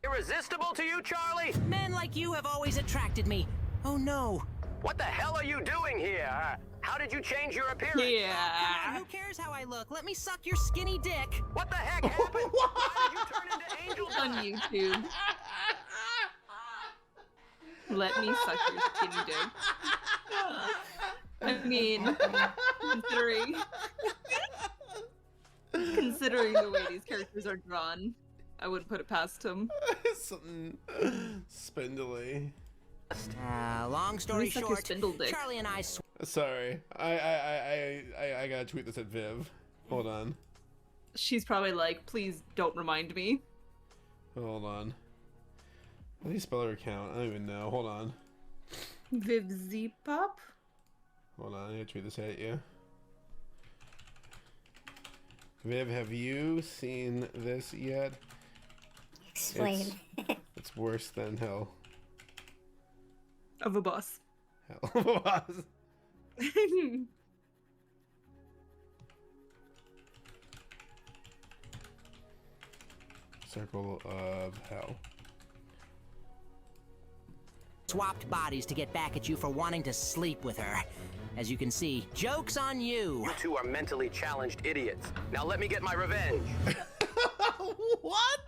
Irresistible to you, Charlie? Men like you have always attracted me. Oh no. What the hell are you doing here? How did you change your appearance? Come on, who cares how I look? Let me suck your skinny dick. What the heck happened? Why did you turn into Angel On YouTube. Let me suck your skinny dick. I mean, considering the way these characters are drawn, I wouldn't put it past him. Something spindly. Long story suck your short, spindle dick. Charlie and I Sorry, I gotta tweet this at Viv. Hold on. She's probably like, please don't remind me. Hold on. How do you spell her account? I don't even know. Hold on. Viv Zpop? Hold on, I gotta tweet this at you. Viv, have you seen this yet? Explain. It's worse than hell. Of a boss. Hell of a boss. Circle of hell. swapped bodies to get back at you for wanting to sleep with her. As you can see, joke's on you. You two are mentally challenged idiots. Now let me get my revenge. What?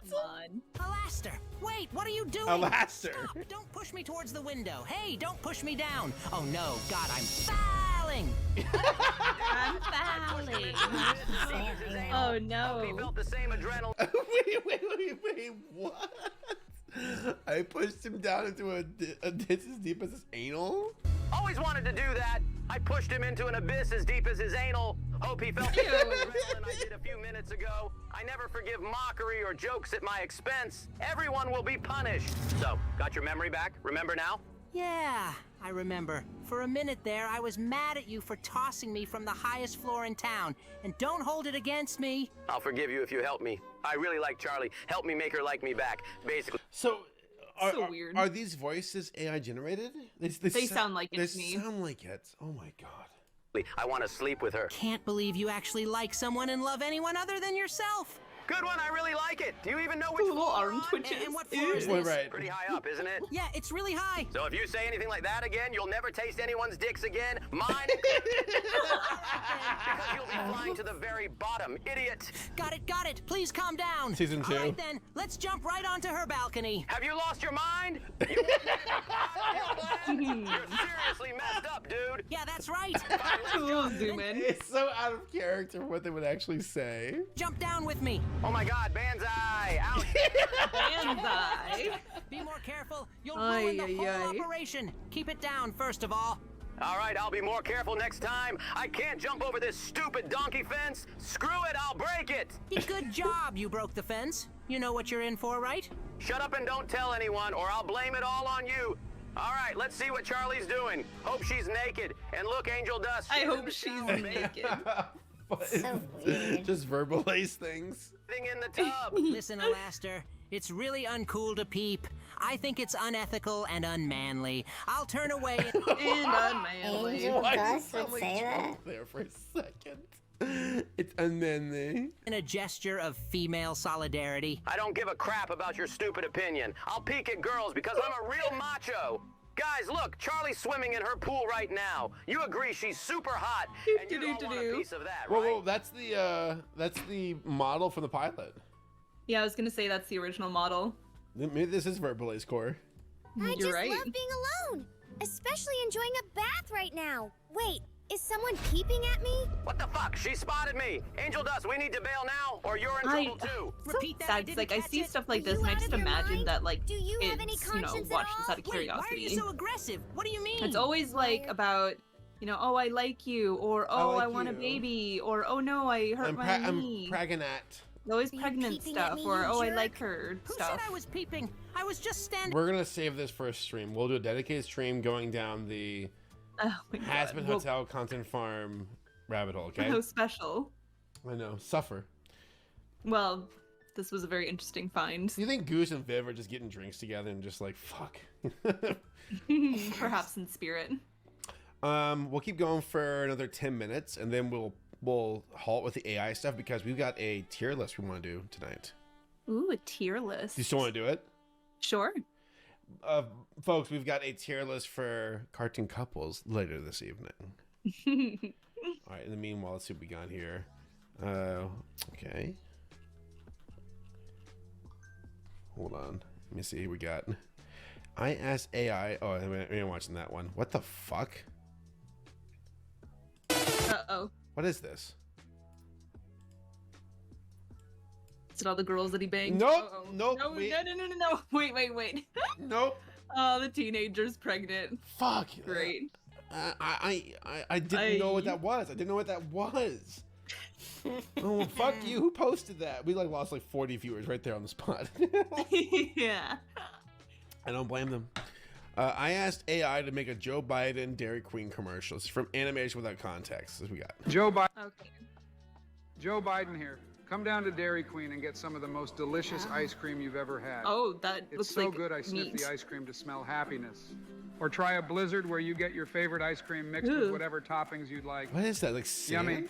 Alastair, wait, what are you doing? Alastair. Stop, don't push me towards the window. Hey, don't push me down. Oh no, God, I'm fouling. I'm fouling. Oh no. He felt the same adrenaline. Wait, what? I pushed him down into a ditch as deep as his anal? Always wanted to do that. I pushed him into an abyss as deep as his anal. Hope he felt the adrenaline I did a few minutes ago. I never forgive mockery or jokes at my expense. Everyone will be punished. So, got your memory back? Remember now? Yeah, I remember. For a minute there, I was mad at you for tossing me from the highest floor in town. And don't hold it against me. I'll forgive you if you help me. I really like Charlie. Help me make her like me back. Basically. So weird. Are these voices AI generated? They sound like it to me. They sound like it. Oh my god. I want to sleep with her. Can't believe you actually like someone and love anyone other than yourself. Good one, I really like it. Do you even know which little floor arm twitches. And what floor is this? Right. Pretty high up, isn't it? Yeah, it's really high. So if you say anything like that again, you'll never taste anyone's dicks again. Mine. Because you'll be flying to the very bottom, idiot. Got it. Please calm down. Season 2. All right then, let's jump right onto her balcony. Have you lost your mind? You're seriously messed up, dude. Yeah, that's right. Zoom in. It's so out of character for what they would actually say. Jump down with me. Oh my god, Banzai! Ouch! Banzai. Be more careful. You'll ruin the whole operation. Keep it down, first of all. All right, I'll be more careful next time. I can't jump over this stupid donkey fence. Screw it, I'll break it. Good job, you broke the fence. You know what you're in for, right? Shut up and don't tell anyone, or I'll blame it all on you. All right, let's see what Charlie's doing. Hope she's naked. And look, Angel Dust. I hope she's naked. So weird. Just verbalize things. In the tub. Listen, Alastair, it's really uncool to peep. I think it's unethical and unmanly. I'll turn away and unmanly. Angel Dust would say that? There for a second. It's unmanly. In a gesture of female solidarity. I don't give a crap about your stupid opinion. I'll peek at girls because I'm a real macho. Guys, look, Charlie's swimming in her pool right now. You agree she's super hot, and you don't want a piece of that, right? Well, that's the model from the pilot. Yeah, I was gonna say that's the original model. Maybe this is Verbalace Core. I just right. love being alone, especially enjoying a bath right now. Wait, is someone peeping at me? What the fuck? She spotted me. Angel Dust, we need to bail now, or you're in trouble too. Repeat that. Sad, 'cause, like, I see stuff like this, and I just imagine that, like, Do you have any it's, conscience watch at this all? out of curiosity. Why are you so aggressive? What do you mean? It's always like about, oh, I like you, or oh, I want a you. baby, or oh no, I hurt my knee. I'm pregnant. Always pregnant stuff, or oh, I like her Who stuff. said I was peeping? I was just standing. We're gonna save this for a stream. We'll do a dedicated stream going down the Oh my God. Has-Been Hotel Content Farm rabbit hole. Okay. So special. I know. Suffer. Well, this was a very interesting find. You think Goose and Viv are just getting drinks together and just like, fuck? Perhaps in spirit. We'll keep going for another 10 minutes, and then we'll halt with the AI stuff because we've got a tier list we want to do tonight. Ooh, a tier list. Do you still want to do it? Sure. Folks, we've got a tier list for cartoon couples later this evening. All right, in the meanwhile, let's see what we got here. Okay. Hold on. Let me see. We got. I asked AI. Oh, we ain't watching that one. What the fuck? Uh-oh. What is this? Is it all the girls that he banged? Nope. Nope. No. Wait. Nope. Oh, the teenager's pregnant. Fuck. Great. I didn't know what that was. I didn't know what that was. Oh, fuck you. Who posted that? We lost 40 viewers right there on the spot. Yeah. I don't blame them. I asked AI to make a Joe Biden Dairy Queen commercial. It's from Animation Without Context. As we got Joe Biden. Okay. Joe Biden here. Come down to Dairy Queen and get some of the most delicious ice cream you've ever had. Oh, that it's looks so like good I sniff meat. the ice cream to smell happiness. Or try a blizzard where you get your favorite ice cream mixed with whatever toppings you'd like. What is that? Like sand? Yummy.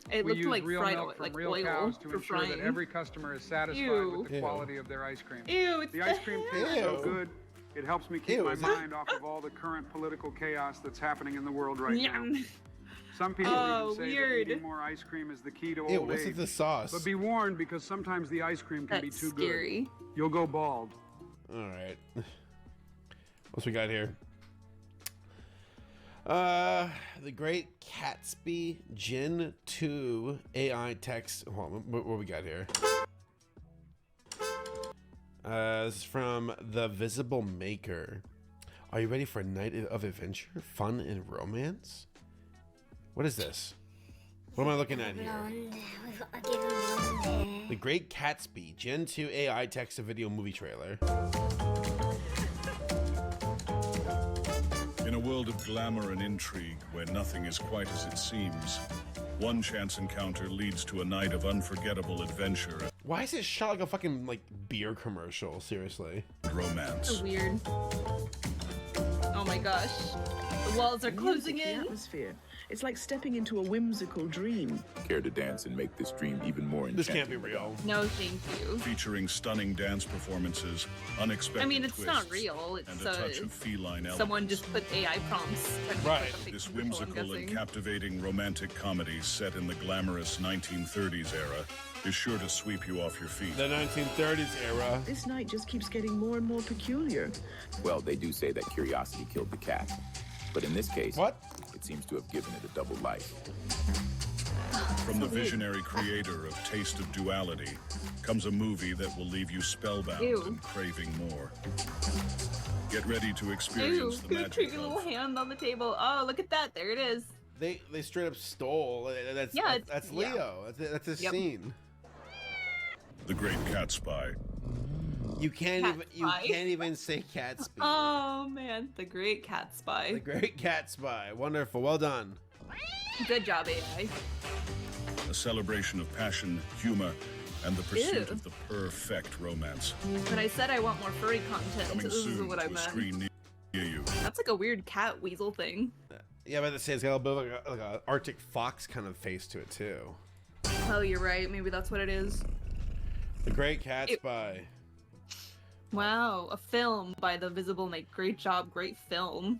It We looked use like real fried milk oil, from like real oil cows to for ensure that frying. every customer is satisfied Ew. with the quality of their ice cream. Ew, it's the ice cream tastes Ew. so good. It helps me keep Ew, my is it? mind off of all the current political chaos that's happening in the world right now. Yum. Some people Oh, even say weird. that eating more ice cream is the key to Ew, old what's age. with the sauce? But be warned, because sometimes the ice cream can That's be too scary. good. You'll go bald. All right. What's we got here? The Great Gatsby Gen 2 AI text. Hold on, what we got here? This is from The Visible Maker. Are you ready for a night of adventure, fun, and romance? What is this? What am I looking at here? The Great Gatsby Gen 2 AI text-to-video movie trailer. In a world of glamour and intrigue where nothing is quite as it seems, one chance encounter leads to a night of unforgettable adventure Why is it shot like a fucking beer commercial? Seriously. and romance. So weird. Oh my gosh. The walls are closing The in. atmosphere. It's like stepping into a whimsical dream. Care to dance and make this dream even more enchanting? This can't be real. No, thank you. Featuring stunning dance performances, unexpected I mean, it's not twists, real. and It's a touch of feline someone just put AI prompts. Right. This whimsical and captivating romantic comedy set in the glamorous 1930s era is sure to sweep you off your feet. The 1930s era. This night just keeps getting more and more peculiar. Well, they do say that curiosity killed the cat. But in this case, it seems to have given it a double life. From the visionary creator of Taste of Duality comes a movie that will leave you spellbound Ew. and craving more. Get ready to Ew, experience the magic creepy little hand on the table. Oh, look at that. There it is. They straight up stole. That's Yeah, that's yeah. Leo. That's a Yep. scene. The Great Cat Spy. You can't Cat spy? even say Gatsby. Oh man, the Great Cat Spy. The Great Gatsby. Wonderful. Well done. Good job, AI. A celebration of passion, humor, and the pursuit Ew. of the perfect romance. When I said I want more furry content, Coming this is soon what I to a meant. screen near you. That's like a weird cat weasel thing. Yeah, but it's got a bit of like a Arctic fox kind of face to it too. Oh, you're right. Maybe that's what it is. The Great Gatsby. Wow, a film by The Visible Make. Great job, great film.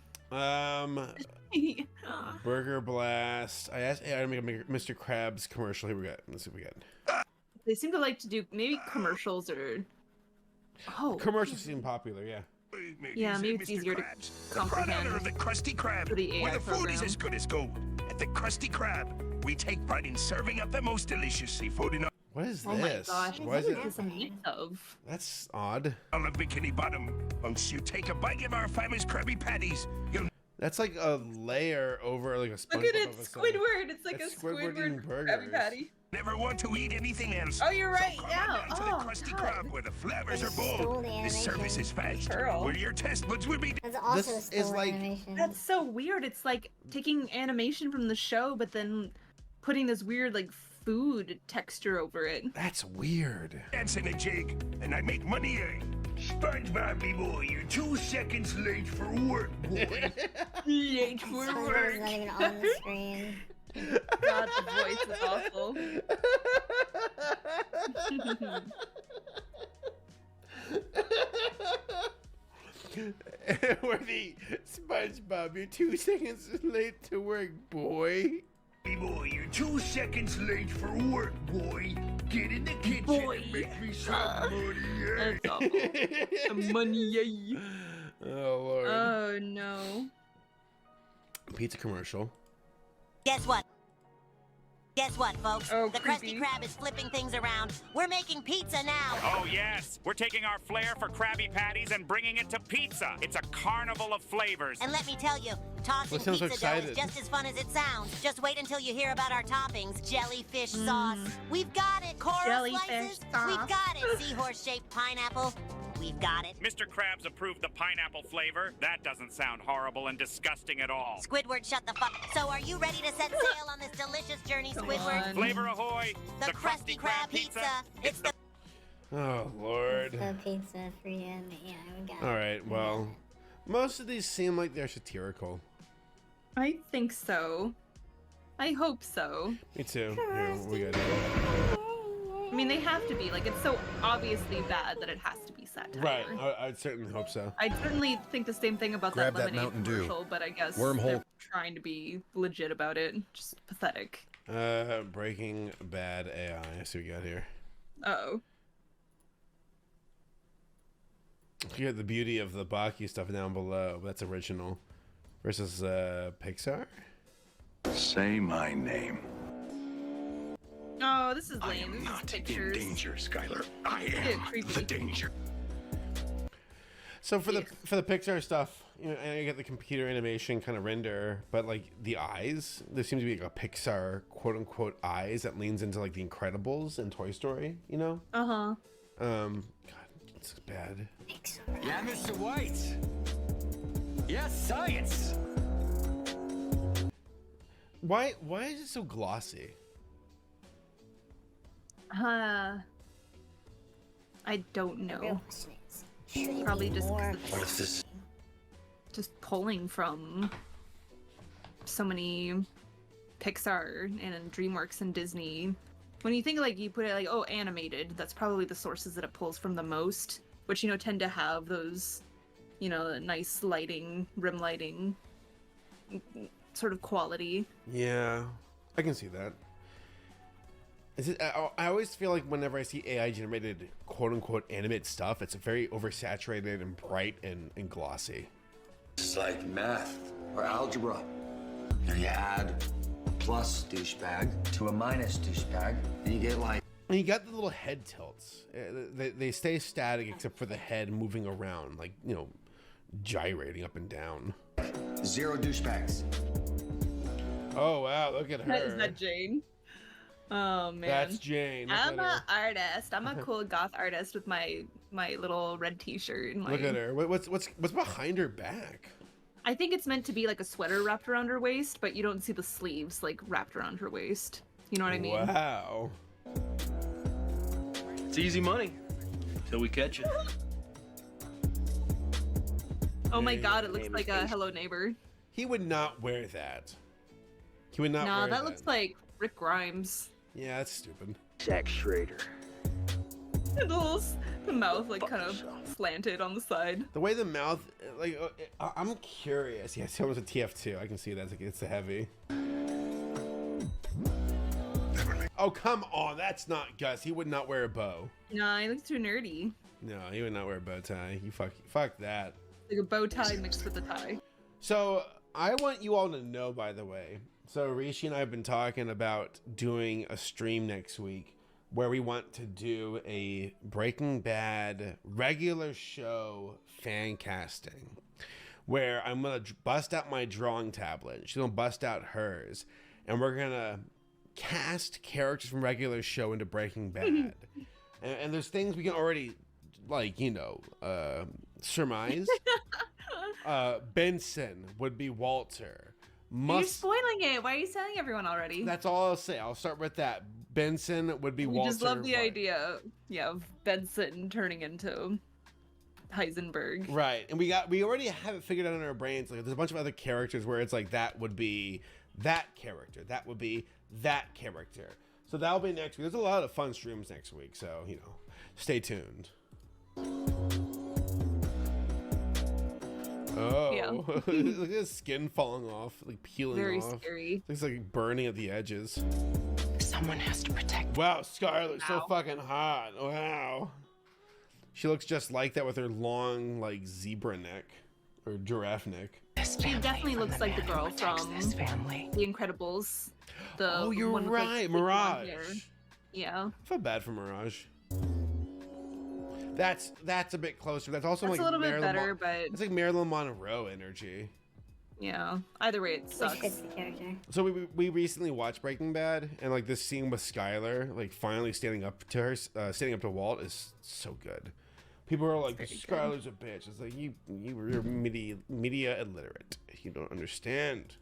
Burger Blast. I asked AI to make a Mr. Krabs commercial. Here we go. Let's see what we got. They seem to like to do maybe commercials or. Oh. Commercials seem popular, yeah. Yeah, maybe it's easier to comprehend. Of the Krusty Krab, For the AI where the food is program. as good as gold. At the Krusty Krab, we take pride in serving up the most delicious seafood in What is Oh this? my gosh, Why is what it? is this a meat of? That's odd. on the Bikini Bottom. Once you take a bite of our famous Krabby Patties, you'll That's like a layer over like a SpongeBob. Look at it, episode. Squidward. It's like That's a Squidward eating Krabby burgers. Patty. never want to eat anything else. Oh, you're right. So come Yeah. on down to the Oh, Krusty God. Krab where the flavors They are stole bold. the The animation. service is fast. Girl. Where your test buds will be. That's also This still is like- animation. That's so weird. It's like taking animation from the show, but then putting this weird like food texture over it. That's weird. Dance in a jig, and I make money. SpongeBob, me boy, you're 2 seconds late for work, boy. Late for SpongeBob's not even on the screen. God, the voice is awful. Worthy SpongeBob, you're 2 seconds late to work, boy. Hey boy, you're 2 seconds late for work, boy. Get in the kitchen and make me some money. That's awful. Some money. Oh Lord. Oh no. Pizza commercial. Guess what? Guess what, folks? Oh, the Krusty Krab is flipping things around. We're making pizza now. Oh, yes. We're taking our flair for Krabby Patties and bringing it to pizza. It's a carnival of flavors. And let me tell you, tossing Well, sounds pizza so dough excited. is just as fun as it sounds. Just wait until you hear about our toppings. Jellyfish sauce. We've got it. Coral Jellyfish slices. sauce. We've got it. Seahorse-shaped pineapple. We've got it. Mr. Krabs approved the pineapple flavor. That doesn't sound horrible and disgusting at all. Squidward, shut the fuck. So are you ready to set sail on this delicious journey, Squidward? Flavor ahoy! The Krusty Krab pizza. It's the Oh Lord. The pizza for you. Yeah, we got it. All right. Well, most of these seem like they're satirical. I think so. I hope so. Me too. Here, we got it. I mean, they have to be. Like, it's so obviously bad that it has to be satire. Right. I'd certainly hope so. I certainly think the same thing about Grab that that lemonade Mountain Dew. commercial, but I guess Wormhole. they're trying to be legit about it. Just pathetic. Breaking Bad AI. I see what we got here. Uh-oh. You got the beauty of the Baki stuff down below. That's original. Versus Pixar. Say my name. Oh, this is I lame. am This is not in pictures. danger, Skylar. I Get am creepy. the danger. So for the Pixar stuff, you know, and you get the computer animation kind of render, but like the eyes, there seems to be like a Pixar quote unquote eyes that leans into like the Incredibles and Toy Story, you know? Uh-huh. God, it's bad. Yeah, Mr. White. Yes, science. Why is it so glossy? I don't know. Probably just 'cause it's What's this? just pulling from so many Pixar and DreamWorks and Disney. When you think like you put it like, oh, animated, that's probably the sources that it pulls from the most, which, you know, tend to have those, you know, nice lighting, rim lighting sort of quality. Yeah, I can see that. Is it? I always feel like whenever I see AI generated quote unquote animated stuff, it's very oversaturated and bright and glossy. It's like math or algebra. You add a plus douchebag to a minus douchebag, and you get like. And you got the little head tilts. They stay static except for the head moving around, like, you know, gyrating up and down. 0 douchebags. Oh wow, look at her. Is that Jane? Oh man, That's Jane. Look I'm at an her. artist. I'm a cool goth artist with my little red T-shirt. And Look at her. What's behind her back? I think it's meant to be like a sweater wrapped around her waist, but you don't see the sleeves like wrapped around her waist. You know what I mean? Wow. It's easy money till we catch it. Oh my god, it looks like a Hello Neighbor. He would not wear that. He would not Nah, wear that looks like Rick Grimes. Yeah, that's stupid. Zack Schrader. The mouth like kind of slanted on the side. The way the mouth, like, I'm curious. Yeah, it's almost a TF2. I can see that. It's a heavy. Oh, come on. That's not Gus. He would not wear a bow. Nah, he looks too nerdy. No, he would not wear a bow tie. You fuck that. Like a bow tie mixed with a tie. So I want you all to know, by the way. So Rishi and I have been talking about doing a stream next week where we want to do a Breaking Bad regular show fan casting, where I'm gonna bust out my drawing tablet. She's gonna bust out hers, and we're gonna cast characters from regular show into Breaking Bad. and there's things we can already, like, you know, surmise. Benson would be Walter. You're spoiling it. Why are you telling everyone already? That's all I'll say. I'll start with that. Benson would be We Walter. just love the White. idea, of Benson turning into Heisenberg. Right, and we already have it figured out in our brains. Like, there's a bunch of other characters where it's like that would be that character, that would be that character. So that'll be next week. There's a lot of fun streams next week, so stay tuned. Oh, Yeah. look at his skin falling off, like peeling Very off. scary. Looks like burning at the edges. Someone has to protect. Wow, Scar looks so Wow. fucking hot. Wow. She looks just like that with her long, like, zebra neck or giraffe neck. She definitely looks like the girl from The Incredibles. Oh, you're one with, right, thick blonde Mirage. hair. Yeah. I feel bad for Mirage. That's a bit closer. That's also That's like a little bit Marilyn better, but it's like Marilyn Monroe energy. yeah. Either way, it Which sucks. fits the character. So we recently watched Breaking Bad, and like this scene with Skylar, like finally standing up to her, standing up to Walt, is so good. People are like, Skylar's a bitch. It's like you're media illiterate. You don't understand.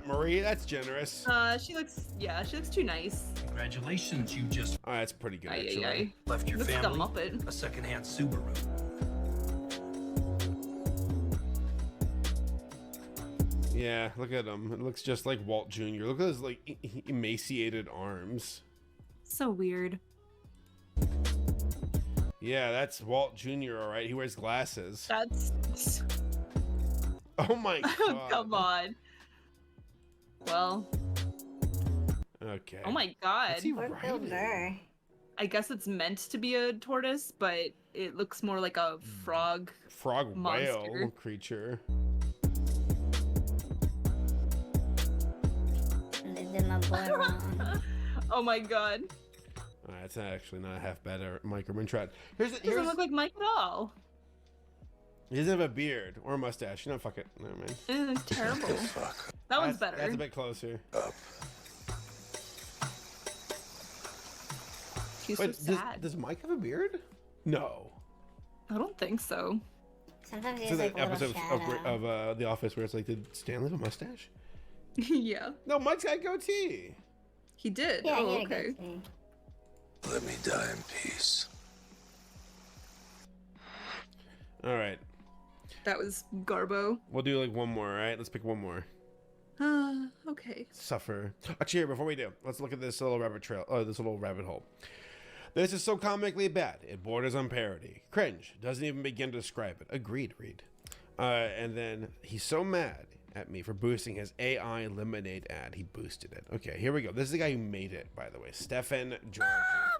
Marie, that's generous. She looks too nice. Congratulations, you just Oh, that's pretty good Ay, actually. ay, ay. left your Looks like a family Muppet. a secondhand Subaru. Yeah, look at him. It looks just like Walt Jr. Look at his like emaciated arms. So weird. Yeah, that's Walt Jr. All right. He wears glasses. That's Oh my god. come on. Well, Okay. oh my god. What's he Poor Bill writing? Burr. I guess it's meant to be a tortoise, but it looks more like a frog. Frog Monster. whale creature. They did my boy wrong. Oh my god. That's actually not half bad, Mike Rintrad. Here's Doesn't look like Mike at all. he doesn't have a beard or a mustache. You know, fuck it. Never mind. It's terrible. That one's better. That's a bit closer. She's Wait, so sad. does Mike have a beard? No. I don't think so. Sometimes he So has like the a little episode shadow. of The Office where it's like, did Stanley have a mustache? Yeah. No, Mike's got a goatee. He did. Yeah, oh, he had a okay. goatee. Let me die in peace. All right. That was Garbo. We'll do like one more, all right? Let's pick one more. Okay. Suffer. Actually, here, before we do, let's look at this little rabbit trail. This little rabbit hole. This is so comically bad, it borders on parody. Cringe. Doesn't even begin to describe it. Agreed, Reed. And then he's so mad at me for boosting his AI Lemonade ad. He boosted it. Okay, here we go. This is the guy who made it, by the way. Stefan Georgi.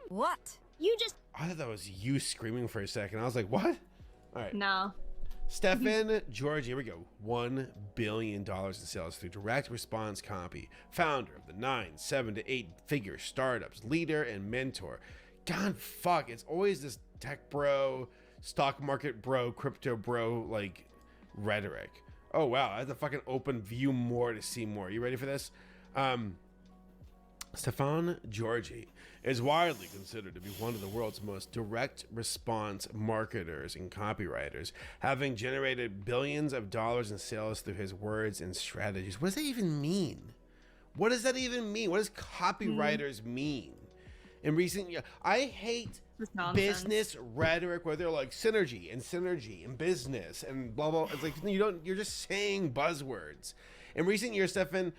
What? You just... I thought that was you screaming for a second. I was like, what? All right. No. Stefan Georgi, here we go. $1 billion in sales through direct response copy. Founder of the 9, 7 to 8 figure startups, leader and mentor. God, fuck. It's always this tech bro, stock market bro, crypto bro, like rhetoric. Oh, wow. I have to fucking open view more to see more. You ready for this? Stefan Georgi is widely considered to be one of the world's most direct response marketers and copywriters, having generated billions of dollars in sales through his words and strategies. What does that even mean? What does that even mean? What does copywriters mean? In recent years, I hate business rhetoric where they're like synergy and business and blah blah. It's like you're just saying buzzwords. In recent years, Stefan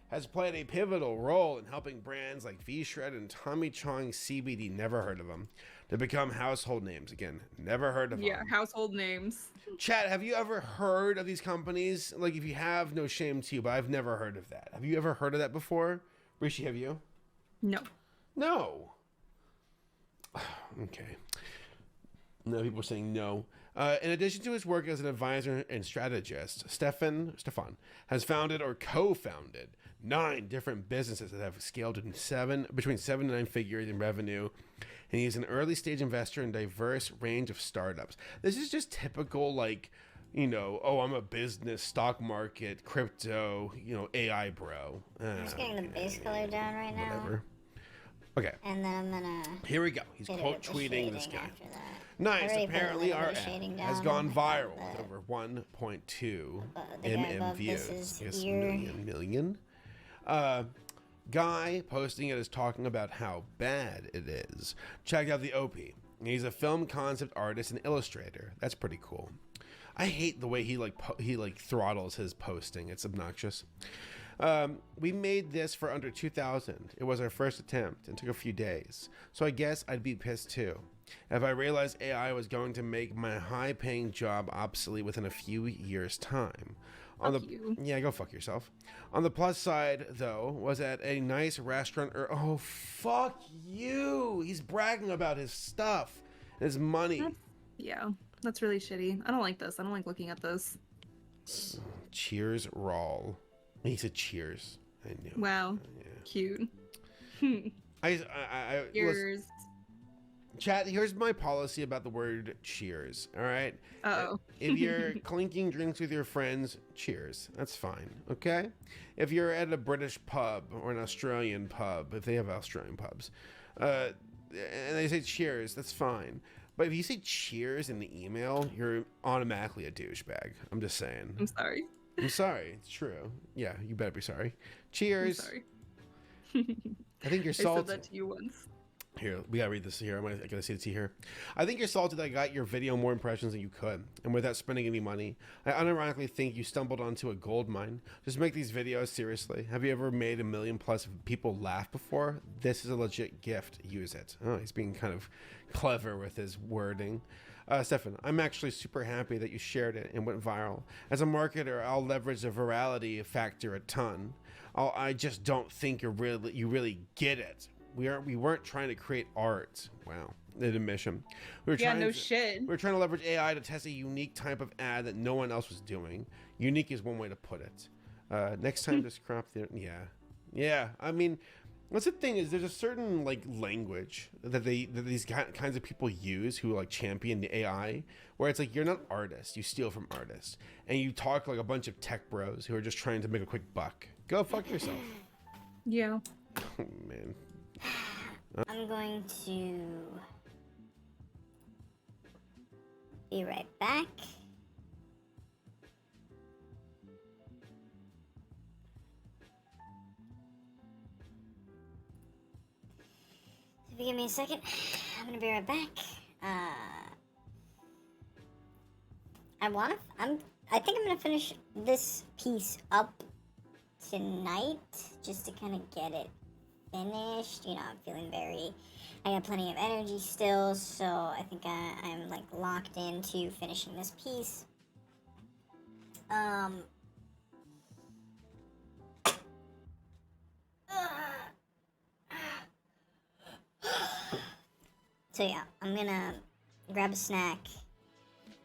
has played a pivotal role in helping brands like V-Shred and Tommy Chong CBD, never heard of them, to become household names. Again, never heard of them. Yeah, household names. Chat, have you ever heard of these companies? Like, if you have, no shame to you, but I've never heard of that. Have you ever heard of that before? Rishi, have you? No. No. Okay. No, people are saying no. In addition to his work as an advisor and strategist, Stefan has founded or co-founded 9 different businesses that have scaled in between 7 and 9 figures in revenue. And he's an early stage investor in a diverse range of startups. This is just typical, like, oh, I'm a business, stock market, crypto, AI bro. I'm just getting the base color down right now. Whatever. Okay. And then I'm gonna... Here we go. He's hit it quote with the tweeting this shading guy. after that. Nice. I already put a Apparently, little our bit of ad shading has down, gone viral but- with over 1.2 the guy MM above views. this is Yes, ear. million. Guy posting it is talking about how bad it is. Check out the OP. He's a film concept artist and illustrator. That's pretty cool. I hate the way he throttles his posting. It's obnoxious. We made this for under 2,000. It was our first attempt and took a few days. So I guess I'd be pissed too if I realized AI was going to make my high-paying job obsolete within a few years' time. Yeah, go fuck yourself. On the plus side, though, was at a nice restaurant. Oh, fuck you! He's bragging about his stuff, his money. That's really shitty. I don't like this. I don't like looking at this. Cheers, Rawl. He said cheers. I knew. Wow, cute. Cheers. Chat, here's my policy about the word cheers, all right? Uh-oh. If you're clinking drinks with your friends, cheers. That's fine, okay? If you're at a British pub or an Australian pub, if they have Australian pubs, and they say cheers, that's fine. But if you say cheers in the email, you're automatically a douchebag. I'm just saying. I'm sorry. I'm sorry. It's true. Yeah, you better be sorry. Cheers. I'm sorry. I think you're salty. I said that to you once. Here, we gotta read this here. I gotta see the tea here. I think you're salty that I got your video more impressions than you could, and without spending any money. I unironically think you stumbled onto a gold mine. Just make these videos, seriously. Have you ever made 1 million plus people laugh before? This is a legit gift. Use it. Oh, he's being kind of clever with his wording. Stefan, I'm actually super happy that you shared it and went viral. As a marketer, I'll leverage the virality factor a ton. I just don't think you really get it. We weren't trying to create art. Wow, an admission. We were trying to leverage AI to test a unique type of ad that no one else was doing. Unique is one way to put it. Next time, just crop the yeah. I mean, what's the thing is there's a certain language that these kinds of people use who champion the AI, where it's you're not artists, you steal from artists, and you talk like a bunch of tech bros who are just trying to make a quick buck. Go fuck yourself. Yeah. Oh man. I'm going to be right back. If you give me a second, I'm gonna be right back. I think I'm gonna finish this piece up tonight, just to kind of get it finished. You know, I'm feeling I got plenty of energy still, so I think I'm locked into finishing this piece. So yeah, I'm gonna grab a snack.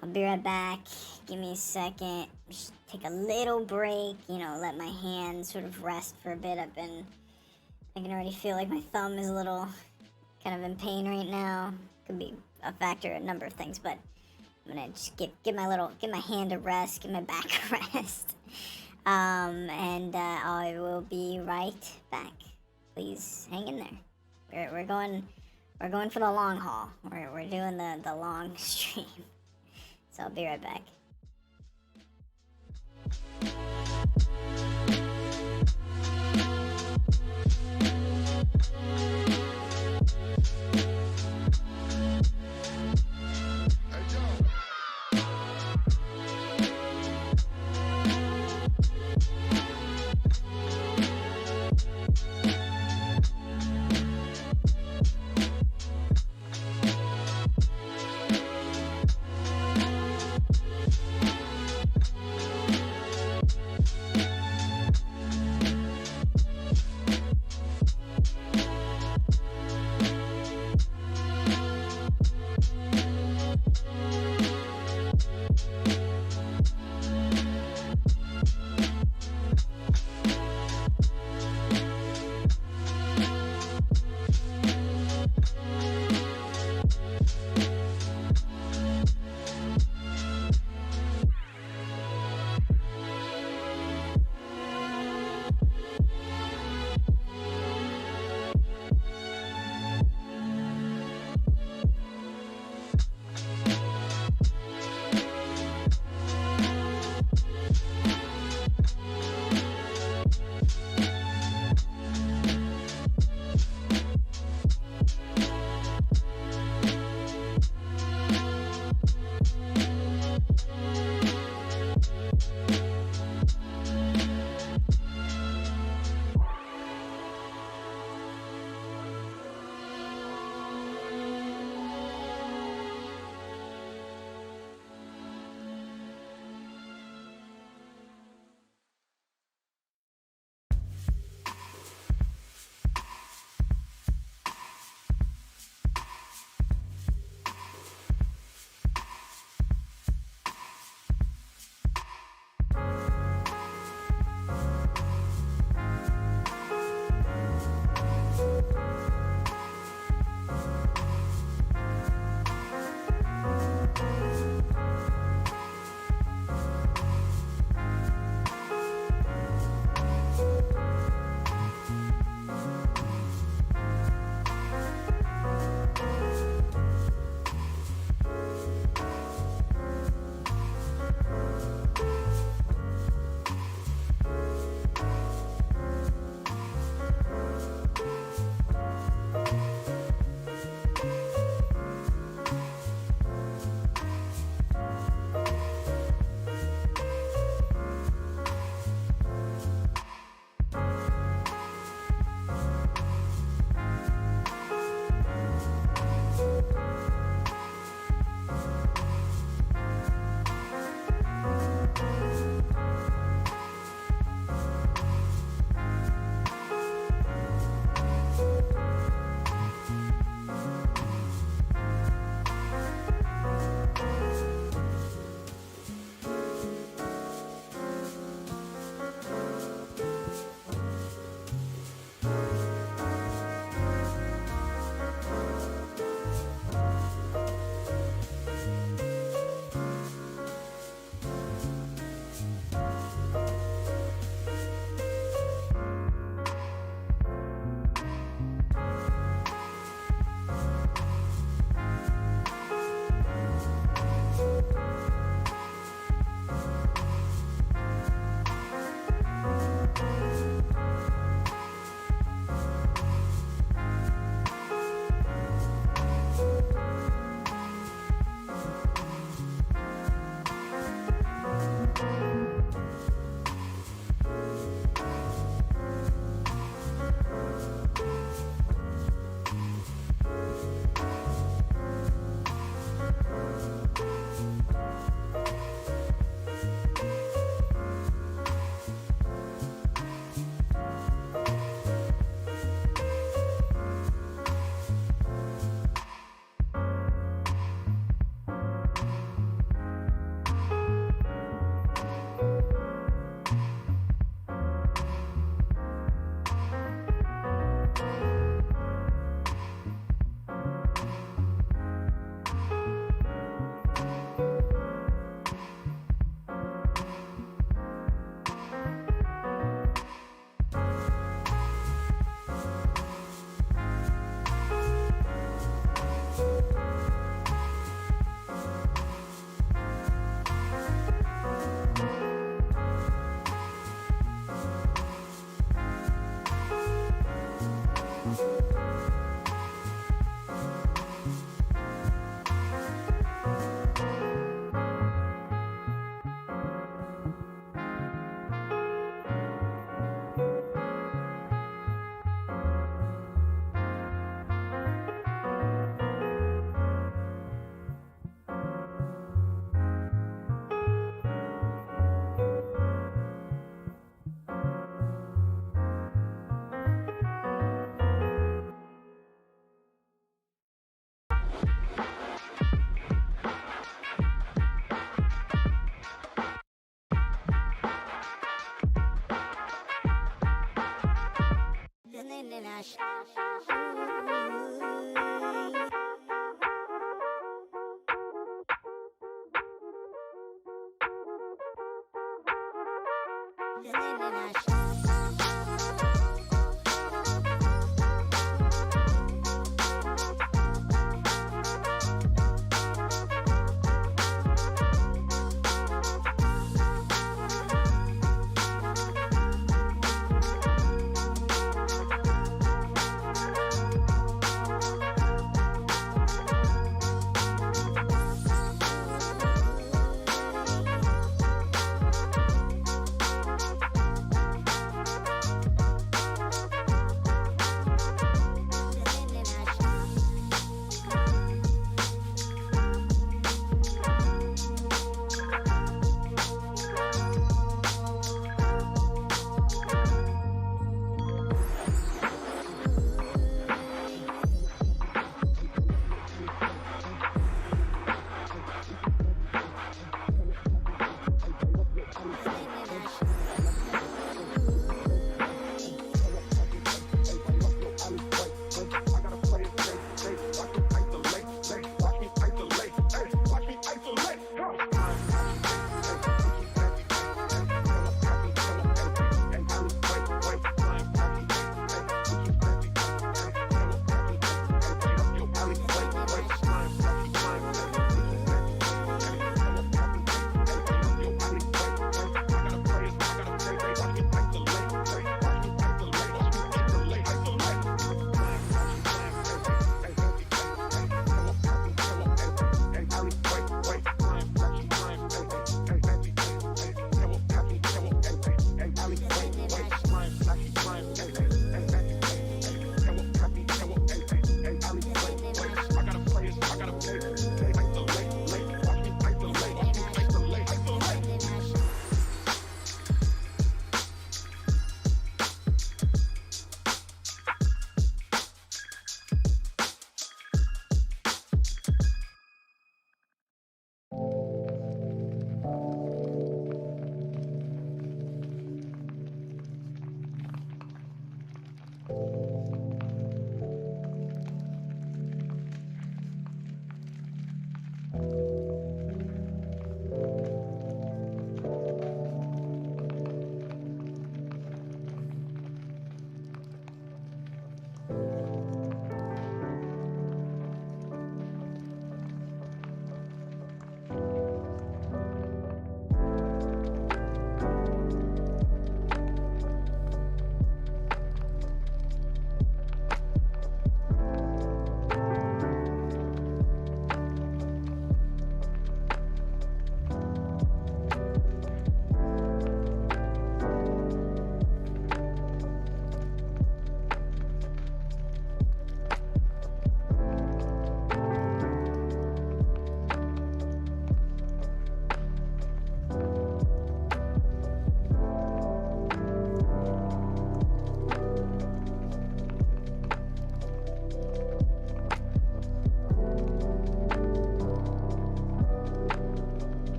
I'll be right back. Give me a second. Just take a little break, let my hand sort of rest for a bit. I can already feel like my thumb is a little kind of in pain right now. Could be a factor, a number of things, but I'm gonna just give my hand a rest, give my back a rest. And I will be right back. Please hang in there. We're going for the long haul. We're doing the long stream. So I'll be right back.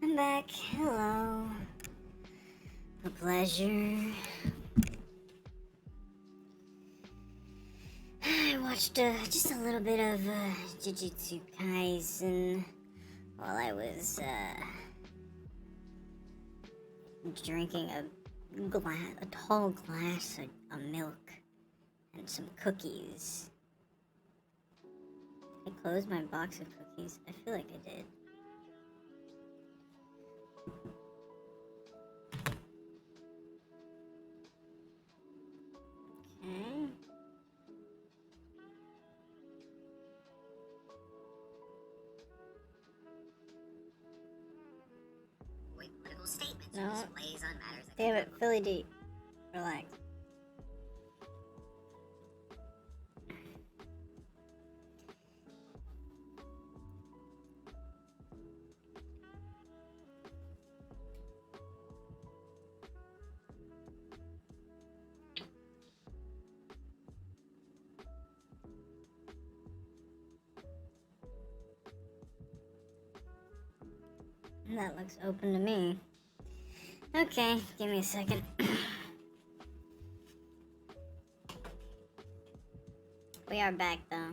I'm back. Hello. A pleasure. I watched just a little bit of Jujutsu Kaisen while I was drinking a tall glass of milk and some cookies. I closed my box of cookies. I feel like I did. No. Damn it, Philly D. Relax. That looks open to me. Okay, give me a second. We are back though.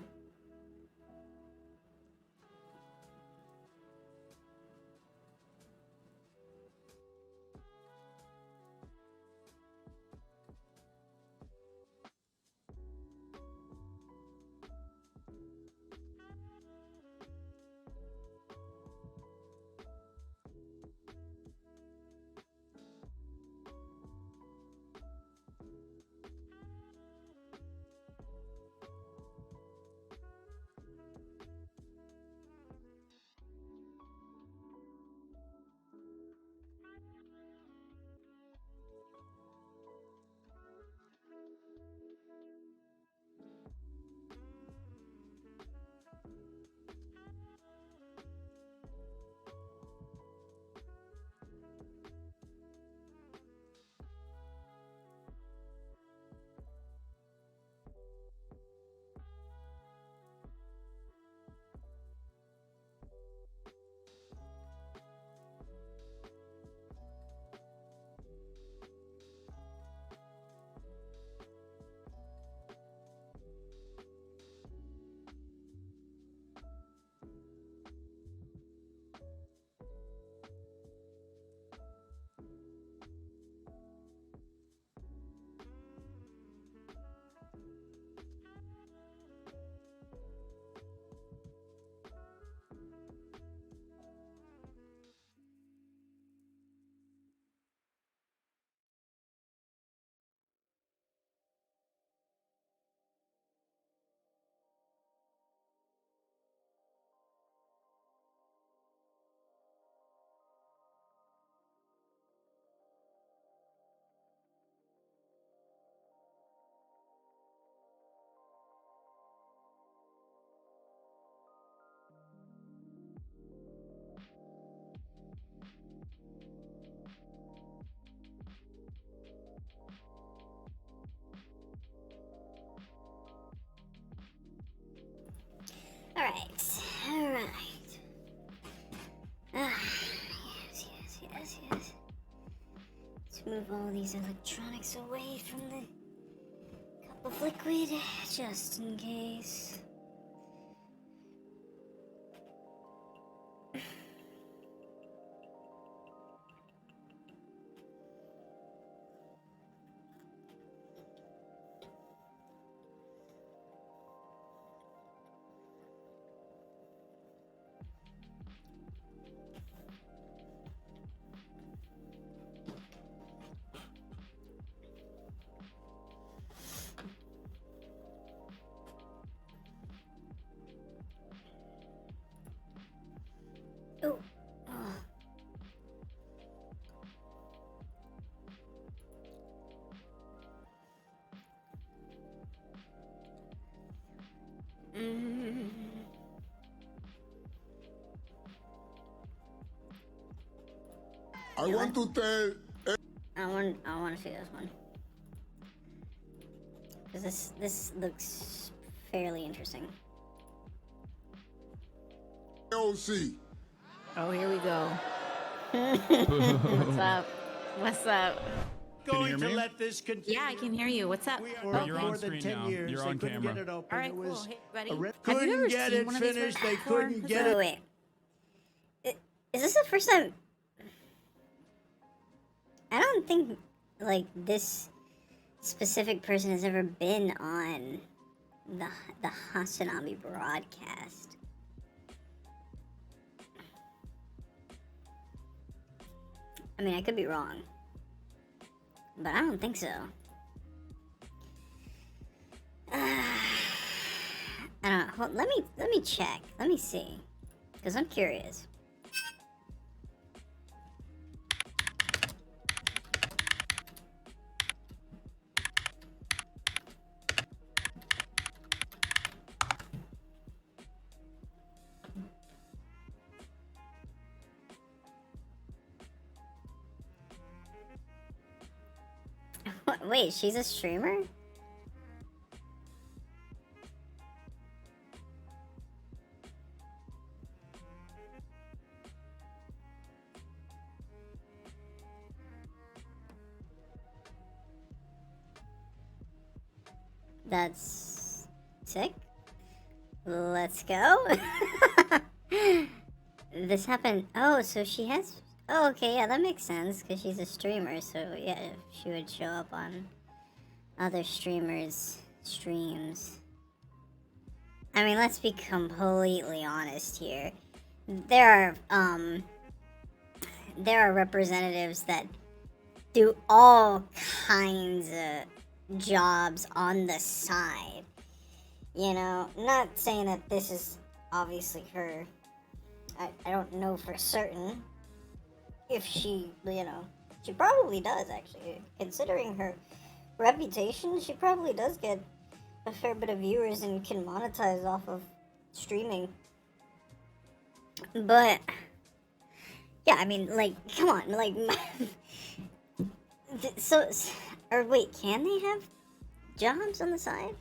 Alright, alright. Yes. Let's move all these electronics away from the cup of liquid, just in case. I want to tell. I want to see this one. Because this looks fairly interesting. OC. Oh, here we go. What's up? Going to let this continue. Yeah, I can hear you. What's up? For more than 10 years, You're they on couldn't camera. get it open. All right, It cool. was Hey, buddy. a Have you couldn't ever get seen it one of these finished. They before? couldn't get it. Wait. Is this the first time? I don't think, like, this specific person has ever been on the Hasanami broadcast. I mean, I could be wrong, but I don't think so. I don't know. Let me check. Let me see, because I'm curious. Wait, she's a streamer? That's sick. Let's go. This happened. Oh, so she has. Oh, okay, yeah, that makes sense because she's a streamer. So yeah, she would show up on other streamers' streams. I mean, let's be completely honest here. There are representatives that do all kinds of jobs on the side. You know, not saying that this is obviously her. I don't know for certain if she, you know, she probably does actually. Considering her reputation, she probably does get a fair bit of viewers and can monetize off of streaming. But yeah, I mean, like, come on, like, so, or wait, can they have jobs on the side?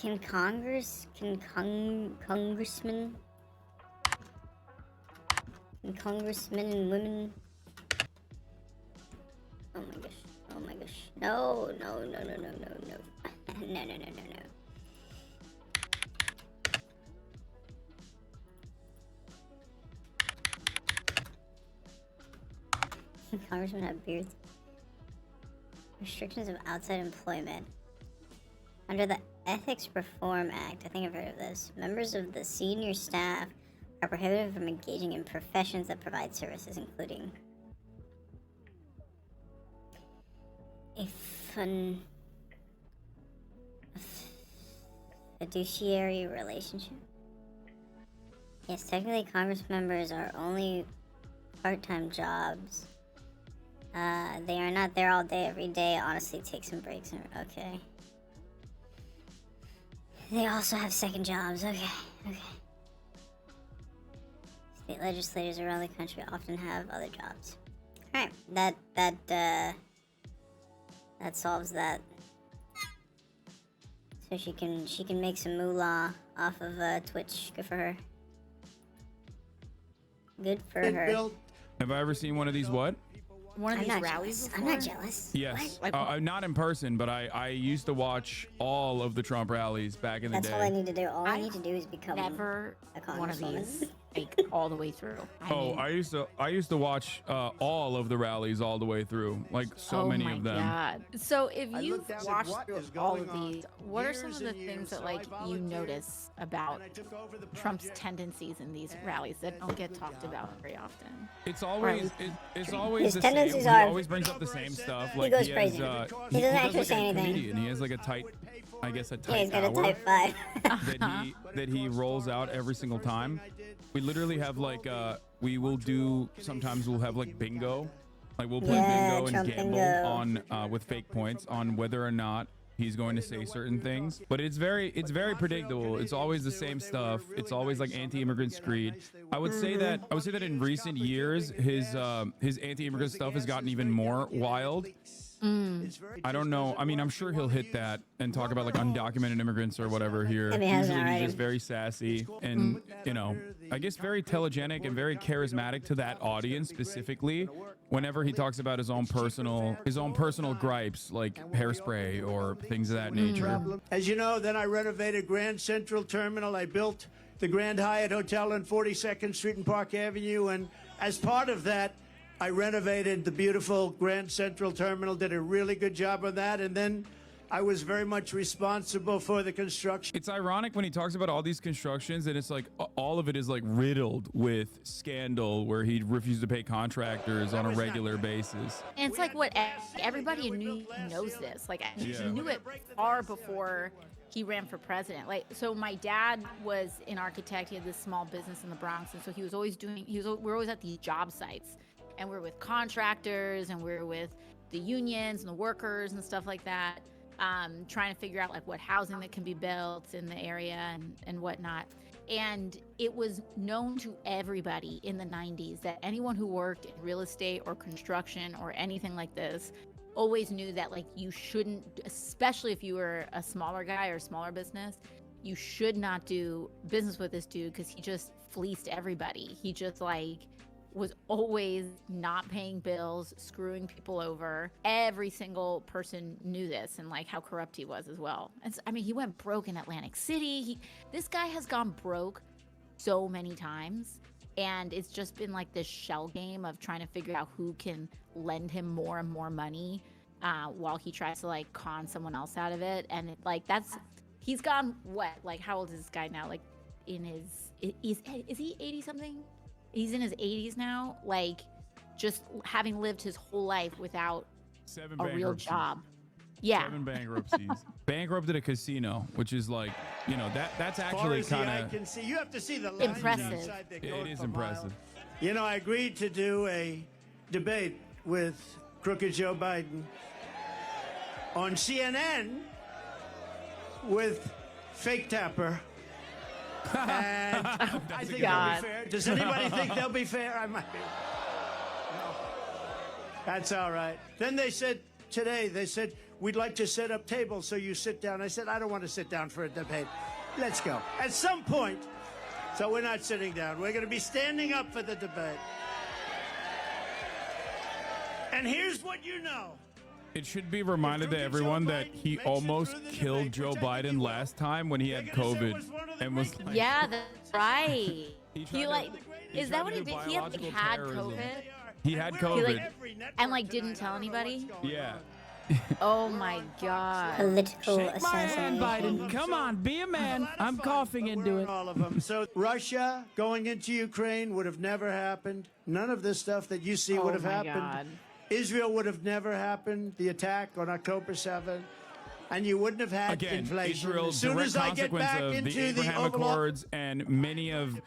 Can congressmen and women? Oh my gosh! Oh my gosh! No! No! No! No! No! No! No! No! No! No! No! No! Congressmen have beards. Restrictions of outside employment. Under the Ethics Reform Act, I think I've heard of this, members of the senior staff are prohibited from engaging in professions that provide services, including a fiduciary relationship. Yes, technically Congress members are only part-time jobs. They are not there all day, every day. Honestly, take some breaks. Okay. They also have second jobs. Okay. State legislators around the country often have other jobs. Alright, that solves that. So she can make some moolah off of Twitch. Good for her. Good for her. Have I ever seen one of these what? One of these rallies before? I'm not jealous. Yes. Not in person, but I used to watch all of the Trump rallies back in the day. That's all I need to do. All I need to do is become never a one of congresswoman. these like all the way through. I used to watch all of the rallies all the way through, like so many of them. Oh my God. So if you've watched through all of these, what are some of the things that like you notice about Trump's tendencies in these rallies that don't get talked about very often? It's always His the tendencies same. are- He always brings up the same stuff. He Like goes has, crazy. He doesn't actually say anything. Comedian. He has like a tight, I guess a tight Yeah, he's got a hour type 5. that he rolls out every single time. We literally have like sometimes we'll have like bingo, like we'll play bingo and Trump gamble bingo. on with fake points on whether or not he's going to say certain things. But it's very predictable. It's always the same stuff. It's always like anti-immigrant screed. I would say that in recent years his anti-immigrant stuff has gotten even more wild. I don't know. I mean, I'm sure he'll hit that and talk about like undocumented immigrants or whatever here. I mean, has Usually that, he's right? just very sassy and, you know, I guess very telegenic and very charismatic to that audience specifically. Whenever he talks about his own personal gripes like hairspray or things of that nature. As you know, then I renovated Grand Central Terminal. I built the Grand Hyatt Hotel on 42nd Street and Park Avenue. And as part of that, I renovated the beautiful Grand Central Terminal, did a really good job of that. And then I was very much responsible for the construction. It's ironic when he talks about all these constructions and it's like all of it is like riddled with scandal where he refused to pay contractors on a regular basis. And it's like what everybody in New York knows this. Like he knew it far before he ran for president. Like, so my dad was an architect. He had this small business in the Bronx, and so he was always we're always at these job sites, and we're with contractors, and we're with the unions and the workers and stuff like that, trying to figure out like what housing that can be built in the area and whatnot. And it was known to everybody in the 90s that anyone who worked in real estate or construction or anything like this always knew that like you shouldn't, especially if you were a smaller guy or a smaller business, you should not do business with this dude because he just fleeced everybody. He just like was always not paying bills, screwing people over. Every single person knew this and like how corrupt he was as well. And so, I mean, he went broke in Atlantic City. This guy has gone broke so many times. And it's just been like this shell game of trying to figure out who can lend him more and more money while he tries to like con someone else out of it. And it, like he's gone what? Like how old is this guy now? Like in his is he 80 something? He's in his 80s now. Like just having lived his whole life without a real job. Yeah. 7 bankruptcies. Bankrupted a casino, which is like, you know, that's actually kind of You have to see the lines impressive. inside the It is impressive. You know, I agreed to do a debate with Crooked Joe Biden on CNN with Fake Tapper. And I think it'll be fair. Does anybody think they'll be fair? I might be. No. That's all right. Then they said today, we'd like to set up tables so you sit down. I said, I don't want to sit down for a debate. Let's go. At some point. So we're not sitting down. We're going to be standing up for the debate. And here's what you know. It should be reminded to everyone that he almost killed Joe Biden last time when he had COVID and was like, yeah, that's right. He like, is that what he did? He had COVID. He had COVID. And like didn't tell anybody. Yeah. Oh my God. Political assassination. Biden, come on, be a man. I'm coughing into it. All of them. So Russia going into Ukraine would have never happened. None of this stuff that you see would have happened. God. Israel would have never happened. The attack on October 7th. And you wouldn't have had inflation. Israel, as soon direct as I get consequence back of into the Abraham Oval Accords and many of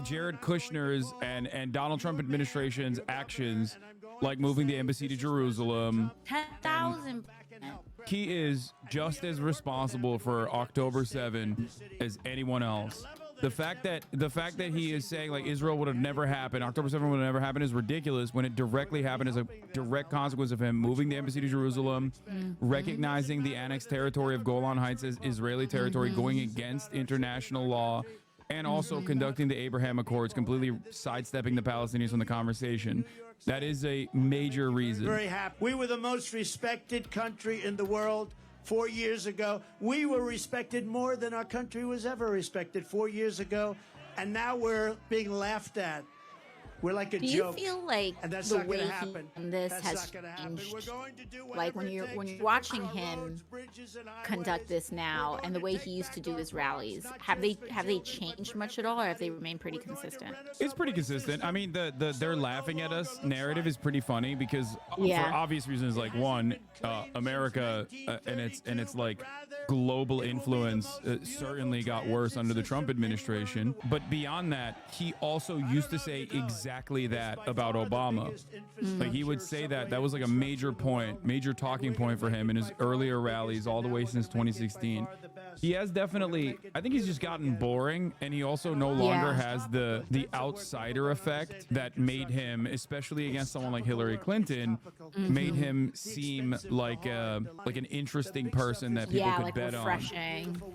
Jared Kushner's and Donald Trump administration's actions, like moving the embassy to Jerusalem. 10,000%. He is just as responsible for October 7 as anyone else. The fact that he is saying like Israel would have never happened, October 7 would have never happened, is ridiculous when it directly happened as a direct consequence of him moving the embassy to Jerusalem, recognizing the annexed territory of Golan Heights as Israeli territory, going against international law, and also conducting the Abraham Accords, completely sidestepping the Palestinians from the conversation. That is a major reason. Very happy. We were the most respected country in the world 4 years ago. We were respected more than our country was ever respected 4 years ago. And now we're being laughed at. We're like a joke. Do you feel like and that's the not way gonna happen. This That's has not gonna happen. changed? We're going to do Like when you're watching him conduct this now, and the way he used to do his rallies, have they changed much at all, or have they remained pretty consistent? It's pretty consistent. I mean, the they're laughing at us narrative is pretty funny because for obvious reasons, like one, America and its like global influence certainly got worse under the Trump administration. But beyond that, he also used to say exactly that about Obama. Like he would say that was like a major talking point for him in his earlier rallies all the way since 2016. He has definitely, I think he's just gotten boring, and he also no longer has the outsider effect that made him, especially against someone like Hillary Clinton, made him seem like an interesting person that people could bet on.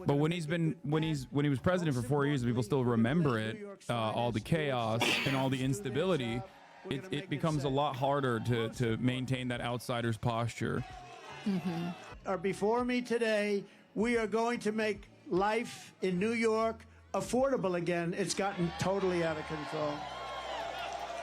But when he was president for 4 years, people still remember it, all the chaos and all the instability. It becomes a lot harder to maintain that outsider's posture. Are before me today. We are going to make life in New York affordable again. It's gotten totally out of control.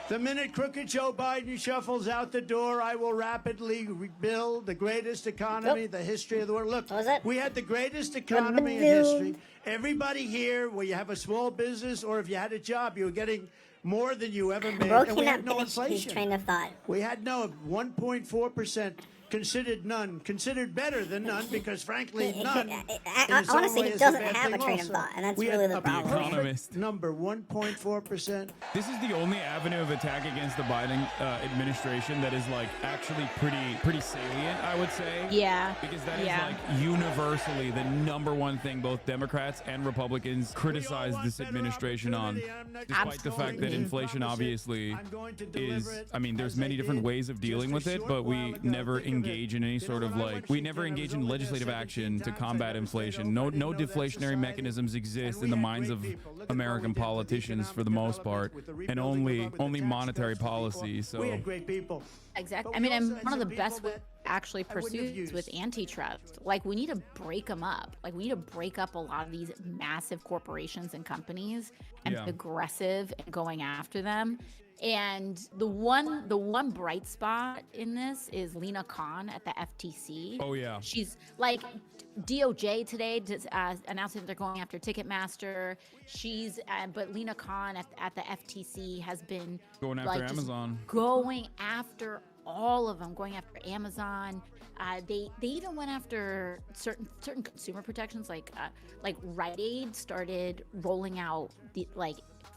The minute crooked Joe Biden shuffles out the door, I will rapidly rebuild the greatest economy in the history of the world. Look, we had the greatest economy in history. Everybody here, where you have a small business or if you had a job, you were getting more than you ever made. Bro And we had cannot no finish his inflation. train of thought. We had no 1.4%. Considered none, considered better than none, because frankly, none. I want to say he doesn't have a train of thought, and that's really the problem. Economist. Number 1.4%. This is the only avenue of attack against the Biden administration that is like actually pretty salient, I would say. Yeah. Because that is like universally the number one thing both Democrats and Republicans criticize this administration on, despite the fact that inflation obviously is, I mean, there's many different ways of dealing with it, but we never engage in any sort of we never engage in legislative action to combat inflation. No deflationary mechanisms exist in the minds of American politicians for the most part, and only monetary policy. So We had great people. Exactly. I mean, and one of the best ways to actually pursue is with antitrust. Like, we need to break them up. Like, we need to break up a lot of these massive corporations and companies and be aggressive in going after them. And the one bright spot in this is Lena Khan at the FTC. Oh yeah. She's like, DOJ today announced that they're going after Ticketmaster. But Lena Khan at the FTC has been going after Amazon. Going after all of them, going after Amazon. They even went after certain consumer protections, like Rite Aid started rolling out the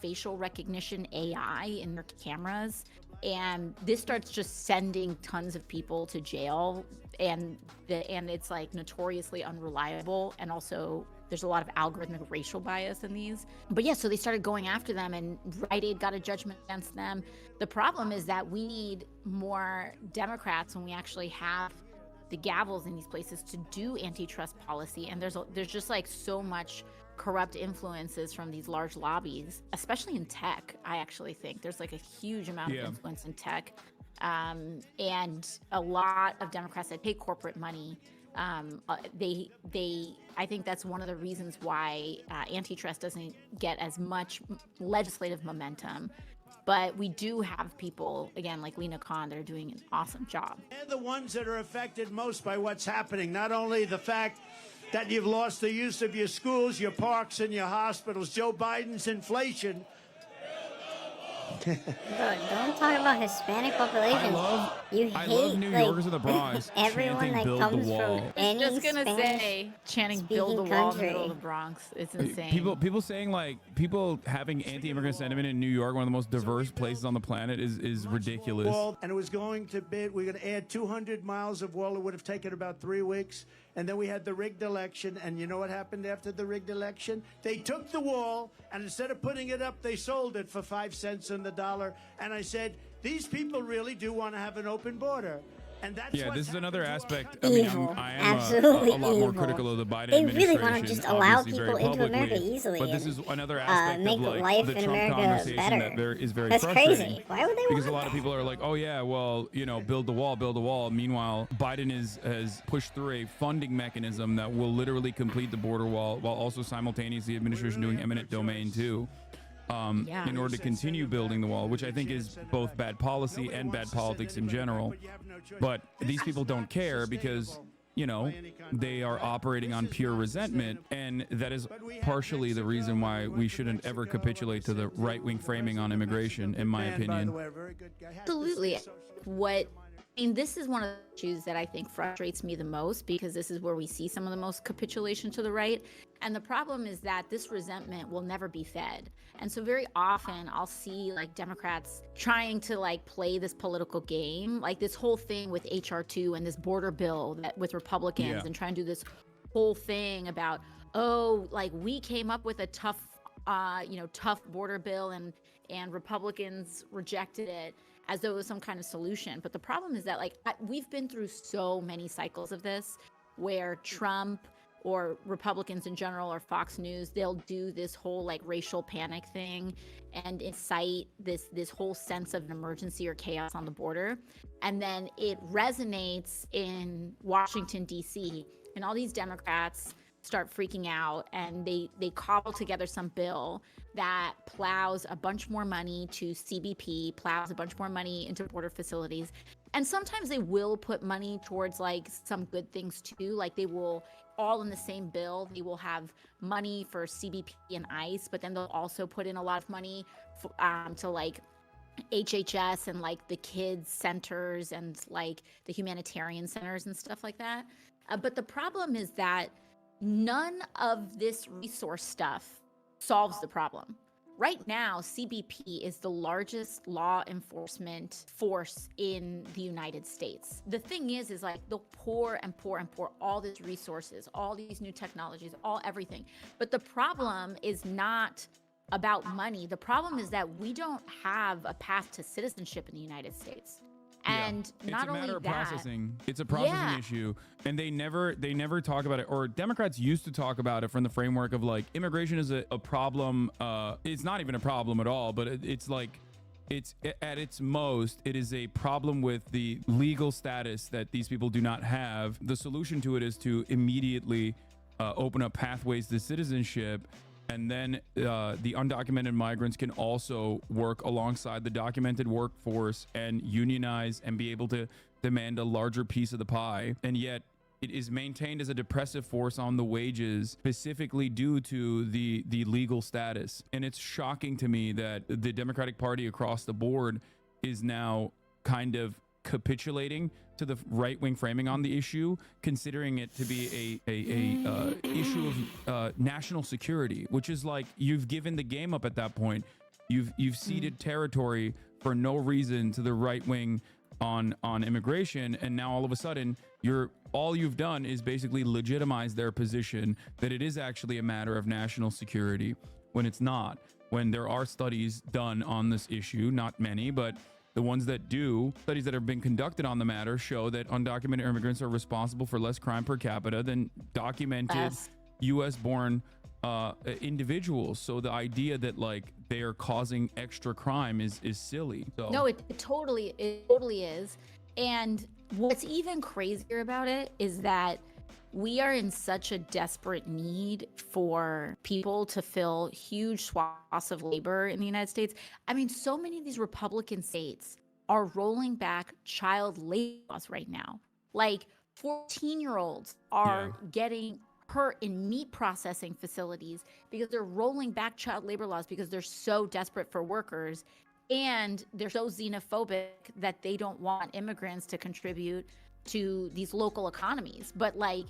facial recognition AI in their cameras, and this starts just sending tons of people to jail, and it's like notoriously unreliable, and also there's a lot of algorithmic racial bias in these. But yeah, so they started going after them, and Rite Aid got a judgment against them. The problem is that we need more Democrats when we actually have the gavels in these places to do antitrust policy, and there's just like so much corrupt influences from these large lobbies, especially in tech. I actually think there's like a huge amount of influence in tech, and a lot of Democrats that take corporate money. I think that's one of the reasons why antitrust doesn't get as much legislative momentum. But we do have people, again, like Lena Khan, that are doing an awesome job. They're the ones that are affected most by what's happening. Not only the fact that you've lost the use of your schools, your parks, and your hospitals. Joe Biden's inflation. Don't talk about Hispanic populations. I love New Yorkers in the Bronx everyone chanting that "Build comes the Wall." from any Just gonna say, chanting "Build the Wall" in the middle of the Bronx. It's insane. People saying people having anti-immigrant sentiment in New York, one of the most diverse places on the planet, is ridiculous. Wall, and it was going to be, we're going to add 200 miles of wall. It would have taken about 3 weeks. And then we had the rigged election, and you know what happened after the rigged election? They took the wall, and instead of putting it up, they sold it for 5 cents on the dollar. And I said, these people really do want to have an open border. And that's this is another aspect. I Evil. mean, I am Absolutely a lot more evil. critical of the Biden They administration. really want to just allow obviously people very into America publicly, easily. But this and, is another aspect make of life the in Trump America conversation better. that is very That's frustrating. crazy. Why would they Because want a lot of people are like, oh yeah, well, build the wall, build the wall. Meanwhile, Biden has pushed through a funding mechanism that will literally complete the border wall, while also simultaneously the administration doing eminent domain too. In order to continue building the wall, which I think is both bad policy and bad politics in general. But these people don't care because, they are operating on pure resentment, and that is partially the reason why we shouldn't ever capitulate to the right-wing framing on immigration, in my opinion. Absolutely. This is one of the issues that I think frustrates me the most, because this is where we see some of the most capitulation to the right. And the problem is that this resentment will never be fed. And so very often I'll see Democrats trying to play this political game, like this whole thing with HR2 and this border bill with Republicans, and trying to do this whole thing about, we came up with a tough border bill and Republicans rejected it, as though it was some kind of solution. But the problem is that we've been through so many cycles of this, where Trump or Republicans in general or Fox News, they'll do this whole racial panic thing and incite this whole sense of an emergency or chaos on the border. And then it resonates in Washington, D.C., and all these Democrats start freaking out, and they cobble together some bill that plows a bunch more money to CBP, plows a bunch more money into border facilities. And sometimes they will put money towards like some good things too. Like they will, all in the same bill, they will have money for CBP and ICE, but then they'll also put in a lot of money to like HHS and like the kids centers and like the humanitarian centers and stuff like that. But the problem is that none of this resource stuff solves the problem. Right now, CBP is the largest law enforcement force in the United States. The thing is like they'll pour and pour and pour all these resources, all these new technologies, everything. But the problem is not about money. The problem is that we don't have a path to citizenship in the United States. And not only that, it's a matter of processing. It's a processing issue, and they never talk about it. Or Democrats used to talk about it from the framework of like immigration is a problem. It's not even a problem at all, but it's like it's at its most, it is a problem with the legal status that these people do not have. The solution to it is to immediately open up pathways to citizenship. And then the undocumented migrants can also work alongside the documented workforce and unionize and be able to demand a larger piece of the pie. And yet it is maintained as a depressive force on the wages, specifically due to the legal status. And it's shocking to me that the Democratic Party across the board is now kind of capitulating to the right-wing framing on the issue, considering it to be a issue of national security, which is like you've given the game up at that point. You've ceded territory for no reason to the right wing on immigration, and now all of a sudden all you've done is basically legitimize their position that it is actually a matter of national security when it's not. When there are studies done on this issue, not many, but the ones that do, studies that have been conducted on the matter show that undocumented immigrants are responsible for less crime per capita than documented U.S.-born individuals. So the idea that like they are causing extra crime is silly. So. No, it totally is. And what's even crazier about it is that we are in such a desperate need for people to fill huge swaths of labor in the United States. I mean, so many of these Republican states are rolling back child labor laws right now. Like 14-year-olds are getting hurt in meat processing facilities because they're rolling back child labor laws because they're so desperate for workers. And they're so xenophobic that they don't want immigrants to contribute to these local economies. But like,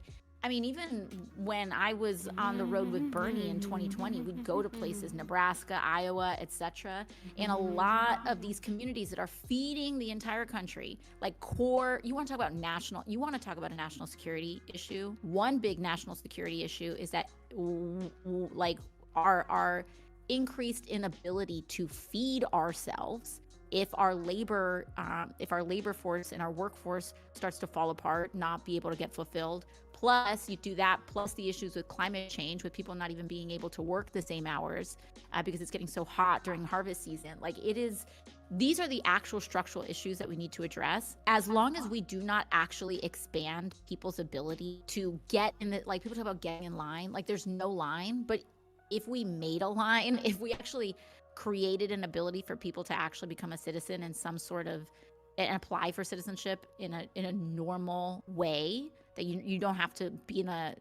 I mean, even when I was on the road with Bernie in 2020, we'd go to places, Nebraska, Iowa, etc. And a lot of these communities that are feeding the entire country, like core, you want to talk about a national security issue. One big national security issue is that like our increased inability to feed ourselves if our labor force and our workforce starts to fall apart, not be able to get fulfilled. Plus, you do that, plus the issues with climate change, with people not even being able to work the same hours because it's getting so hot during harvest season. Like these are the actual structural issues that we need to address. As long as we do not actually expand people's ability to get in the, like people talk about getting in line, like there's no line, but if we made a line, if we actually created an ability for people to actually become a citizen in some sort of, and apply for citizenship in a normal way, that you don't have to be in a,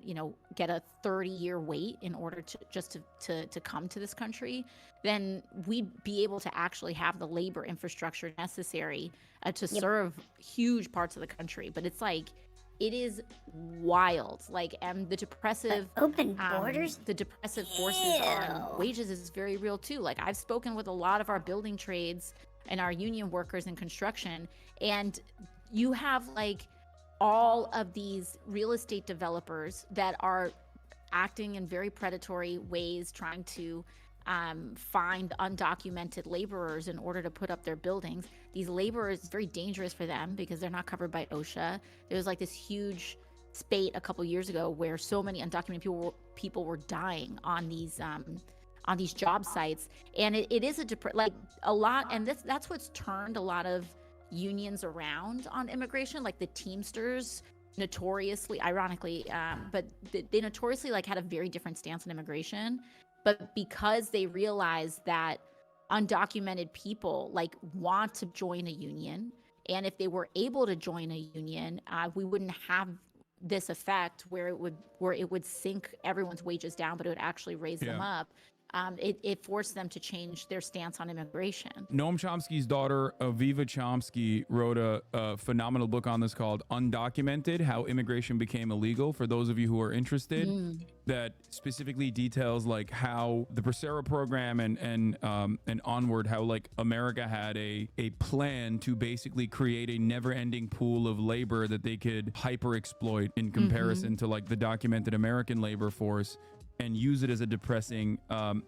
get a 30-year wait in order to come to this country, then we'd be able to actually have the labor infrastructure necessary to serve huge parts of the country. But it's like, it is wild. Like, and the depressive open borders, the depressive forces on wages is very real too. Like, I've spoken with a lot of our building trades and our union workers in construction, and you have like all of these real estate developers that are acting in very predatory ways, trying to find undocumented laborers in order to put up their buildings. These laborers, it's very dangerous for them because they're not covered by OSHA. There was like this huge spate a couple years ago where so many undocumented people were dying on these job sites, and it is a lot, and that's what's turned a lot of unions around on immigration. Like the Teamsters notoriously, ironically, but they notoriously like had a very different stance on immigration. But because they realized that undocumented people like want to join a union, and if they were able to join a union, we wouldn't have this effect where it would sink everyone's wages down, but it would actually raise them up. It forced them to change their stance on immigration. Noam Chomsky's daughter, Aviva Chomsky, wrote a phenomenal book on this called Undocumented: How Immigration Became Illegal. For those of you who are interested, that specifically details like how the Bracero program and onward, how like America had a plan to basically create a never-ending pool of labor that they could hyper exploit in comparison to like the documented American labor force, and use it as a depressing,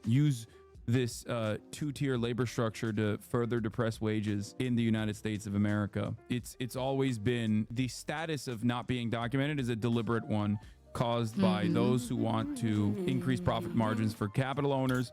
use this two-tier labor structure to further depress wages in the United States of America. It's always been, the status of not being documented is a deliberate one, caused by those who want to increase profit margins for capital owners.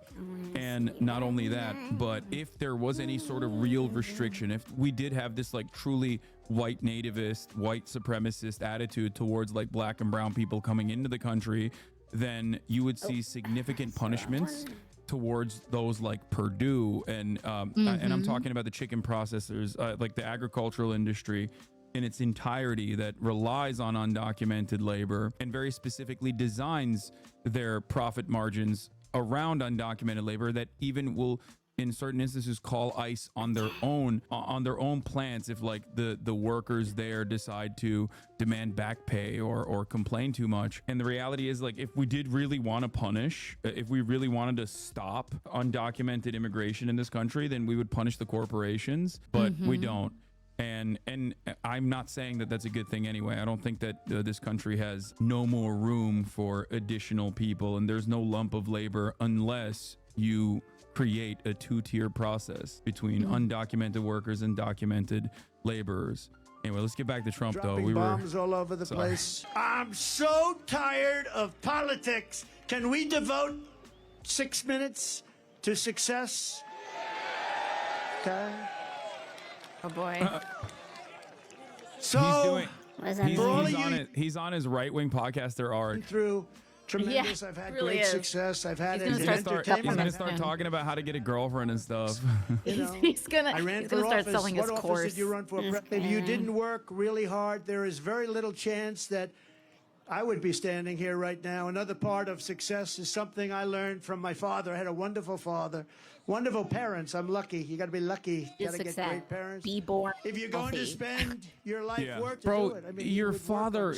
And not only that, but if there was any sort of real restriction, if we did have this like truly white nativist, white supremacist attitude towards like black and brown people coming into the country, then you would see significant punishments towards those like Purdue and I'm talking about the chicken processors, like the agricultural industry in its entirety that relies on undocumented labor and very specifically designs their profit margins around undocumented labor, that even will in certain instances call ICE on their own plants if like the workers there decide to demand back pay or complain too much. And the reality is, like, if we did really want to punish, if we really wanted to stop undocumented immigration in this country, then we would punish the corporations, but we don't. And I'm not saying that that's a good thing anyway. I don't think that this country has no more room for additional people, and there's no lump of labor unless you create a two-tier process between undocumented workers and documented laborers. Anyway, let's get back to Trump, Dropping though. We bombs all over the place. I'm so tired of politics. Can we devote 6 minutes to success? Okay. Oh boy. So he's on his right-wing podcast. There are through tremendous. I've had great success. I've had He's gonna start talking about how to get a girlfriend and stuff. He's gonna start selling his what course. Office did you run for? If you didn't work really hard, there is very little chance that I would be standing here right now. Another part of success is something I learned from my father. I had a wonderful father, wonderful parents. I'm lucky. You got to be lucky. You got to get great parents. Be born. If you're going to spend your life work to Bro, do it. I mean, your father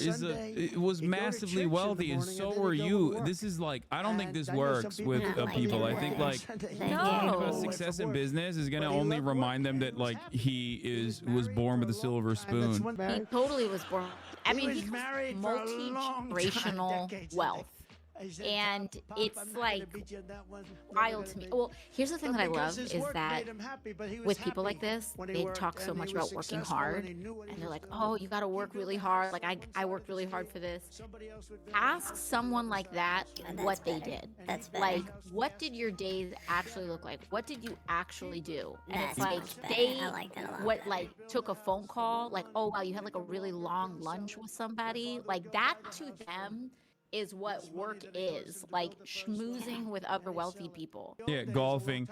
was massively wealthy, and so were you. This is like, I don't think this works with people. I think like talking about success in business is gonna only remind them that like he was born with a silver spoon. He totally was born. I mean, he married multi-generational wealth. And it's like wild to me. Well, here's the thing that I love is that with people like this, they talk so much about working hard, and they're like, oh, you got to work really hard. Like I worked really hard for this. Ask someone like that what they did. That's better. Like, what did your days actually look like? What did you actually do? And it's like they I like that a lot. what like took a phone call, like, oh wow, you had like a really long lunch with somebody. Like that to them is what work is, like schmoozing with other wealthy people. Yeah, golfing,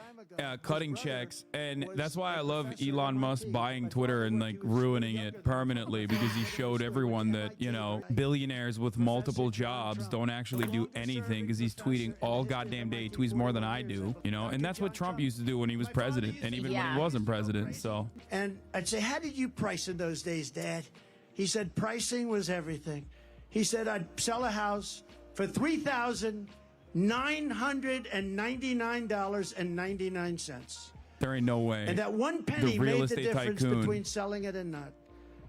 cutting checks, and that's why I love Elon Musk buying Twitter and like ruining it permanently, because he showed everyone that, you know, billionaires with multiple jobs don't actually do anything, because he's tweeting all goddamn day. He tweets more than I do, you know, and that's what Trump used to do when he was president, and even when he wasn't president. So, and I'd say, how did you price in those days, Dad? He said pricing was everything. He said, I'd sell a house for $3,999.99. there ain't no way. And that one penny the real made the estate difference tycoon between selling it and not.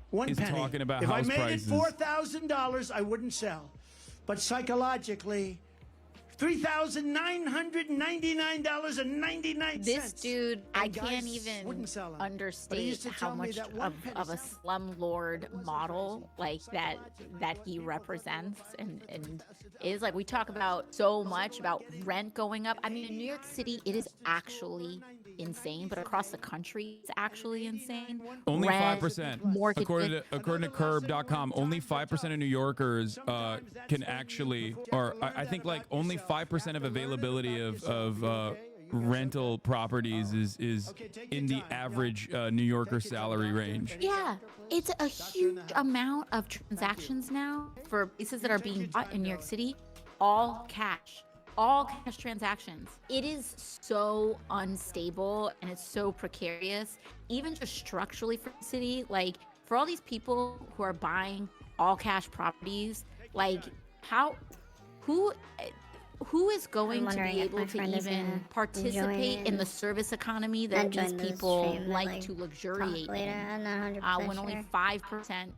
One is penny. talking about if house I made prices. it $4,000, I wouldn't sell. But psychologically, $3,999.99. This dude, I can't even understate how much of a slumlord model like that he represents and is. Like, we talk about so much about rent going up. I mean, in New York City, it is actually insane, but across the country, it's actually insane. Only Rent, 5%. mortgages. According to Curb.com, only 5% of New Yorkers can actually, or I think like only 5% of availability of rental properties is in the average New Yorker salary range. Yeah, it's a huge amount of transactions now for places that are being bought in New York City, all cash transactions. It is so unstable and it's so precarious, even just structurally for the city. Like, for all these people who are buying all cash properties, like, who is going to be able to even participate in the service economy that these people like to luxuriate in, when only 5%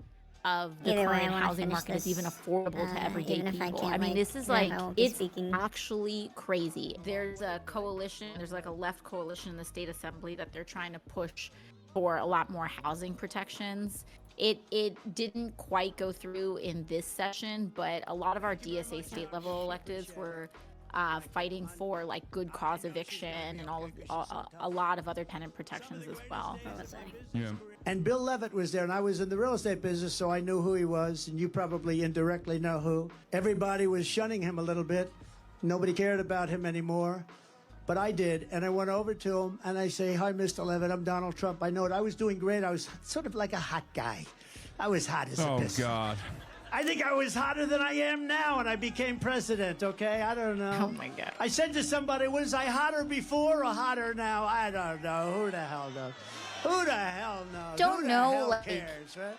of the current housing market is even affordable to everyday people? I mean, this is like, it's actually crazy. There's a coalition, there's like a left coalition in the state assembly that they're trying to push for a lot more housing protections. It didn't quite go through in this session, but a lot of our DSA state level electeds were fighting for like good cause eviction and a lot of other tenant protections as well. Yeah. And Bill Levitt was there, and I was in the real estate business, so I knew who he was, and you probably indirectly know who. Everybody was shunning him a little bit. Nobody cared about him anymore. But I did, and I went over to him, and I say, "Hi, Mr. Levitt, I'm Donald Trump. I know it. I was doing great. I was sort of like a hot guy. I was hot as a piss. Oh, God. I think I was hotter than I am now, and I became president, okay? I don't know. Oh, my God. I said to somebody, was I hotter before or hotter now? I don't know. Who the hell knows? Who the hell knows? Don't who know, the hell like, cares, right?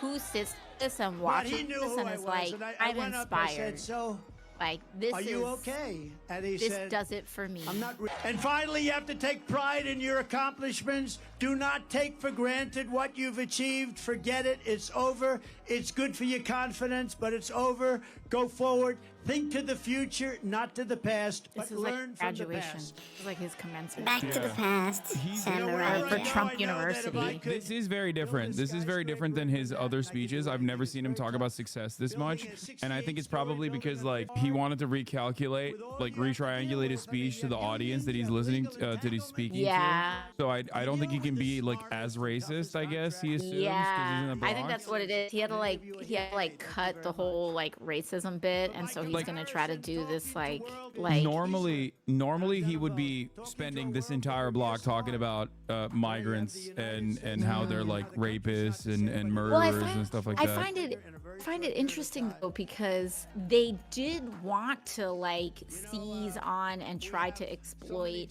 who sits this and But he watches knew this who and I is was, like, and I I'm went up, inspired. I said, so, like, this are is, you okay? And he this said, does it for me. I'm not. And finally, you have to take pride in your accomplishments. Do not take for granted what you've achieved. Forget it. It's over. It's good for your confidence, but it's over. Go forward. Think to the future, not to the past, but This is learn like from the graduation. past. It's like his commencement. Back to the past. Samurai. For Trump University. This is very different. This is very different than his other speeches. I've never seen him talk about success this much, and I think it's probably because like he wanted to recalculate, like retriangulate his speech to the audience that he's listening to, that he's speaking Yeah. to. So I don't think he can be like as racist, I guess he assumes. 'cause he's in Yeah, the I think Bronx. that's what it is. He had to like cut the whole like racism bit, and so he's gonna try to do this like normally he would be spending this entire block talking about migrants and how they're like rapists and murderers and stuff like that. I find it interesting though, because they did want to like seize on and try to exploit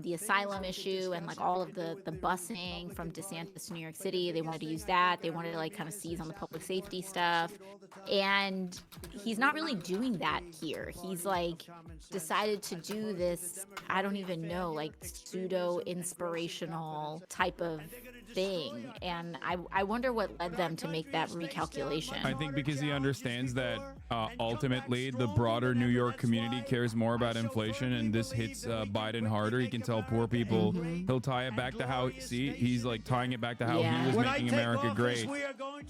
the asylum issue and like all of the busing from DeSantis to New York City. They wanted to use that. They wanted to like kind of seize on the public safety stuff, and he's not really doing that here. He's like decided to do this, I don't even know, like pseudo inspirational type of thing, and I wonder what led them to make that recalculation. I think because he understands that ultimately the broader New York community cares more about inflation, and this hits Biden harder. He can tell poor people, he'll tie it back to how, he's like tying it back to how he was making America great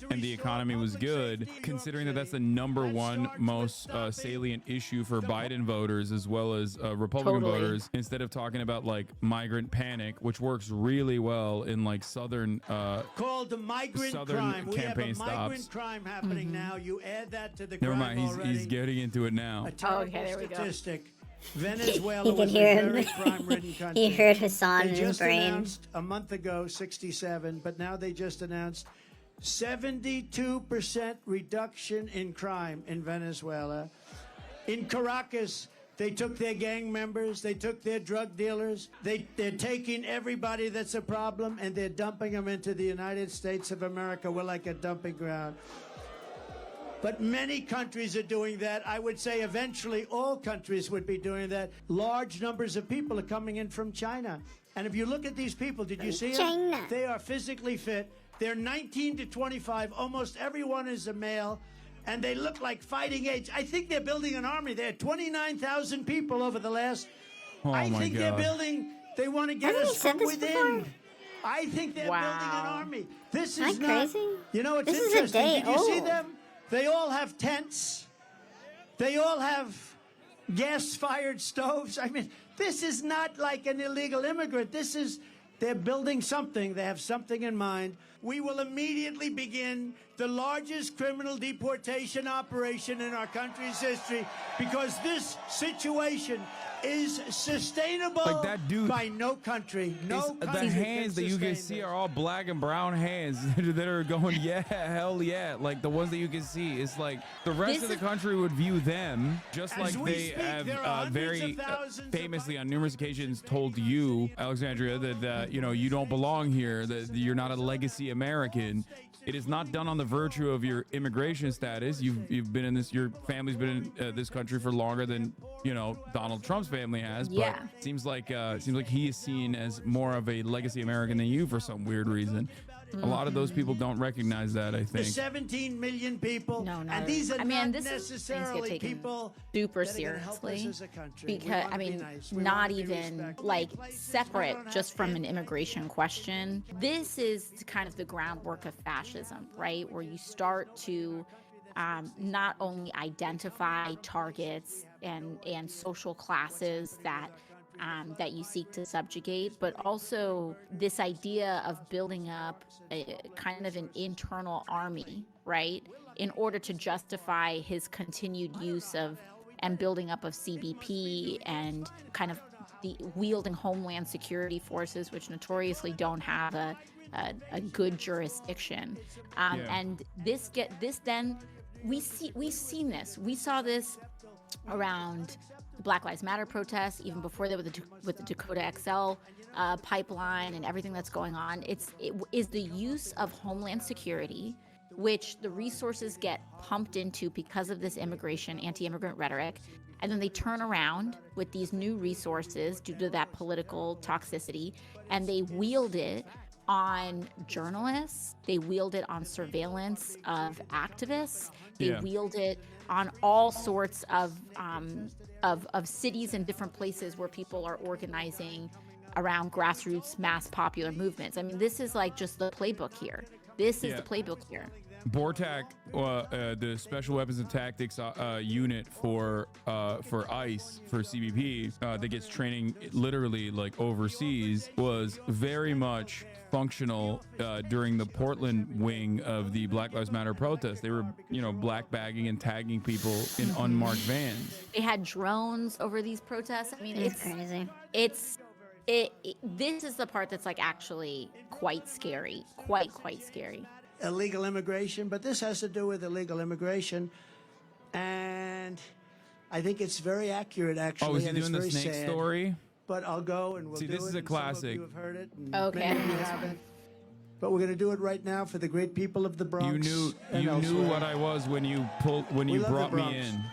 and the economy was good, considering that that's the #1 most salient issue for Biden voters as well as Republican voters, instead of talking about like migrant panic, which works really well in like southern called the migrant southern crime. We have a campaign migrant stops. crime happening now. You add that to the Never crime mind, already. he's getting into it now. A terrible okay, there we go. statistic. Venezuela You can was a hear very him. crime-ridden country. He heard Hassan They in his just brain. announced a month ago 67, but now they just announced 72% reduction in crime in Venezuela. In Caracas, they took their gang members, they took their drug dealers, they're taking everybody that's a problem and they're dumping them into the United States of America. We're like a dumping ground. But many countries are doing that. I would say eventually all countries would be doing that. Large numbers of people are coming in from China. And if you look at these people, did you see them? They are physically fit. They're 19 to 25. Almost everyone is a male. And they look like fighting age. I think they're building an army. They had 29,000 people over the last. I think they're building. They want to get us from within. I think they're building an army. This is not crazy. You know, it's This is interesting. a day Did you see old. them? They all have tents. They all have gas-fired stoves. I mean, this is not like an illegal immigrant. They're building something. They have something in mind. We will immediately begin the largest criminal deportation operation in our country's history because this situation is sustainable Like that dude, by no country. No country. The hands that you can see are all black and brown hands that are going, yeah, hell yeah. Like the ones that you can see. It's like the rest of the country would view them just like they have very famously on numerous occasions told you, Alexandria, that you don't belong here, that you're not a legacy American. It is not done on the virtue of your immigration status. You've been in this. Your family's been in this country for longer than Donald Trump's family has. Yeah. But it seems like he is seen as more of a legacy American than you for some weird reason. A lot of those people don't recognize that. I think. There's 17 million people, and these are not necessarily people super seriously because not even like separate just from an immigration question. This is kind of the groundwork of fascism, right? Where you start to not only identify targets and social classes that you seek to subjugate, but also this idea of building up a kind of an internal army, right? In order to justify his continued use of and building up of CBP and kind of the wielding Homeland Security forces, which notoriously don't have a good jurisdiction. And we've seen this. We saw this around Black Lives Matter protests, even before that with the Dakota XL pipeline and everything that's going on. It is the use of Homeland Security, which the resources get pumped into because of this anti-immigrant rhetoric, and then they turn around with these new resources due to that political toxicity, and they wield it on journalists, they wield it on surveillance of activists, they wield it on all sorts of cities and different places where people are organizing around grassroots mass popular movements. I mean, this is like just the playbook here. This is the playbook here. BORTAC, the Special Weapons and Tactics unit for ICE, for CBP, that gets training literally like overseas, was very much functional during the Portland wing of the Black Lives Matter protest. They were, black bagging and tagging people in unmarked vans. They had drones over these protests. I mean, it's crazy. This is the part that's like actually quite scary, quite scary. Illegal immigration, but this has to do with illegal immigration, and I think it's very accurate, actually. Oh, is he and doing the it's very snake sad. story? But I'll go and we'll See, do this it. is a and some of classic. you have heard it. And Okay. Many of you haven't. But we're going to do it right now for the great people of the Bronx. You and knew elsewhere. what I was when you brought me in.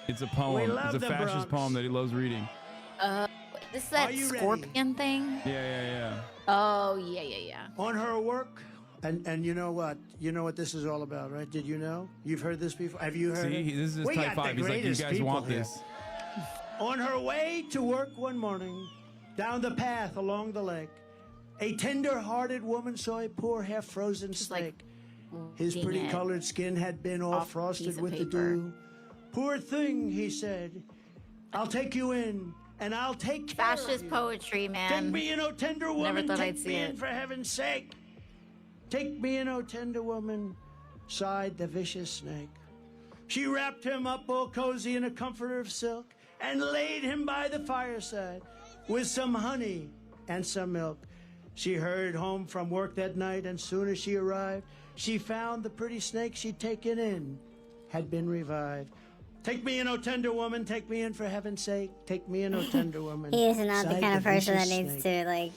It's a poem. love It's a the fascist Bronx. poem that he loves reading. This is that Are you scorpion thing? Yeah. Oh, yeah. On her work, and you know what? You know what this is all about, right? Did you know? You've heard this before? Have you heard it? See, this is We type got the 5. He's like, you greatest guys people want here. this. On her way to work one morning, down the path along the lake, a tender-hearted woman saw a poor half-frozen snake. His ding pretty it. colored skin had been all Off frosted piece of with the paper. dew. Poor thing, he said. I'll take you in, and I'll take care of Fascist you. poetry, man. Take me in, oh tender woman. thought Take I'd see me in, it. for heaven's sake. Take me in, oh tender woman, sighed the vicious snake. She wrapped him up all cozy in a comforter of silk and laid him by the fireside with some honey and some milk. She hurried home from work that night, and soon as she arrived, she found the pretty snake she'd taken in had been revived. Take me in, oh tender woman, take me in for heaven's sake. Take me in, oh tender woman. He is not the sighed kind of person that vicious needs snake. to like.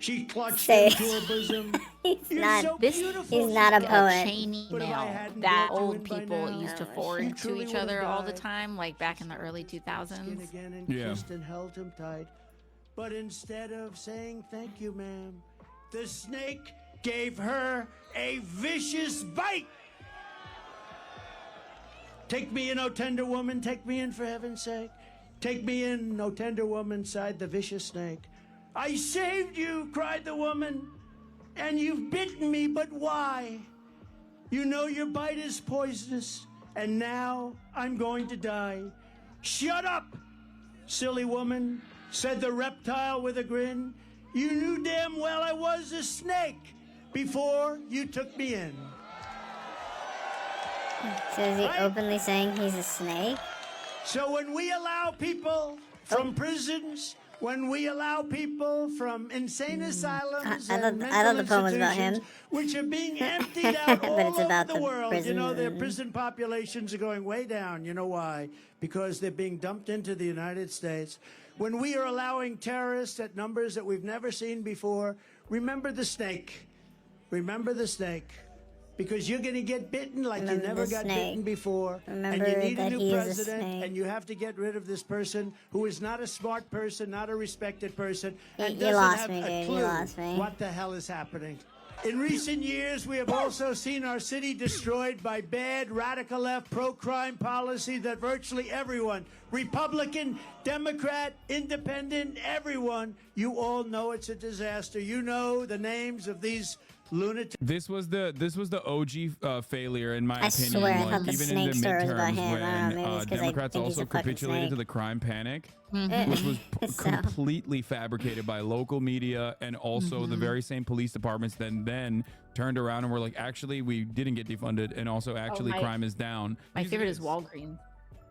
She clutched say him to her bosom. He's You're not. so This beautiful, He's not a she poet. cried. Chain But if I email hadn't that brought you old in by people now, used to she forward to truly each would have other all the died. time, like back in the early Skin 2000s. again and Yeah. kissed and held him tight. But instead of saying thank you, ma'am, the snake gave her a vicious bite. Take me in, oh tender woman, take me in for heaven's sake. Take me in, oh tender woman, sighed the vicious snake. I saved you, cried the woman, and you've bitten me, but why? You know your bite is poisonous, and now I'm going to die. Shut up! silly woman, said the reptile with a grin. You knew damn well I was a snake before you took me in. So is he openly saying he's a snake? So when we allow people from prisons, when we allow people from insane asylums and I thought the poem was about institutions, him. which are being emptied out But all it's over about the the world, you know, their prison. prison populations are going way down. You know why? Because they're being dumped into the United States. When we are allowing terrorists at numbers that we've never seen before, remember the snake. Remember the snake. Because you're going to get bitten like you never got bitten before. Remember and you need a that new he is a president, snake. and you have to get rid of this person who is not a smart person, not a respected person, and You doesn't lost have me, a dude. You clue lost me. what the hell is happening. In recent years, we have also seen our city destroyed by bad radical left pro-crime policy that virtually everyone, Republican, Democrat, Independent, everyone, you all know it's a disaster. You know the names of these lunatics. This was the OG failure in my I opinion. swear I like, thought the even snake in the story was about midterms him. I don't know, when maybe it's 'cause I Democrats think he's also a fucking capitulated snake. to the crime panic, Mhm. which was So- completely fabricated by local media, and also the very same police departments then turned around and were like, actually, we didn't get defunded, and also actually crime is down. My Because favorite it is Walgreens.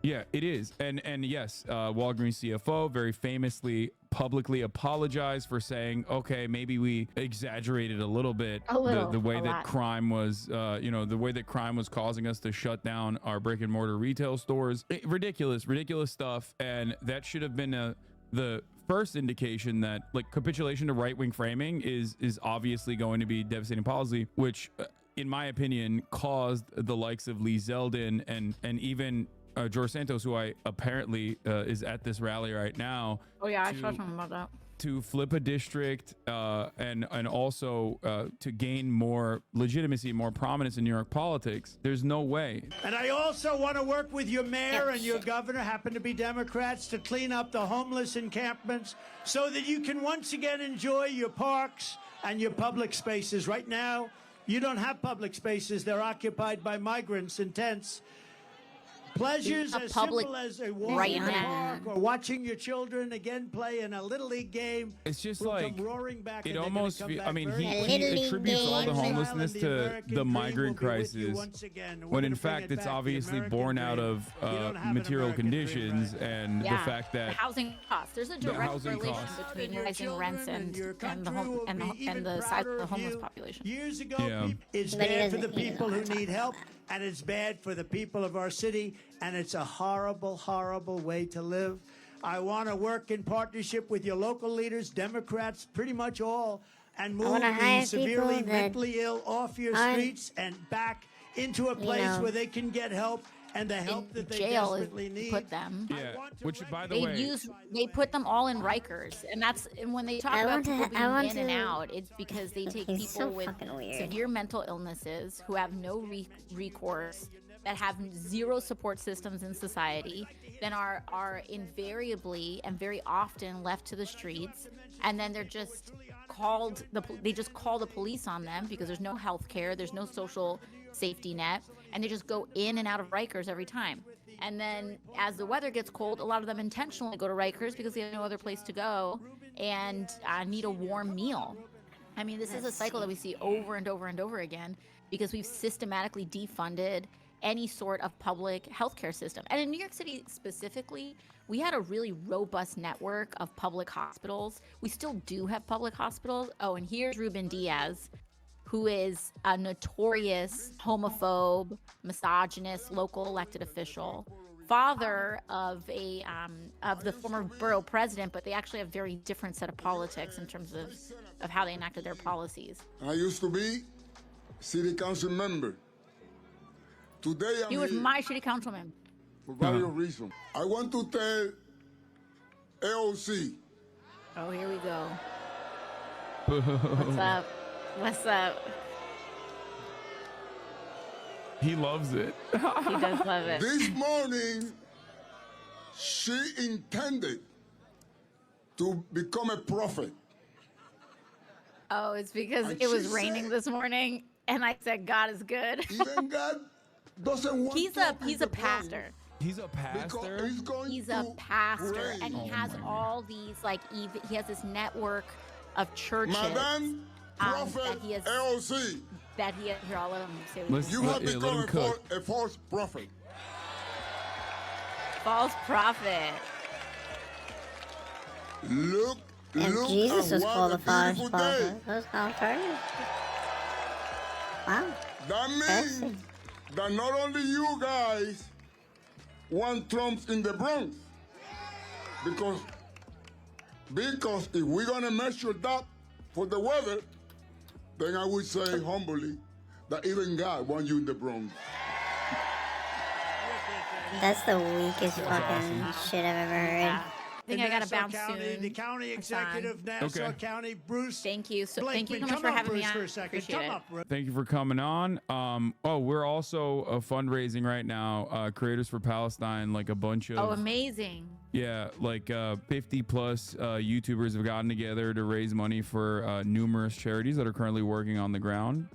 Yeah, it is. And yes, Walgreens CFO very famously publicly apologized for saying, okay, maybe we exaggerated a little bit the way that crime was, the way that crime was causing us to shut down our brick and mortar retail stores. Ridiculous stuff. And that should have been the first indication that like capitulation to right-wing framing is obviously going to be devastating policy, which in my opinion caused the likes of Lee Zeldin and even George Santos, who I apparently is at this rally right now. Oh yeah, I saw something about that. To flip a district and also to gain more legitimacy, more prominence in New York politics. There's no way. And I also want to work with your mayor and your governor, happen to be Democrats, to clean up the homeless encampments so that you can once again enjoy your parks and your public spaces. Right now, you don't have public spaces. They're occupied by migrants in tents. Pleasures as simple as a walk in the park or watching your children again play in a Little League game. It's just will like come roaring back, it and they're gonna almost come feel, back I mean very he attributes all the homelessness to the migrant crisis when in fact it's obviously born out of material conditions and the fact that the housing costs. There's a direct relation between rising rents and the size of the homeless population. Years ago, it's bad for the people who need help, and it's bad for the people of our city, and it's a horrible, horrible way to live. I want to work in partnership with your local leaders, Democrats, pretty much all, and move the severely mentally ill off your streets and back into a place where they can get help and the help that they desperately need. Put them. Yeah, which by the way, they put them all in Rikers, and when they talk about people being in and out, it's because they take people with severe mental illnesses who have no recourse, that have zero support systems in society, then are invariably and very often left to the streets, and then they're just called they just call the police on them because there's no health care, there's no social safety net, and they just go in and out of Rikers every time. And then as the weather gets cold, a lot of them intentionally go to Rikers because they have no other place to go and need a warm meal. I mean, this is a cycle that we see over and over and over again because we've systematically defunded any sort of public healthcare system. And in New York City specifically, we had a really robust network of public hospitals. We still do have public hospitals. Oh, and here's Ruben Diaz, who is a notorious homophobe, misogynist, local elected official, father of the former borough president, but they actually have very different set of politics in terms of how they enacted their policies. I used to be city council member. Today He was my city councilman. For various reasons. I want to tell AOC. Oh, here we go. What's up? What's up? He loves it. He does love it. This morning, she intended to become a prophet. Oh, it's because And it was she raining this morning, and I said God is good. Even God doesn't want He's a pastor. He's a pastor. He's a pastor, and he has all these he has this network of churches. Madame Prophet that he has. AOC. That he has. Here, I'll let him say. You have become a false prophet. False prophet. Look. And Look Jesus at was what called a a false beautiful prophet. day. That's not fair. Wow. That means that not only you guys want Trump in the Bronx, because if we're gonna measure that for the weather, then I would say humbly that even God wants you in the Bronx. That's the weakest fucking shit I've ever heard. Yeah. I think I gotta bounce County, soon. The county executive, Nassau Okay. County, Bruce. Thank you. So Blakeman. thank you so much Come for up, having Bruce, me on. for a second. Appreciate Come it. up, Bruce. Thank you for coming on. We're also fundraising right now. Creators for Palestine, like a bunch of. Oh, amazing. Yeah, like 50 plus YouTubers have gotten together to raise money for numerous charities that are currently working on the ground.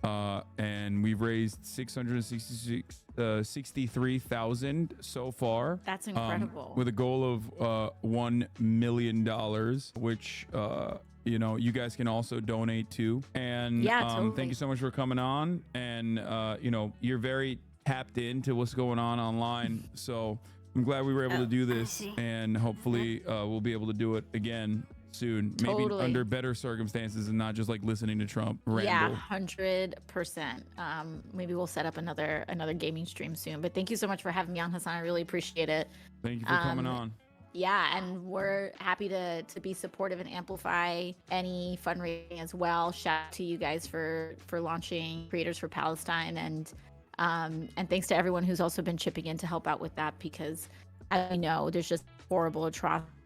And we've raised $663,000 so far. That's incredible. With a goal of $1 million, which you guys can also donate to. And totally. thank you so much for coming on. And you're very tapped into what's going on online. So I'm glad we were able to do this, and hopefully we'll be able to do it again soon, maybe Totally. under better circumstances and not just like listening to Trump ramble. Yeah, 100%. Maybe we'll set up another gaming stream soon. But thank you so much for having me on, Hassan. I really appreciate it. Thank you for coming on. Yeah, and we're happy to be supportive and amplify any fundraising as well. Shout out to you guys for launching Creators for Palestine, and thanks to everyone who's also been chipping in to help out with that, because as we know, there's just horrible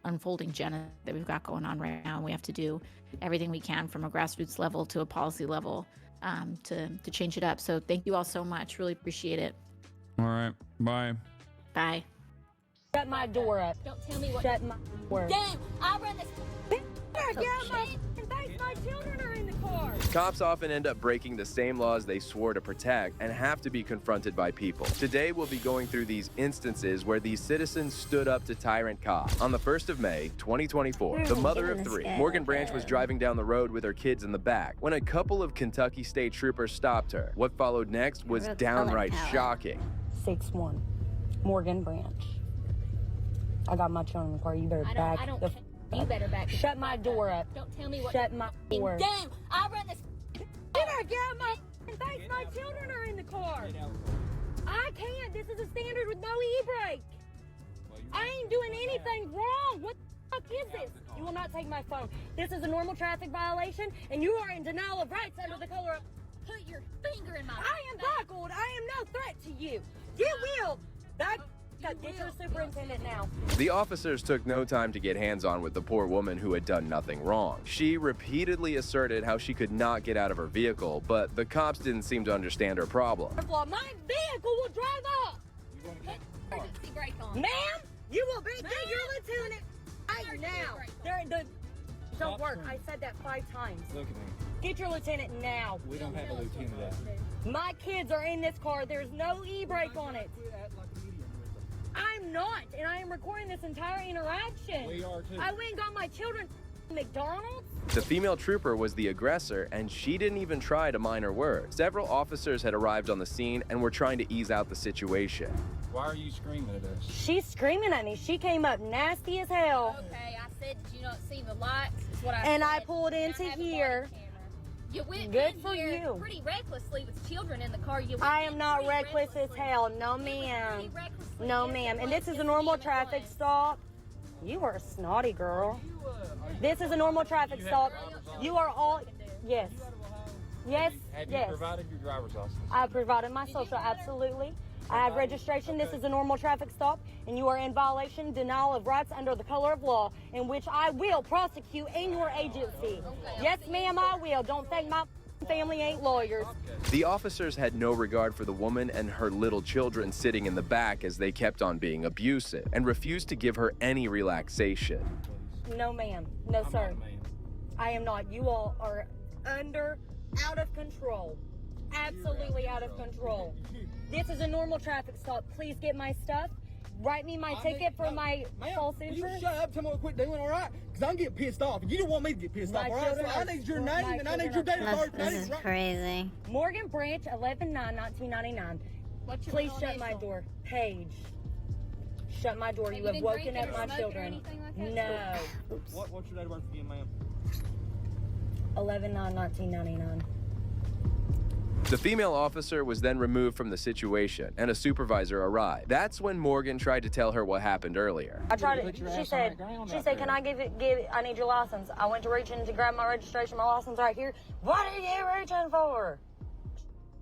unfolding genocide that we've got going on right now, and we have to do everything we can from a grassroots level to a policy level to change it up. So thank you all so much. Really appreciate it. All right. Bye. Bye. Shut my door up. Don't tell me what. Shut my door. Damn, I run this. My children are in the car. Cops often end up breaking the same laws they swore to protect and have to be confronted by people. Today, we'll be going through these instances where these citizens stood up to tyrant cops. On the 1st of May, 2024, the mother of 3, Morgan Branch, was driving down the road with her kids in the back when a couple of Kentucky State troopers stopped her. What followed next was downright shocking. 6-1, Morgan Branch. I got my children in the car. You better back the. You better back. Shut my door up. Don't tell me what. Shut my door. Damn, I run this. Get out my face. My children are in the car. I can't. This is a standard with no e-brake. I ain't doing anything wrong. What the fuck is this? You will not take my phone. This is a normal traffic violation, and you are in denial of rights under the color of. Put your finger in my. I am buckled. I am no threat to you. You will. Get your superintendent now. The officers took no time to get hands-on with the poor woman who had done nothing wrong. She repeatedly asserted how she could not get out of her vehicle, but the cops didn't seem to understand her problem. My vehicle will drive off. Emergency brake on. Ma'am, you will be your lieutenant right now. Don't work. I said that 5 times. Look at me. Get your lieutenant now. We don't have a lieutenant out here. My kids are in this car. There's no e-brake on it. I'm not, and I am recording this entire interaction. We are too. I went and got my children McDonald's. The female trooper was the aggressor, and she didn't even try to mind her words. Several officers had arrived on the scene and were trying to ease out the situation. Why are you screaming at us? She's screaming at me. She came up nasty as hell. Okay, I said, did you not see the lights? Is what I And said. I pulled into here. You went Good in for here you. pretty recklessly with children in the car. You went I in am not pretty reckless as hell. No, ma'am. No, ma'am. And this is a normal traffic stop. You are a snotty girl. This is a normal traffic stop. You are all. Yes. Yes. Have you Yes. provided your driver's license? I provided my social. Absolutely. I have registration. This is a normal traffic stop, and you are in violation, denial of rights under the color of law, in which I will prosecute in your agency. Yes, ma'am, I will. Don't think my family ain't lawyers. The officers had no regard for the woman and her little children sitting in the back as they kept on being abusive and refused to give her any relaxation. No, ma'am. No, sir. I am not. You all are out of control. Absolutely out of control. This is a normal traffic stop. Please get my stuff. write me my ticket for my false insurance? Shut up, tell me what quit doing, all right? Because I'm getting pissed off. You don't want me to get pissed off, all right? So I need your name and I need your date of birth. This is crazy. Morgan Branch, 11/9/1999. What's your Please full shut my initial? door. Paige. Shut my door. Have You you have been woken drinking up or my smoking or children. anything like that? No. What's your date of birth again, ma'am? 11/9/1999. The female officer was then removed from the situation, and a supervisor arrived. That's when Morgan tried to tell her what happened earlier. I tried to, she said, can I I need your license. I went to reach in to grab my registration, my license right here. What are you reaching for?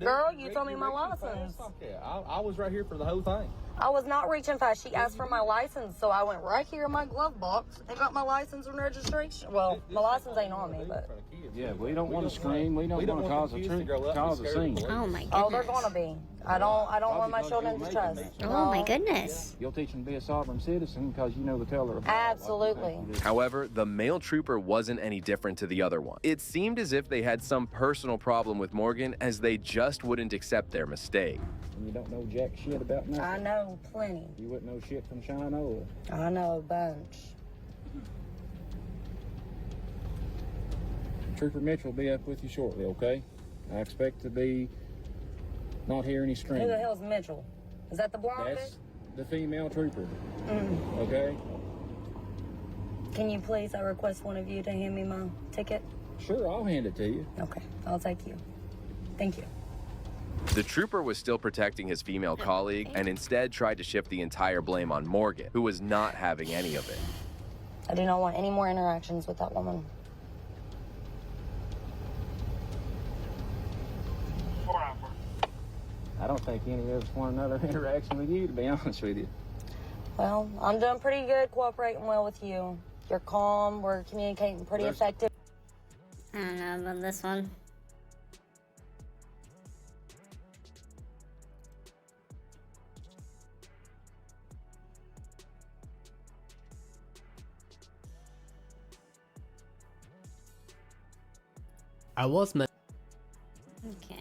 Girl, you told me my license. I was right here for the whole thing. I was not reaching fast. She asked for my license, so I went right here in my glove box and got my license and registration. Well, my license ain't on me, but... Yeah, we don't want to scream. We don't want to cause a scene. Oh my goodness. Oh, they're gonna be. I don't want my children to trust. Oh my goodness. You'll teach them to be a sovereign citizen because you know the teller. Absolutely. However, the male trooper wasn't any different to the other one. It seemed as if they had some personal problem with Morgan, as they just wouldn't accept their mistake. And you don't know jack shit about nothing. I know plenty. You wouldn't know shit from China or... I know a bunch. Trooper Mitchell will be up with you shortly, okay? I expect to be not hear any Who screaming. the hell's Mitchell? Is that the blonde? That's the female trooper, Mm. okay? Can you please, I request one of you to hand me my ticket? Sure, I'll hand it to you. Okay, I'll take you. Thank you. The trooper was still protecting his female colleague and instead tried to shift the entire blame on Morgan, who was not having any of it. I do not want any more interactions with that woman. I don't think any of us want another interaction with you, to be honest with you. Well, I'm doing pretty good, cooperating well with you. You're calm, we're communicating pretty effective. I don't know about this one. I was meant Okay.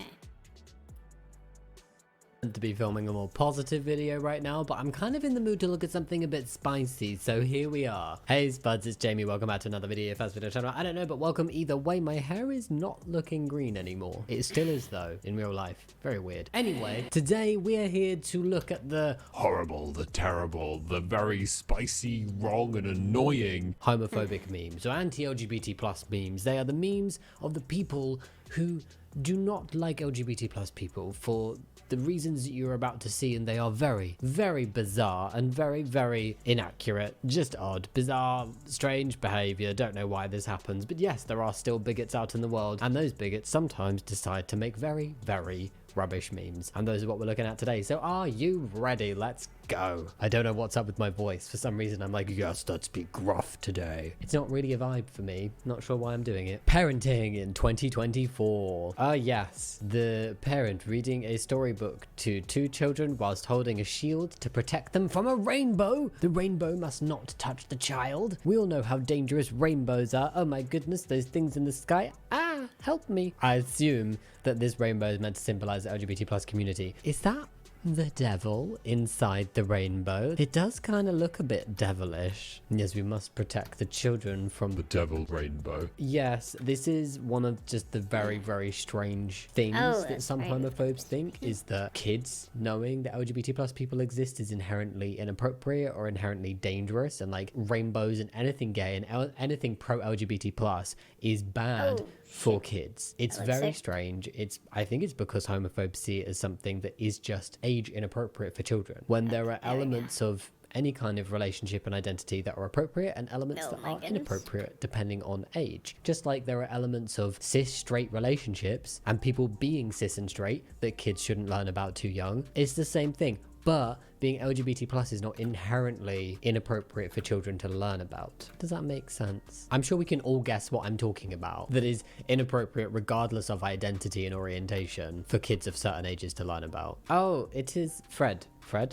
to be filming a more positive video right now, but I'm kind of in the mood to look at something a bit spicy, so here we are. Hey Spuds, it's Jamie, welcome back to another video, first video channel. I don't know, but welcome either way. My hair is not looking green anymore. It still is though, in real life. Very weird. Anyway, today we're here to look at the horrible, the terrible, the very spicy, wrong and annoying homophobic memes, or anti-LGBT plus memes. They are the memes of the people who do not like LGBT plus people for the reasons that you're about to see, and they are very, very bizarre and very, very inaccurate. Just odd, bizarre, strange behavior. Don't know why this happens, but yes, there are still bigots out in the world, and those bigots sometimes decide to make very, very rubbish memes, and those are what we're looking at today. So are you ready? Let's go. I don't know what's up with my voice. For some reason I'm like, yes, let's be gruff today. It's not really a vibe for me. Not sure why I'm doing it. Parenting in 2024. Yes, the parent reading a storybook to two children whilst holding a shield to protect them from a rainbow. The rainbow must not touch the child. We all know how dangerous rainbows are. Oh my goodness, those things in the sky. Ah, help me. I assume that this rainbow is meant to symbolize the LGBT plus community. Is that the devil inside the rainbow? It does kind of look a bit devilish. Yes, we must protect the children from the devil rainbow. Yes, this is one of just the very, very strange things that some homophobes think, is that kids knowing that LGBT plus people exist is inherently inappropriate or inherently dangerous, and like rainbows and anything gay and anything pro LGBT plus is bad for kids. It's very strange. I think it's because homophobes see it as something that is just age inappropriate for children, when there are elements of any kind of relationship and identity that are appropriate and elements that are inappropriate depending on age. Just like there are elements of cis straight relationships and people being cis and straight that kids shouldn't learn about too young. It's the same thing. But being LGBT plus is not inherently inappropriate for children to learn about. Does that make sense? I'm sure we can all guess what I'm talking about. That is inappropriate regardless of identity and orientation for kids of certain ages to learn about. Oh, it is Fred from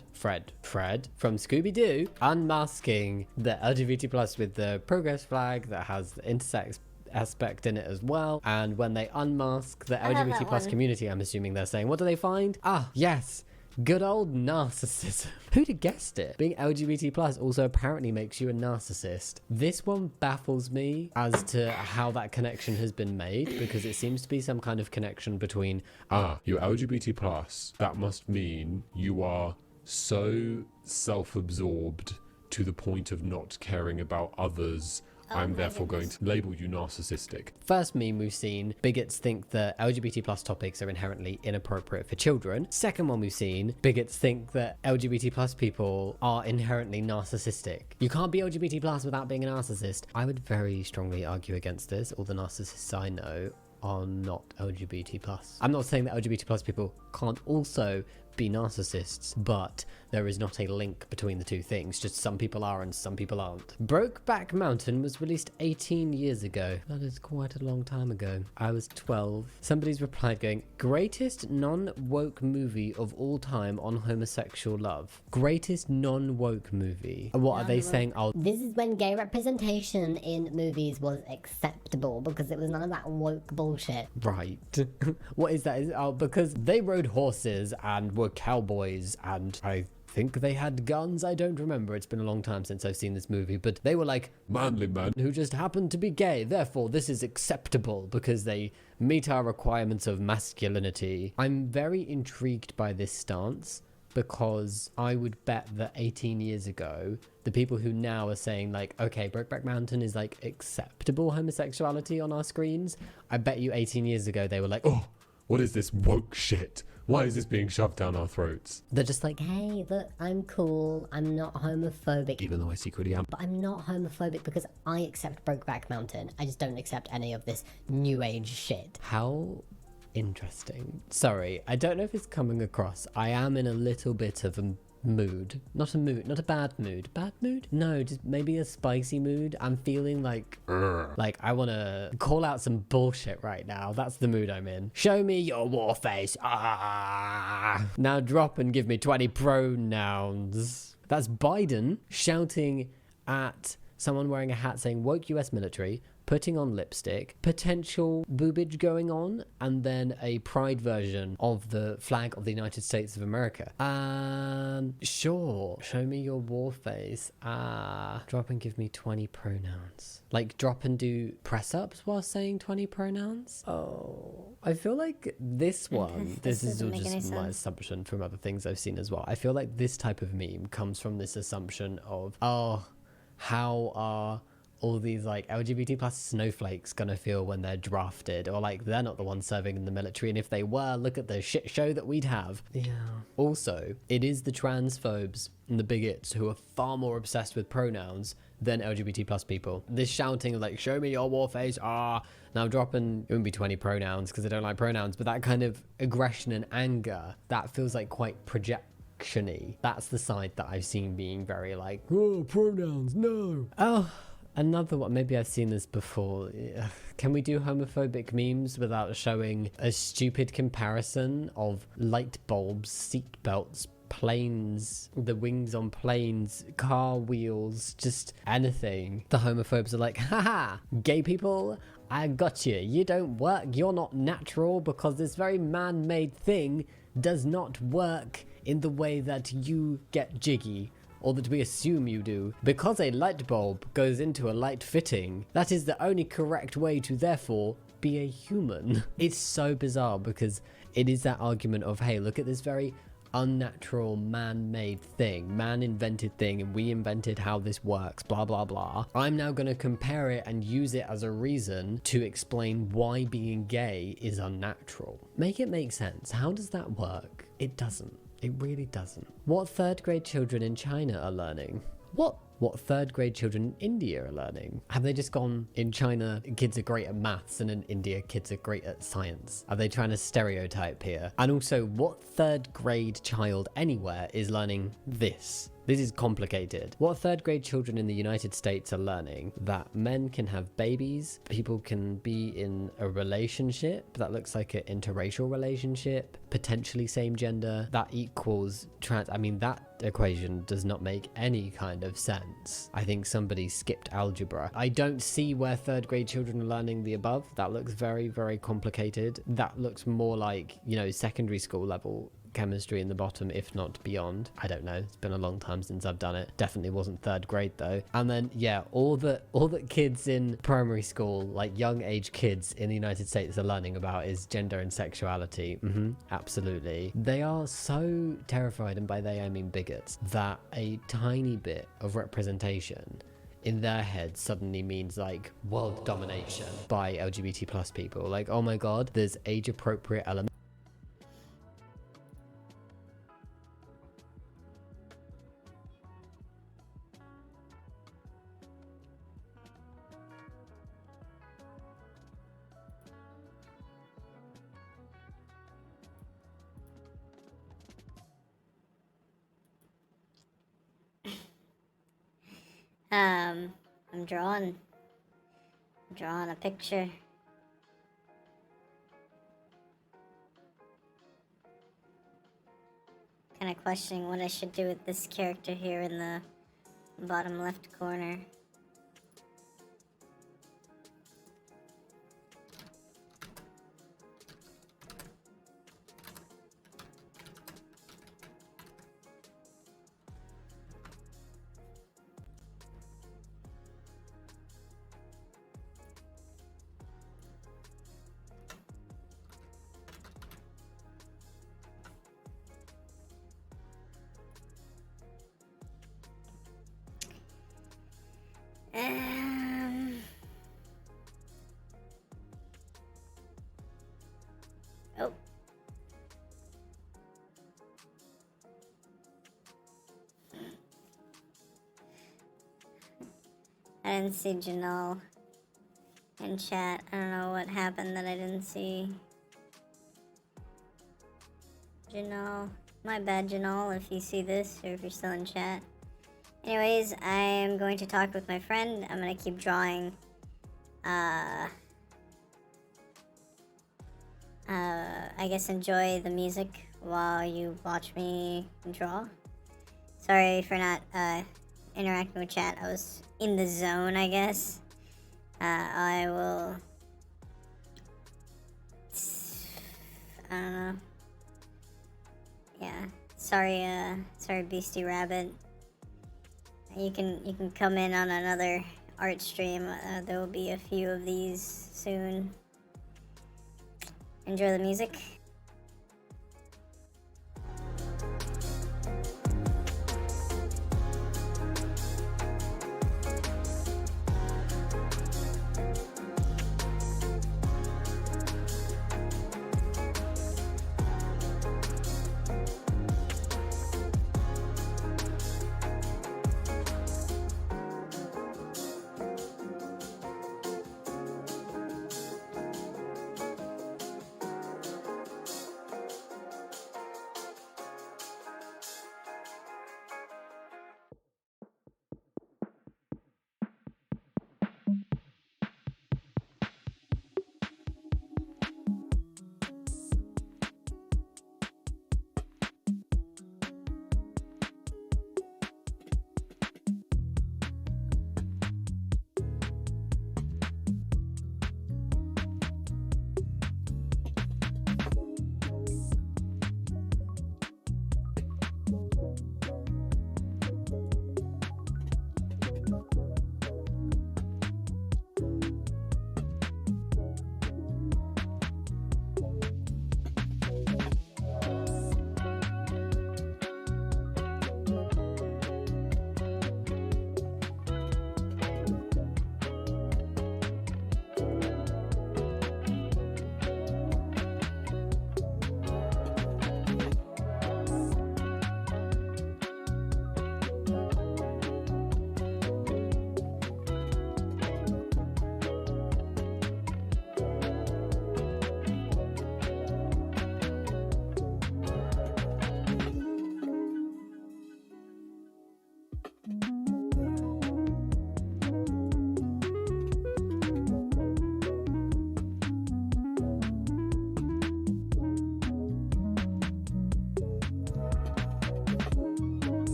Scooby-Doo unmasking the LGBT plus with the progress flag that has the intersex aspect in it as well. And when they unmask the LGBT plus community, I'm assuming they're saying, what do they find? Ah, yes. Good old narcissism. Who'd have guessed it? Being LGBT plus also apparently makes you a narcissist. This one baffles me as to how that connection has been made, because it seems to be some kind of connection between, you're LGBT plus. That must mean you are so self-absorbed to the point of not caring about others. I'm therefore going to label you narcissistic. First meme we've seen, bigots think that LGBT plus topics are inherently inappropriate for children. Second one we've seen, bigots think that LGBT plus people are inherently narcissistic. You can't be LGBT plus without being a narcissist. I would very strongly argue against this. All the narcissists I know are not LGBT plus. I'm not saying that LGBT plus people can't also be narcissists, but there is not a link between the two things. Just some people are and some people aren't. Brokeback Mountain was released 18 years ago. That is quite a long time ago. I was 12. Somebody's replied going, greatest non-woke movie of all time on homosexual love. Greatest non-woke movie. What are they saying? Oh, this is when gay representation in movies was acceptable, because it was none of that woke bullshit. Right. What is that? Oh, because they rode horses and were cowboys, and I think they had guns. I don't remember. It's been a long time since I've seen this movie, but they were like manly men who just happened to be gay. Therefore, this is acceptable because they meet our requirements of masculinity. I'm very intrigued by this stance, because I would bet that 18 years ago, the people who now are saying like, okay, Brokeback Mountain is like acceptable homosexuality on our screens, I bet you 18 years ago they were like, oh, what is this woke shit? Why is this being shoved down our throats? They're just like, hey, look, I'm cool. I'm not homophobic. Even though I secretly am. But I'm not homophobic because I accept Brokeback Mountain. I just don't accept any of this new age shit. How interesting. Sorry, I don't know if it's coming across. I am in a little bit of a mood. Not a bad mood. Bad mood? No, just maybe a spicy mood. I'm feeling like I want to call out some bullshit right now. That's the mood I'm in. Show me your war face. Now drop and give me 20 pronouns. That's Biden shouting at someone wearing a hat saying woke US military, putting on lipstick, potential boobage going on, and then a pride version of the flag of the United States of America. Sure. Show me your war face. Drop and give me 20 pronouns. Like drop and do press-ups while saying 20 pronouns? Oh. I feel like this one, this is just my assumption from other things I've seen as well. I feel like this type of meme comes from this assumption of, oh, how are all these like LGBT plus snowflakes gonna feel when they're drafted, or like they're not the ones serving in the military, and if they were, look at the shit show that we'd have. Yeah. Also, it is the transphobes and the bigots who are far more obsessed with pronouns than LGBT plus people. This shouting like, show me your war face, now dropping, it wouldn't be 20 pronouns because I don't like pronouns, but that kind of aggression and anger, that feels like quite projectiony. That's the side that I've seen being very like, oh, pronouns, no. Oh, another one, maybe I've seen this before. Can we do homophobic memes without showing a stupid comparison of light bulbs, seat belts, planes, the wings on planes, car wheels, just anything? The homophobes are like, haha, gay people, I got you. You don't work, you're not natural, because this very man-made thing does not work in the way that you get jiggy, or that we assume you do. Because a light bulb goes into a light fitting, that is the only correct way to therefore be a human. It's so bizarre because it is that argument of, hey, look at this very unnatural man-made thing, man-invented thing, and we invented how this works, blah blah blah. I'm now going to compare it and use it as a reason to explain why being gay is unnatural. Make it make sense. How does that work? It doesn't. It really doesn't. What third grade children in China are learning? What third grade children in India are learning? Have they just gone, in China kids are great at maths and in India kids are great at science? Are they trying to stereotype here? And also, what third grade child anywhere is learning this? This is complicated. What third grade children in the United States are learning that men can have babies, people can be in a relationship that looks like an interracial relationship, potentially same gender, that equals trans. I mean, that equation does not make any kind of sense. I think somebody skipped algebra. I don't see where third grade children are learning the above. That looks very, very complicated. That looks more like, you know, secondary school level chemistry in the bottom, if not beyond. I don't know. It's been a long time since I've done it. Definitely wasn't 3rd grade though. And then yeah, all that kids in primary school, like young age kids in the United States, are learning about is gender and sexuality. Absolutely. They are so terrified, and by they I mean bigots, that a tiny bit of representation in their head suddenly means like world domination by LGBT plus people. Like, oh my god, there's age appropriate elements. I'm drawing a picture. Kind of questioning what I should do with this character here in the bottom left corner. Oh. I didn't see Janelle in chat. I don't know what happened that I didn't see Janelle. My bad, Janelle, if you see this or if you're still in chat. Anyways, I am going to talk with my friend. I'm going to keep drawing. I guess enjoy the music while you watch me draw. Sorry for not interacting with chat. I was in the zone, I guess. I will... I don't know. Yeah. Sorry, Beastie Rabbit. You can come in on another art stream. There will be a few of these soon. Enjoy the music.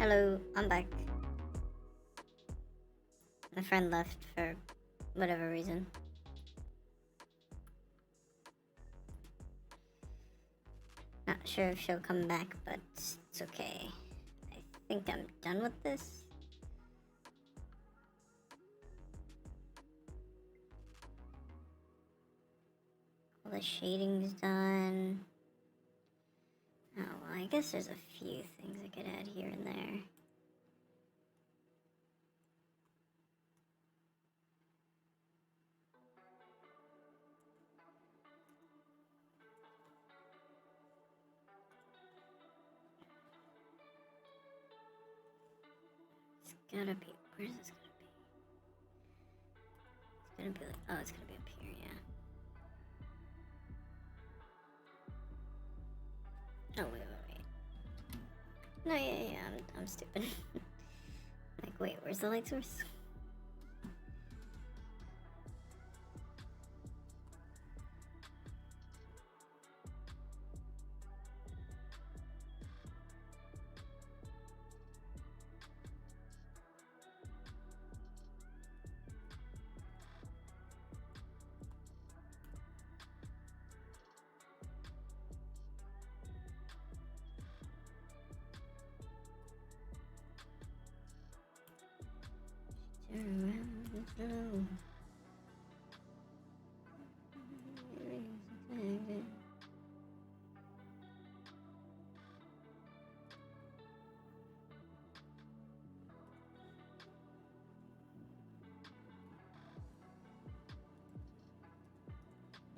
Hello, I'm back. My friend left for whatever reason. Not sure if she'll come back, but it's okay. I think I'm done with this. All the shading's done. Oh, well, I guess there's a few things I could add here and there. It's gotta be, where's this gonna be? It's gonna be like, oh, it's gonna be up here, yeah. Oh, wait. No, yeah, I'm stupid. Like, wait, where's the light source?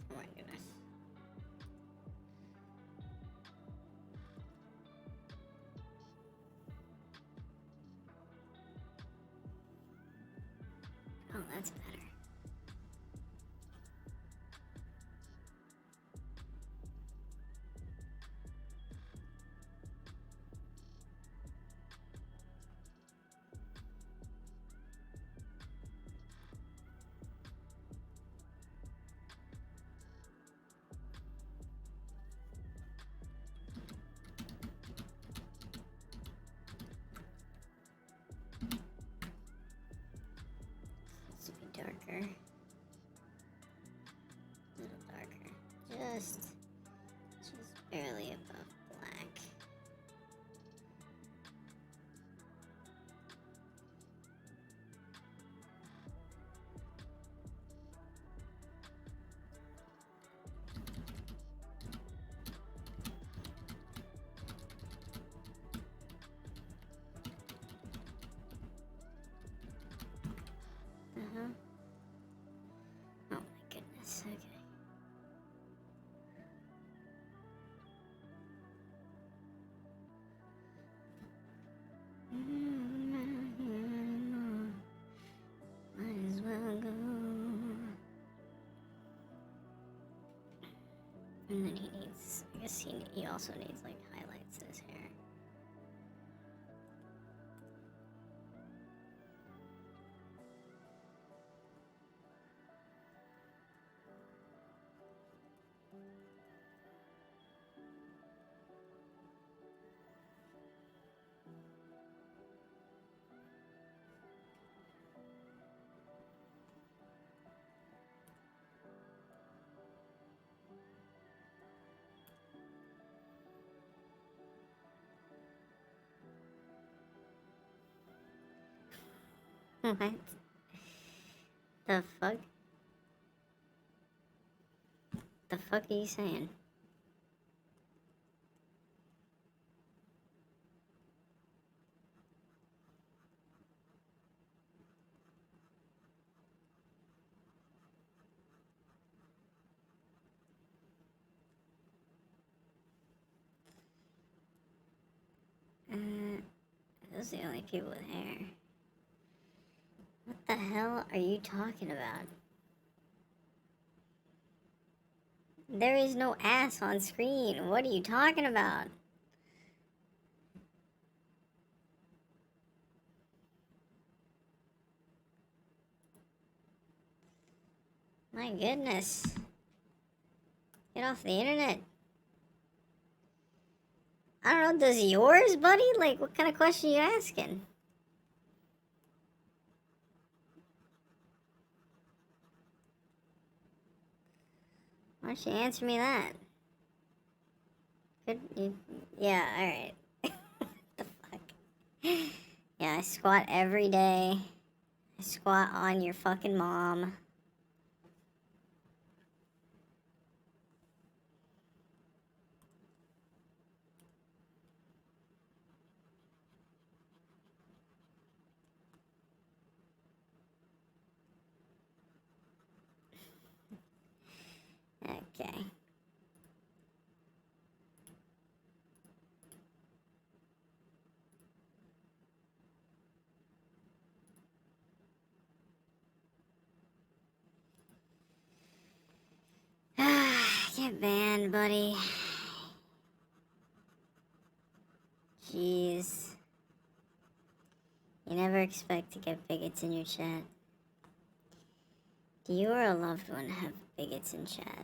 Oh my goodness. Oh, that's better. Needs to be darker. A little darker. Just barely above black. Uh-huh. Oh my goodness, okay. Might as well go. And then he needs, I guess he also needs like highlights in his hair. What? The fuck? The fuck are you saying? Those are the only people with hair. What the hell are you talking about? There is no ass on screen. What are you talking about? My goodness. Get off the internet. I don't know, does yours, buddy? Like, what kind of question you asking? Why don't you answer me that? Could you... Yeah, alright. The fuck? Yeah, I squat every day. I squat on your fucking mom. Okay. Get banned, buddy. Jeez. You never expect to get bigots in your chat. Do you or a loved one have bigots in chat?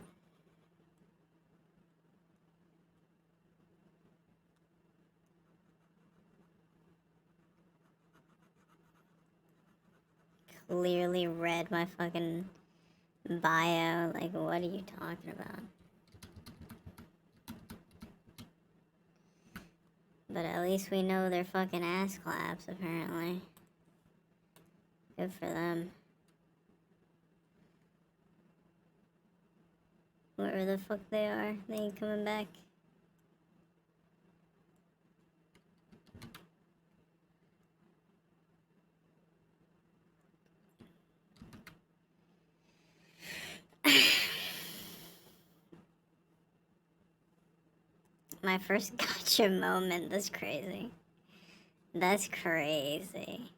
Clearly read my fucking bio. Like, what are you talking about? But at least we know they're fucking ass claps, apparently. Good for them. Whoever the fuck they are, they ain't coming back. My first gotcha moment, that's crazy. That's crazy.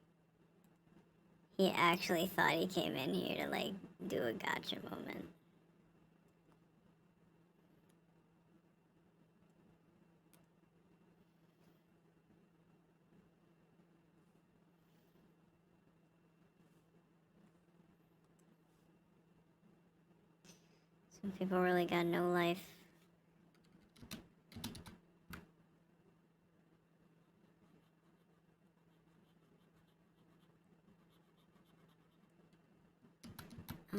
He actually thought he came in here to, like, do a gotcha moment. Some people really got no life.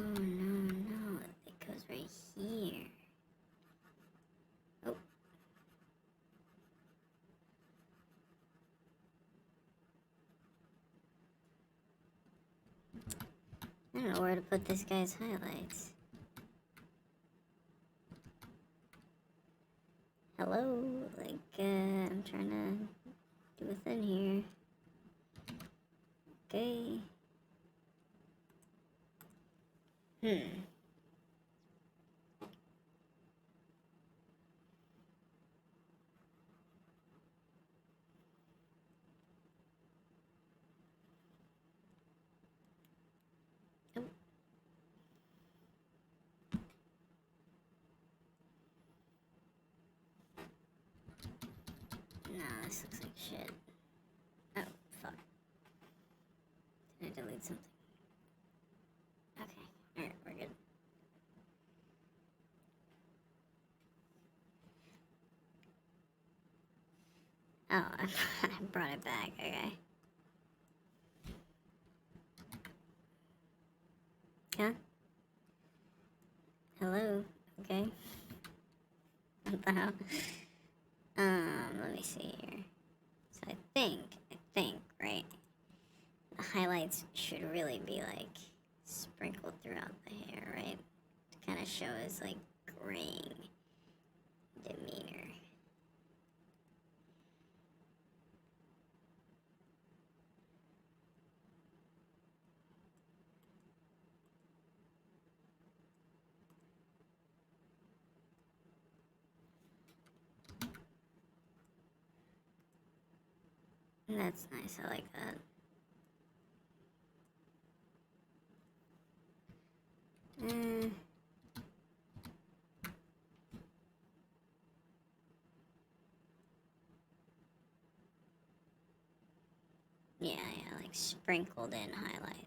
Oh, no, it goes right here. Oh. I don't know where to put this guy's highlights. Hello? Like, I'm trying to do a thing here. Okay. Nah, this looks like shit. Oh, fuck. Did I delete something? Okay, alright, we're good. Oh, I brought it back, okay. Huh? Hello? Okay. What the hell? Let me see here. So I think, right? The highlights should really be, like, sprinkled throughout the hair, right? To kind of show his, like, graying demeanor. That's nice, I like that. Yeah, like sprinkled in highlights.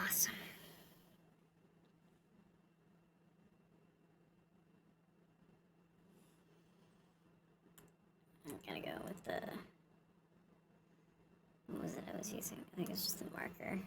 Awesome. I'm gonna go with the... What was it I was using? I think it's just the marker.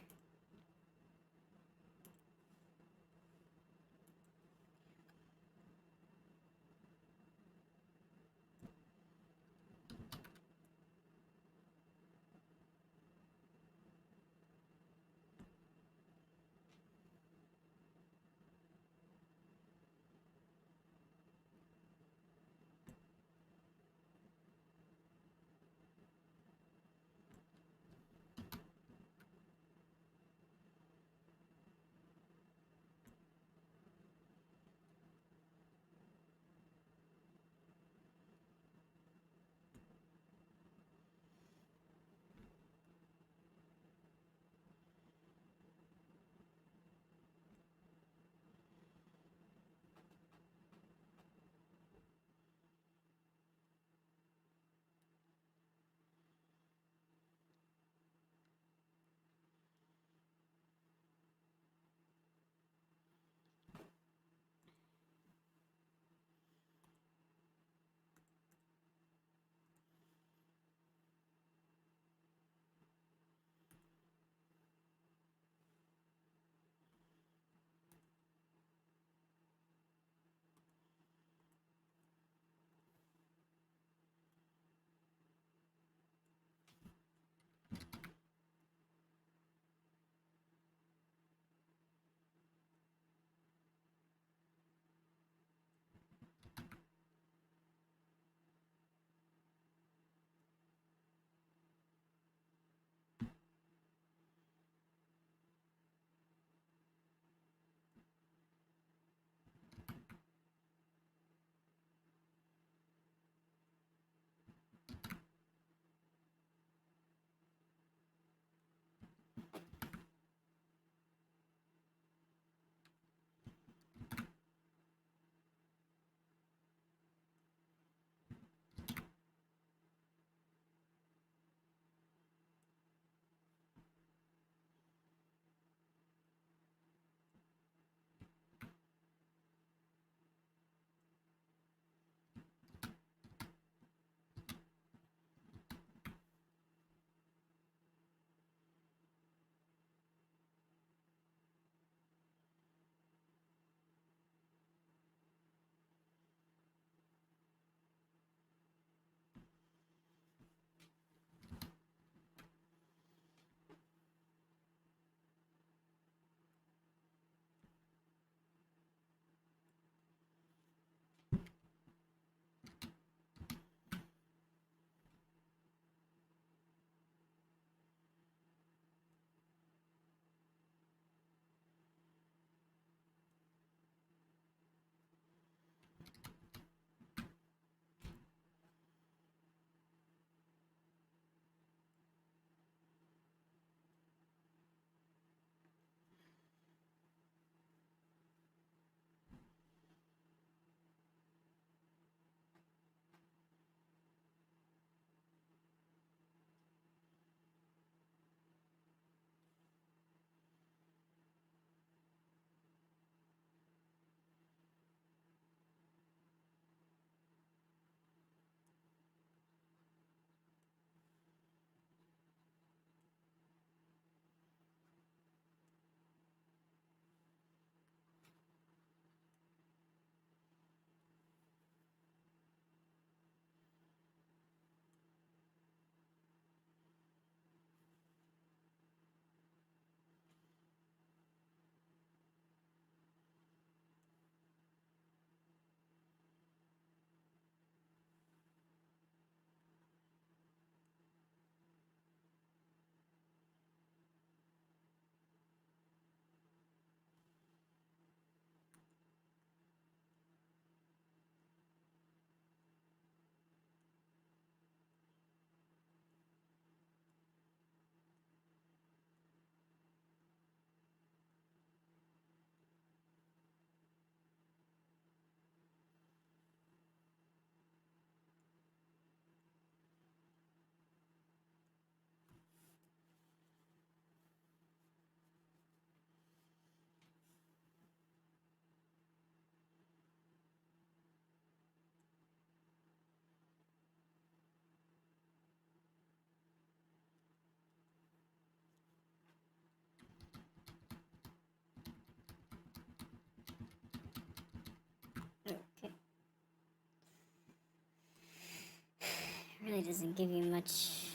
really doesn't give you much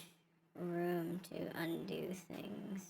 room to undo things.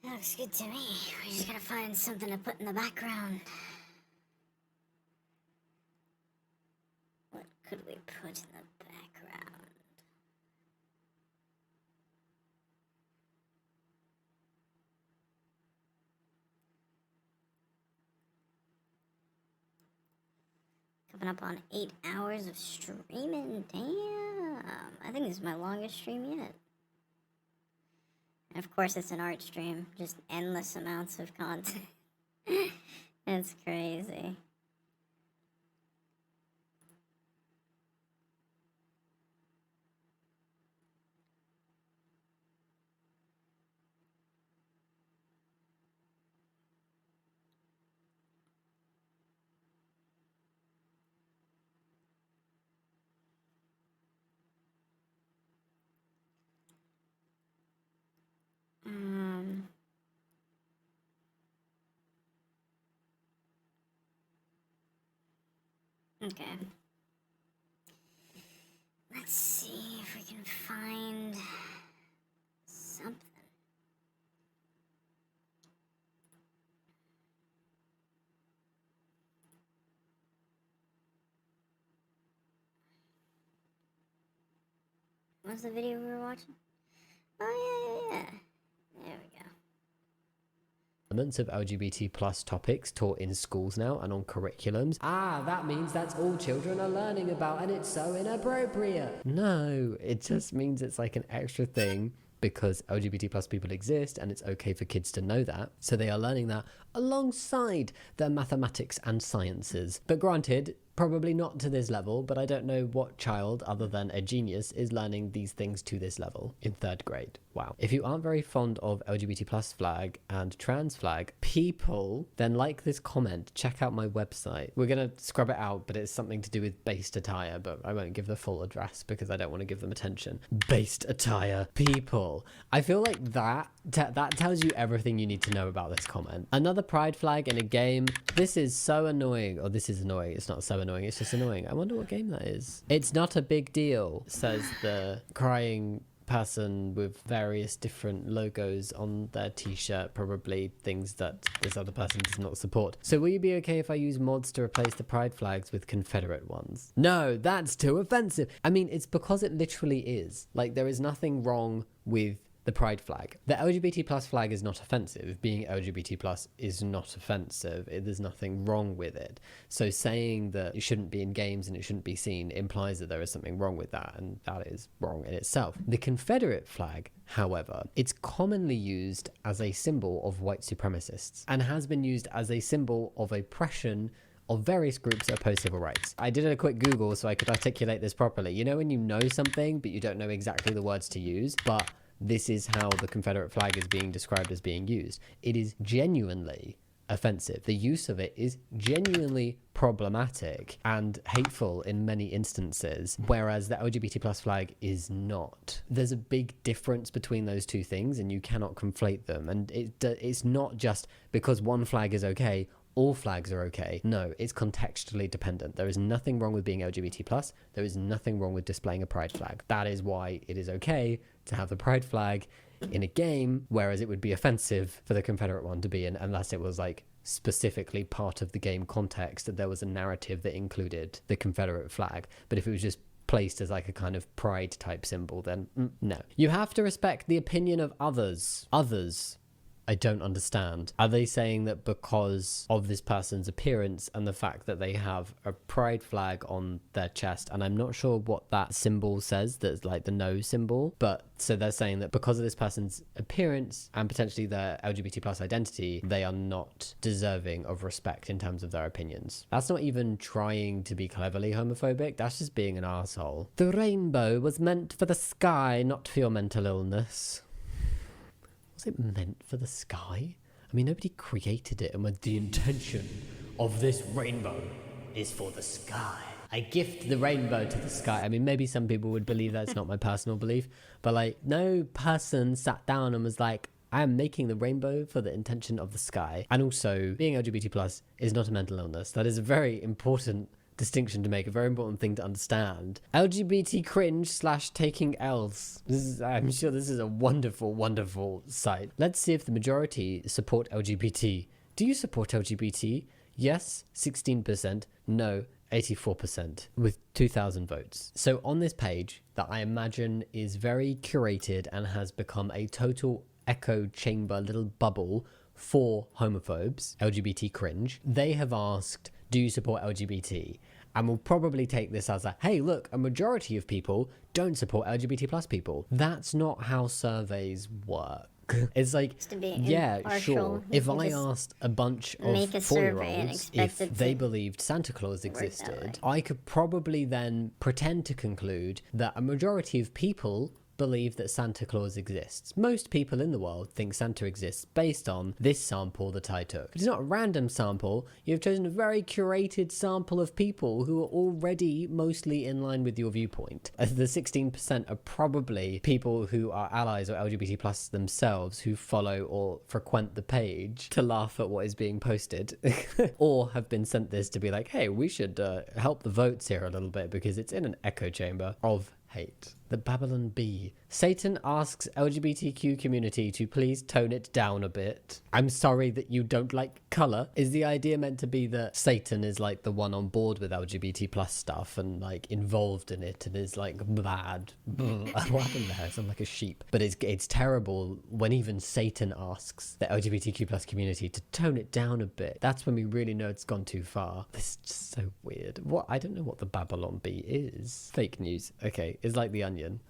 That looks good to me. We just gotta find something to put in the background. What could we put in the background? Coming up on 8 hours of streaming. Damn. I think this is my longest stream yet. And of course it's an art stream. Just endless amounts of content. It's crazy. Okay. Let's see if we can find something. What was the video we were watching? Oh, yeah. There we go. Elements of LGBT plus topics taught in schools now and on curriculums. Ah, that means that's all children are learning about and it's so inappropriate. No, it just means it's like an extra thing because LGBT plus people exist and it's okay for kids to know that. So they are learning that alongside their mathematics and sciences. But granted, probably not to this level, but I don't know what child other than a genius is learning these things to this level in 3rd grade. Wow. If you aren't very fond of LGBT plus flag and trans flag people, then like this comment, check out my website. We're going to scrub it out, but it's something to do with based attire, but I won't give the full address because I don't want to give them attention. Based attire people. I feel like that tells you everything you need to know about this comment. Another pride flag in a game. This is so annoying. Or this is annoying. It's not so annoying. It's just annoying. I wonder what game that is. It's not a big deal, says the crying person with various different logos on their t-shirt, probably things that this other person does not support. So will you be okay if I use mods to replace the pride flags with Confederate ones? No, that's too offensive. I mean, it's because it literally is. Like, there is nothing wrong with the pride flag. The LGBT plus flag is not offensive. Being LGBT plus is not offensive. There's nothing wrong with it. So saying that it shouldn't be in games and it shouldn't be seen implies that there is something wrong with that, and that is wrong in itself. The Confederate flag, however, it's commonly used as a symbol of white supremacists and has been used as a symbol of oppression of various groups that oppose civil rights. I did a quick Google so I could articulate this properly. You know when you know something but you don't know exactly the words to use, but this is how the Confederate flag is being described as being used. It is genuinely offensive. The use of it is genuinely problematic and hateful in many instances, whereas the LGBT plus flag is not. There's a big difference between those two things and you cannot conflate them. And it's not just because one flag is okay, all flags are okay. No, it's contextually dependent. There is nothing wrong with being LGBT plus. There is nothing wrong with displaying a pride flag. That is why it is okay to have the pride flag in a game, whereas it would be offensive for the Confederate one to be in, unless it was like specifically part of the game context, that there was a narrative that included the Confederate flag. But if it was just placed as like a kind of pride type symbol, then no. You have to respect the opinion of others. Others. I don't understand. Are they saying that because of this person's appearance and the fact that they have a pride flag on their chest, and I'm not sure what that symbol says, that's like the no symbol, but so they're saying that because of this person's appearance and potentially their LGBT plus identity, they are not deserving of respect in terms of their opinions. That's not even trying to be cleverly homophobic, that's just being an arsehole. The rainbow was meant for the sky, not for your mental illness. Was it meant for the sky? I mean, nobody created it and with the intention of this rainbow is for the sky. I gift the rainbow to the sky. I mean, maybe some people would believe that's not my personal belief, but like no person sat down and was like, I am making the rainbow for the intention of the sky. And also, being LGBT plus is not a mental illness. That is a very important distinction to make, a very important thing to understand. LGBT cringe / taking L's. I'm sure this is a wonderful, wonderful site. Let's see if the majority support LGBT. Do you support LGBT? Yes, 16%. No, 84%, with 2,000 votes. So on this page, that I imagine is very curated and has become a total echo chamber little bubble for homophobes, LGBT cringe, they have asked, do you support LGBT? And we'll probably take this as a, hey, look, a majority of people don't support LGBT plus people. That's not how surveys work. It's like, yeah, sure. If I asked a bunch of 4-year-olds if they believed Santa Claus existed, I could probably then pretend to conclude that a majority of people believe that Santa Claus exists. Most people in the world think Santa exists based on this sample that I took. It's not a random sample. You've chosen a very curated sample of people who are already mostly in line with your viewpoint. The 16% are probably people who are allies or LGBT plus themselves who follow or frequent the page to laugh at what is being posted or have been sent this to be like, hey, we should help the votes here a little bit because it's in an echo chamber of hate. The Babylon Bee. Satan asks LGBTQ community to please tone it down a bit. I'm sorry that you don't like color. Is the idea meant to be that Satan is like the one on board with LGBT plus stuff and like involved in it and is like bad? What happened there? I sound like a sheep. But it's terrible when even Satan asks the LGBTQ plus community to tone it down a bit. That's when we really know it's gone too far. This is just so weird. What? I don't know what the Babylon Bee is. Fake news. Okay, it's like the Onion.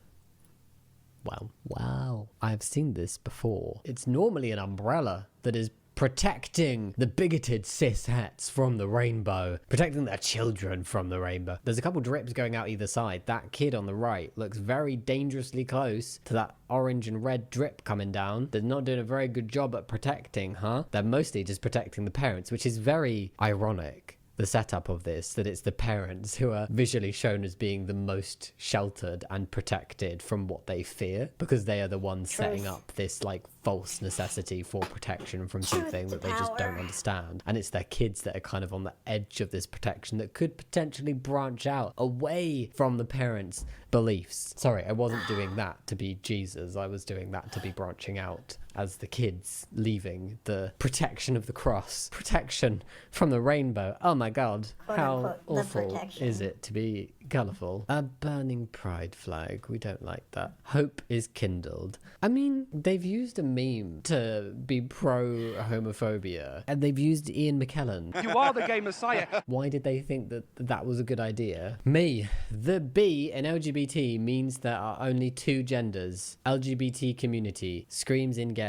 Wow. I've seen this before. It's normally an umbrella that is protecting the bigoted cis-hets from the rainbow, protecting their children from the rainbow. There's a couple drips going out either side. That kid on the right looks very dangerously close to that orange and red drip coming down. They're not doing a very good job at protecting, huh? They're mostly just protecting the parents, which is very ironic. The setup of this, that it's the parents who are visually shown as being the most sheltered and protected from what they fear, because they are the ones setting up this like false necessity for protection from something that they just don't understand. And it's their kids that are kind of on the edge of this protection that could potentially branch out away from the parents' beliefs. Sorry, I wasn't doing that to be Jesus. I was doing that to be branching out as the kids leaving the protection of the cross, protection from the rainbow. Oh my God, how awful is it to be colourful? A burning pride flag. We don't like that. Hope is kindled. I mean, they've used a meme to be pro-homophobia, and they've used Ian McKellen. You are the gay messiah. Why did they think that that was a good idea? Me. The B in LGBT means there are only two genders. LGBT community screams in gay.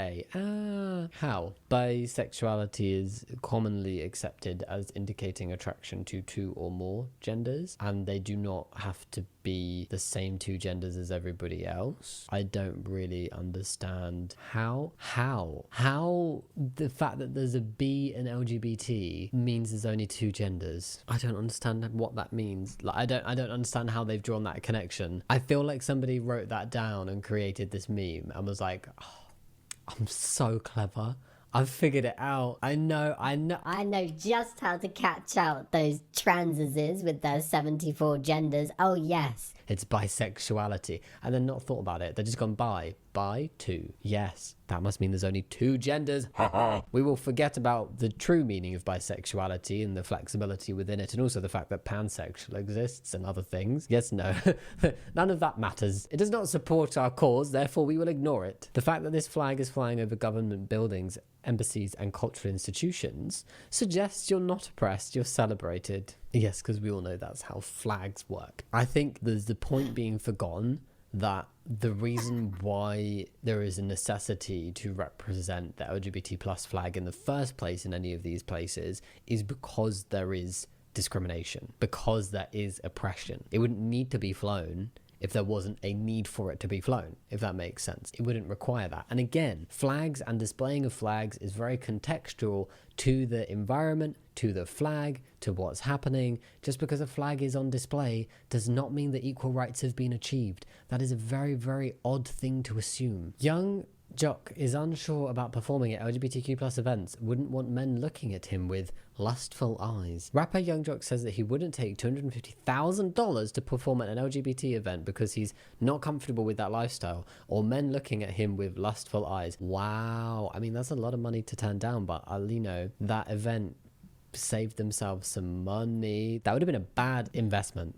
How? Bisexuality is commonly accepted as indicating attraction to two or more genders, and they do not have to be the same two genders as everybody else. I don't really understand how the fact that there's a B in LGBT means there's only two genders. I don't understand what that means. Like, I don't understand how they've drawn that connection. I feel like somebody wrote that down and created this meme and was like, oh, I'm so clever. I've figured it out. I know just how to catch out those transes with their 74 genders. Oh, yes. It's bisexuality. And then not thought about it. They've just gone bi. Bi, two. Yes, that must mean there's only two genders. We will forget about the true meaning of bisexuality and the flexibility within it, and also the fact that pansexual exists and other things. Yes, no. None of that matters. It does not support our cause, therefore we will ignore it. The fact that this flag is flying over government buildings, embassies and cultural institutions suggests you're not oppressed, you're celebrated. Yes, because we all know that's how flags work. I think there's the point being forgotten that the reason why there is a necessity to represent the LGBT plus flag in the first place in any of these places is because there is discrimination, because there is oppression. It wouldn't need to be flown if there wasn't a need for it to be flown, if that makes sense. It wouldn't require that. And again, flags and displaying of flags is very contextual to the environment, to the flag, to what's happening. Just because a flag is on display does not mean that equal rights have been achieved. That is a very, very odd thing to assume. Young Jock is unsure about performing at LGBTQ plus events, wouldn't want men looking at him with lustful eyes. Rapper Young Jock says that he wouldn't take $250,000 to perform at an LGBT event because he's not comfortable with that lifestyle, or men looking at him with lustful eyes. Wow. I mean, that's a lot of money to turn down, but you know, that event saved themselves some money. That would have been a bad investment.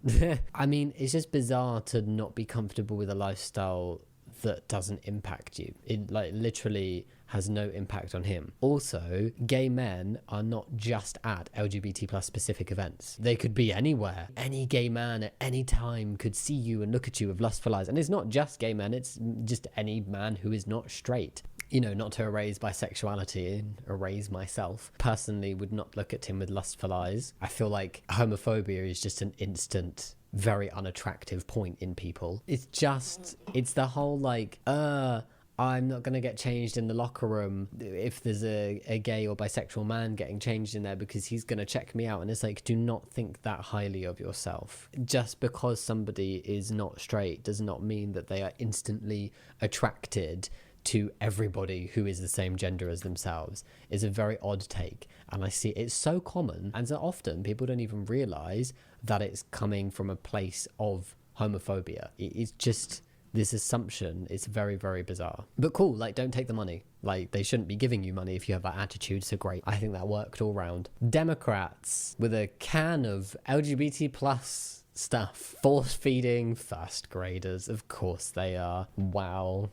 I mean, it's just bizarre to not be comfortable with a lifestyle that doesn't impact you. It like literally has no impact on him. Also, gay men are not just at LGBT plus specific events. They could be anywhere. Any gay man at any time could see you and look at you with lustful eyes. And it's not just gay men, it's just any man who is not straight. You know, not to erase bisexuality and erase myself, personally would not look at him with lustful eyes. I feel like homophobia is just an instant, very unattractive point in people. It's the whole like, I'm not going to get changed in the locker room if there's a gay or bisexual man getting changed in there because he's going to check me out. And it's like, do not think that highly of yourself. Just because somebody is not straight does not mean that they are instantly attracted to everybody who is the same gender as themselves. Is a very odd take, and I see it's so common, and so often people don't even realize that it's coming from a place of homophobia. It's just this assumption. It's very, very bizarre. But cool, like, don't take the money. Like, they shouldn't be giving you money if you have that attitude, so great. I think that worked all round. Democrats with a can of LGBT plus stuff. Force feeding first graders. Of course they are. Wow.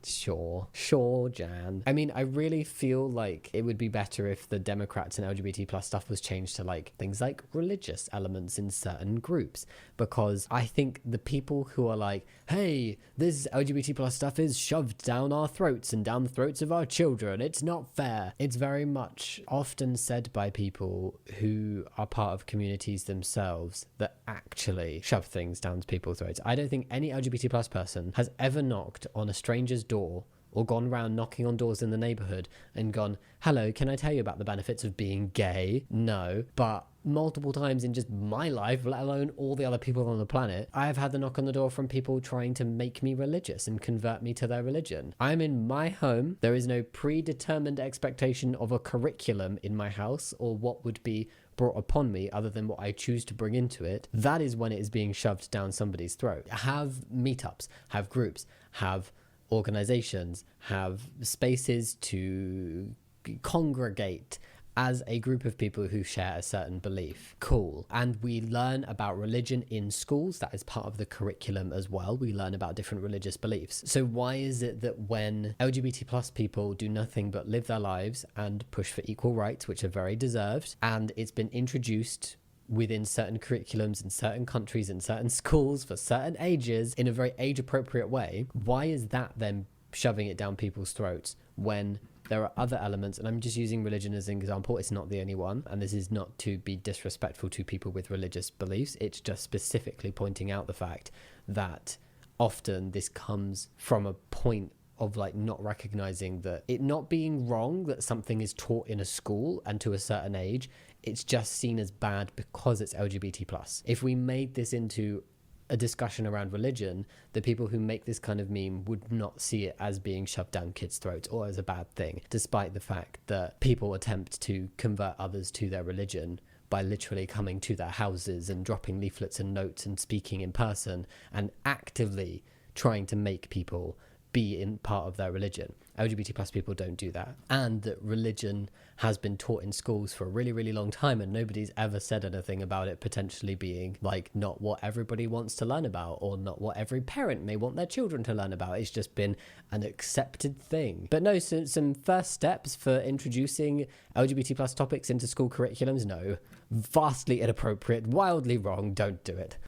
Sure, Jan. I mean, I really feel like it would be better if the Democrats and LGBT plus stuff was changed to like things like religious elements in certain groups, because I think the people who are like, hey, this LGBT plus stuff is shoved down our throats and down the throats of our children, it's not fair. It's very much often said by people who are part of communities themselves that actually shove things down to people's throats. I don't think any LGBT plus person has ever knocked on a stranger's door or gone around knocking on doors in the neighborhood and gone, hello, can I tell you about the benefits of being gay? No. But multiple times in just my life, let alone all the other people on the planet, I have had the knock on the door from people trying to make me religious and convert me to their religion. I'm in my home. There is no predetermined expectation of a curriculum in my house or what would be brought upon me other than what I choose to bring into it. That is when it is being shoved down somebody's throat. Have meetups, have groups, have organizations, have spaces to congregate as a group of people who share a certain belief. Cool. And we learn about religion in schools. That is part of the curriculum as well. We learn about different religious beliefs. So why is it that when LGBT plus people do nothing but live their lives and push for equal rights, which are very deserved, and it's been introduced within certain curriculums in certain countries in certain schools for certain ages in a very age appropriate way, why is that then shoving it down people's throats when there are other elements? And I'm just using religion as an example. It's not the only one, and this is not to be disrespectful to people with religious beliefs. It's just specifically pointing out the fact that often this comes from a point of like not recognizing that it not being wrong that something is taught in a school and to a certain age. It's just seen as bad because it's LGBT plus. If we made this into a discussion around religion, the people who make this kind of meme would not see it as being shoved down kids' throats or as a bad thing, despite the fact that people attempt to convert others to their religion by literally coming to their houses and dropping leaflets and notes and speaking in person and actively trying to make people be in part of their religion. LGBT plus people don't do that. And that religion has been taught in schools for a really, really long time, and nobody's ever said anything about it potentially being like not what everybody wants to learn about, or not what every parent may want their children to learn about. It's just been an accepted thing. But no, so some first steps for introducing LGBT plus topics into school curriculums, no. Vastly inappropriate, wildly wrong, don't do it.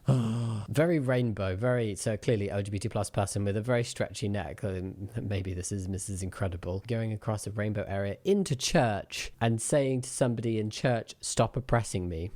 Very rainbow, very, so clearly LGBT plus person with a very stretchy neck. Maybe this is Mrs. Incredible, going across a rainbow area into church and saying to somebody in church, stop oppressing me.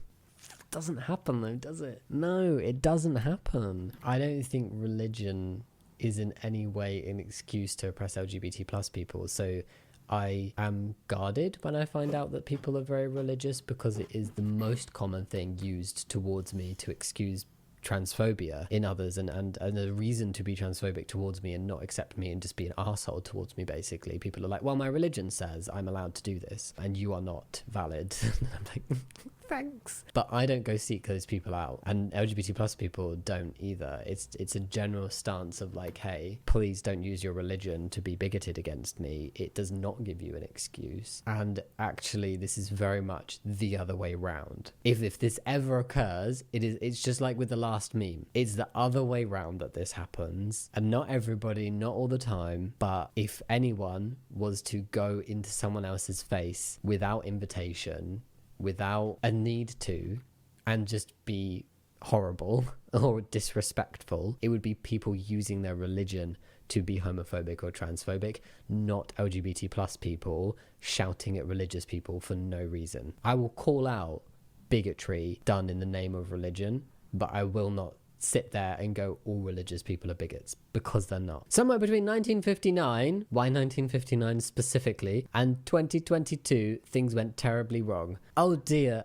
Doesn't happen though, does it? No, it doesn't happen. I don't think religion is in any way an excuse to oppress LGBT plus people. So I am guarded when I find out that people are very religious, because it is the most common thing used towards me to excuse transphobia in others and a reason to be transphobic towards me and not accept me and just be an arsehole towards me. Basically, people are like, well, my religion says I'm allowed to do this and you are not valid. I'm like, thanks. But I don't go seek those people out, and LGBT plus people don't either. It's a general stance of like, hey, please don't use your religion to be bigoted against me. It does not give you an excuse. And actually, this is very much the other way round. If this ever occurs, it's just like with the last meme. It's the other way round that this happens, and not everybody, not all the time, but if anyone was to go into someone else's face without invitation, without a need to, and just be horrible or disrespectful, it would be people using their religion to be homophobic or transphobic, not LGBT plus people shouting at religious people for no reason. I will call out bigotry done in the name of religion, but I will not sit there and go, all religious people are bigots, because they're not. Somewhere between 1959, why 1959 specifically, and 2022, things went terribly wrong. Oh dear,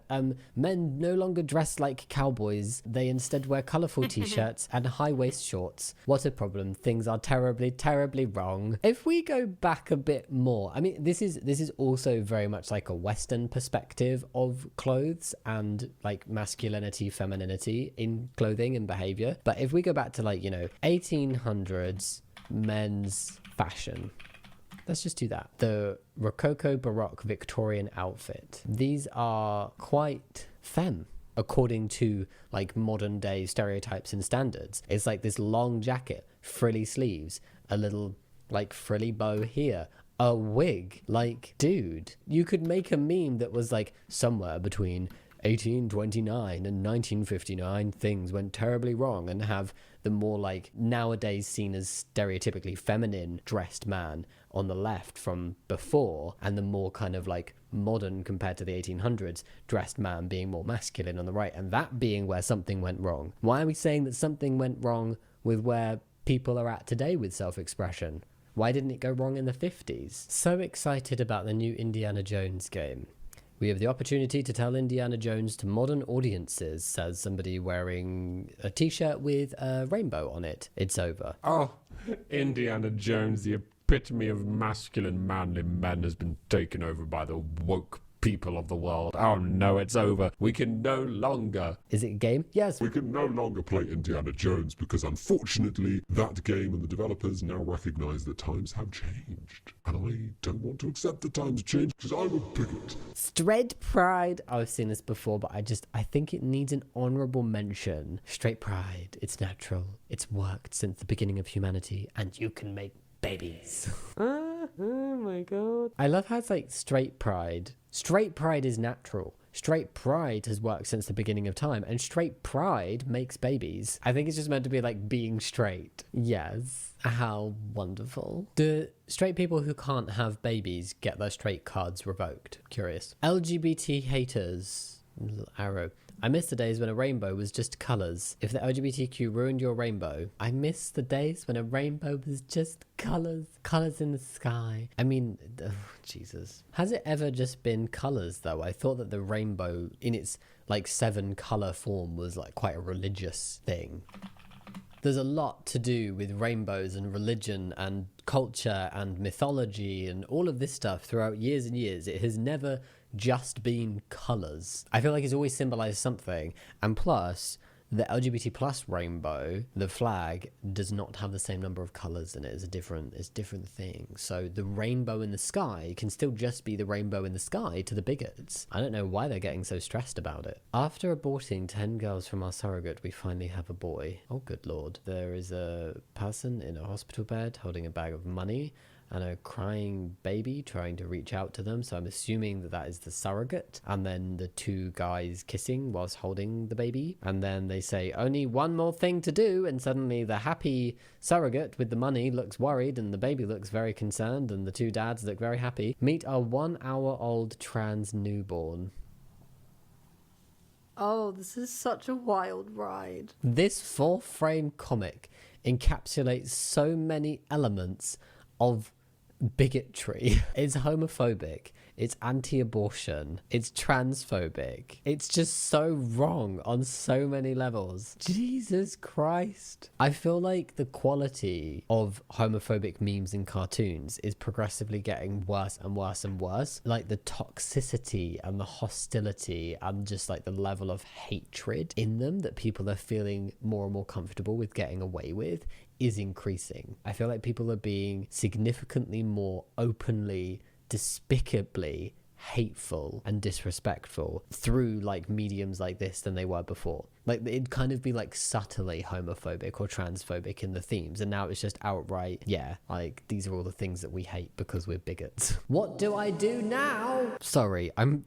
men no longer dress like cowboys. They instead wear colourful t-shirts and high-waist shorts. What a problem. Things are terribly, terribly wrong. If we go back a bit more, I mean, this is also very much like a Western perspective of clothes and like masculinity, femininity in clothing and behavior. behavior. But if we go back to, like, you know, 1800s men's fashion, let's just do that. The Rococo Baroque Victorian outfit. These are quite femme, according to, like, modern day stereotypes and standards. It's like this long jacket, frilly sleeves, a little, like, frilly bow here, a wig. Like, dude, you could make a meme that was like, somewhere between 1829 and 1959 things went terribly wrong, and have the more, like, nowadays seen as stereotypically feminine dressed man on the left from before, and the more kind of, like, modern compared to the 1800s dressed man being more masculine on the right, and that being where something went wrong. Why are we saying that something went wrong with where people are at today with self-expression? Why didn't it go wrong in the 50s? So excited about the new Indiana Jones game. We have the opportunity to tell Indiana Jones to modern audiences, says somebody wearing a t-shirt with a rainbow on it. It's over. Oh, Indiana Jones, the epitome of masculine, manly men, has been taken over by the woke people of the world. Oh no, it's over. We can no longer... Is it a game? Yes. We can no longer play Indiana Jones because, unfortunately, that game and the developers now recognise that times have changed. And I don't want to accept that times have changed because I'm a bigot. Straight pride. I've seen this before, but I think it needs an honourable mention. Straight pride. It's natural. It's worked since the beginning of humanity, and you can make babies. Oh my god. I love how it's like straight pride. Straight pride is natural. Straight pride has worked since the beginning of time, and straight pride makes babies. I think it's just meant to be like being straight. Yes. How wonderful. Do straight people who can't have babies get their straight cards revoked? Curious. LGBT haters. Little arrow. I miss the days when a rainbow was just colours. If the LGBTQ ruined your rainbow, I miss the days when a rainbow was just colours. Colours in the sky. I mean, oh, Jesus. Has it ever just been colours, though? I thought that the rainbow, in its, like, 7 colour form, was, like, quite a religious thing. There's a lot to do with rainbows and religion and culture and mythology and all of this stuff throughout years and years. It has never just been colours. I feel like it's always symbolised something. And plus, the LGBT plus rainbow, the flag, does not have the same number of colours in it. It's different thing. So the rainbow in the sky can still just be the rainbow in the sky to the bigots. I don't know why they're getting so stressed about it. After aborting 10 girls from our surrogate, we finally have a boy. Oh, good lord. There is a person in a hospital bed holding a bag of money and a crying baby trying to reach out to them. So I'm assuming that that is the surrogate. And then the 2 guys kissing whilst holding the baby. And then they say, only one more thing to do. And suddenly the happy surrogate with the money looks worried and the baby looks very concerned and the 2 dads look very happy. Meet our 1-hour-old trans newborn. Oh, this is such a wild ride. This 4-frame comic encapsulates so many elements of bigotry. It's homophobic, it's anti-abortion, it's transphobic. It's just so wrong on so many levels. Jesus Christ. I feel like the quality of homophobic memes and cartoons is progressively getting worse and worse and worse. Like the toxicity and the hostility and just like the level of hatred in them that people are feeling more and more comfortable with getting away with is increasing. I feel like people are being significantly more openly, despicably hateful and disrespectful through like mediums like this than they were before. Like it'd kind of be like subtly homophobic or transphobic in the themes, and now it's just outright, yeah, like these are all the things that we hate because we're bigots. What do I do now? Sorry, I'm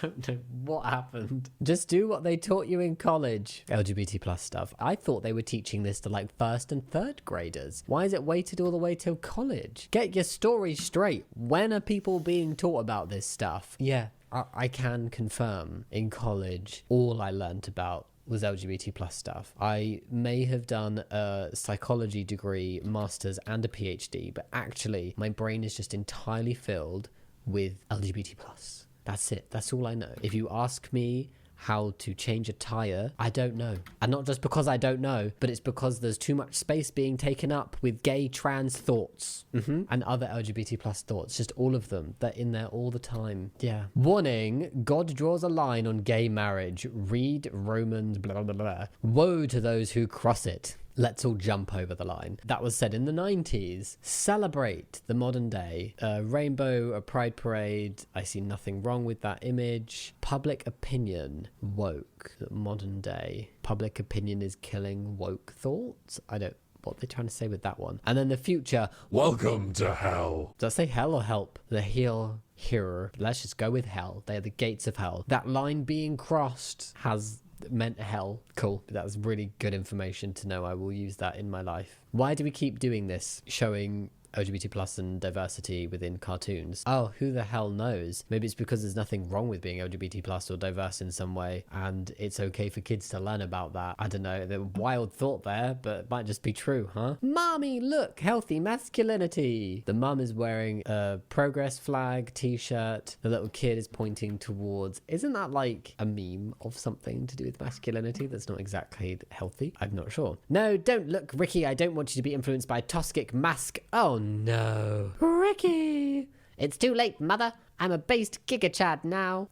don't know what happened. Just do what they taught you in college. LGBT plus stuff. I thought they were teaching this to like 1st and 3rd graders. Why is it waited all the way till college? Get your story straight. When are people being taught about this stuff? Yeah, I can confirm in college all I learnt about was LGBT plus stuff. I may have done a psychology degree, master's and a PhD, but actually my brain is just entirely filled with LGBT plus. That's it. That's all I know. If you ask me how to change a tire, I don't know. And not just because I don't know, but it's because there's too much space being taken up with gay trans thoughts and other LGBT plus thoughts, just all of them. They're in there all the time. Yeah. Warning, God draws a line on gay marriage. Read Romans blah blah blah. Woe to those who cross it. Let's all jump over the line. That was said in the 90s. Celebrate the modern day. A rainbow, a pride parade. I see nothing wrong with that image. Public opinion. Woke. Modern day. Public opinion is killing woke thoughts. I don't... What they're trying to say with that one. And then the future. Welcome to hell. Did I say hell or help? The heel hearer. Let's just go with hell. They are the gates of hell. That line being crossed has meant hell. Cool. That's really good information to know. I will use that in my life. Why do we keep doing this? Showing LGBT plus and diversity within cartoons. Oh, who the hell knows? Maybe it's because there's nothing wrong with being LGBT plus or diverse in some way, and it's okay for kids to learn about that. I don't know, the wild thought there, but it might just be true, huh? Mommy, look, healthy masculinity. The mum is wearing a progress flag t-shirt. The little kid is pointing towards, isn't that like a meme of something to do with masculinity that's not exactly healthy? I'm not sure. No, don't look, Ricky. I don't want you to be influenced by toxic mask. Oh no. Ricky! It's too late, mother. I'm a based Giga Chad now.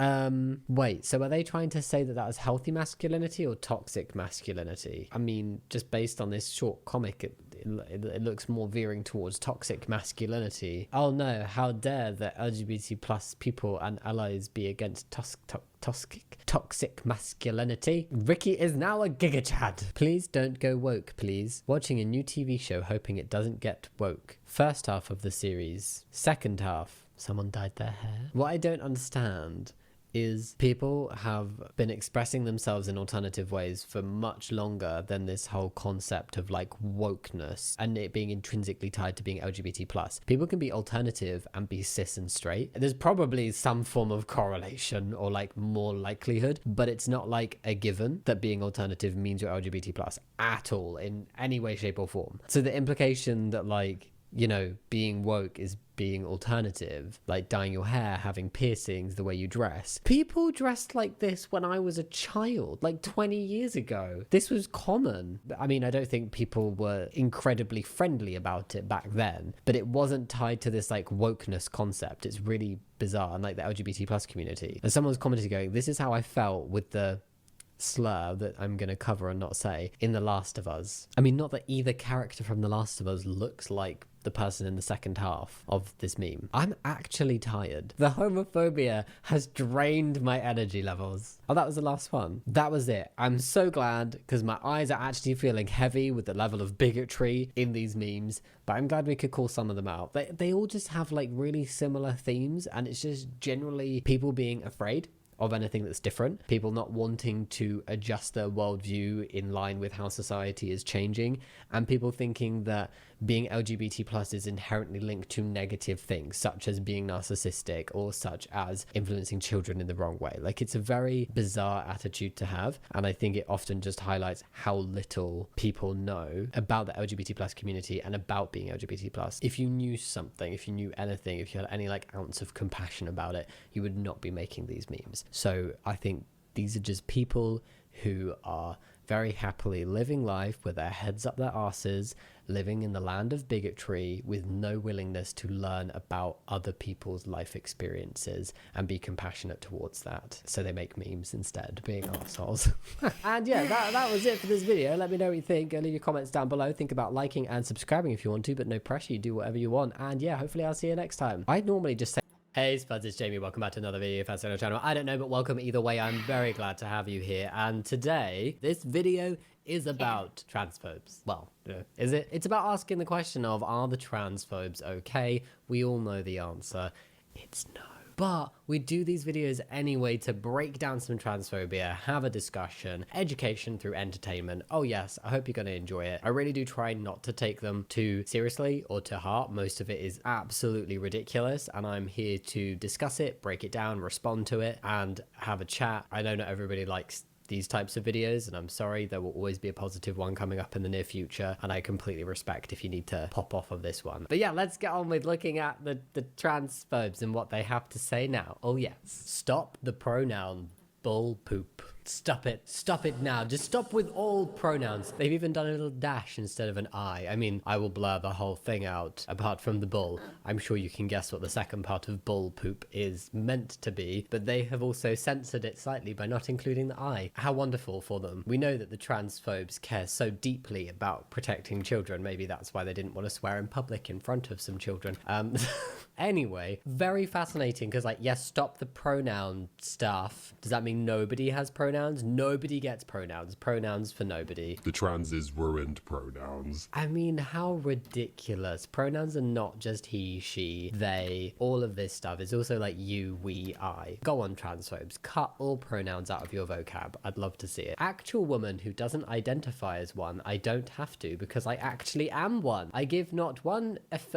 Wait, so are they trying to say that that is healthy masculinity or toxic masculinity? I mean, just based on this short comic, it looks more veering towards toxic masculinity. Oh no, how dare the LGBT plus people and allies be against toxic masculinity. Ricky is now a Giga Chad. Please don't go woke, please. Watching a new TV show hoping it doesn't get woke. First half of the series. Second half. Someone dyed their hair. What I don't understand is people have been expressing themselves in alternative ways for much longer than this whole concept of like wokeness and it being intrinsically tied to being LGBT plus. People can be alternative and be cis and straight. There's probably some form of correlation or like more likelihood, but it's not like a given that being alternative means you're LGBT plus at all in any way, shape or form. So the implication that like, you know, being woke is being alternative, like dyeing your hair, having piercings, the way you dress. People dressed like this when I was a child, like 20 years ago. This was common. I mean, I don't think people were incredibly friendly about it back then, but it wasn't tied to this like wokeness concept. It's really bizarre. And like the LGBT plus community. And someone's commented going, this is how I felt with the slur that I'm going to cover and not say in The Last of Us. I mean, not that either character from The Last of Us looks like the person in the second half of this meme. I'm actually tired. The homophobia has drained my energy levels. Oh, that was the last one. That was it. I'm so glad because my eyes are actually feeling heavy with the level of bigotry in these memes, but I'm glad we could call some of them out. They all just have like really similar themes, and it's just generally people being afraid of anything that's different, people not wanting to adjust their worldview in line with how society is changing, and people thinking that being LGBT plus is inherently linked to negative things, such as being narcissistic or such as influencing children in the wrong way. Like, it's a very bizarre attitude to have, and I think it often just highlights how little people know about the LGBT plus community and about being LGBT plus. If you knew something, if you knew anything, if you had any like ounce of compassion about it, you would not be making these memes. So I think these are just people who are very happily living life with their heads up their asses, living in the land of bigotry with no willingness to learn about other people's life experiences and be compassionate towards that. So they make memes instead, being arseholes. And yeah, that was it for this video. Let me know what you think. Leave your comments down below. Think about liking and subscribing if you want to, but no pressure. You do whatever you want. And yeah, hopefully I'll see you next time. I normally just say, hey Spuds, it's Jamie, welcome back to another video if that's on our channel. I don't know, but welcome either way. I'm very glad to have you here. And today, this video is about transphobes. Well, is it? It's about asking the question of, are the transphobes okay? We all know the answer. It's no. But we do these videos anyway to break down some transphobia, have a discussion, education through entertainment. Oh yes, I hope you're going to enjoy it. I really do try not to take them too seriously or to heart. Most of it is absolutely ridiculous, and I'm here to discuss it, break it down, respond to it, and have a chat. I know not everybody likes these types of videos, and I'm sorry, there will always be a positive one coming up in the near future, and I completely respect if you need to pop off of this one. But yeah, let's get on with looking at the transphobes and what they have to say now. Oh yes, stop the pronoun bull poop. Stop it. Stop it now. Just stop with all pronouns. They've even done a little dash instead of an I. I mean, I will blur the whole thing out, apart from the bull. I'm sure you can guess what the second part of bull poop is meant to be, but they have also censored it slightly by not including the I. How wonderful for them. We know that the transphobes care so deeply about protecting children. Maybe that's why they didn't want to swear in public in front of some children. Anyway, very fascinating because, like, yes, stop the pronoun stuff. Does that mean nobody has pronouns? Nobody gets pronouns. Pronouns for nobody. The transes ruined pronouns. I mean, how ridiculous. Pronouns are not just he, she, they. All of this stuff is also like you, we, I. Go on, transphobes. Cut all pronouns out of your vocab. I'd love to see it. Actual woman who doesn't identify as one, I don't have to because I actually am one. I give not one f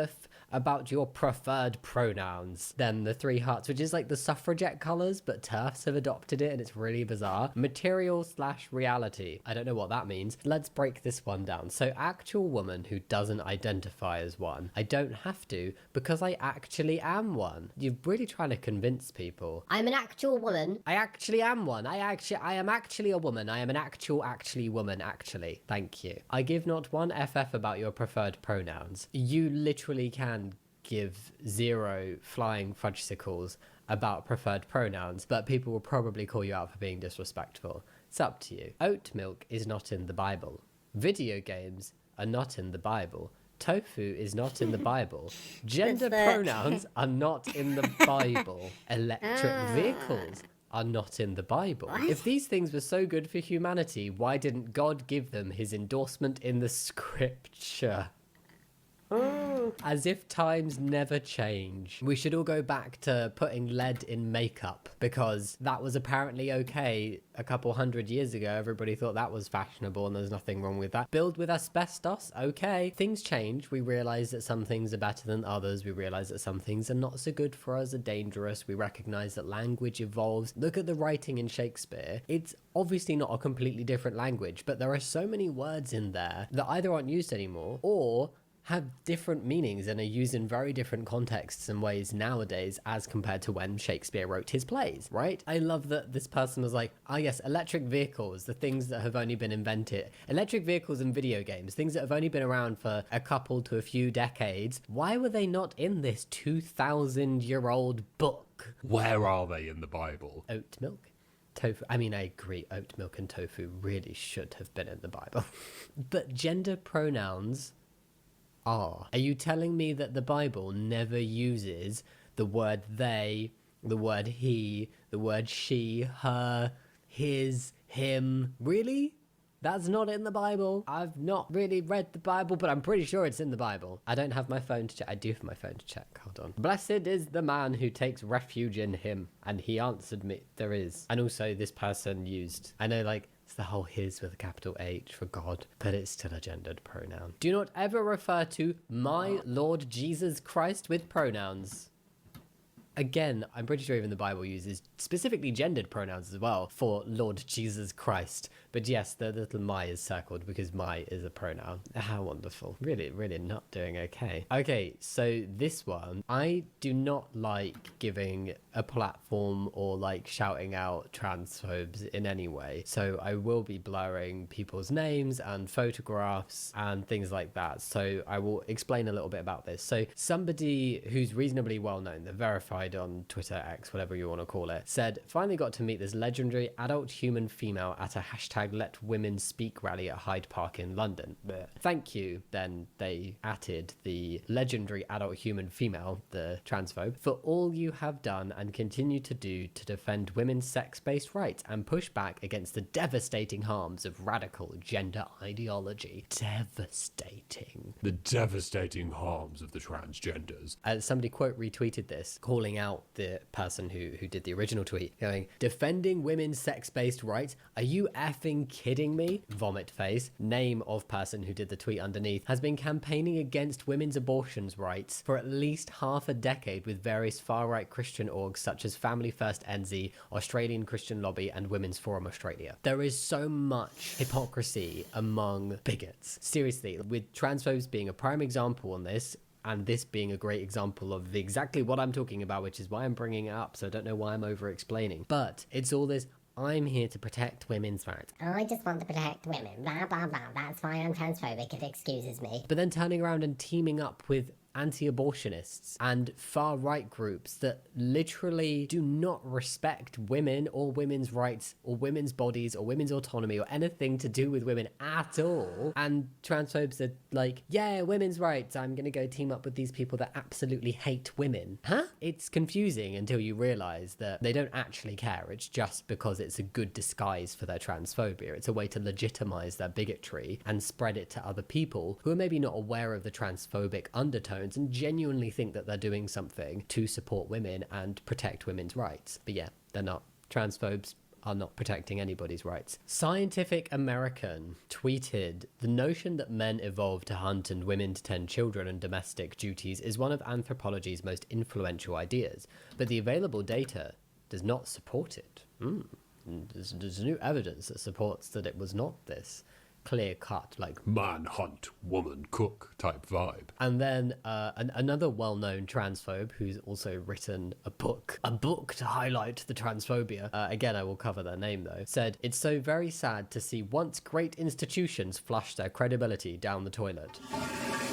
about your preferred pronouns. Then the 3 hearts, which is like the suffragette colours, but TERFs have adopted it and it's really bizarre. Material/reality. I don't know what that means. Let's break this one down. So actual woman who doesn't identify as one. I don't have to because I actually am one. You're really trying to convince people. I'm an actual woman. I actually am one. I am actually a woman. I am an actually woman, actually. Thank you. I give not one FF about your preferred pronouns. You literally can give 0 flying fudgesicles about preferred pronouns, but people will probably call you out for being disrespectful. It's up to you. Oat milk is not in the Bible. Video games are not in the Bible. Tofu is not in the Bible. Gender pronouns are not in the Bible. Electric vehicles are not in the Bible. What? If these things were so good for humanity, why didn't God give them his endorsement in the scripture? As if times never change. We should all go back to putting lead in makeup because that was apparently okay a couple 100 years ago. Everybody thought that was fashionable and there's nothing wrong with that. Build with asbestos, okay. Things change. We realize that some things are better than others. We realize that some things are not so good for us, are dangerous. We recognize that language evolves. Look at the writing in Shakespeare. It's obviously not a completely different language, but there are so many words in there that either aren't used anymore or have different meanings and are used in very different contexts and ways nowadays as compared to when Shakespeare wrote his plays, right? I love that this person was like, ah yes, electric vehicles, the things that have only been invented. Electric vehicles and video games, things that have only been around for a couple to a few decades. Why were they not in this 2,000-year-old book? Where are they in the Bible? Oat milk? Tofu. I mean, I agree, oat milk and tofu really should have been in the Bible. But gender pronouns are you telling me that the Bible never uses the word they, the word he, the word she, her, his, him? Really? That's not in the Bible? I've not really read the Bible, but I'm pretty sure it's in the Bible. I don't have my phone to check. I do have my phone to check. Hold on. Blessed is the man who takes refuge in him. And he answered me. There is. And also this person used, I know, like, it's the whole his with a capital H for God, but it's still a gendered pronoun. Do not ever refer to my Lord Jesus Christ with pronouns. Again, I'm pretty sure even the Bible uses specifically gendered pronouns as well for Lord Jesus Christ. But yes, the little my is circled because my is a pronoun. How wonderful. Really, really not doing okay. Okay, so this one, I do not like giving a platform or like shouting out transphobes in any way. So I will be blurring people's names and photographs and things like that. So I will explain a little bit about this. So somebody who's reasonably well known, they're verified on Twitter, X, whatever you want to call it, said, finally got to meet this legendary adult human female at a hashtag Let Women Speak rally at Hyde Park in London. Blech. Thank you. Then they added the legendary adult human female, the transphobe, for all you have done and continue to do to defend women's sex-based rights and push back against the devastating harms of radical gender ideology. Devastating. The devastating harms of the transgenders. Somebody quote retweeted this, calling out the person who did the original tweet, going, defending women's sex-based rights? Are you effing kidding me? Vomit face. Name of person who did the tweet underneath has been campaigning against women's abortions rights for at least half a decade with various far-right Christian orgs such as Family First NZ, Australian Christian Lobby, and Women's Forum Australia. There is so much hypocrisy among bigots. Seriously, with transphobes being a prime example on this, and this being a great example of exactly what I'm talking about, which is why I'm bringing it up, so I don't know why I'm over-explaining. But it's all this, I'm here to protect women's rights. I just want to protect women. Blah, blah, blah. That's why I'm transphobic. It excuses me. But then turning around and teaming up with anti-abortionists and far-right groups that literally do not respect women or women's rights or women's bodies or women's autonomy or anything to do with women at all. And transphobes are like, yeah, women's rights, I'm gonna go team up with these people that absolutely hate women. Huh? It's confusing until you realize that they don't actually care. It's just because it's a good disguise for their transphobia. It's a way to legitimize their bigotry and spread it to other people who are maybe not aware of the transphobic undertones and genuinely think that they're doing something to support women and protect women's rights. But yeah, they're not. Transphobes are not protecting anybody's rights. Scientific American tweeted, "The notion that men evolved to hunt and women to tend children and domestic duties is one of anthropology's most influential ideas, but the available data does not support it." There's new evidence that supports that it was not this clear-cut, like, man hunt, woman cook type vibe. And then another well-known transphobe who's also written a book to highlight the transphobia, again I will cover their name though, said, "It's so very sad to see once great institutions flush their credibility down the toilet."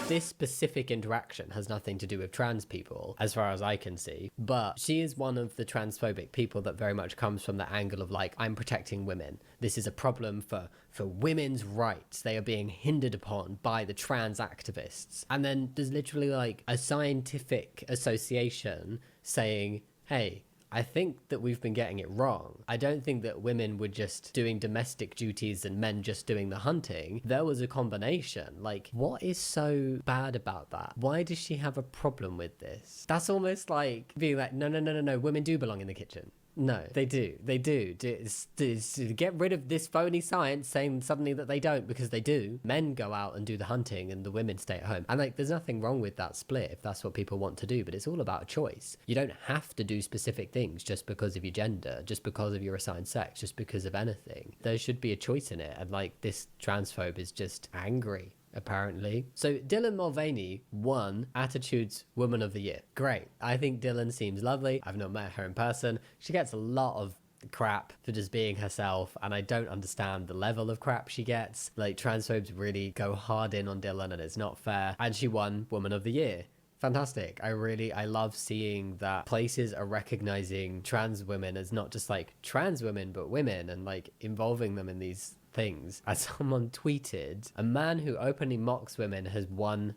This specific interaction has nothing to do with trans people, as far as I can see, but she is one of the transphobic people that very much comes from the angle of like, I'm protecting women. This is a problem for women's rights. They are being hindered upon by the trans activists. And then there's literally like a scientific association saying, hey, I think that we've been getting it wrong. I don't think that women were just doing domestic duties and men just doing the hunting. There was a combination. Like, what is so bad about that? Why does she have a problem with this? That's almost like being like, no, women do belong in the kitchen. No, they do. They do. Get rid of this phony science saying suddenly that they don't, because they do. Men go out and do the hunting and the women stay at home. And like, there's nothing wrong with that split if that's what people want to do, but it's all about a choice. You don't have to do specific things just because of your gender, just because of your assigned sex, just because of anything. There should be a choice in it. And like, this transphobe is just angry, apparently. So Dylan Mulvaney won Attitude's Woman of the Year. Great. I think Dylan seems lovely. I've not met her in person. She gets a lot of crap for just being herself, and I don't understand the level of crap she gets. Like, transphobes really go hard in on Dylan and it's not fair. And she won Woman of the Year. Fantastic. I love seeing that places are recognizing trans women as not just like trans women, but women, and like involving them in these things. As someone tweeted, a man who openly mocks women has won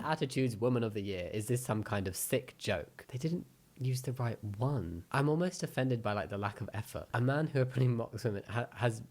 Attitude's Woman of the Year. Is this some kind of sick joke? They didn't use the right one. I'm almost offended by like the lack of effort. A man who openly mocks women has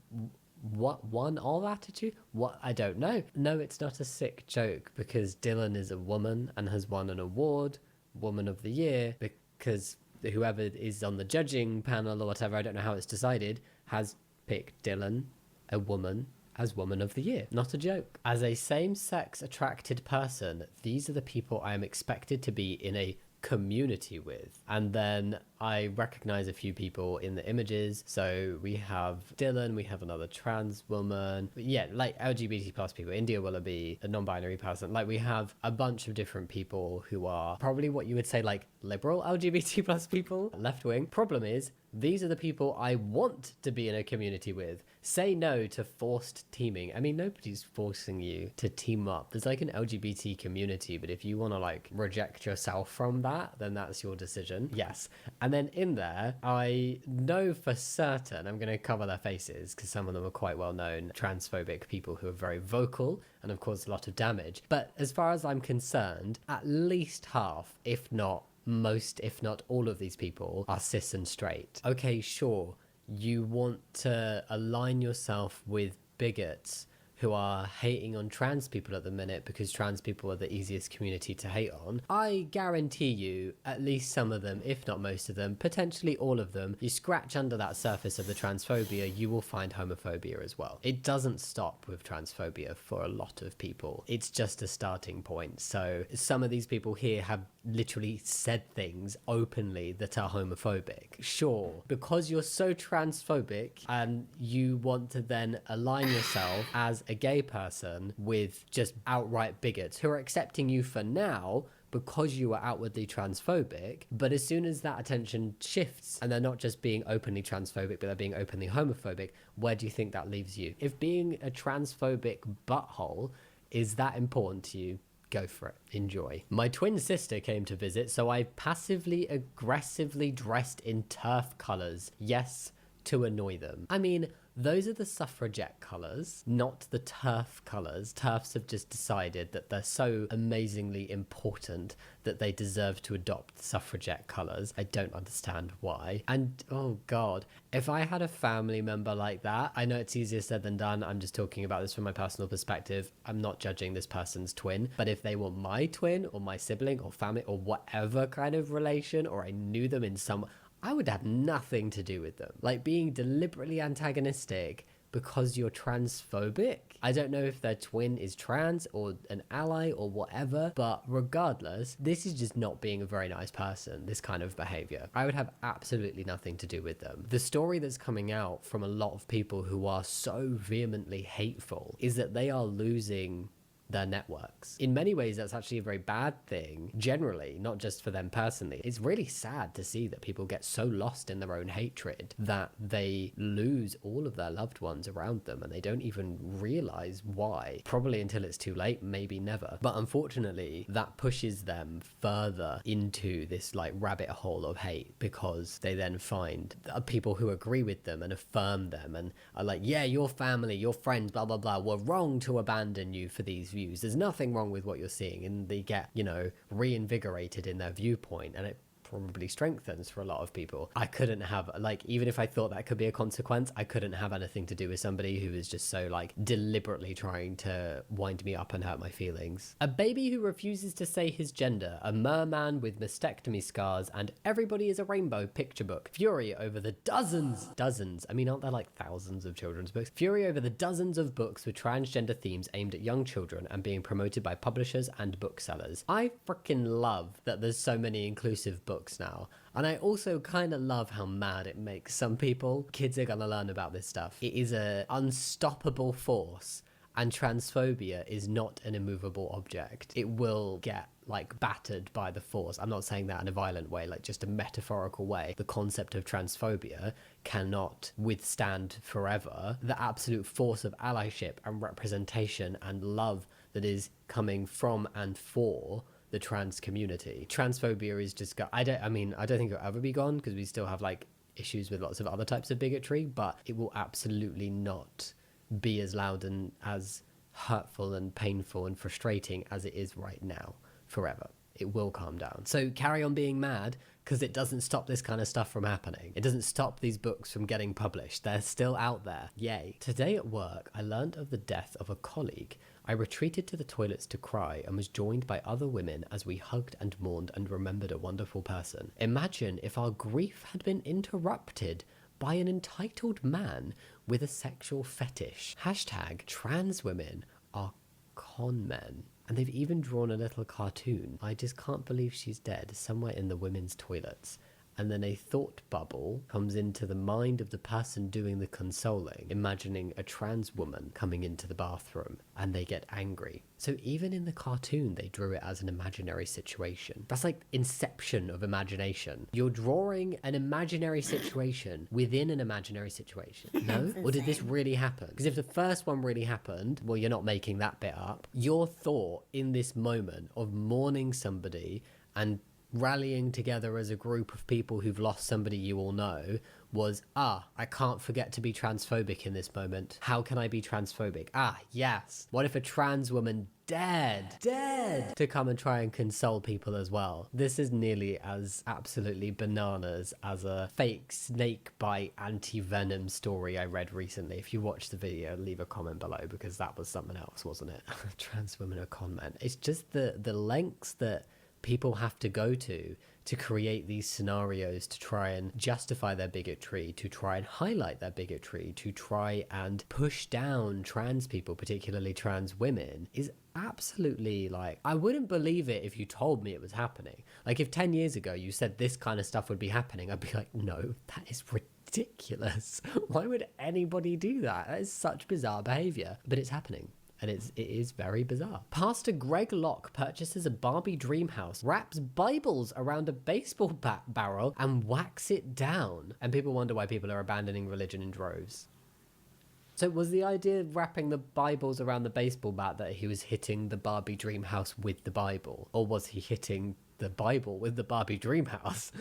what one of Attitude? What? I don't know. No, it's not a sick joke because Dylan is a woman and has won an award, Woman of the Year, because whoever is on the judging panel or whatever, I don't know how it's decided, has picked Dylan, a woman, as Woman of the Year. Not a joke. As a same-sex attracted person, these are the people I am expected to be in a community with. And then I recognize a few people in the images. So we have Dylan, we have another trans woman, yeah, like LGBT plus people, India Willoughby, a non-binary person. Like, we have a bunch of different people who are probably what you would say like liberal LGBT plus people, left wing. Problem is, these are the people I want to be in a community with. Say no to forced teaming. I mean, nobody's forcing you to team up. There's like an LGBT community, but if you want to like reject yourself from that, then that's your decision. Yes. And then in there, I know for certain, I'm going to cover their faces because some of them are quite well known, transphobic people who are very vocal and have caused a lot of damage. But as far as I'm concerned, at least half, if not most, if not all of these people are cis and straight. Okay, sure, you want to align yourself with bigots who are hating on trans people at the minute because trans people are the easiest community to hate on. I guarantee you, at least some of them, if not most of them, potentially all of them, you scratch under that surface of the transphobia, you will find homophobia as well. It doesn't stop with transphobia for a lot of people. It's just a starting point. So some of these people here have literally said things openly that are homophobic. Sure, because you're so transphobic and you want to then align yourself as a gay person with just outright bigots who are accepting you for now, because you are outwardly transphobic. But as soon as that attention shifts and they're not just being openly transphobic, but they're being openly homophobic, where do you think that leaves you? If being a transphobic butthole is that important to you, go for it. Enjoy. My twin sister came to visit, so I passively aggressively dressed in turf colors. Yes, to annoy them. I mean, those are the suffragette colours, not the turf colours. Turfs have just decided that they're so amazingly important that they deserve to adopt suffragette colours. I don't understand why. And, oh God, if I had a family member like that, I know it's easier said than done. I'm just talking about this from my personal perspective. I'm not judging this person's twin. But if they were my twin or my sibling or family or whatever kind of relation, or I knew them in some... I would have nothing to do with them. Like being deliberately antagonistic because you're transphobic. I don't know if their twin is trans or an ally or whatever, but regardless, this is just not being a very nice person, this kind of behavior. I would have absolutely nothing to do with them. The story that's coming out from a lot of people who are so vehemently hateful is that they are losing their networks. In many ways, that's actually a very bad thing, generally, not just for them personally. It's really sad to see that people get so lost in their own hatred that they lose all of their loved ones around them and they don't even realize why. Probably until it's too late, maybe never. But unfortunately, that pushes them further into this like rabbit hole of hate because they then find people who agree with them and affirm them and are like, yeah, your family, your friends, blah, blah, blah, were wrong to abandon you for these views. There's nothing wrong with what you're seeing, and they get, you know, reinvigorated in their viewpoint, and it probably strengthens for a lot of people. I couldn't have, like, even if I thought that could be a consequence, I couldn't have anything to do with somebody who is just so, like, deliberately trying to wind me up and hurt my feelings. A baby who refuses to say his gender, a merman with mastectomy scars, and everybody is a rainbow picture book. Fury over the dozens, I mean, aren't there like thousands of children's books? Fury over the dozens of books with transgender themes aimed at young children and being promoted by publishers and booksellers. I freaking love that there's so many inclusive books now, and I also kind of love how mad it makes some people. Kids are gonna learn about this stuff. It is an unstoppable force, and transphobia is not an immovable object. It will get like battered by the force. I'm not saying that in a violent way, like just a metaphorical way. The concept of transphobia cannot withstand forever the absolute force of allyship and representation and love that is coming from and for the trans community. Transphobia is just I don't think it'll ever be gone because we still have like issues with lots of other types of bigotry, but it will absolutely not be as loud and as hurtful and painful and frustrating as it is right now forever. It will calm down. So carry on being mad, because it doesn't stop this kind of stuff from happening. It doesn't stop these books from getting published. They're still out there. Yay. Today at work, I learned of the death of a colleague. I retreated to the toilets to cry and was joined by other women as we hugged and mourned and remembered a wonderful person. Imagine if our grief had been interrupted by an entitled man with a sexual fetish. Hashtag trans women are con men. And they've even drawn a little cartoon. I just can't believe she's dead, somewhere in the women's toilets. And then a thought bubble comes into the mind of the person doing the consoling, imagining a trans woman coming into the bathroom, and they get angry. So even in the cartoon, they drew it as an imaginary situation. That's like inception of imagination. You're drawing an imaginary situation within an imaginary situation. No? Or did this really happen? Because if the first one really happened, well, you're not making that bit up. Your thought in this moment of mourning somebody and rallying together as a group of people who've lost somebody you all know was, I can't forget to be transphobic in this moment. How can I be transphobic? Yes. What if a trans woman dead to come and try and console people as well? This is nearly as absolutely bananas as a fake snake bite anti-venom story I read recently. If you watched the video, leave a comment below, because that was something else, wasn't it? Trans women are con men. It's just the lengths that people have to go to create these scenarios to try and justify their bigotry, to try and highlight their bigotry, to try and push down trans people, particularly trans women, is absolutely like, I wouldn't believe it if you told me it was happening. Like if 10 years ago you said this kind of stuff would be happening, I'd be like, no, that is ridiculous. Why would anybody do that? That is such bizarre behavior. But it's happening. And it is very bizarre. Pastor Greg Locke purchases a Barbie dream house, wraps Bibles around a baseball bat barrel, and whacks it down. And people wonder why people are abandoning religion in droves. So was the idea of wrapping the Bibles around the baseball bat that he was hitting the Barbie dream house with the Bible? Or was he hitting the Bible with the Barbie dream house?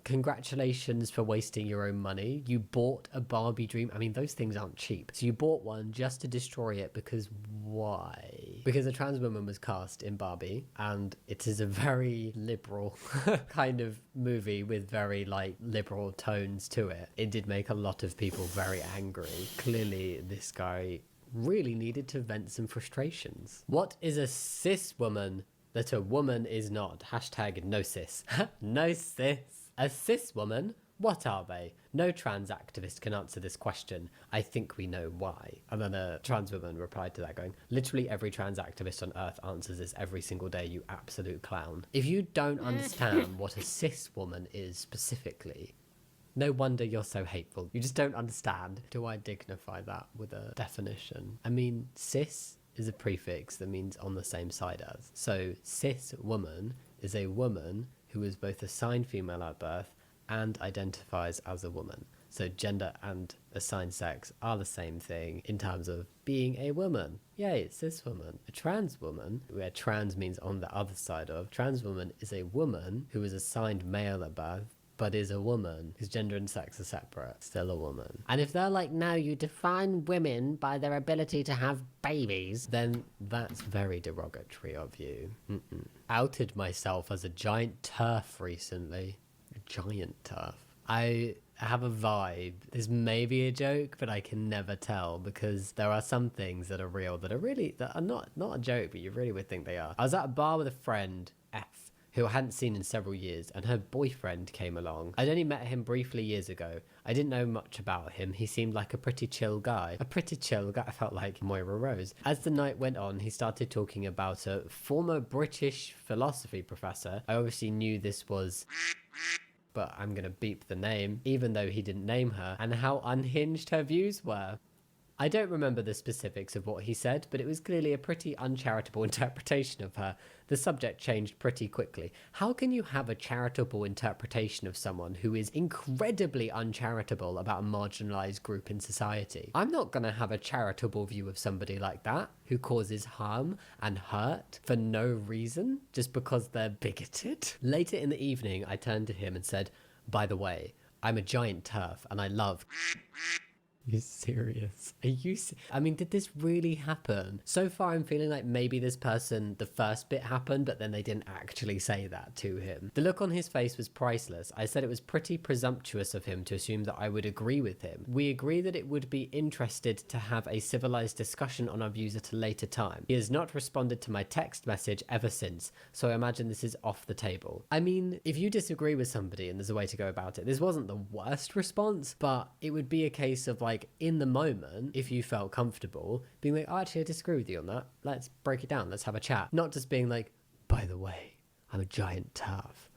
Congratulations for wasting your own money. You bought a Barbie dream. I mean, those things aren't cheap. So you bought one just to destroy it because why? Because a trans woman was cast in Barbie, and it is a very liberal kind of movie with very like liberal tones to it. It did make a lot of people very angry. Clearly this guy really needed to vent some frustrations. What is a cis woman that a woman is not? Hashtag no cis. No cis. A cis woman? What are they? No trans activist can answer this question. I think we know why. And then a trans woman replied to that going, literally every trans activist on earth answers this every single day, you absolute clown. If you don't understand what a cis woman is specifically, no wonder you're so hateful. You just don't understand. Do I dignify that with a definition? I mean, cis is a prefix that means on the same side as. So cis woman is a woman who is both assigned female at birth and identifies as a woman. So gender and assigned sex are the same thing in terms of being a woman. Yay, it's cis woman. A trans woman, where trans means on the other side of, trans woman is a woman who is assigned male at birth but is a woman whose gender and sex are separate, still a woman. And if they're like, no, you define women by their ability to have babies, then that's very derogatory of you. Outed myself as a giant TERF recently. A giant TERF. I have a vibe. This may be a joke, but I can never tell because there are some things that are real that are not a joke, but you really would think they are. I was at a bar with a friend, F, who I hadn't seen in several years, and her boyfriend came along. I'd only met him briefly years ago. I didn't know much about him. He seemed like a pretty chill guy. I felt like Moira Rose. As the night went on, he started talking about a former British philosophy professor. I obviously knew this was... but I'm gonna beep the name, even though he didn't name her, and how unhinged her views were. I don't remember the specifics of what he said, but it was clearly a pretty uncharitable interpretation of her. The subject changed pretty quickly. How can you have a charitable interpretation of someone who is incredibly uncharitable about a marginalized group in society? I'm not going to have a charitable view of somebody like that, who causes harm and hurt for no reason, just because they're bigoted. Later in the evening, I turned to him and said, by the way, I'm a giant TERF and I love... Are you serious? I mean, did this really happen? So far, I'm feeling like maybe this person, the first bit happened, but then they didn't actually say that to him. The look on his face was priceless. I said it was pretty presumptuous of him to assume that I would agree with him. We agree that it would be interested to have a civilized discussion on our views at a later time. He has not responded to my text message ever since, so I imagine this is off the table. I mean, if you disagree with somebody and there's a way to go about it, this wasn't the worst response, but it would be a case of like, in the moment, if you felt comfortable, being like, oh, actually, I disagree with you on that. Let's break it down. Let's have a chat. Not just being like, by the way, I'm a giant TERF.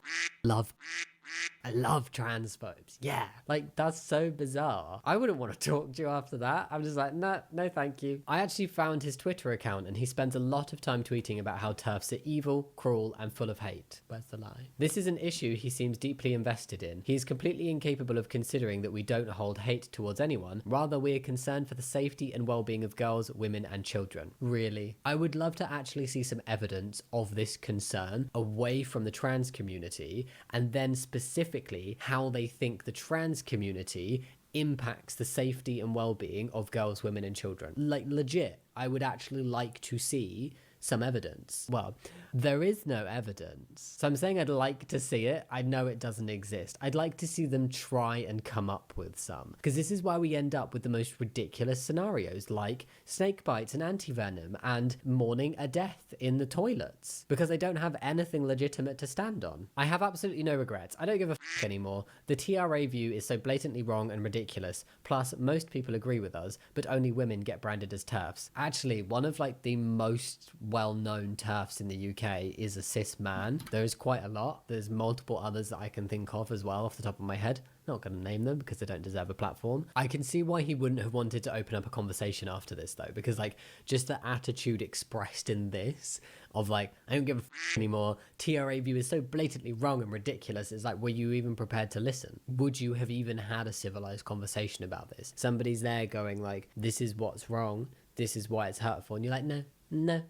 I love transphobes. Yeah. Like, that's so bizarre. I wouldn't want to talk to you after that. I'm just like, no thank you. I actually found his Twitter account and he spends a lot of time tweeting about how TERFs are evil, cruel, and full of hate. Where's the lie? This is an issue he seems deeply invested in. He is completely incapable of considering that we don't hold hate towards anyone. Rather, we are concerned for the safety and well-being of girls, women, and children. Really? I would love to actually see some evidence of this concern away from the trans community, and then specifically how they think the trans community impacts the safety and well-being of girls, women, and children. Like, legit, I would actually like to see some evidence. Well, there is no evidence. So I'm saying I'd like to see it. I know it doesn't exist. I'd like to see them try and come up with some. Because this is why we end up with the most ridiculous scenarios, like snake bites and anti-venom and mourning a death in the toilets. Because they don't have anything legitimate to stand on. I have absolutely no regrets. I don't give a f*** anymore. The TRA view is so blatantly wrong and ridiculous. Plus, most people agree with us, but only women get branded as TERFs. Actually, one of like the most well-known TERFs in the UK is a cis man. There's quite a lot. There's multiple others that I can think of as well off the top of my head. Not going to name them because they don't deserve a platform. I can see why he wouldn't have wanted to open up a conversation after this though, because like just the attitude expressed in this of like, I don't give a anymore. TRA view is so blatantly wrong and ridiculous. It's like, were you even prepared to listen? Would you have even had a civilized conversation about this? Somebody's there going like, this is what's wrong. This is why it's hurtful. And you're like, no,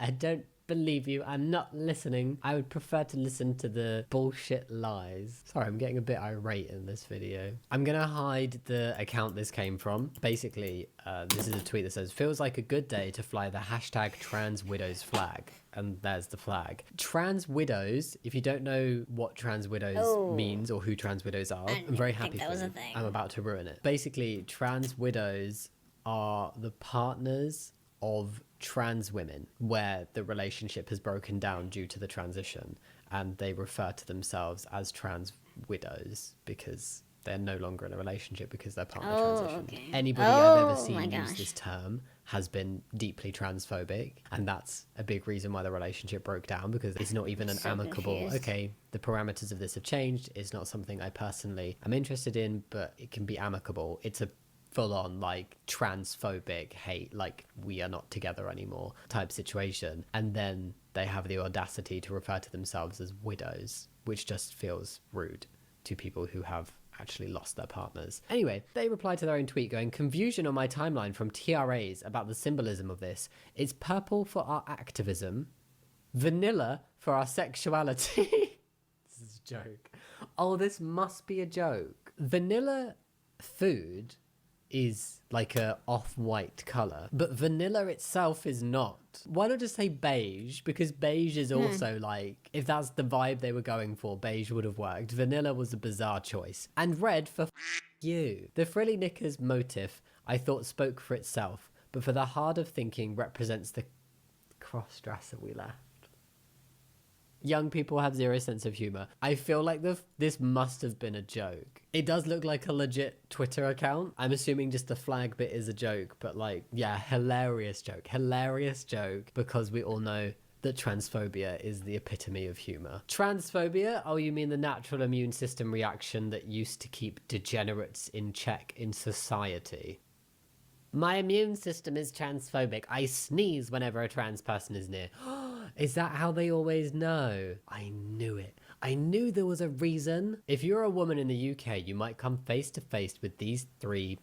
I don't believe you. I'm not listening. I would prefer to listen to the bullshit lies. Sorry, I'm getting a bit irate in this video. I'm gonna hide the account this came from. Basically, this is a tweet that says, feels like a good day to fly the hashtag trans widows flag. And there's the flag. Trans widows, if you don't know what trans widows means or who trans widows are, I'm very happy for you. I'm about to ruin it. Basically, trans widows are the partners of trans women where the relationship has broken down due to the transition, and they refer to themselves as trans widows because they're no longer in a relationship because their partner transitioned. Okay. Anybody I've ever seen use this term has been deeply transphobic, and that's a big reason why the relationship broke down, because it's not even an amicable, okay, the parameters of this have changed, it's not something I personally am interested in, but it can be amicable. It's a full-on like transphobic hate, like we are not together anymore type situation, and then they have the audacity to refer to themselves as widows, which just feels rude to people who have actually lost their partners. Anyway, they replied to their own tweet going, confusion on my timeline from TRAs about the symbolism of this. It's purple for our activism, vanilla for our sexuality. This is a joke. Oh, this must be a joke. Vanilla food is like a off-white color, but vanilla itself is not. Why not just say beige? Because beige is also like, if that's the vibe they were going for, beige would have worked. Vanilla was a bizarre choice. And red for you. The frilly knickers motif I thought spoke for itself, but for the heart of thinking represents the cross-dresser we left. Young people have zero sense of humor. I feel like this must have been a joke. It does look like a legit Twitter account. I'm assuming just the flag bit is a joke, but like, yeah, hilarious joke. Hilarious joke, because we all know that transphobia is the epitome of humor. Transphobia? Oh, you mean the natural immune system reaction that used to keep degenerates in check in society? My immune system is transphobic. I sneeze whenever a trans person is near. Is that how they always know? I knew it. I knew there was a reason. If you're a woman in the UK, you might come face to face with these three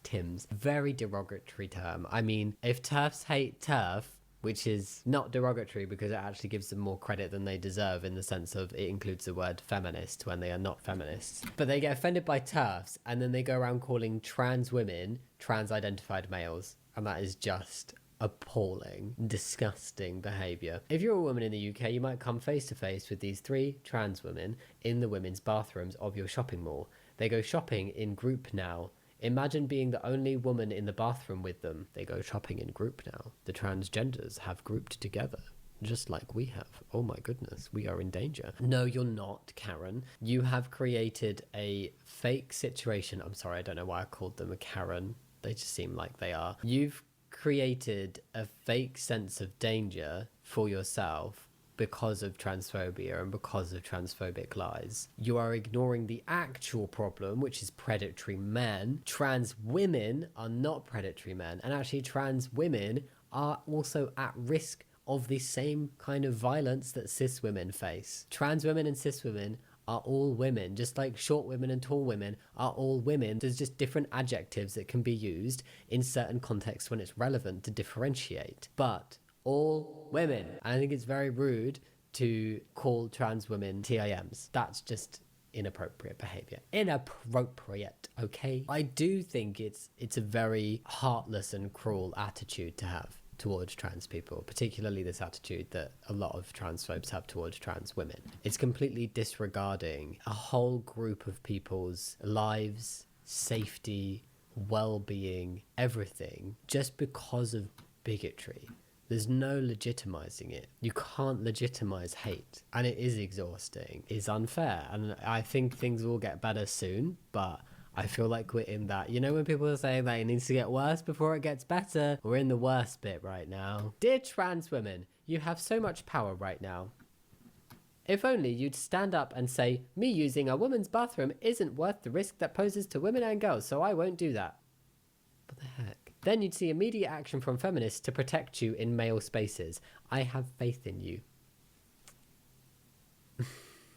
Tims. Very derogatory term. I mean, if TERFs hate TERF, which is not derogatory because it actually gives them more credit than they deserve in the sense of it includes the word feminist when they are not feminists. But they get offended by TERFs and then they go around calling trans women trans-identified males. And that is just appalling, disgusting behaviour. If you're a woman in the UK, you might come face to face with these three trans women in the women's bathrooms of your shopping mall. They go shopping in group now. Imagine being the only woman in the bathroom with them. They go shopping in group now. The transgenders have grouped together, just like we have. Oh my goodness, we are in danger. No, you're not, Karen. You have created a fake situation. I'm sorry, I don't know why I called them a Karen. They just seem like they are. You've created a fake sense of danger for yourself because of transphobia and because of transphobic lies. You are ignoring the actual problem, which is predatory men. Trans women are not predatory men, and actually trans women are also at risk of the same kind of violence that cis women face. Trans women and cis women are all women, just like short women and tall women are all women. There's just different adjectives that can be used in certain contexts when it's relevant to differentiate. But all women. And I think it's very rude to call trans women TIMs. That's just inappropriate behavior. Inappropriate, okay? I do think it's a very heartless and cruel attitude to have towards trans people, particularly this attitude that a lot of transphobes have towards trans women. It's completely disregarding a whole group of people's lives, safety, well-being, everything, just because of bigotry. There's no legitimizing it. You can't legitimize hate. And it is exhausting. It's unfair. And I think things will get better soon, but I feel like we're in that. You know when people are saying that it needs to get worse before it gets better? We're in the worst bit right now. Dear trans women, you have so much power right now. If only you'd stand up and say, me using a woman's bathroom isn't worth the risk that poses to women and girls, so I won't do that. What the heck? Then you'd see immediate action from feminists to protect you in male spaces. I have faith in you.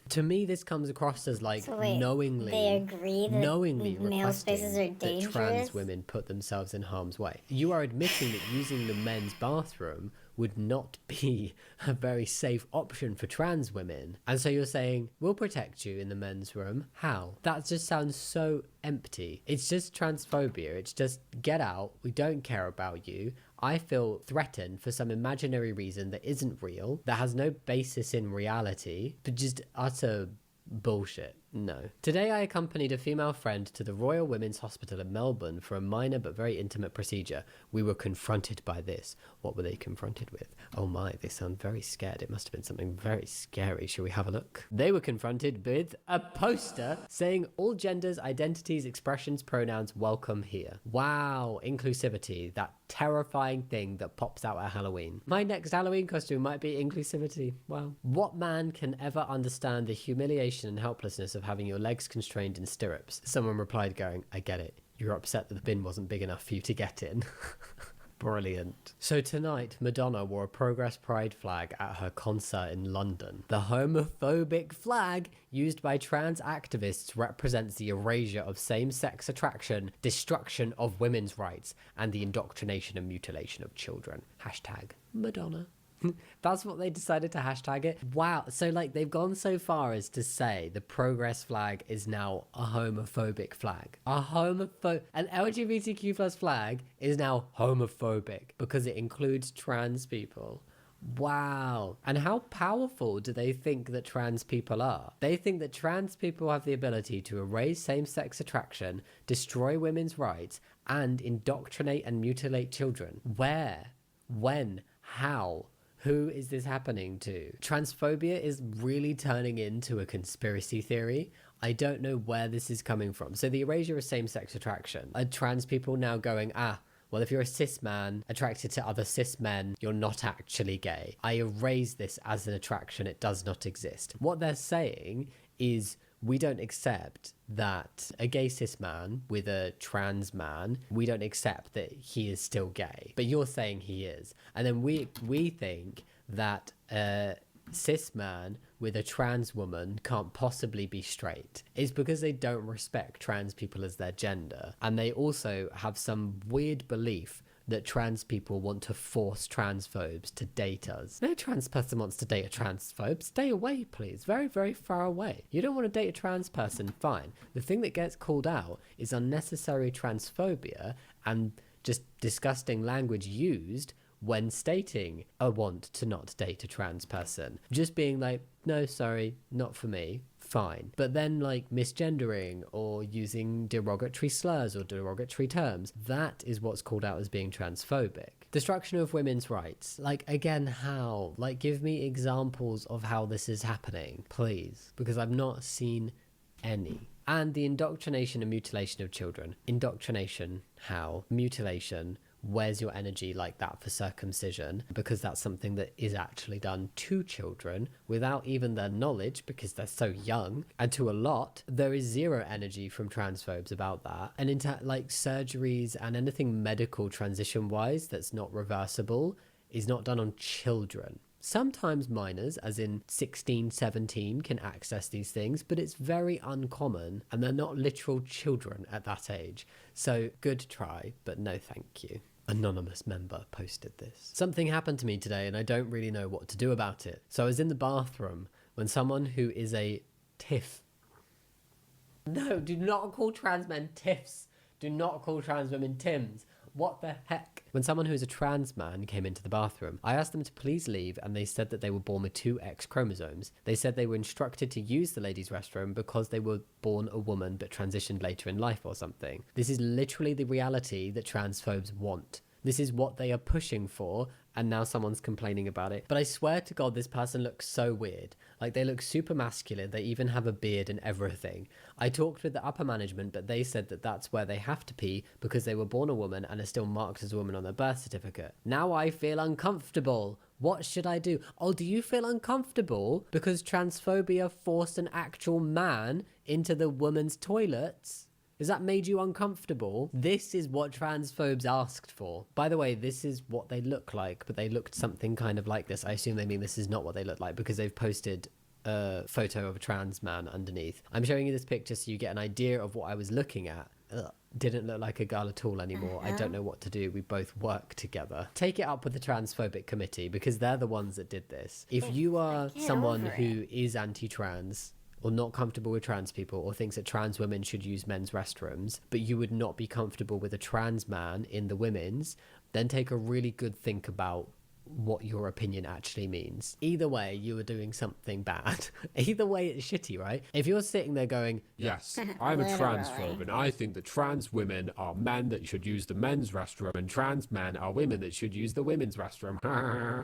To me, this comes across as like So wait, knowingly, they agree that male spaces are that dangerous? trans women put themselves in harm's way. You are admitting that using the men's bathroom would not be a very safe option for trans women. And so you're saying, we'll protect you in the men's room. How? That just sounds so empty. It's just transphobia. It's just, get out. We don't care about you. I feel threatened for some imaginary reason that isn't real, that has no basis in reality, but just utter bullshit. No. Today I accompanied a female friend to the Royal Women's Hospital in Melbourne for a minor but very intimate procedure. We were confronted by this. What were they confronted with? Oh my, they sound very scared. It must have been something very scary. Shall we have a look? They were confronted with a poster saying all genders, identities, expressions, pronouns welcome here. Wow, inclusivity, that terrifying thing that pops out at Halloween. My next Halloween costume might be inclusivity. Wow. What man can ever understand the humiliation and helplessness of having your legs constrained in stirrups? Someone replied going, I get it. You're upset that the bin wasn't big enough for you to get in. Brilliant. So tonight, Madonna wore a Progress Pride flag at her concert in London. The homophobic flag used by trans activists represents the erasure of same-sex attraction, destruction of women's rights, and the indoctrination and mutilation of children. Hashtag Madonna. That's what they decided to hashtag it. Wow. So like they've gone so far as to say the progress flag is now a homophobic flag. An LGBTQ plus flag is now homophobic because it includes trans people. Wow. And how powerful do they think that trans people are? They think that trans people have the ability to erase same-sex attraction, destroy women's rights, and indoctrinate and mutilate children. Where? When? How? Who is this happening to? Transphobia is really turning into a conspiracy theory. I don't know where this is coming from. So the erasure of same-sex attraction. Are trans people now going, well, if you're a cis man attracted to other cis men, you're not actually gay. I erase this as an attraction. It does not exist. What they're saying is we don't accept that a gay cis man with a trans man, we don't accept that he is still gay. But you're saying he is. And then we think that a cis man with a trans woman can't possibly be straight. It's because they don't respect trans people as their gender. And they also have some weird belief that trans people want to force transphobes to date us. No trans person wants to date a transphobe. Stay away, please. Very, very far away. You don't want to date a trans person, fine. The thing that gets called out is unnecessary transphobia and just disgusting language used when stating a want to not date a trans person. Just being like, no, sorry, not for me. Fine. But then like misgendering or using derogatory slurs or derogatory terms, that is what's called out as being transphobic. Destruction of women's rights. Like, again, how? Like, give me examples of how this is happening, please. Because I've not seen any. And the indoctrination and mutilation of children. Indoctrination, how? Mutilation. Where's your energy like that for circumcision? Because that's something that is actually done to children without even their knowledge because they're so young. And to a lot, there is zero energy from transphobes about that. And into like surgeries and anything medical transition wise that's not reversible is not done on children. Sometimes minors, as in 16, 17, can access these things, but it's very uncommon and they're not literal children at that age. So good try, but no thank you. Anonymous member posted this. Something happened to me today and I don't really know what to do about it. So I was in the bathroom when someone who is a TIFF. No, do not call trans men TIFFs. Do not call trans women Tims. What the heck? When someone who is a trans man came into the bathroom, I asked them to please leave and they said that they were born with 2 X chromosomes. They said they were instructed to use the ladies' restroom because they were born a woman but transitioned later in life or something. This is literally the reality that transphobes want. This is what they are pushing for, and now someone's complaining about it. But I swear to God, this person looks so weird. Like, they look super masculine. They even have a beard and everything. I talked with the upper management, but they said that that's where they have to pee because they were born a woman and are still marked as a woman on their birth certificate. Now I feel uncomfortable. What should I do? Oh, do you feel uncomfortable because transphobia forced an actual man into the woman's toilets? Has that made you uncomfortable? This is what transphobes asked for. By the way, this is what they look like, but they looked something kind of like this. I assume they mean this is not what they look like because they've posted a photo of a trans man underneath. I'm showing you this picture so you get an idea of what I was looking at. Ugh. Didn't look like a girl at all anymore. I don't know what to do. We both work together. Take it up with the transphobic committee because they're the ones that did this. If you are someone who is anti-trans or not comfortable with trans people or thinks that trans women should use men's restrooms, but you would not be comfortable with a trans man in the women's, then take a really good think about what your opinion actually means. Either way, you are doing something bad. Either way, it's shitty, right? If you're sitting there going, yes, I'm a transphobe and I think that trans women are men that should use the men's restroom and trans men are women that should use the women's restroom.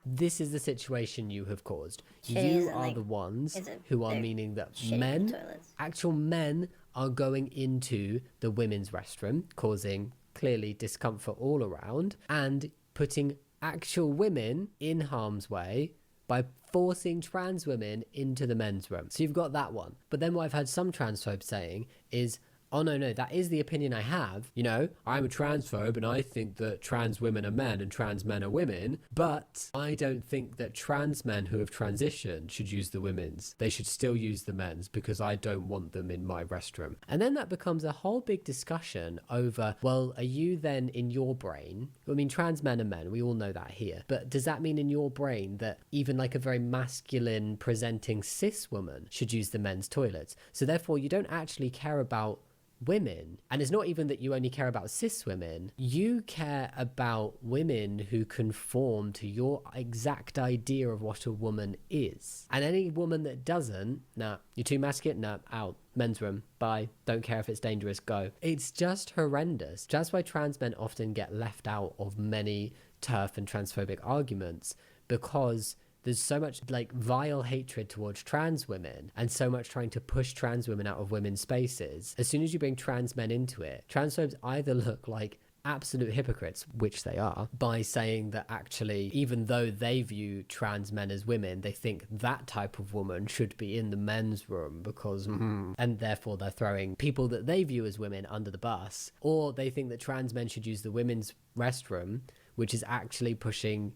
This is the situation you have caused. You are the ones who are meaning that men, actual men, are going into the women's restroom, causing clearly discomfort all around and putting actual women in harm's way by forcing trans women into the men's room. So you've got that one. But then what I've had some transphobes saying is, oh no, that is the opinion I have. You know, I'm a transphobe and I think that trans women are men and trans men are women, but I don't think that trans men who have transitioned should use the women's. They should still use the men's because I don't want them in my restroom. And then that becomes a whole big discussion over, well, are you then in your brain, I mean, trans men are men, we all know that here, but does that mean in your brain that even like a very masculine presenting cis woman should use the men's toilets? So therefore you don't actually care about women, and it's not even that you only care about cis women, you care about women who conform to your exact idea of what a woman is. And any woman that doesn't, nah, you're too masculine, nah, out, men's room, bye, don't care if it's dangerous, go. It's just horrendous. That's why trans men often get left out of many TERF and transphobic arguments, because there's so much like vile hatred towards trans women and so much trying to push trans women out of women's spaces. As soon as you bring trans men into it, transphobes either look like absolute hypocrites, which they are, by saying that actually, even though they view trans men as women, they think that type of woman should be in the men's room because, and therefore they're throwing people that they view as women under the bus, or they think that trans men should use the women's restroom, which is actually pushing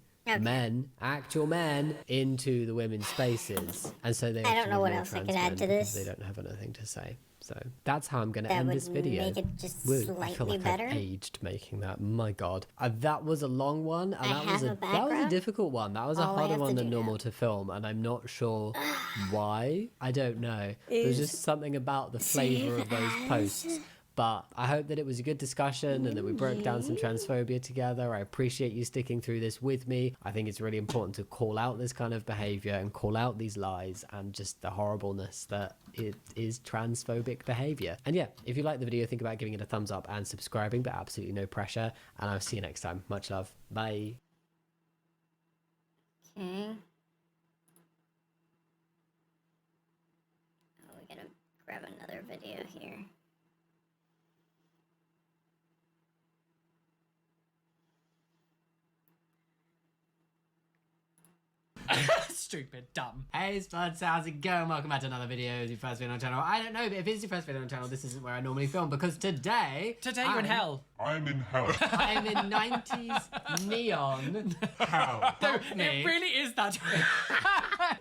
actual men into the women's spaces, and so they I don't know what else I could add to this. They don't have anything to say. So that's how I'm going to end this video. Make it just I slightly feel like better. I've aged making that. My God, that was a long one, and that was a difficult one. That was a harder one than normal to film, and I'm not sure why. I don't know. There's just something about the flavor of those posts. But I hope that it was a good discussion and that we broke down some transphobia together. I appreciate you sticking through this with me. I think it's really important to call out this kind of behavior and call out these lies and just the horribleness that it is transphobic behavior. And yeah, if you like the video, think about giving it a thumbs up and subscribing, but absolutely no pressure. And I'll see you next time. Much love. Bye. Okay. Oh, we gotta grab another video here. Stupid, dumb. Hey Spuds, how's it going? Welcome back to another video. Is your first video on the channel? I don't know, but if it's your first video on the channel, this isn't where I normally film because today you're in hell. I'm in hell. I'm in 90s neon hell. No, it really is that.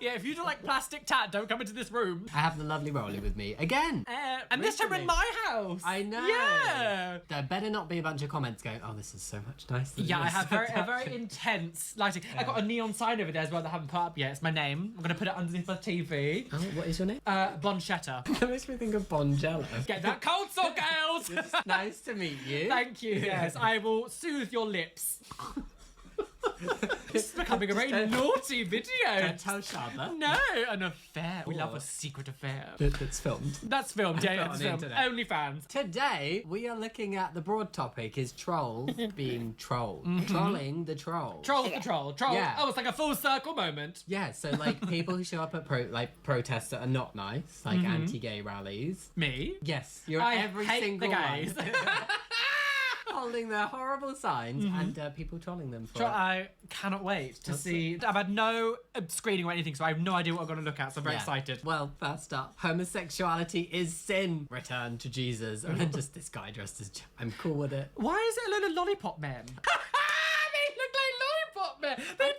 Yeah, if you do like plastic tat, don't come into this room. I have the lovely Rolly with me again. And this time we're in my house. I know. Yeah. There better not be a bunch of comments going, oh, this is so much nicer. Yeah, I have a very intense lighting. I got a neon sign over there as well that I haven't put up yet. It's my name. I'm gonna put it underneath the TV. Oh, what is your name? Bonchetta. That makes me think of Bonjella. Get that cold sore, girls. It's nice to meet you. Thank you. Yes, I will soothe your lips. This is becoming a very naughty video. Don't tell Sharma. No, an affair. We love a secret affair. That's filmed. That's filmed, yeah, On it's the filmed. internet. OnlyFans. Today, we are looking at the broad topic is trolls being trolled. Trolling the trolls. Trolls the troll. Troll. Yeah. Oh, it's like a full circle moment. Yeah, so like people who show up at protests that are not nice, like anti-gay rallies. Me? Yes, you're I at every hate single the gays. one. Holding their horrible signs and people trolling them for it. I cannot wait to see. I've had no screening or anything, so I have no idea what I'm going to look at, so I'm very excited. Well, first up, homosexuality is sin. Return to Jesus. And then just this guy dressed as... I'm cool with it. Why is it a load of lollipop men? They look like lollipop men. They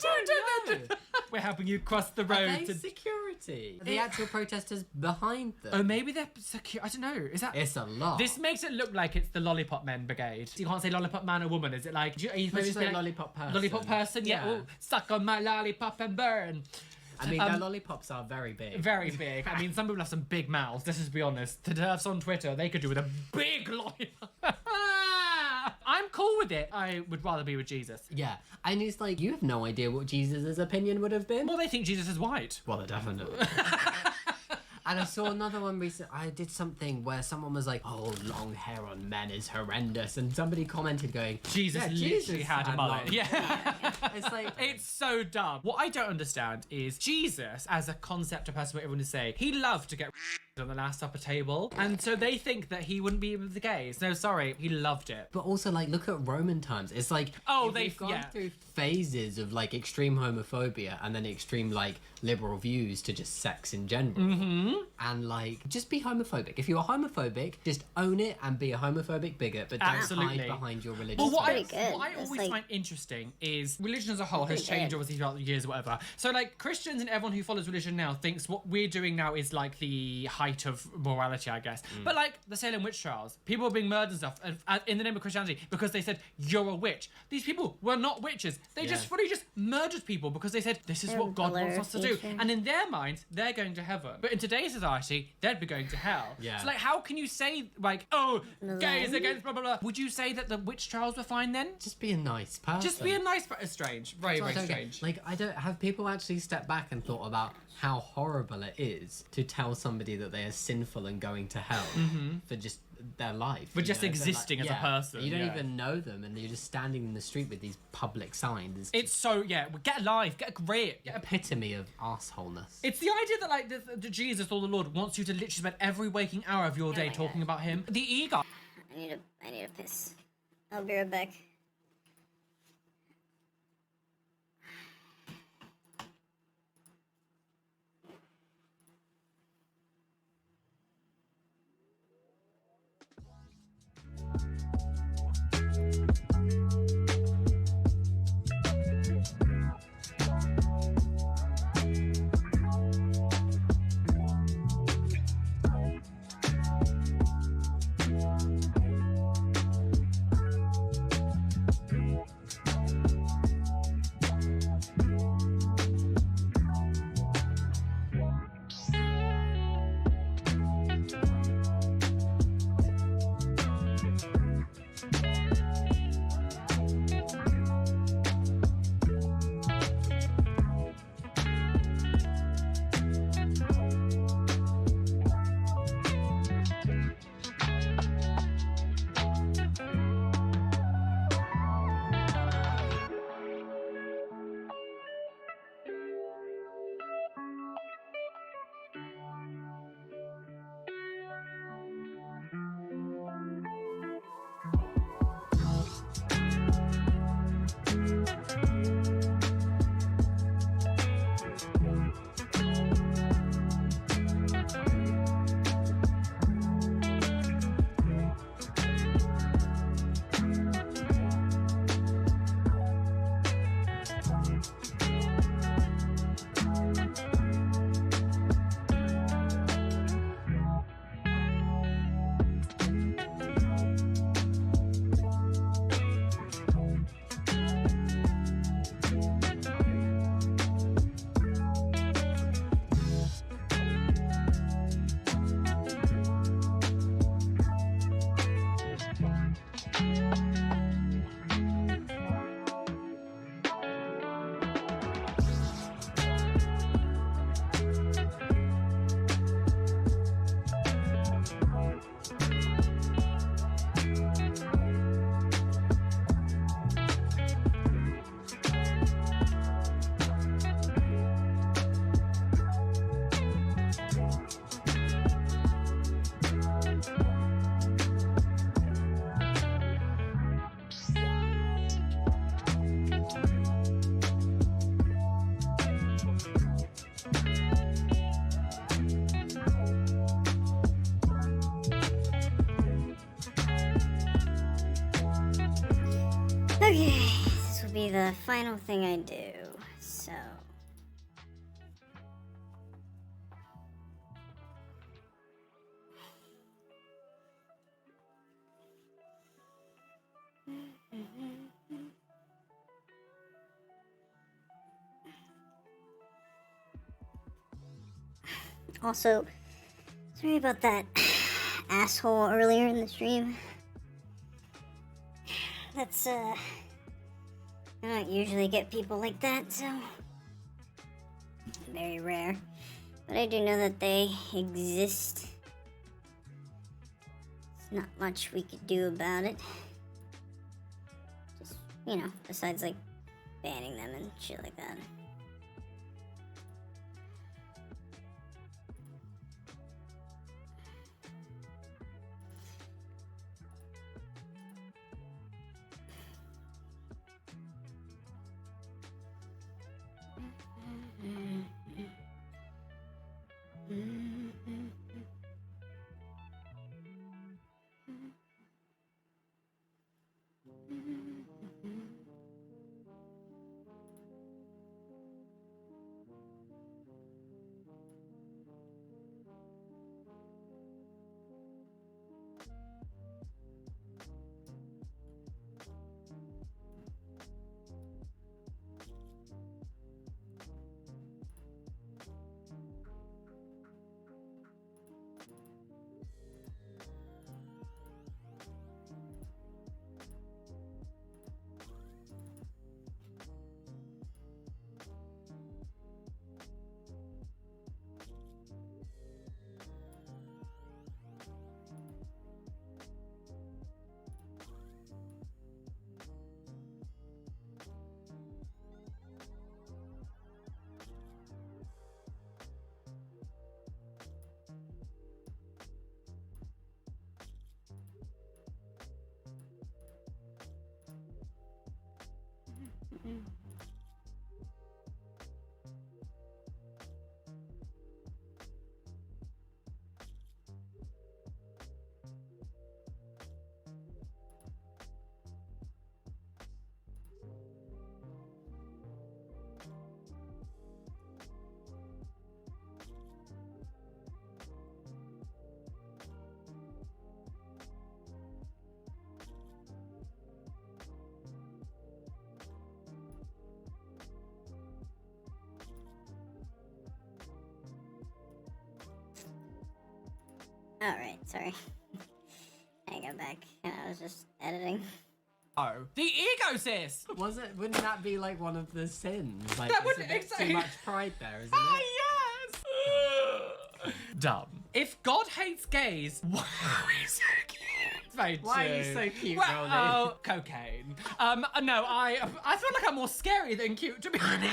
do. We're helping you cross the road. Are they security? The actual protesters behind them. Oh, maybe they're secure. I don't know. Is that? It's a lot. This makes it look like it's the Lollipop Men Brigade. You can't say lollipop man or woman. Is it like? Are you supposed to say say lollipop person? Lollipop person. Yeah. Yeah. Oh, suck on my lollipop and burn. I mean, their lollipops are very big. Very big. I mean, some people have some big mouths. Let's just be honest. To us on Twitter, they could do with a big lollipop. I'm cool with it. I would rather be with Jesus. Yeah, and it's like, you have no idea what Jesus' opinion would have been. Well, they think Jesus is white. Well, definitely. And I saw another one recently. I did something where someone was like, "Oh, long hair on men is horrendous," and somebody commented going, Jesus literally had a mullet. long- Yeah. It's like, It's so dumb. What I don't understand is Jesus, as a concept, a person, what everyone would say, he loved to get on the Last Supper table, and so they think that he wouldn't be with the gays. No, sorry, he loved it. but also like, look at Roman times. It's like, we've gone through phases of like extreme homophobia and then extreme like liberal views to just sex in general. And like, just be homophobic. If you're homophobic, just own it and be a homophobic bigot, but don't Absolutely. hide behind your religion. Well, what I It's always like- find interesting is religion as a whole has Pretty changed good. obviously throughout the years or whatever. So like Christians and everyone who follows religion now thinks what we're doing now is like the height of morality, I guess. But like the Salem witch trials, people were being murdered and stuff in the name of Christianity because they said you're a witch. These people were not witches. They just fully just murdered people because they said this is They're what God wants us to do. glorification. And in their minds, they're going to heaven. But in today's society, they'd be going to hell. Yeah. So like, how can you say like, oh, gays Then- against blah blah blah? Would you say that the witch trials were fine then? Just be a nice person. Just be a nice, but it's strange. Very, That's what very I don't get. strange. Like, I don't have people actually step back and thought about how horrible it is to tell somebody that they are sinful and going to hell for just their life. For you just know? So, existing as a person, You don't yeah. even know them, and you're just standing in the street with these public signs. It's so, yeah, well, get alive, get a grip. Get a... epitome of assholeness. It's the idea that, like, the Jesus or the Lord wants you to literally spend every waking hour of your day talking about him. The ego. I need a piss. I'll be right back. be the final thing I do, so... Also, sorry about that asshole earlier in the stream. That's, I don't usually get people like that, so... very rare. But I do know that they exist. There's not much we could do about it. Just, you know, besides, like, banning them and shit like that. Alright, sorry. I got back. I was just editing. Oh, the ego, sis! Wouldn't that be like one of the sins? Like, That there's would- a bit exactly. too much pride there, isn't Ah, it? yes! Dumb. If God hates gays, why are we so cute? Very Why are you true. so cute, well, Rolly? Oh, cocaine. No, I feel like I'm more scary than cute, to be honest.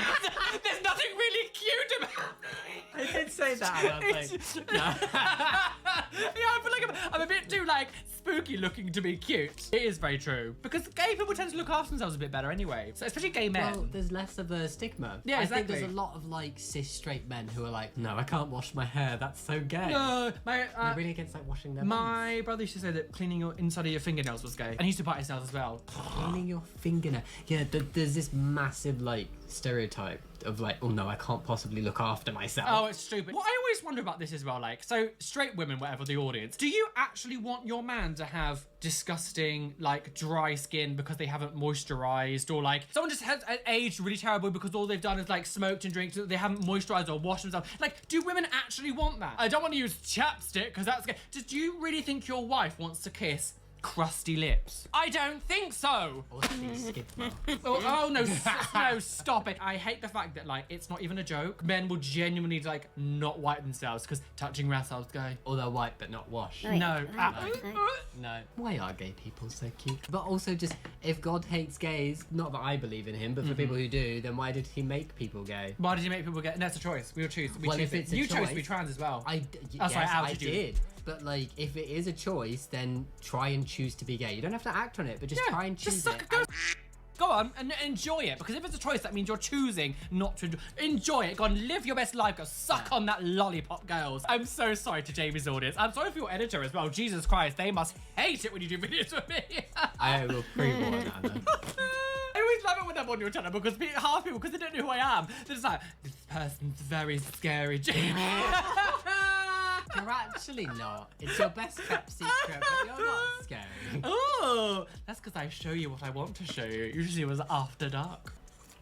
There's nothing really cute about me. I did say that. I was like, no. Yeah, I feel like I'm a bit too, like, spooky looking to be cute. It is very true. Because gay people tend to look after themselves a bit better anyway. So especially gay men. Well, there's less of a stigma. Yeah, I exactly. think there's a lot of like cis straight men who are like, no, I can't wash my hair. That's so gay. No, They're really against like washing their my brother used to say that cleaning your inside of your fingernails was gay. And he used to bite his nails as well. Cleaning your fingernail. Yeah, there's this massive like stereotype of like, oh no, I can't possibly look after myself. Oh, it's stupid. What I always wonder about this as well, like, so straight women, whatever the audience, do you actually want your man to have disgusting, like, dry skin because they haven't moisturized, or like someone just has aged really terrible because all they've done is like smoked and drank, they haven't moisturized or washed themselves? Like, do women actually want that? I don't want to use chapstick because that's gay. Do you really think your wife wants to kiss crusty lips? I don't think so. Oh no, no, stop it. I hate the fact that like it's not even a joke. Men will genuinely like not wipe themselves because touching themselves gay. Or they're white but not washed. No. No. Why are gay people so cute? But also just, if God hates gays, not that I believe in him, but for people who do, then why did he make people gay? Why did you make people gay? No, it's a choice. We will choose. We Well, choose if it. it's a You chose to choice- be trans as well. Yes, sorry, Al, I did you? did. But like, if it is a choice, then try and choose to be gay. You don't have to act on it, but just try and choose it. Go on and enjoy it, because if it's a choice, that means you're choosing not to enjoy it. Go on, live your best life. Go suck on that lollipop, girls. I'm so sorry to Jamie's audience. I'm sorry for your editor as well. Jesus Christ, they must hate it when you do videos with me. I will pre-warn Anna. I always love it when them on your channel because half people, because they don't know who I am, they're just like, this person's very scary, Jamie. You're actually not. It's your best kept secret, but you're not scary. Oh, that's because I show you what I want to show you. Usually it was after dark.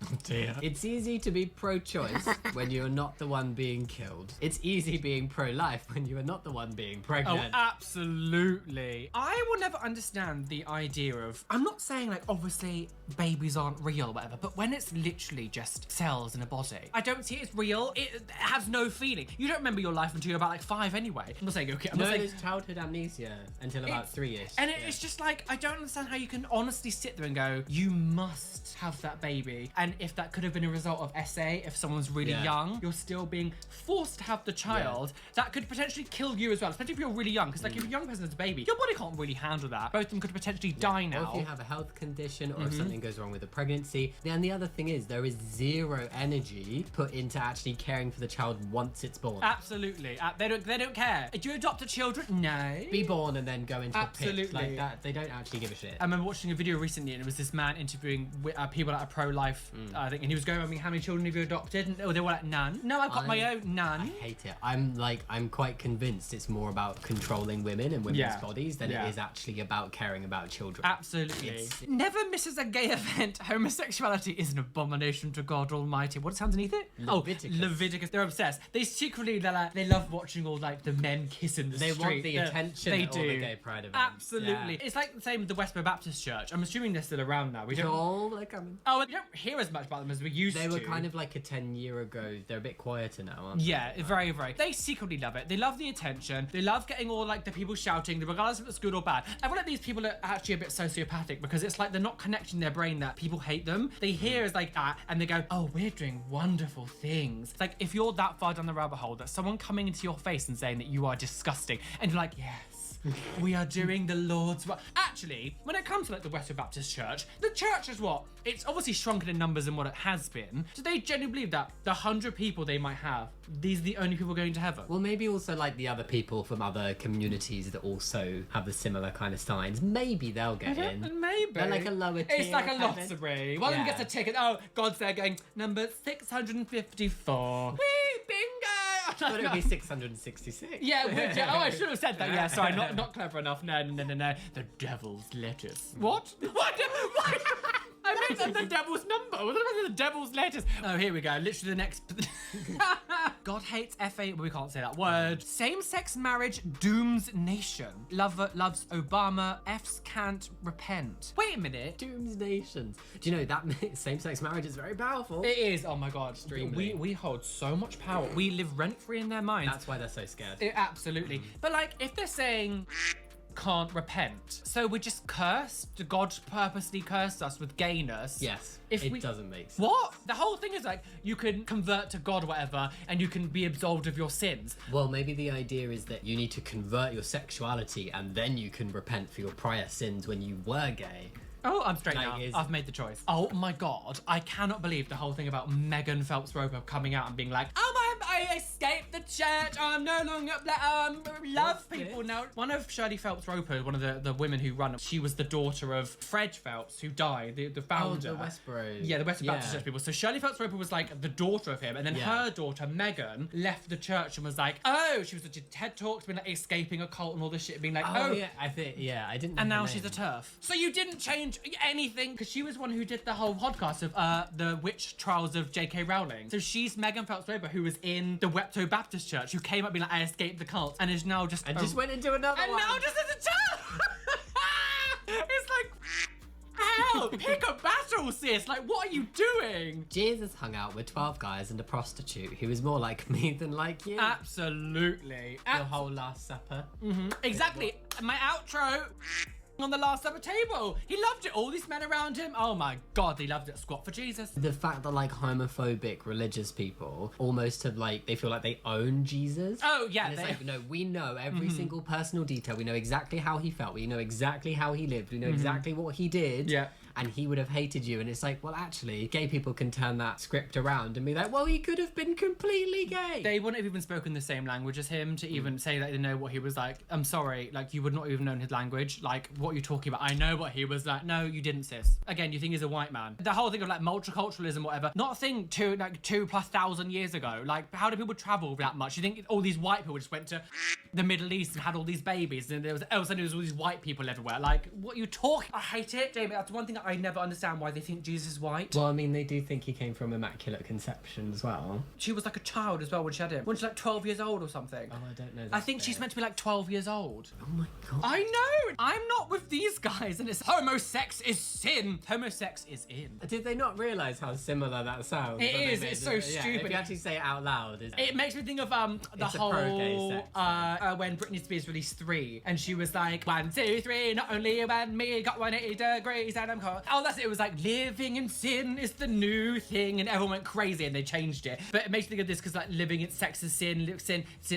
Oh dear. It's easy to be pro-choice when you're not the one being killed. It's easy being pro-life when you are not the one being pregnant. Oh, absolutely. I will never understand the idea of, I'm not saying like obviously babies aren't real or whatever, but when it's literally just cells in a body, I don't see it as real. It has no feeling. You don't remember your life until you're about like 5 anyway. I'm not saying, okay, I'm not saying it's childhood amnesia until about 3-ish. And it's just like, I don't understand how you can honestly sit there and go, you must have that baby. And if that could have been a result of SA, if someone's really young, you're still being forced to have the child. That could potentially kill you as well, especially if you're really young. Because like if a young person has a baby, your body can't really handle that. Both of them could potentially die now. Or if you have a health condition, or if something goes wrong with a pregnancy. And the other thing is, there is zero energy put into actually caring for the child once it's born. Absolutely. They don't care. Do you adopt a children? No. Be born and then go into a pit Absolutely. like that. They don't actually give a shit. I remember watching a video recently, and it was this man interviewing people that are pro-life, I think, and he was going, I mean, how many children have you adopted? And they were like, none. No, I've got my own, none. I hate it. I'm quite convinced it's more about controlling women and women's bodies than it is actually about caring about children. Absolutely. Never misses a gay event. Homosexuality is an abomination to God Almighty. What's underneath it? Leviticus. Oh, Leviticus. They're obsessed. They secretly, they love watching all like the men kissing the They street. want the attention They at do. all the gay pride events. Absolutely. Yeah. It's like the same with the Westboro Baptist Church. I'm assuming they're still around now. We don't. Oh, they're coming. Oh, we don't hear as much about them as we used to. They were kind of like a 10-year ago. They're a bit quieter now, aren't they? Yeah, very, very. They secretly love it. They love the attention. They love getting all like the people shouting, regardless if it's good or bad. I feel like these people are actually a bit sociopathic because it's like they're not connecting their brain that people hate them. They hear as like that and they go, oh, we're doing wonderful things. It's like if you're that far down the rabbit hole, that someone coming into your face and saying that you are disgusting, and you're like, yes. We are doing the Lord's work. Actually, when it comes to like the Western Baptist Church, the church is what? It's obviously shrunken in numbers than what it has been. Do they genuinely believe that the 100 people they might have, these are the only people going to heaven? Well, maybe also like the other people from other communities that also have the similar kind of signs. Maybe they'll get in. Maybe. They're like a lower tier. It's like a heaven. lottery. One of them gets a ticket. Oh, God's there going, number 654. Whee, bingo! But it'd be 666. Yeah, oh, I should have said that. Yeah, sorry, not clever enough. No. The devil's lettuce. What? What? I made that the devil's number. What about the devil's lettuce? Oh, here we go. Literally the next. God hates FA. We can't say that word. Same-sex marriage dooms nation. Lover loves Obama. Fs can't repent. Wait a minute. Dooms nations. Do you know that same-sex marriage is very powerful? It is. Oh my God. Extremely. We hold so much power. We live rent-free in their minds. That's why they're so scared. Absolutely. But like, if they're saying can't repent, so we're just cursed? God purposely cursed us with gayness? Yes. It doesn't make sense. What? The whole thing is like, you can convert to God or whatever, and you can be absolved of your sins. Well, maybe the idea is that you need to convert your sexuality and then you can repent for your prior sins when you were gay. Oh, I'm straight now. I've made the choice. Oh my God. I cannot believe the whole thing about Megan Phelps-Roper coming out and being like, I escaped the church. I'm no longer love people now. One of Shirley Phelps-Roper, one of the women who run, she was the daughter of Fred Phelps, who died, the founder. Oh, the Westboro. Yeah, the Westboro Baptist Church people. So Shirley Phelps-Roper was like the daughter of him, and then her daughter, Megan, left the church and was like, oh, she was at TED Talks, been like escaping a cult and all this shit, being like, oh. Yeah, I didn't know and now her she's a name. turf. So you didn't change anything, because she was one who did the whole podcast of the witch trials of J.K. Rowling. So she's Megan Phelps-Roper, who was in the Westboro Baptist Church, who came up being like, I escaped the cult, and is now just... And just went into another one. And now just as a turf! It's like... Hell, pick a battle, sis. Like, what are you doing? Jesus hung out with 12 guys and a prostitute who was more like me than like you. Absolutely. Your whole Last Supper. Exactly. My outro... on the Last Supper table. He loved it. All these men around him. Oh my God, they loved it. Squat for Jesus. The fact that like homophobic religious people almost have like, they feel like they own Jesus. Oh yeah. And it's like, no, we know every single personal detail. We know exactly how he felt. We know exactly how he lived. We know exactly what he did. Yeah. and he would have hated you. And it's like, well, actually, gay people can turn that script around and be like, well, he could have been completely gay. They wouldn't have even spoken the same language as him to even say that they know what he was like. I'm sorry, like, you would not even known his language. Like, what are you talking about? I know what he was like. No, you didn't, sis. Again, you think he's a white man. The whole thing of like multiculturalism, whatever, not a thing 2,000+ years ago. Like, how do people travel that much? You think all these white people just went to the Middle East and had all these babies, and there was all these white people everywhere? Like, what are you talking? I hate it, Jamie. That's one thing that I never understand, why they think Jesus is white. Well, I mean, they do think he came from Immaculate Conception as well. She was like a child as well when she had him. When she's like 12 years old or something. Oh, I don't know that. I think she's meant to be like 12 years old. Oh my god. I know! I'm not with these guys, and it's homosex is sin. Homosex is in. Did they not realise how similar that sounds? It is, it's so stupid. If you actually say it out loud. It makes me think of the whole when Britney Spears released 3 and she was like 1, 2, 3, not only you and me got 180 degrees and I'm cold. Oh, that's it. It was like living in sin is the new thing, and everyone went crazy and they changed it. But it makes me think of this because like living in sex is sin,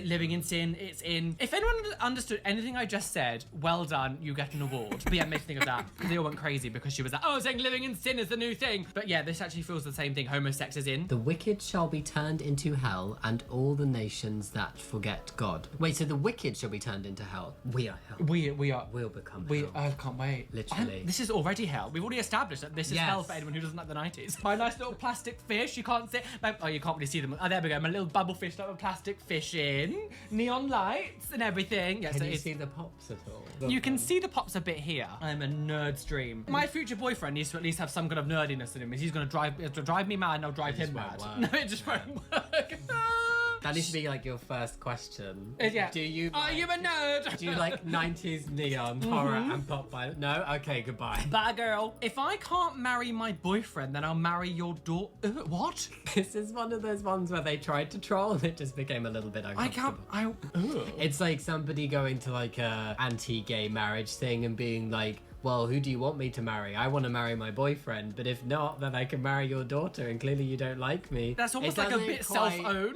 living in sin, it's in. If anyone understood anything I just said, well done, you get an award. But yeah, it makes me think of that. They all went crazy because she was like, oh, saying living in sin is the new thing. But yeah, this actually feels the same thing. Homosex is in. The wicked shall be turned into hell, and all the nations that forget God. Wait, so the wicked shall be turned into hell? We are hell. We are. We'll become hell. I can't wait. Literally. This is already hell. We've already established that this is hell for anyone who doesn't like the 90s. My nice little plastic fish, you can't see. Oh, you can't really see them. Oh, there we go. My little bubble fish, like a plastic fish in. Neon lights and everything. Yeah, can you see the pops at all? You can see the pops a bit here. I'm a nerd stream. My future boyfriend needs to at least have some kind of nerdiness in him. He's going to drive me mad and I'll drive him mad. No, it just won't work. That needs to be like your first question. Yeah. Do you? Are you a nerd? Do you like 90s neon horror and pop violence? No? Okay, goodbye. Bye, girl. If I can't marry my boyfriend, then I'll marry your daughter. What? This is one of those ones where they tried to troll and it just became a little bit uncomfortable. It's like somebody going to like a anti-gay marriage thing and being like, well, who do you want me to marry? I want to marry my boyfriend, but if not, then I can marry your daughter, and clearly you don't like me. That's almost like a bit self-own.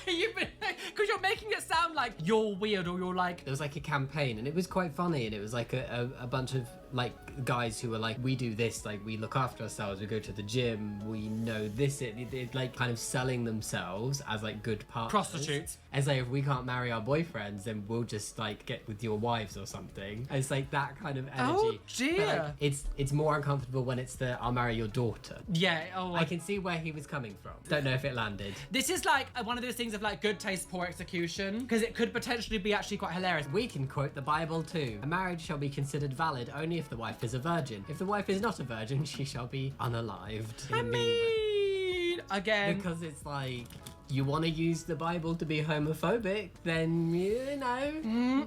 Because you're making it sound like you're weird or you're like... There was like a campaign, and it was quite funny, and it was like a bunch of like guys who were like, we do this, like we look after ourselves, we go to the gym, we know this, it like kind of selling themselves as like good partners. Prostitutes. As like, if we can't marry our boyfriends, then we'll just like get with your wives or something. It's like that kind of energy. Oh dear. But, like, it's more uncomfortable when it's the I'll marry your daughter. Yeah. Oh. I can see where he was coming from. Don't know if it landed. This is like one of those things of like good taste, poor execution, because it could potentially be actually quite hilarious. We can quote the Bible too. A marriage shall be considered valid only if the wife is a virgin. If the wife is not a virgin, she shall be unalived. I mean, again, because it's like, you want to use the Bible to be homophobic, then, you know,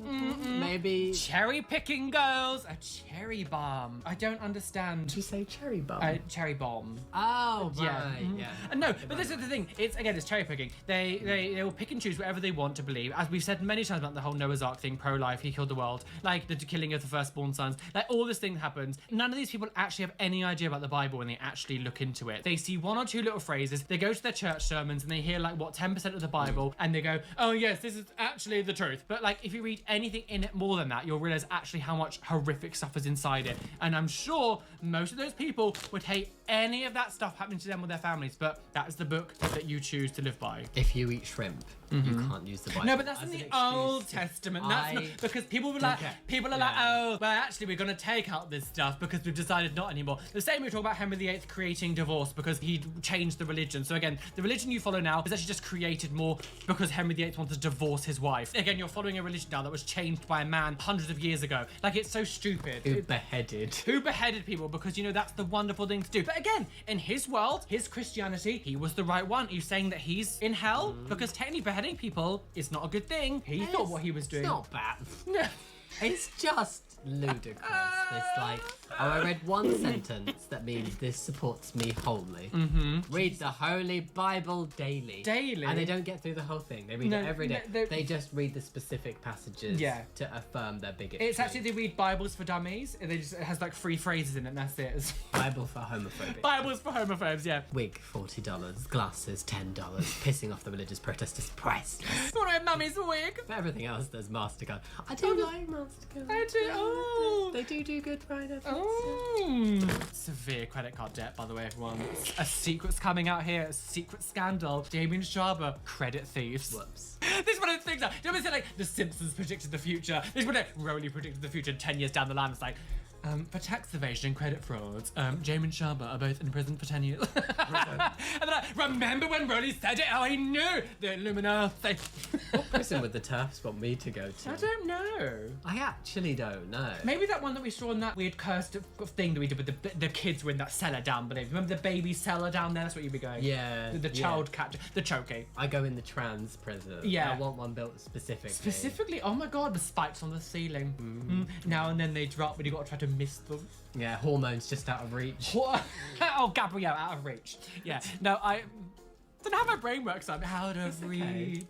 maybe... Cherry picking girls, a cherry bomb. I don't understand. Did you say cherry bomb? Cherry bomb. Oh, right, yeah. No, but this is the thing. It's cherry picking. They will pick and choose whatever they want to believe. As we've said many times about the whole Noah's Ark thing, pro-life, he killed the world, like the killing of the firstborn sons, like all this thing happens. None of these people actually have any idea about the Bible when they actually look into it. They see one or two little phrases, they go to their church sermons and they hear like what 10% of the Bible and they go, oh yes, this is actually the truth. But like if you read anything in it more than that, you'll realize actually how much horrific stuff is inside it. And I'm sure most of those people would hate any of that stuff happening to them or their families, but that is the book that you choose to live by. If you eat shrimp, you can't use the Bible. No, but that's in the Old Testament. That's not, because people were like, oh, well, actually, we're going to take out this stuff because we've decided not anymore. The same we talk about Henry VIII creating divorce because he changed the religion. So again, the religion you follow now is actually just created more because Henry VIII wanted to divorce his wife. Again, you're following a religion now that was changed by a man hundreds of years ago. Like, it's so stupid. Who beheaded people because, you know, that's the wonderful thing to do. But again, in his world, his Christianity, he was the right one. Are you saying that he's in hell? Because technically beheading people is not a good thing. He thought what he was doing. It's not bad. It's just ludicrous. It's like, oh, I read one sentence that means this supports me wholly. Read the Holy Bible daily. And they don't get through the whole thing. They read it every day. They just read the specific passages to affirm their bigotry. It's actually, they read Bibles for dummies. And it has like 3 phrases in it and that's it. Bible for homophobic. Bibles for homophobes, yeah. Wig, $40. Glasses, $10. Pissing off the religious protesters, priceless. You want to have mummy's wig? For everything else, there's MasterCard. I do like MasterCard. I do. Oh. They do few good Friday. Severe credit card debt, by the way, everyone. A secret's coming out here. A secret scandal. Damien Sharber, credit thieves. Whoops. This is one of the things that, do you ever say like The Simpsons predicted the future? This is what Rowley predicted the future 10 years down the line. It's like, for tax evasion and credit frauds, Jamie and Sharber are both in prison for 10 years. And then remember when Rowley said it? How he knew the Illuminati. What prison would the TERFs want me to go to? I don't know. I actually don't know. Maybe that one that we saw in that weird cursed thing that we did with the kids were in that cellar down below. Remember the baby cellar down there? That's what you'd be going. Yeah. The child capture, the choking. I go in the trans prison. Yeah. I want one built specifically. Specifically? Oh my god, with spikes on the ceiling. Now and then they drop, but you got to try to miss them. Yeah, hormones just out of reach. What? Oh, Gabrielle, out of reach. Yeah. No, I don't know how my brain works. I'm out of reach.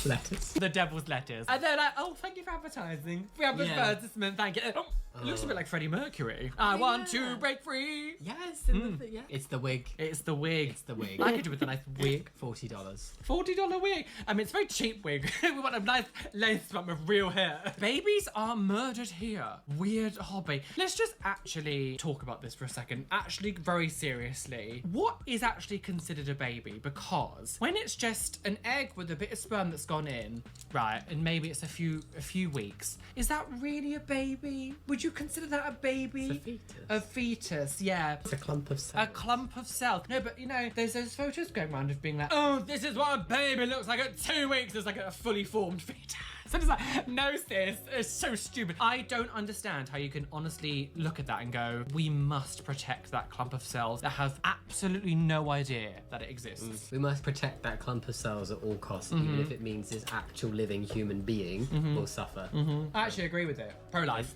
Letters. The devil's letters. And they're like, oh, thank you for advertising. We have advertisement, thank you. Oh, it looks a bit like Freddie Mercury. I want to break free. Yes, yeah. It's the wig. It's the wig. It's the wig. I could do with a nice wig. $40. $40 wig. I mean, it's a very cheap wig. We want a nice lace one with real hair. Babies are murdered here. Weird hobby. Let's just actually talk about this for a second. Actually, very seriously. What is actually considered a baby? Because when it's just an egg with a bit of sperm that's gone in, right, and maybe it's a few weeks, is that really a baby? Would you consider that a baby? It's a fetus. A fetus, yeah. It's a clump of cells. A clump of cells. No, but you know, there's those photos going around of being like, oh, this is what a baby looks like at 2 weeks. It's like a fully formed fetus. So it's like, no sis, it's so stupid. I don't understand how you can honestly look at that and go, we must protect that clump of cells that have absolutely no idea that it exists. We must protect that clump of cells at all costs, even if it means this actual living human being will suffer. I actually agree with it. Pro-life.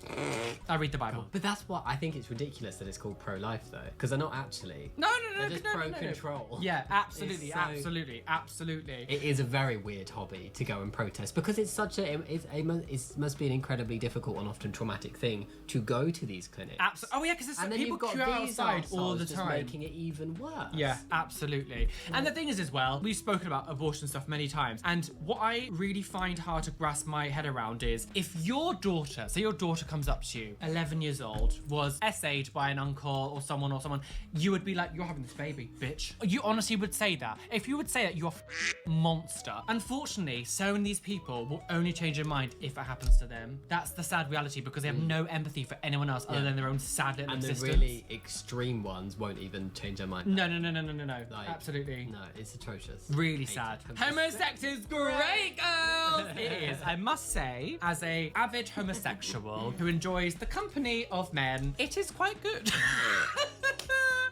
I read the Bible. But that's what I think it's ridiculous that it's called pro-life though, because they're not actually. No, they're just pro-control. Yeah, absolutely, So- absolutely. It is a very weird hobby to go and protest because it's such a it must be an incredibly difficult and often traumatic thing to go to these clinics. Oh yeah, because and then people you've got queue these outside all arseholes the just time, making it even worse. Yeah, absolutely. And the thing is as well, we've spoken about abortion stuff many times, and what I really find hard to grasp my head around is if your daughter, say your daughter comes up to you, 11 years old, was SA'd by an uncle or someone, you would be like, you're having this baby, bitch. You honestly would say that. If you would say that, you're a monster. Unfortunately, so many of these people will only change their mind if it happens to them. That's the sad reality because they have no empathy for anyone else other than their own sad little existence. And the really extreme ones won't even change their mind. No. Like, absolutely. No, it's atrocious. Really sad. Homosex is great, girls! It is. I must say, as a avid homosexual who enjoys the company of men, it is quite good.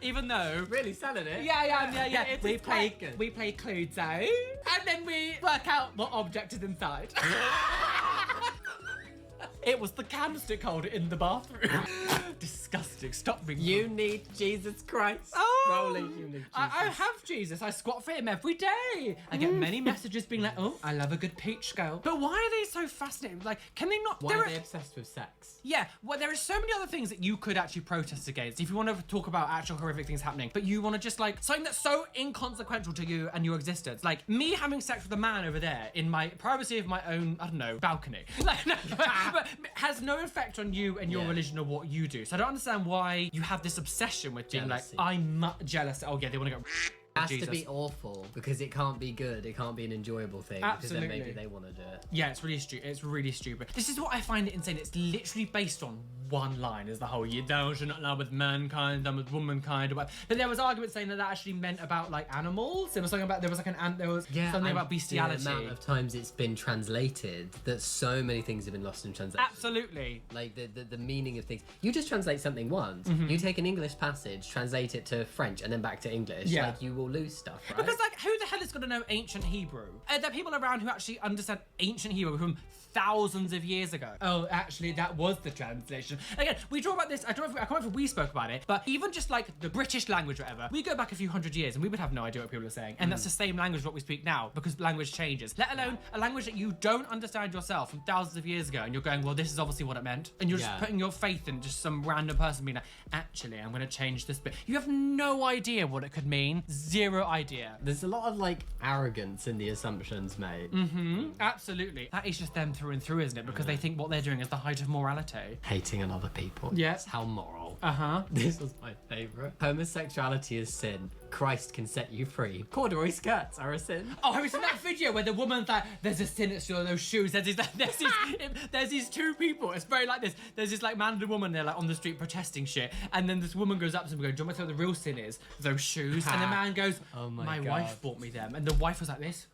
Even though really selling it. Yeah. We play Cluedo, and then we work out what object is inside. It was the candlestick holder in the bathroom. Disgusting. Stop being. You need Jesus Christ. Oh, Rowley, you need Jesus. I have Jesus. I squat for him every day. I get many messages being like, oh, I love a good peach girl. But why are they so fascinated? Like, can they not? Why are they obsessed with sex? Yeah, well, there are so many other things that you could actually protest against if you want to talk about actual horrific things happening. But you want to just like something that's so inconsequential to you and your existence. Like me having sex with a man over there in my privacy of my own, I don't know, balcony. Like, no, but has no effect on you and your religion or what you do. So I don't understand why you have this obsession with being Jealousy. like, I'm jealous. Oh yeah, they want to go. It has to be awful because it can't be good. It can't be an enjoyable thing. Absolutely. Because then maybe they want to do it. Yeah, it's really stupid. It's really stupid. This is what I find it insane. It's literally based on one line. Is the whole thou shalt not lie with mankind, done with womankind. Or whatever. But there was argument saying that actually meant about like animals. There was something about something about bestiality. The amount of times it's been translated that so many things have been lost in translation. Absolutely. Like the meaning of things. You just translate something once. You take an English passage, translate it to French, and then back to English. Yeah. Like you will lose stuff, right? Because like, who the hell is going to know ancient Hebrew? Are there people around who actually understand ancient Hebrew from thousands of years ago? Oh, actually, that was the translation. Again, we talk about this. I can't remember if we spoke about it, but even just like the British language, or whatever, we go back a few hundred years and we would have no idea what people are saying. And that's the same language what we speak now because language changes. Let alone a language that you don't understand yourself from thousands of years ago, and you're going, well, this is obviously what it meant, and you're just putting your faith in just some random person being like, actually, I'm going to change this bit. You have no idea what it could mean. Zero idea. There's a lot of like arrogance in the assumptions made. Absolutely. That is just them through and through, isn't it? Because they think what they're doing is the height of morality. Hating on other people. Yes. How moral. Uh-huh. This was my favourite. Homosexuality is sin. Christ can set you free. Corduroy skirts are a sin. Oh, have you seen that video where the woman's like, there's a sin at those shoes. There's these two people. It's very like this. There's this like man and a woman, they're like on the street protesting shit. And then this woman goes up to them and goes, do you want me to tell what the real sin is? Those shoes. And the man goes, oh my God. wife bought me them. And the wife was like this.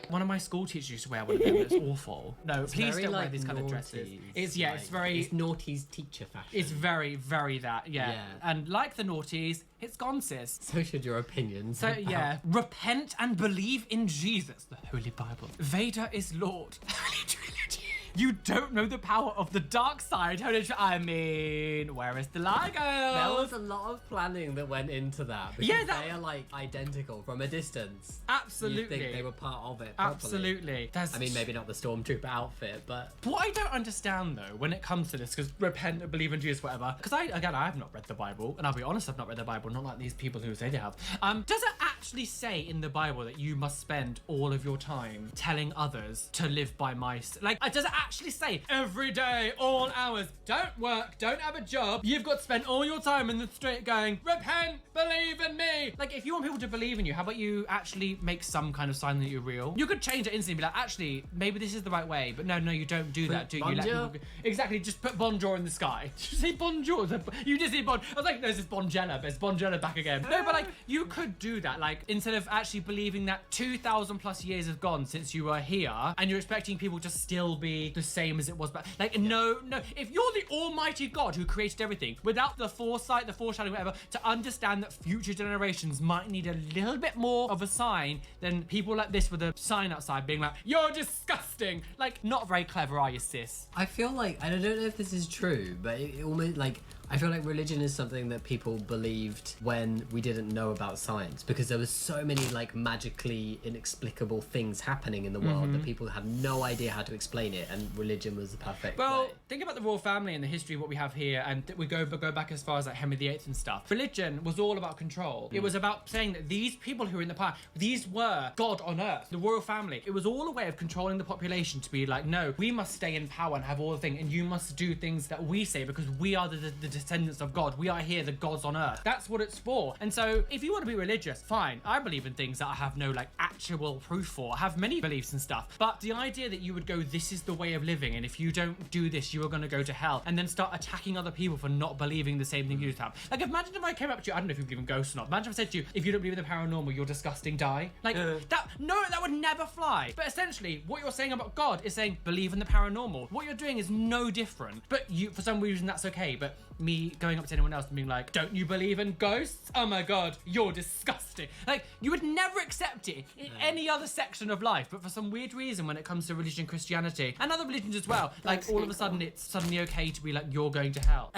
One of my school teachers used to wear one of them. It's awful. No, It's please very, don't wear like, these kind of dresses. noughties. It's Like, it's very. It's naughty's teacher fashion. It's very, very that. Yeah. Yeah. And like the naughties, it's gone, sis. So should your opinions. So yeah, repent and believe in Jesus, the Holy Bible. Vader is Lord. Holy Trinity. You don't know the power of the dark side. I mean, where is the lie, girl? There was a lot of planning that went into that. Because Yeah, they are like identical from a distance. Absolutely. You think they were part of it. Properly. Absolutely. I mean, maybe not the stormtrooper outfit, but What I don't understand though, when it comes to this, because repent and believe in Jesus, whatever, because I have not read the Bible, and I'll be honest, I've not read the Bible, not like these people who say they have. Does it actually say in the Bible that you must spend all of your time telling others to live by does it actually say every day, all hours, don't work, don't have a job, you've got to spend all your time in the street going, repent, believe in me? Like, if you want people to believe in you, how about you actually make some kind of sign that you're real? You could change it instantly and be like, actually, maybe this is the right way, but no, you don't do that, do you? Let people exactly, just put bonjour in the sky. Did you say bonjour? You just say bon. I was like, no, this is Bonjella, but it's Bonjella back again. No, but like, you could do that, like, instead of actually believing that 2,000 plus years have gone since you were here, and you're expecting people to still be the same as it was back. Like, no. If you're the almighty God who created everything, without the foresight, the foreshadowing, whatever, to understand that future generations might need a little bit more of a sign than people like this with a sign outside being like, you're disgusting. Like, not very clever, are you, sis? I feel like, I don't know if this is true, but it almost like, I feel like religion is something that people believed when we didn't know about science, because there was so many like magically inexplicable things happening in the world that people had no idea how to explain it, and religion was the perfect Well, way. think about the royal family and the history of what we have here, and we go back as far as like Henry VIII and stuff. Religion was all about control. It was about saying that these people who were in the power, these were God on earth, the royal family. It was all a way of controlling the population to be like, no, we must stay in power and have all the thing, and you must do things that we say because we are the descendants of God. We are here, the gods on earth. That's what it's for. And so if you want to be religious, fine. I believe in things that I have no like actual proof for. I have many beliefs and stuff. But the idea that you would go, this is the way of living, and if you don't do this, you are going to go to hell, and then start attacking other people for not believing the same thing you have. Like, imagine if I came up to you, I don't know if you believe in ghosts or not. Imagine if I said to you, if you don't believe in the paranormal, you're disgusting, die. Like, that would never fly. But essentially, what you're saying about God is saying, believe in the paranormal. What you're doing is no different. But you, for some reason, that's okay. But me going up to anyone else and being like, don't you believe in ghosts? Oh my God, you're disgusting. Like, you would never accept it in any other section of life, but for some weird reason, when it comes to religion, Christianity, and other religions as well, like, all of a sudden, it's suddenly okay to be like, you're going to hell.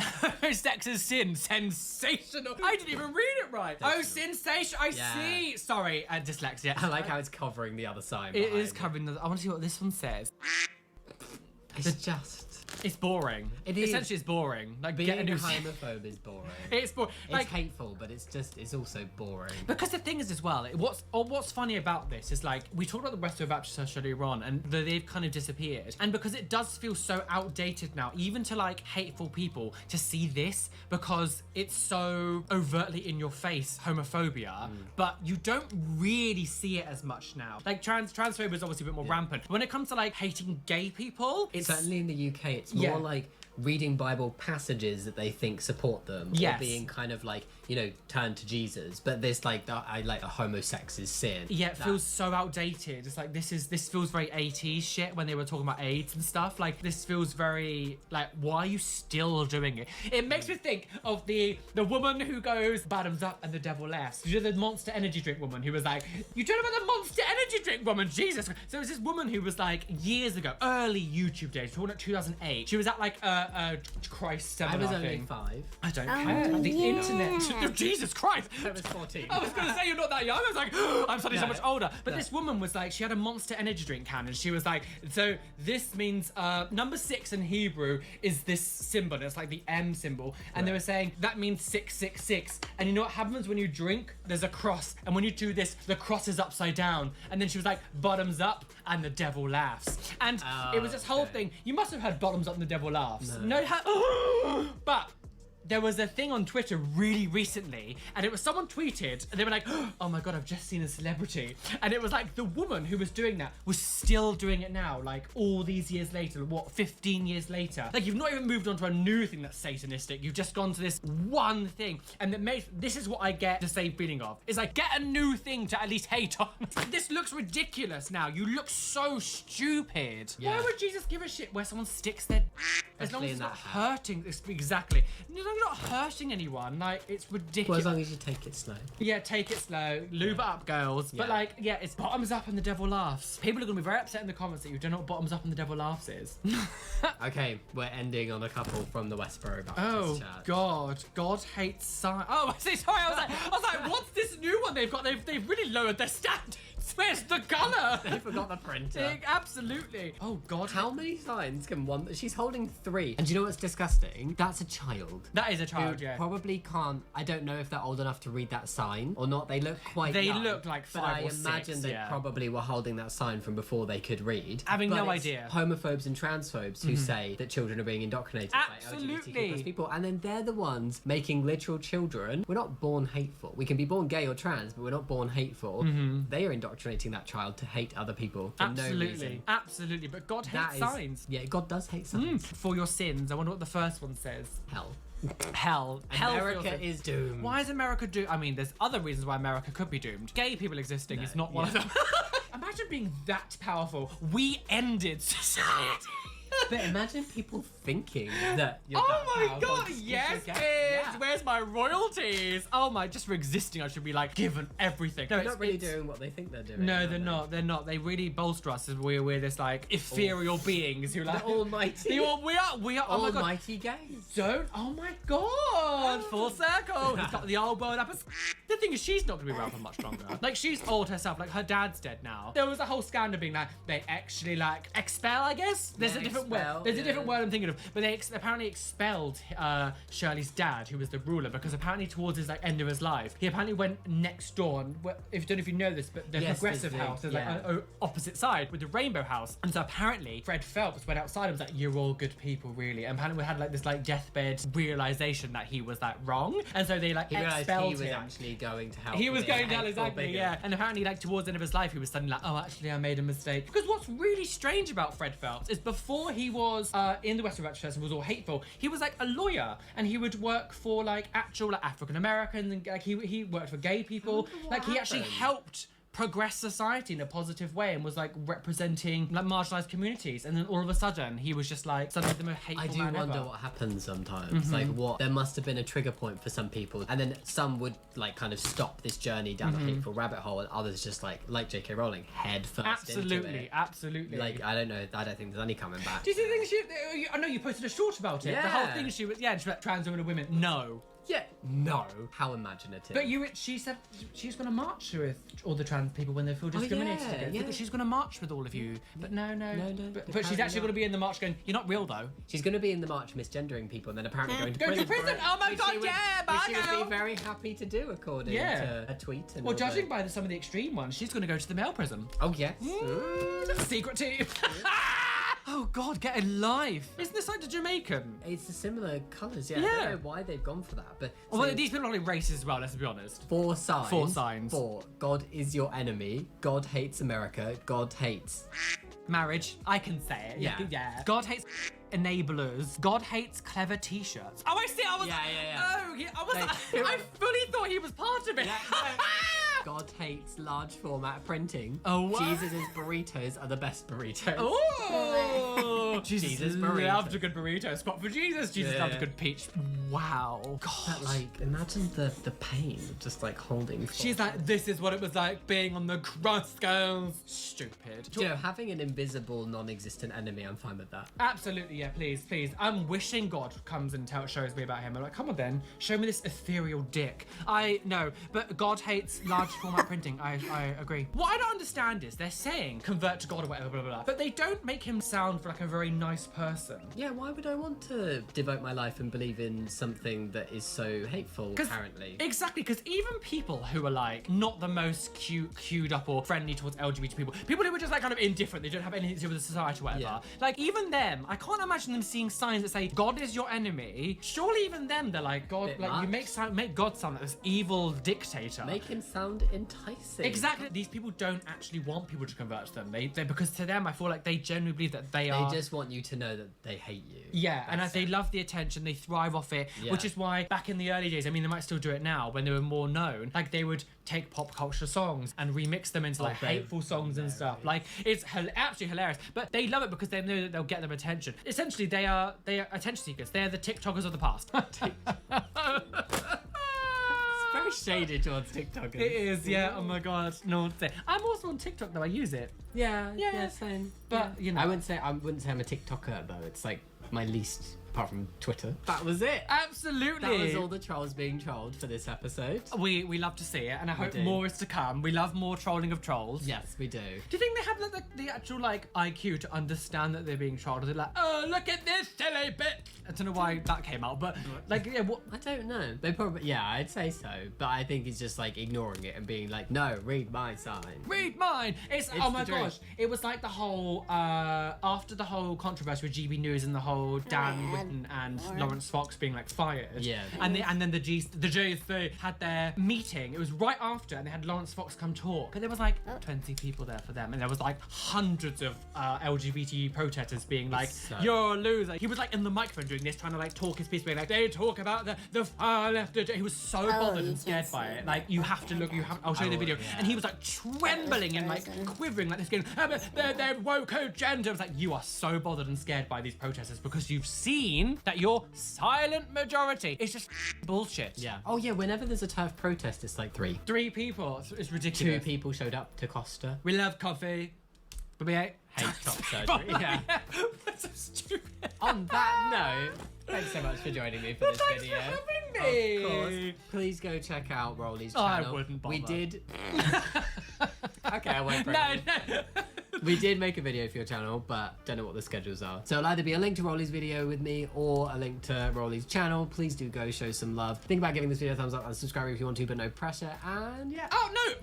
Sex is sin. Sensational. I didn't even read it right. Oh, sensation. I see. Sorry, dyslexia. I like how it's covering the other side. It is covering the... I want to see what this one says. It's boring. It is. Essentially, it's boring. Like, Being get a new... homophobe is boring. It's boring. It's hateful, but it's also boring. Because the thing is as well, what's funny about this is like, we talked about the Resto Baptist Church earlier on, and they've kind of disappeared. And because it does feel so outdated now, even to like hateful people, to see this, because it's so overtly in your face, homophobia, but you don't really see it as much now. Like, transphobia is obviously a bit more rampant. When it comes to like hating gay people, it's... Certainly in the UK, it's more like reading Bible passages that they think support them, or being kind of like, you know, turned to Jesus. But this like I like a homosex is sin. Yeah, it feels so outdated. It's like this feels very 80s shit when they were talking about AIDS and stuff. Like, this feels very like, why are you still doing it? It makes me think of the woman who goes bottoms up and the devil laughs. You know, the Monster Energy drink woman who was like, you don't know about the Monster Energy drink woman, Jesus. So it was this woman who was like, years ago, early YouTube days, talking about 2008. She was at like Christ seminar I was only thing. 5. I don't care. The internet. Oh, Jesus Christ. I was 14. I was going to say you're not that young. I was like, I'm suddenly so much older. But this woman was like, she had a Monster Energy drink can, and she was like, so this means number 6 in Hebrew is this symbol. And it's like the M symbol. And they were saying that means 666. And you know what happens when you drink? There's a cross. And when you do this, the cross is upside down. And then she was like, bottoms up and the devil laughs. And it was this whole thing. You must have heard bottoms up and the devil laughs. But there was a thing on Twitter really recently, and it was someone tweeted, and they were like, oh my god, I've just seen a celebrity. And it was like the woman who was doing that was still doing it now, like all these years later, 15 years later. Like, you've not even moved on to a new thing that's satanistic, you've just gone to this one thing. And this is what I get the same feeling of. It's like, get a new thing to at least hate on. This looks ridiculous now. You look so stupid. Yeah. Why would Jesus give a shit where someone sticks their... As long as it's not hurting... Exactly. You're not hurting anyone. Like, it's ridiculous. Well, as long as you take it slow. Yeah, take it slow. Lube it up, girls. But like, yeah, it's bottoms up and the devil laughs. People are going to be very upset in the comments that you don't know what bottoms up and the devil laughs is. Okay, we're ending on a couple from the Westboro Baptist Oh, Church. God. God hates science. Oh, sorry. I was like, what's this new one they've got? They've really lowered their standards. Where's the colour? They forgot the printer. Absolutely. Oh, God. How many signs can one... She's holding 3. And do you know what's disgusting? That's a child. That is a child, who yeah. probably can't... I don't know if they're old enough to read that sign or not. They look quite They young, look like 5 but or I imagine 6, they yeah. probably were holding that sign from before they could read. Having But no it's idea. Homophobes and transphobes who say that children are being indoctrinated by Absolutely. LGBTQ+ people. And then they're the ones making literal children. We're not born hateful. We can be born gay or trans, but we're not born hateful. They are indoctrinating that child to hate other people for no reason. Absolutely. But God That hates is- signs. Yeah, God does hate signs. For your sins. I wonder what the first one says. Hell. Hell. Hell for your America sins. is doomed. Why is America doomed? I mean, there's other reasons why America could be doomed. Gay people existing is not one of them. Imagine being that powerful. We ended society. But imagine people thinking that you're Oh that my powerful god, just 'cause yes, you're bitch! gay. Yeah. Where's my royalties? Oh my, just for existing, I should be like given everything. No, They're not really doing what they think they're doing. No, are they're they? not. They're not. They really bolster us as we're this like ethereal beings who like The almighty. We are. Oh my god. Almighty gays. Don't. Oh my god. Full circle. He's got the old world up. The thing is, she's not gonna be around for much longer. Like, she's old herself. Like, her dad's dead now. There was a whole scandal being like they actually like expel. I guess there's a different word. There's a different word I'm thinking of. But they apparently expelled Shirley's dad, who was the ruler, because apparently towards his like end of his life, he apparently went next door. And if don't know if you know this, but the Yes, progressive there's the- house is yeah. like opposite side with the rainbow house. And so apparently Fred Phelps went outside and was like, "You're all good people, really." And apparently we had like this like deathbed realization that he was like wrong, and so they like He realised expelled he was him. actually going to help. He was with it, going down hateful exactly, bigot. yeah. And apparently, like towards the end of his life, he was suddenly like, "Oh, actually, I made a mistake." Because what's really strange about Fred Phelps is before he was in the Western Baptist Church and was all hateful, he was like a lawyer, and he would work for like actual like African Americans, and like he worked for gay people. Like he actually helped progress society in a positive way and was like representing like marginalized communities. And then all of a sudden, he was just like suddenly the most hateful I do man wonder ever. what happens sometimes. Like, what there must have been a trigger point for some people, and then some would like kind of stop this journey down a hateful rabbit hole, and others just like J.K. Rowling head first into Absolutely, it. absolutely. Like, I don't know. I don't think there's any coming back. Do you think she? I know you posted a short about it. The whole Yeah. thing she was, yeah, she was like, trans women and women. No. Yeah. No. How imaginative. But she said she's going to march with all the trans people when they feel discriminated yeah, against. yeah. She's going to march with all of you. But no. But she's apparently actually going to be in the march going, "You're not real though." She's going to be in the march misgendering people and then apparently going to Go prison. to prison! for it, Oh my which god, she would- yeah, which she Margo! would be very happy to do according to a tweet. And Well, all judging the... by some of the extreme ones, she's going to go to the male prison. Oh yes. Secret team. Oh god, get a life! Isn't this like the Jamaican? It's the similar colours, yeah. I Yeah. don't know why they've gone for that, but Well, so- these people are like racist as well. Let's be honest. 4 signs. 4 signs. 4. God is your enemy. God hates America. God hates. Marriage. I can say it. Yeah. God hates enablers. God hates clever t-shirts. Oh, I see. I was. Oh, yeah. I fully thought he was part of it. God hates large format printing. Oh, what? Jesus' burritos are the best burritos. Oh, Jesus burritos. loved a good burrito. Squat for Jesus. Jesus Yeah. loved a good peach. Wow. God. But like, imagine the pain of just like holding. She's like, this is what it was like being on the cross, girls. Stupid. You know, having an invisible, non-existent enemy, I'm fine with that. Absolutely, yeah, please. I'm wishing God comes and shows me about him. I'm like, come on then, show me this ethereal dick. But God hates large format printing. I agree. What I don't understand is they're saying convert to God or whatever, blah, blah, blah. But they don't make him sound like a very you're a nice person. Yeah, why would I want to devote my life and believe in something that is so hateful, apparently? Exactly, because even people who are like not the most queued up or friendly towards LGBT people who are just like kind of indifferent, they don't have anything to do with the society or whatever, like even them, I can't imagine them seeing signs that say God is your enemy. Surely even them, they're like, God, like you make God sound like this evil dictator. Make him sound enticing. Exactly. These people don't actually want people to convert to them. They because to them, I feel like they genuinely believe that they just want you to know that they hate you. Yeah, and they love the attention, they thrive off it, which is why back in the early days, I mean, they might still do it now, when they were more known, like they would take pop culture songs and remix them into like hateful songs and stuff. Like it's absolutely hilarious, but they love it because they know that they'll get them attention. Essentially, they are attention seekers. They're the TikTokers of the past. Very shaded towards TikTokers. It is, yeah. Oh my god, no one say. I'm also on TikTok though. I use it. Yeah, same. But you know, I wouldn't say I'm a TikToker though. It's like my least, apart from Twitter. That was it. Absolutely. That was all the trolls being trolled for this episode. We love to see it, and I hope more is to come. We love more trolling of trolls. Yes, we do. Do you think they have like, the actual like IQ to understand that they're being trolled? Or they're like, oh, look at this silly bit. I don't know why that came out, but like, yeah, what? I don't know. They probably, yeah, I'd say so. But I think he's just like ignoring it and being like, no, read my sign. Read mine. It's oh my gosh. It was like the whole after the whole controversy with GB News and the whole Dan Whitten and Lawrence Fox being like fired. Yeah. And then the JSA had their meeting. It was right after, and they had Lawrence Fox come talk, and there was like 20 people there for them, and there was like hundreds of LGBT protesters being like, "You're a loser." He was like in the microphone doing this, trying to like talk his piece, being like, "They talk about the far left." He was so bothered and scared by it. Like you have to look. I'll show you the video, and he was like trembling and like quivering like this, going, "They're woke agenda." I was like, you are so bothered and scared by these protesters because you've seen that your silent majority is just bullshit. Yeah. Oh yeah. Whenever there's a TERF protest, it's like three people. It's ridiculous. 2 people showed up to Costa. We love coffee, but we hate top surgery. Yeah. That's so stupid. On that note, thanks so much for joining me for this video. For having me. Of course. Please go check out Rolly's Oh, channel. I wouldn't bother. We did. Okay, I won't. No. We did make a video for your channel, but don't know what the schedules are. So it'll either be a link to Rolly's video with me or a link to Rolly's channel. Please do go show some love. Think about giving this video a thumbs up and subscribing if you want to, but no pressure. And yeah. Oh no!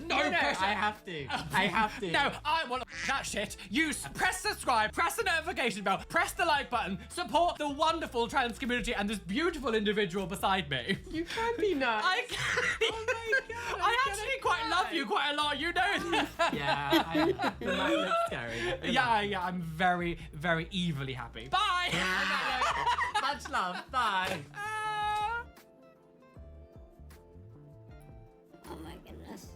No pressure. I have to. I have to. No, I want that shit. You press subscribe, press the notification bell, press the like button, support the wonderful trans community and this beautiful individual beside me. You can be nuts. I can. Oh my god! I actually quite love you quite a lot. You know that. Yeah. The man looks scary. Yeah. I'm very, very evilly happy. Bye. Much love. Bye. Oh my goodness.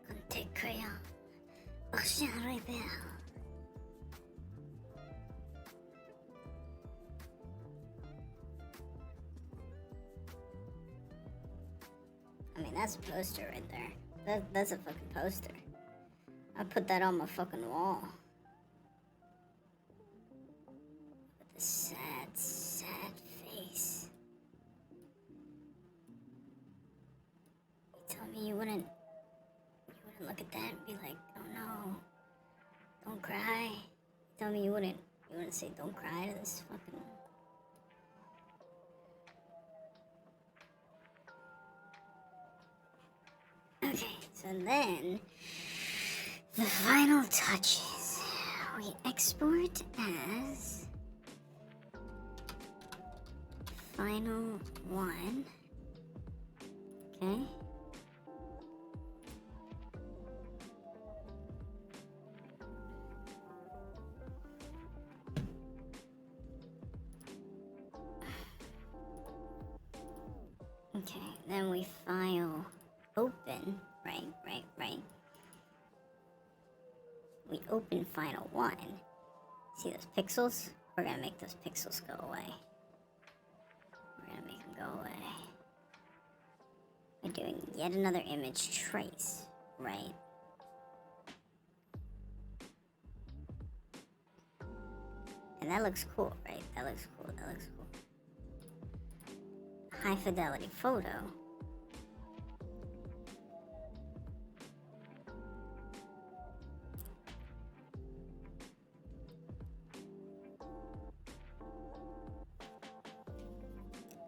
Conte crayon. Ocean Rebel. I mean, that's a poster right there. That's a fucking poster. I put that on my fucking wall. With the sad, sad face. You tell me you wouldn't look at that and be like, oh no, don't cry. You tell me you wouldn't say don't cry to this fucking... Okay, so then the final touches. We export as final one. Okay. Okay, then we file open, right. We open final one. See those pixels? We're gonna make those pixels go away. Go away. We're doing yet another image trace, right? And that looks cool, right? That looks cool, that looks cool. High fidelity photo.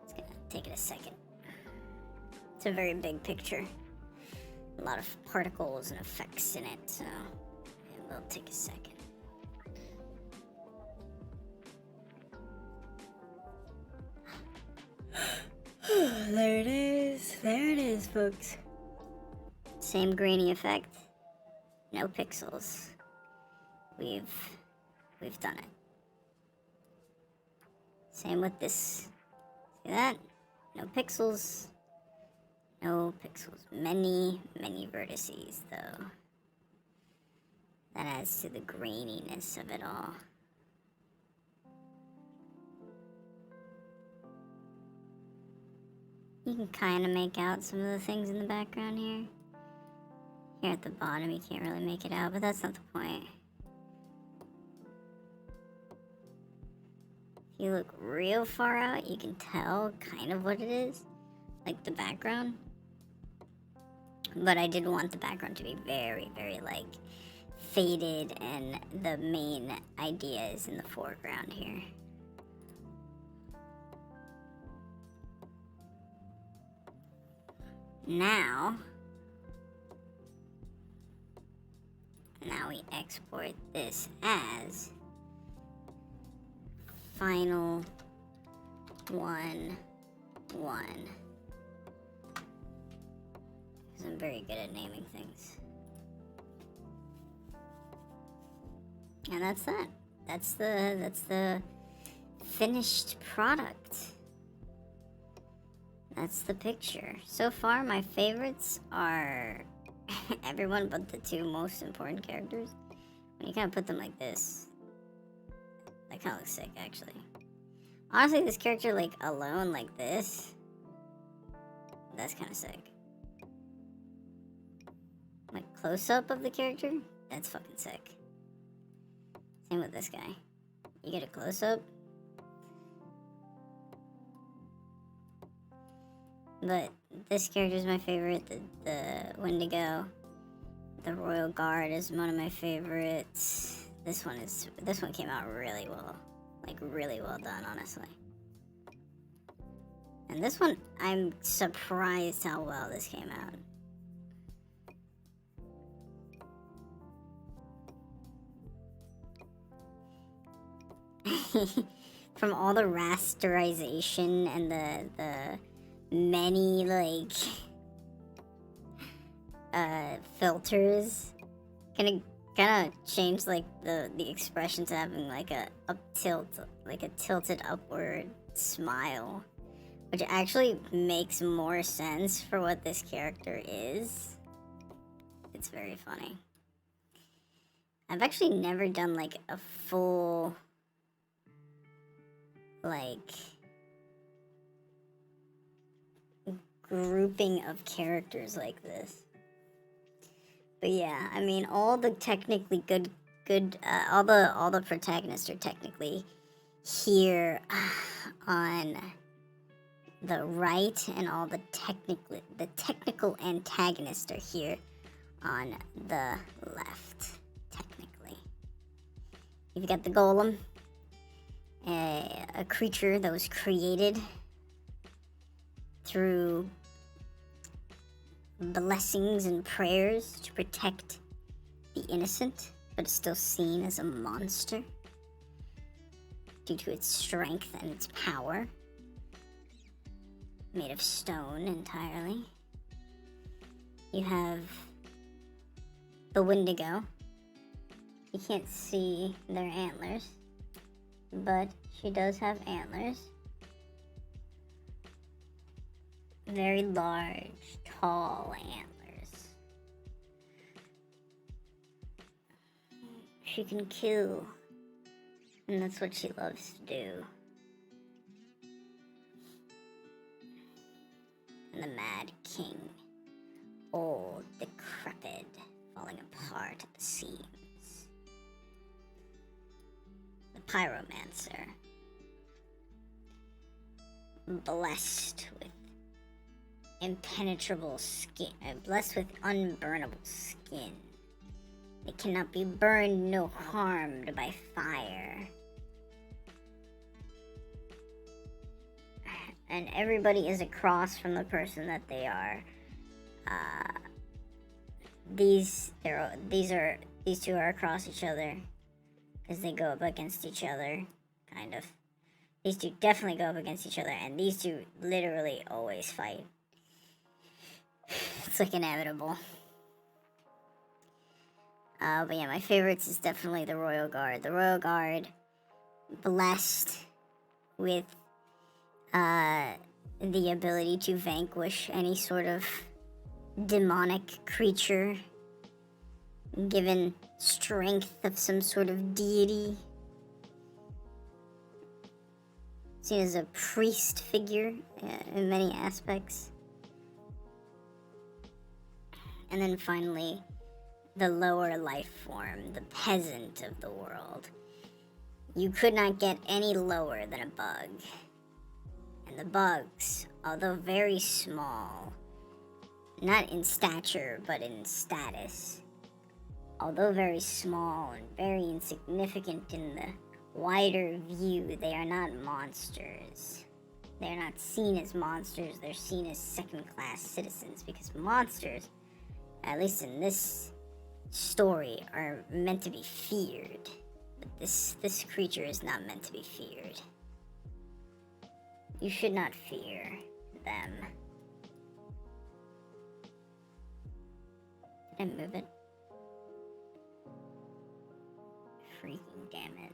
It's gonna take it a second. It's a very big picture. A lot of particles and effects in it, so it will take a second. There it is. There it is, folks. Same grainy effect. No pixels. We've done it. Same with this. See that? No pixels. No pixels. Many vertices, though. That adds to the graininess of it all. You can kind of make out some of the things in the background here. Here at the bottom, you can't really make it out, but that's not the point. If you look real far out, you can tell kind of what it is, like the background. But I did want the background to be very, very, like, faded, and the main idea is in the foreground here. Now we export this as final 1, 1. Because I'm very good at naming things. And that's that. That's the finished product. That's the picture. So far, my favorites are everyone but the two most important characters. When you kind of put them like this, that kind of looks sick, actually. Honestly, this character, like, alone like this, that's kind of sick. Like, close-up of the character, that's fucking sick. Same with this guy. You get a close-up. But this character is my favorite. The Wendigo, the Royal Guard is one of my favorites. This one came out really well, like really well done, honestly. And this one, I'm surprised how well this came out. From all the rasterization and the many, like, filters, kind of change, like, the expression to having, like, a tilted upward smile, which actually makes more sense for what this character is. It's very funny. I've actually never done, like, a full, like, grouping of characters like this. But yeah, I mean, all the technically good all the protagonists are technically here on the right, and all the technical antagonists are here on the left. Technically, you've got the golem, a creature that was created through blessings and prayers to protect the innocent, but is still seen as a monster due to its strength and its power. Made of stone entirely. You have the Wendigo. You can't see their antlers, but she does have antlers. Very large, tall antlers. She can kill, and that's what she loves to do. and the Mad King. Old, decrepit, falling apart at the seams. The Pyromancer. Blessed with impenetrable skin, blessed with unburnable skin. It cannot be burned nor harmed by fire. And everybody is across from the person that they are. These two are across each other because they go up against each other, kind of. These two definitely go up against each other, and these two literally always fight. It's like inevitable. But yeah, my favorites is definitely the Royal Guard. The Royal Guard, blessed with the ability to vanquish any sort of demonic creature, given strength of some sort of deity, seen as a priest figure in many aspects. And then finally, the lower life form, the peasant of the world. You could not get any lower than a bug. And the bugs, although very small, not in stature, but in status, although very small and very insignificant in the wider view, they are not monsters. They are not seen as monsters, they're seen as second-class citizens, because monsters, at least in this story, are meant to be feared. But this creature is not meant to be feared. You should not fear them. Did I move it? Freaking damn it.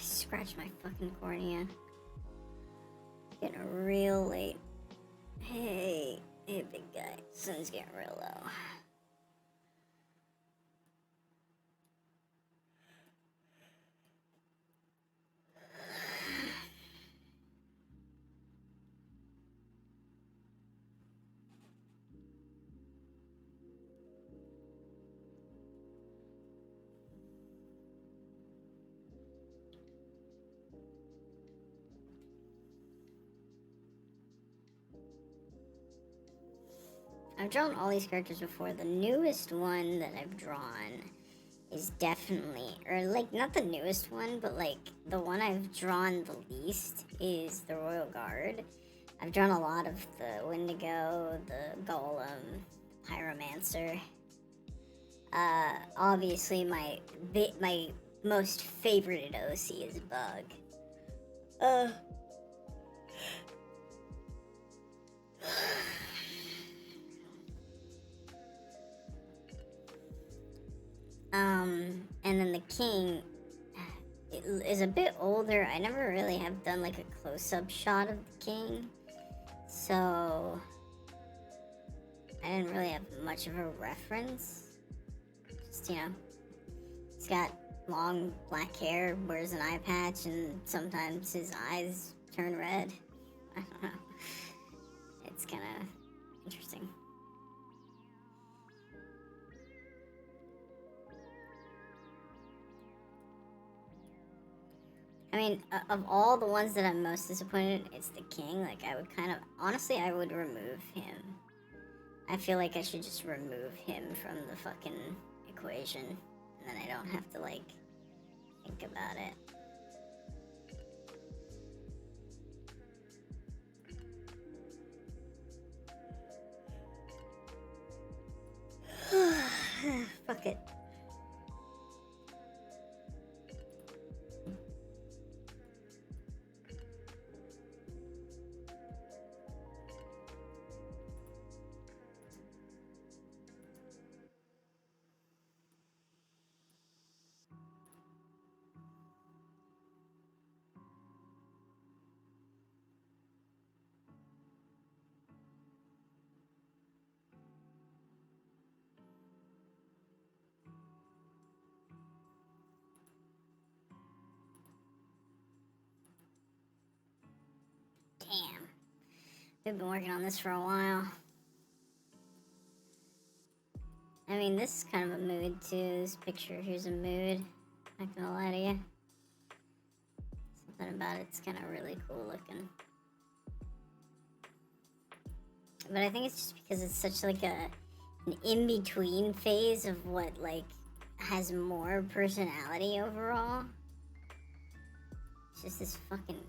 Scratch my fucking cornea. It's getting real late. Hey, big guy. Sun's getting real low. I've drawn all these characters before. The newest one that I've drawn is definitely, or like not the newest one, but like the one I've drawn the least is the Royal Guard. I've drawn a lot of the Wendigo, the Golem, Pyromancer. Obviously my most favorited OC is Bug. And then the king is a bit older. I never really have done like a close-up shot of the king, so I didn't really have much of a reference. Just, you know, he's got long black hair, wears an eye patch, and sometimes his eyes turn red. I don't know. It's kind of interesting. I mean, of all the ones that I'm most disappointed, it's the king. Like, I would kind of, honestly, I would remove him. I feel like I should just remove him from the fucking equation, and then I don't have to, like, think about it. Fuck it. We've been working on this for a while. I mean, this is kind of a mood too. This picture here's a mood. Not gonna lie to you. Something about it's kind of really cool looking. But I think it's just because it's such like an in-between phase of what like has more personality overall. It's just this fucking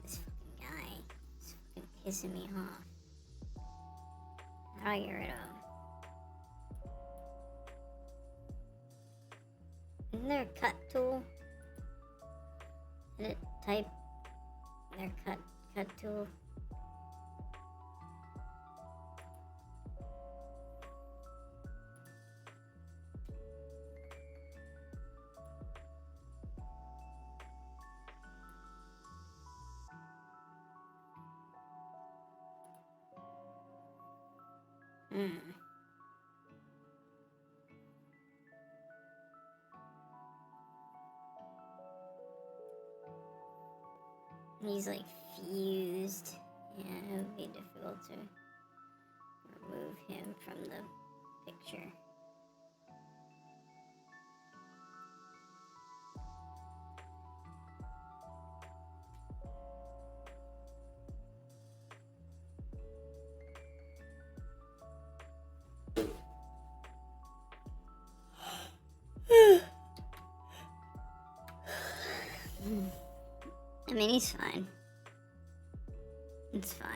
guy. It's fucking pissing me off. How do I get rid of him? Isn't there a cut tool? Edit type. There cut tool. He's like fused. Yeah, it would be difficult to remove him from the picture. I mean, he's fine. It's fine.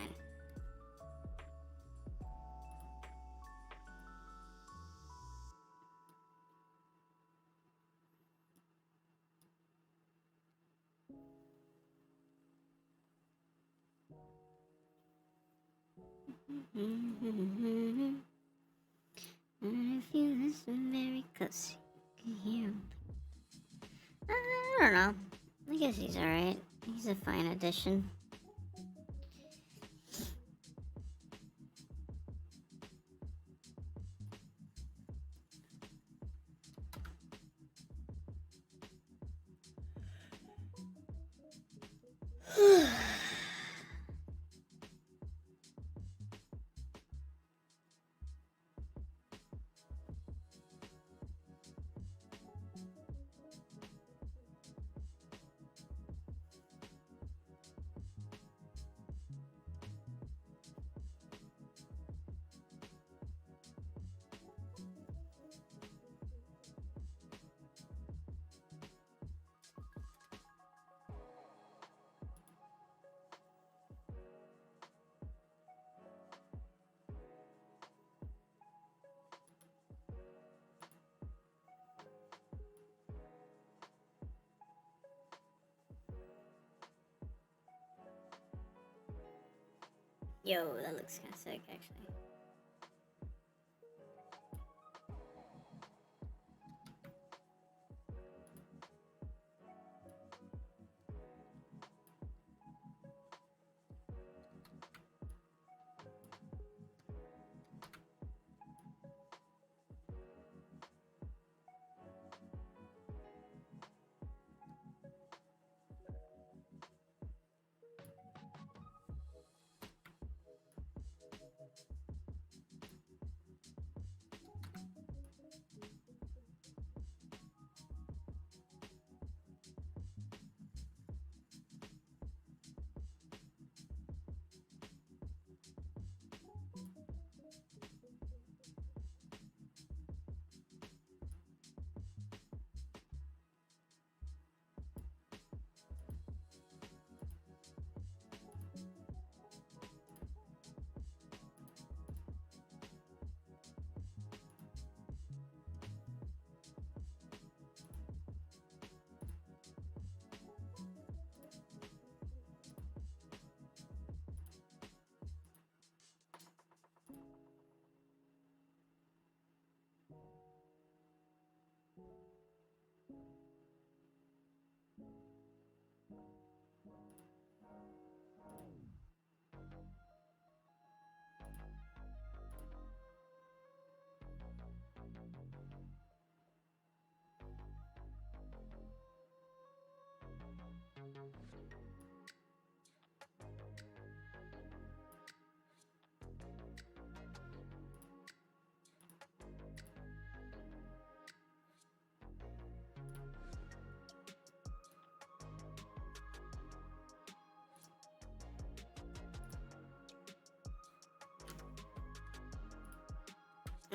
I feel this very close. You can hear him. I don't know. I guess he's alright. He's a fine addition. Yo, that looks kind of sick, actually.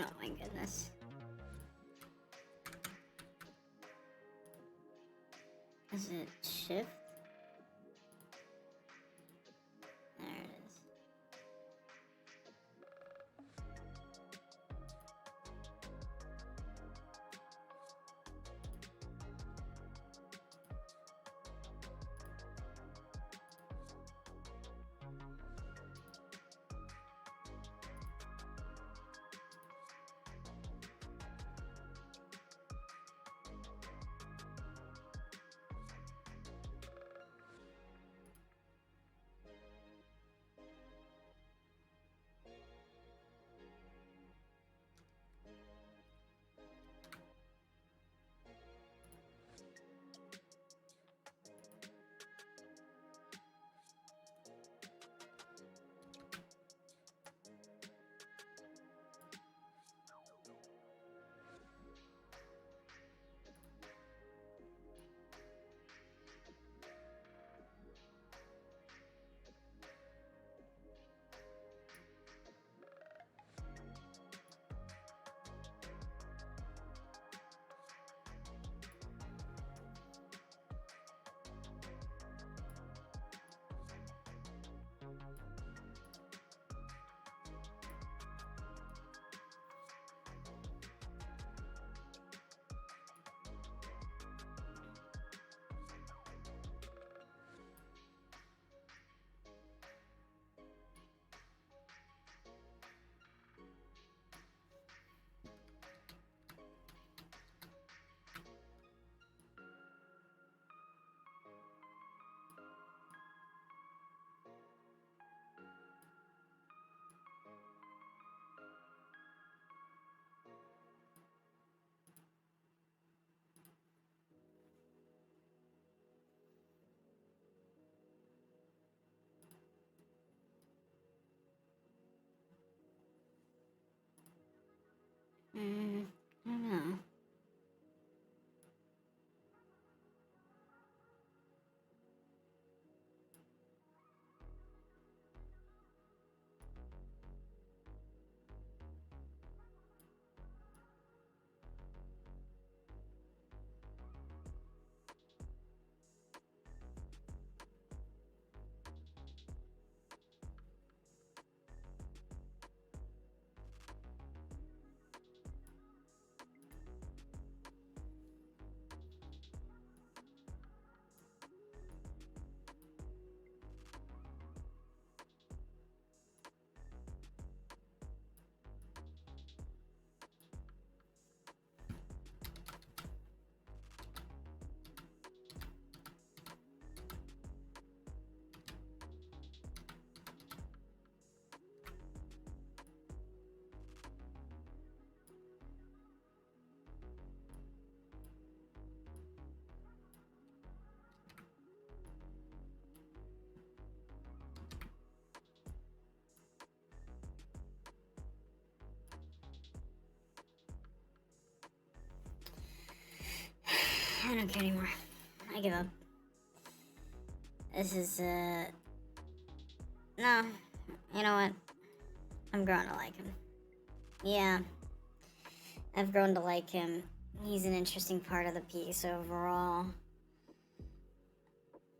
Oh my goodness. Is it shift? There it is. I don't know. I don't care anymore. I give up. This is, no. You know what? I'm growing to like him. Yeah. I've grown to like him. He's an interesting part of the piece overall.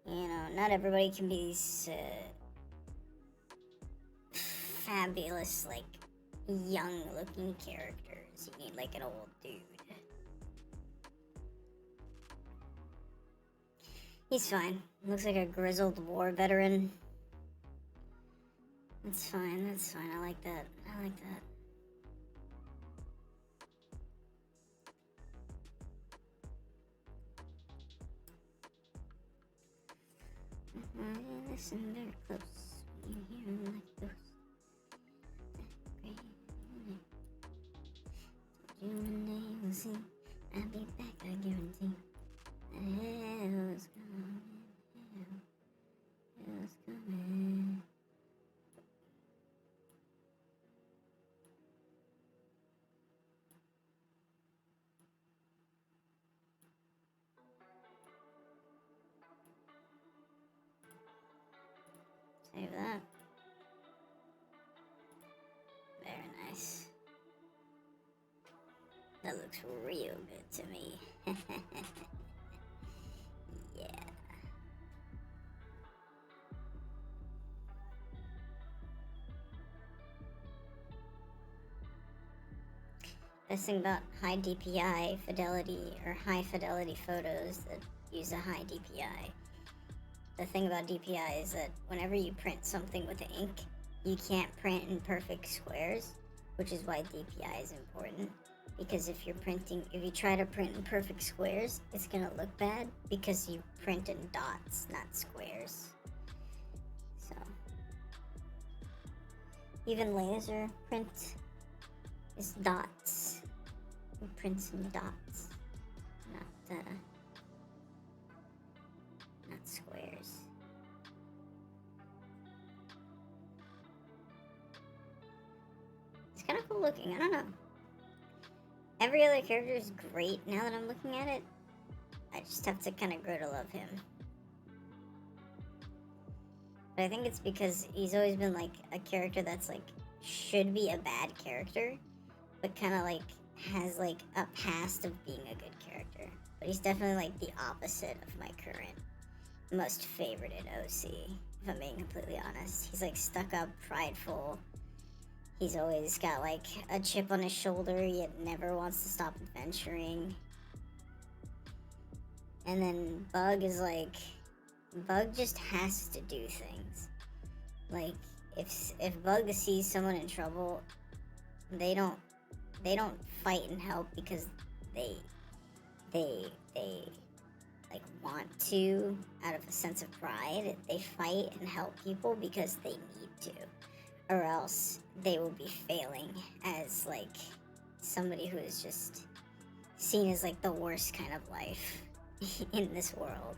You know, not everybody can be these, fabulous, like, young-looking characters. You need, like, an old dude. He's fine. Looks like a grizzled war veteran. That's fine, that's fine. I like that. I like that. Listen very close. You hear him like those. You one day will see. I'll be back, I guarantee. Hell's coming. Hell's coming. Save that. Very nice. That looks real good to me. Yeah. Best thing about high DPI fidelity or high fidelity photos that use a high DPI. The thing about DPI is that whenever you print something with ink, you can't print in perfect squares, which is why DPI is important. Because if you try to print in perfect squares, it's gonna look bad because you print in dots, not squares. So, even laser print is dots. It prints in dots, not squares. It's kind of cool looking. I don't know. Every other character is great now that I'm looking at it. I just have to kind of grow to love him. But I think it's because he's always been like a character that's like should be a bad character, but kind of like has like a past of being a good character. But he's definitely like the opposite of my current most favorited OC, if I'm being completely honest. He's like stuck up, prideful. He's always got like a chip on his shoulder, yet never wants to stop adventuring. And then Bug is like, Bug just has to do things. Like if Bug sees someone in trouble, they don't fight and help because they like want to out of a sense of pride. They fight and help people because they need to, or else they will be failing as like somebody who is just seen as like the worst kind of life in this world.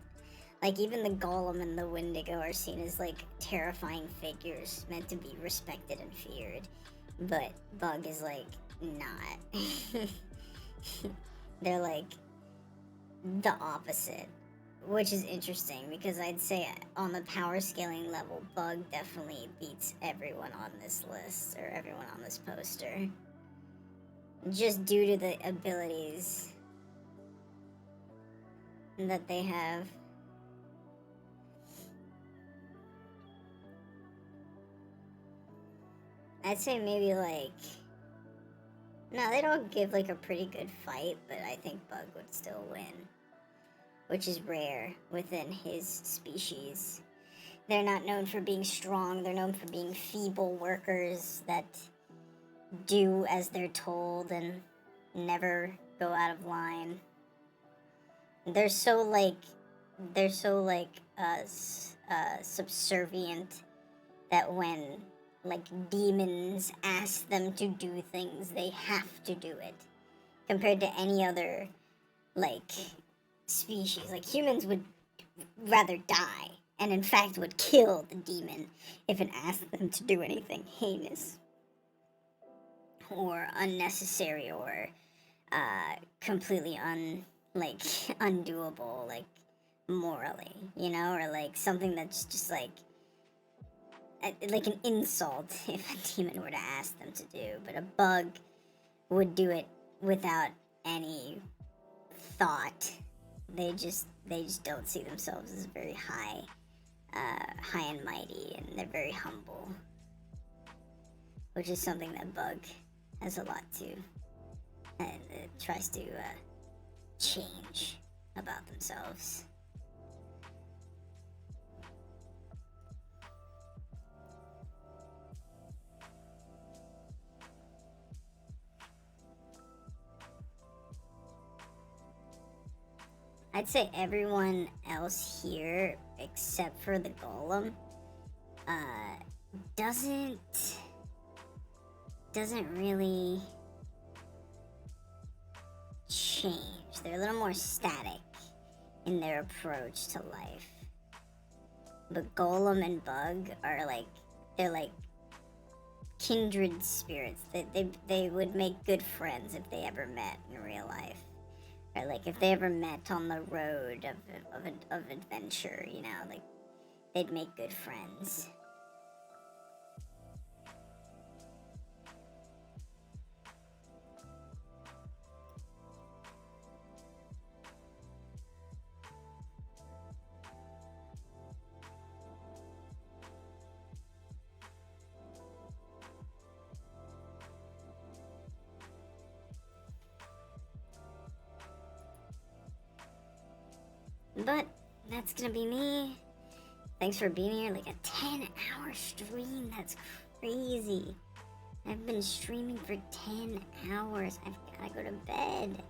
Like even the Golem and the Wendigo are seen as like terrifying figures meant to be respected and feared, but Bug is like not. They're like the opposite, which is interesting because I'd say on the power scaling level, Bug definitely beats everyone on this list or everyone on this poster, just due to the abilities that they have. I'd say maybe like, no, they don't give like a pretty good fight, but I think Bug would still win, which is rare within his species. They're not known for being strong, they're known for being feeble workers that do as they're told and never go out of line. They're so subservient that when like demons ask them to do things, they have to do it. Compared to any other like species, like humans would rather die, and in fact would kill the demon if it asked them to do anything heinous or unnecessary or completely undoable, like morally, you know, or like something that's just like an insult if a demon were to ask them to do. But a Bug would do it without any thought. They just don't see themselves as very high and mighty, and they're very humble, which is something that Bug has a lot to and tries to change about themselves. I'd say everyone else here, except for the Golem, doesn't really change. They're a little more static in their approach to life. But Golem and Bug are like, they're like kindred spirits. They would make good friends if they ever met in real life. Or like if they ever met on the road of adventure, you know, like they'd make good friends. But that's gonna be me. Thanks for being here. Like a 10-hour stream. That's crazy. I've been streaming for 10 hours. I've gotta go to bed.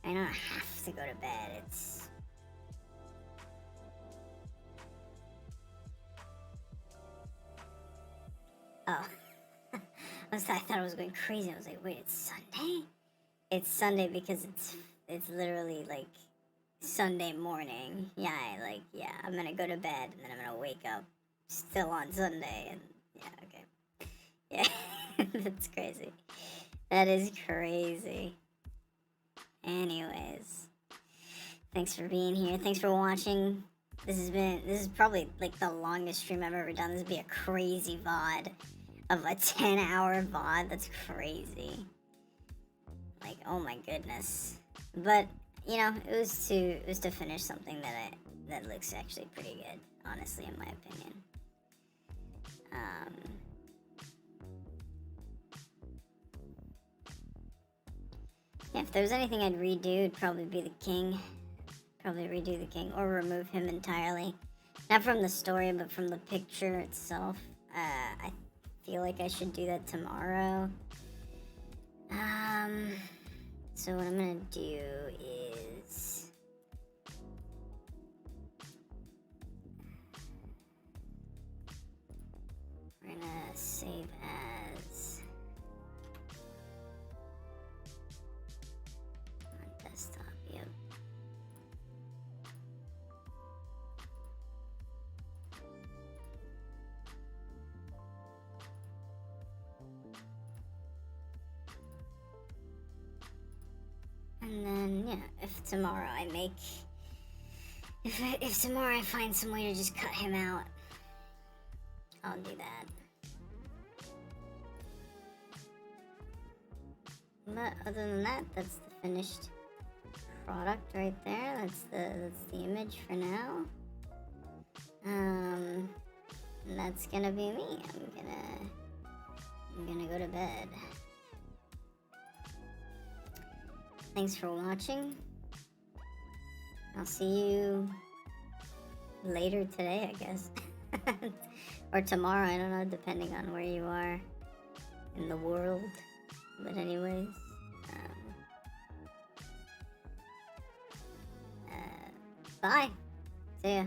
I don't have to go to bed. It's... Oh. I thought I was going crazy. I was like, wait, it's Sunday? It's Sunday because it's literally like Sunday morning. Yeah, I'm gonna go to bed and then I'm gonna wake up still on Sunday and yeah, okay. Yeah, that's crazy. That is crazy. Anyways, thanks for being here. Thanks for watching. This is probably like the longest stream I've ever done. This would be a crazy VOD of a 10-hour VOD. That's crazy. Like, oh my goodness. But you know, it was to finish something that looks actually pretty good, honestly, in my opinion. Yeah, if there was anything I'd redo, it'd probably be the king. Probably redo the king or remove him entirely. Not from the story, but from the picture itself. I feel like I should do that tomorrow. So what I'm gonna do is... we're gonna save as... on desktop, yep. And then, yeah, if tomorrow I make... If tomorrow I find some way to just cut him out, I'll do that. But other than that, that's the finished product right there. That's the image for now. And that's gonna be me. I'm gonna go to bed. Thanks for watching. I'll see you later today, I guess. Or tomorrow, I don't know, depending on where you are in the world. But anyways, bye. See ya.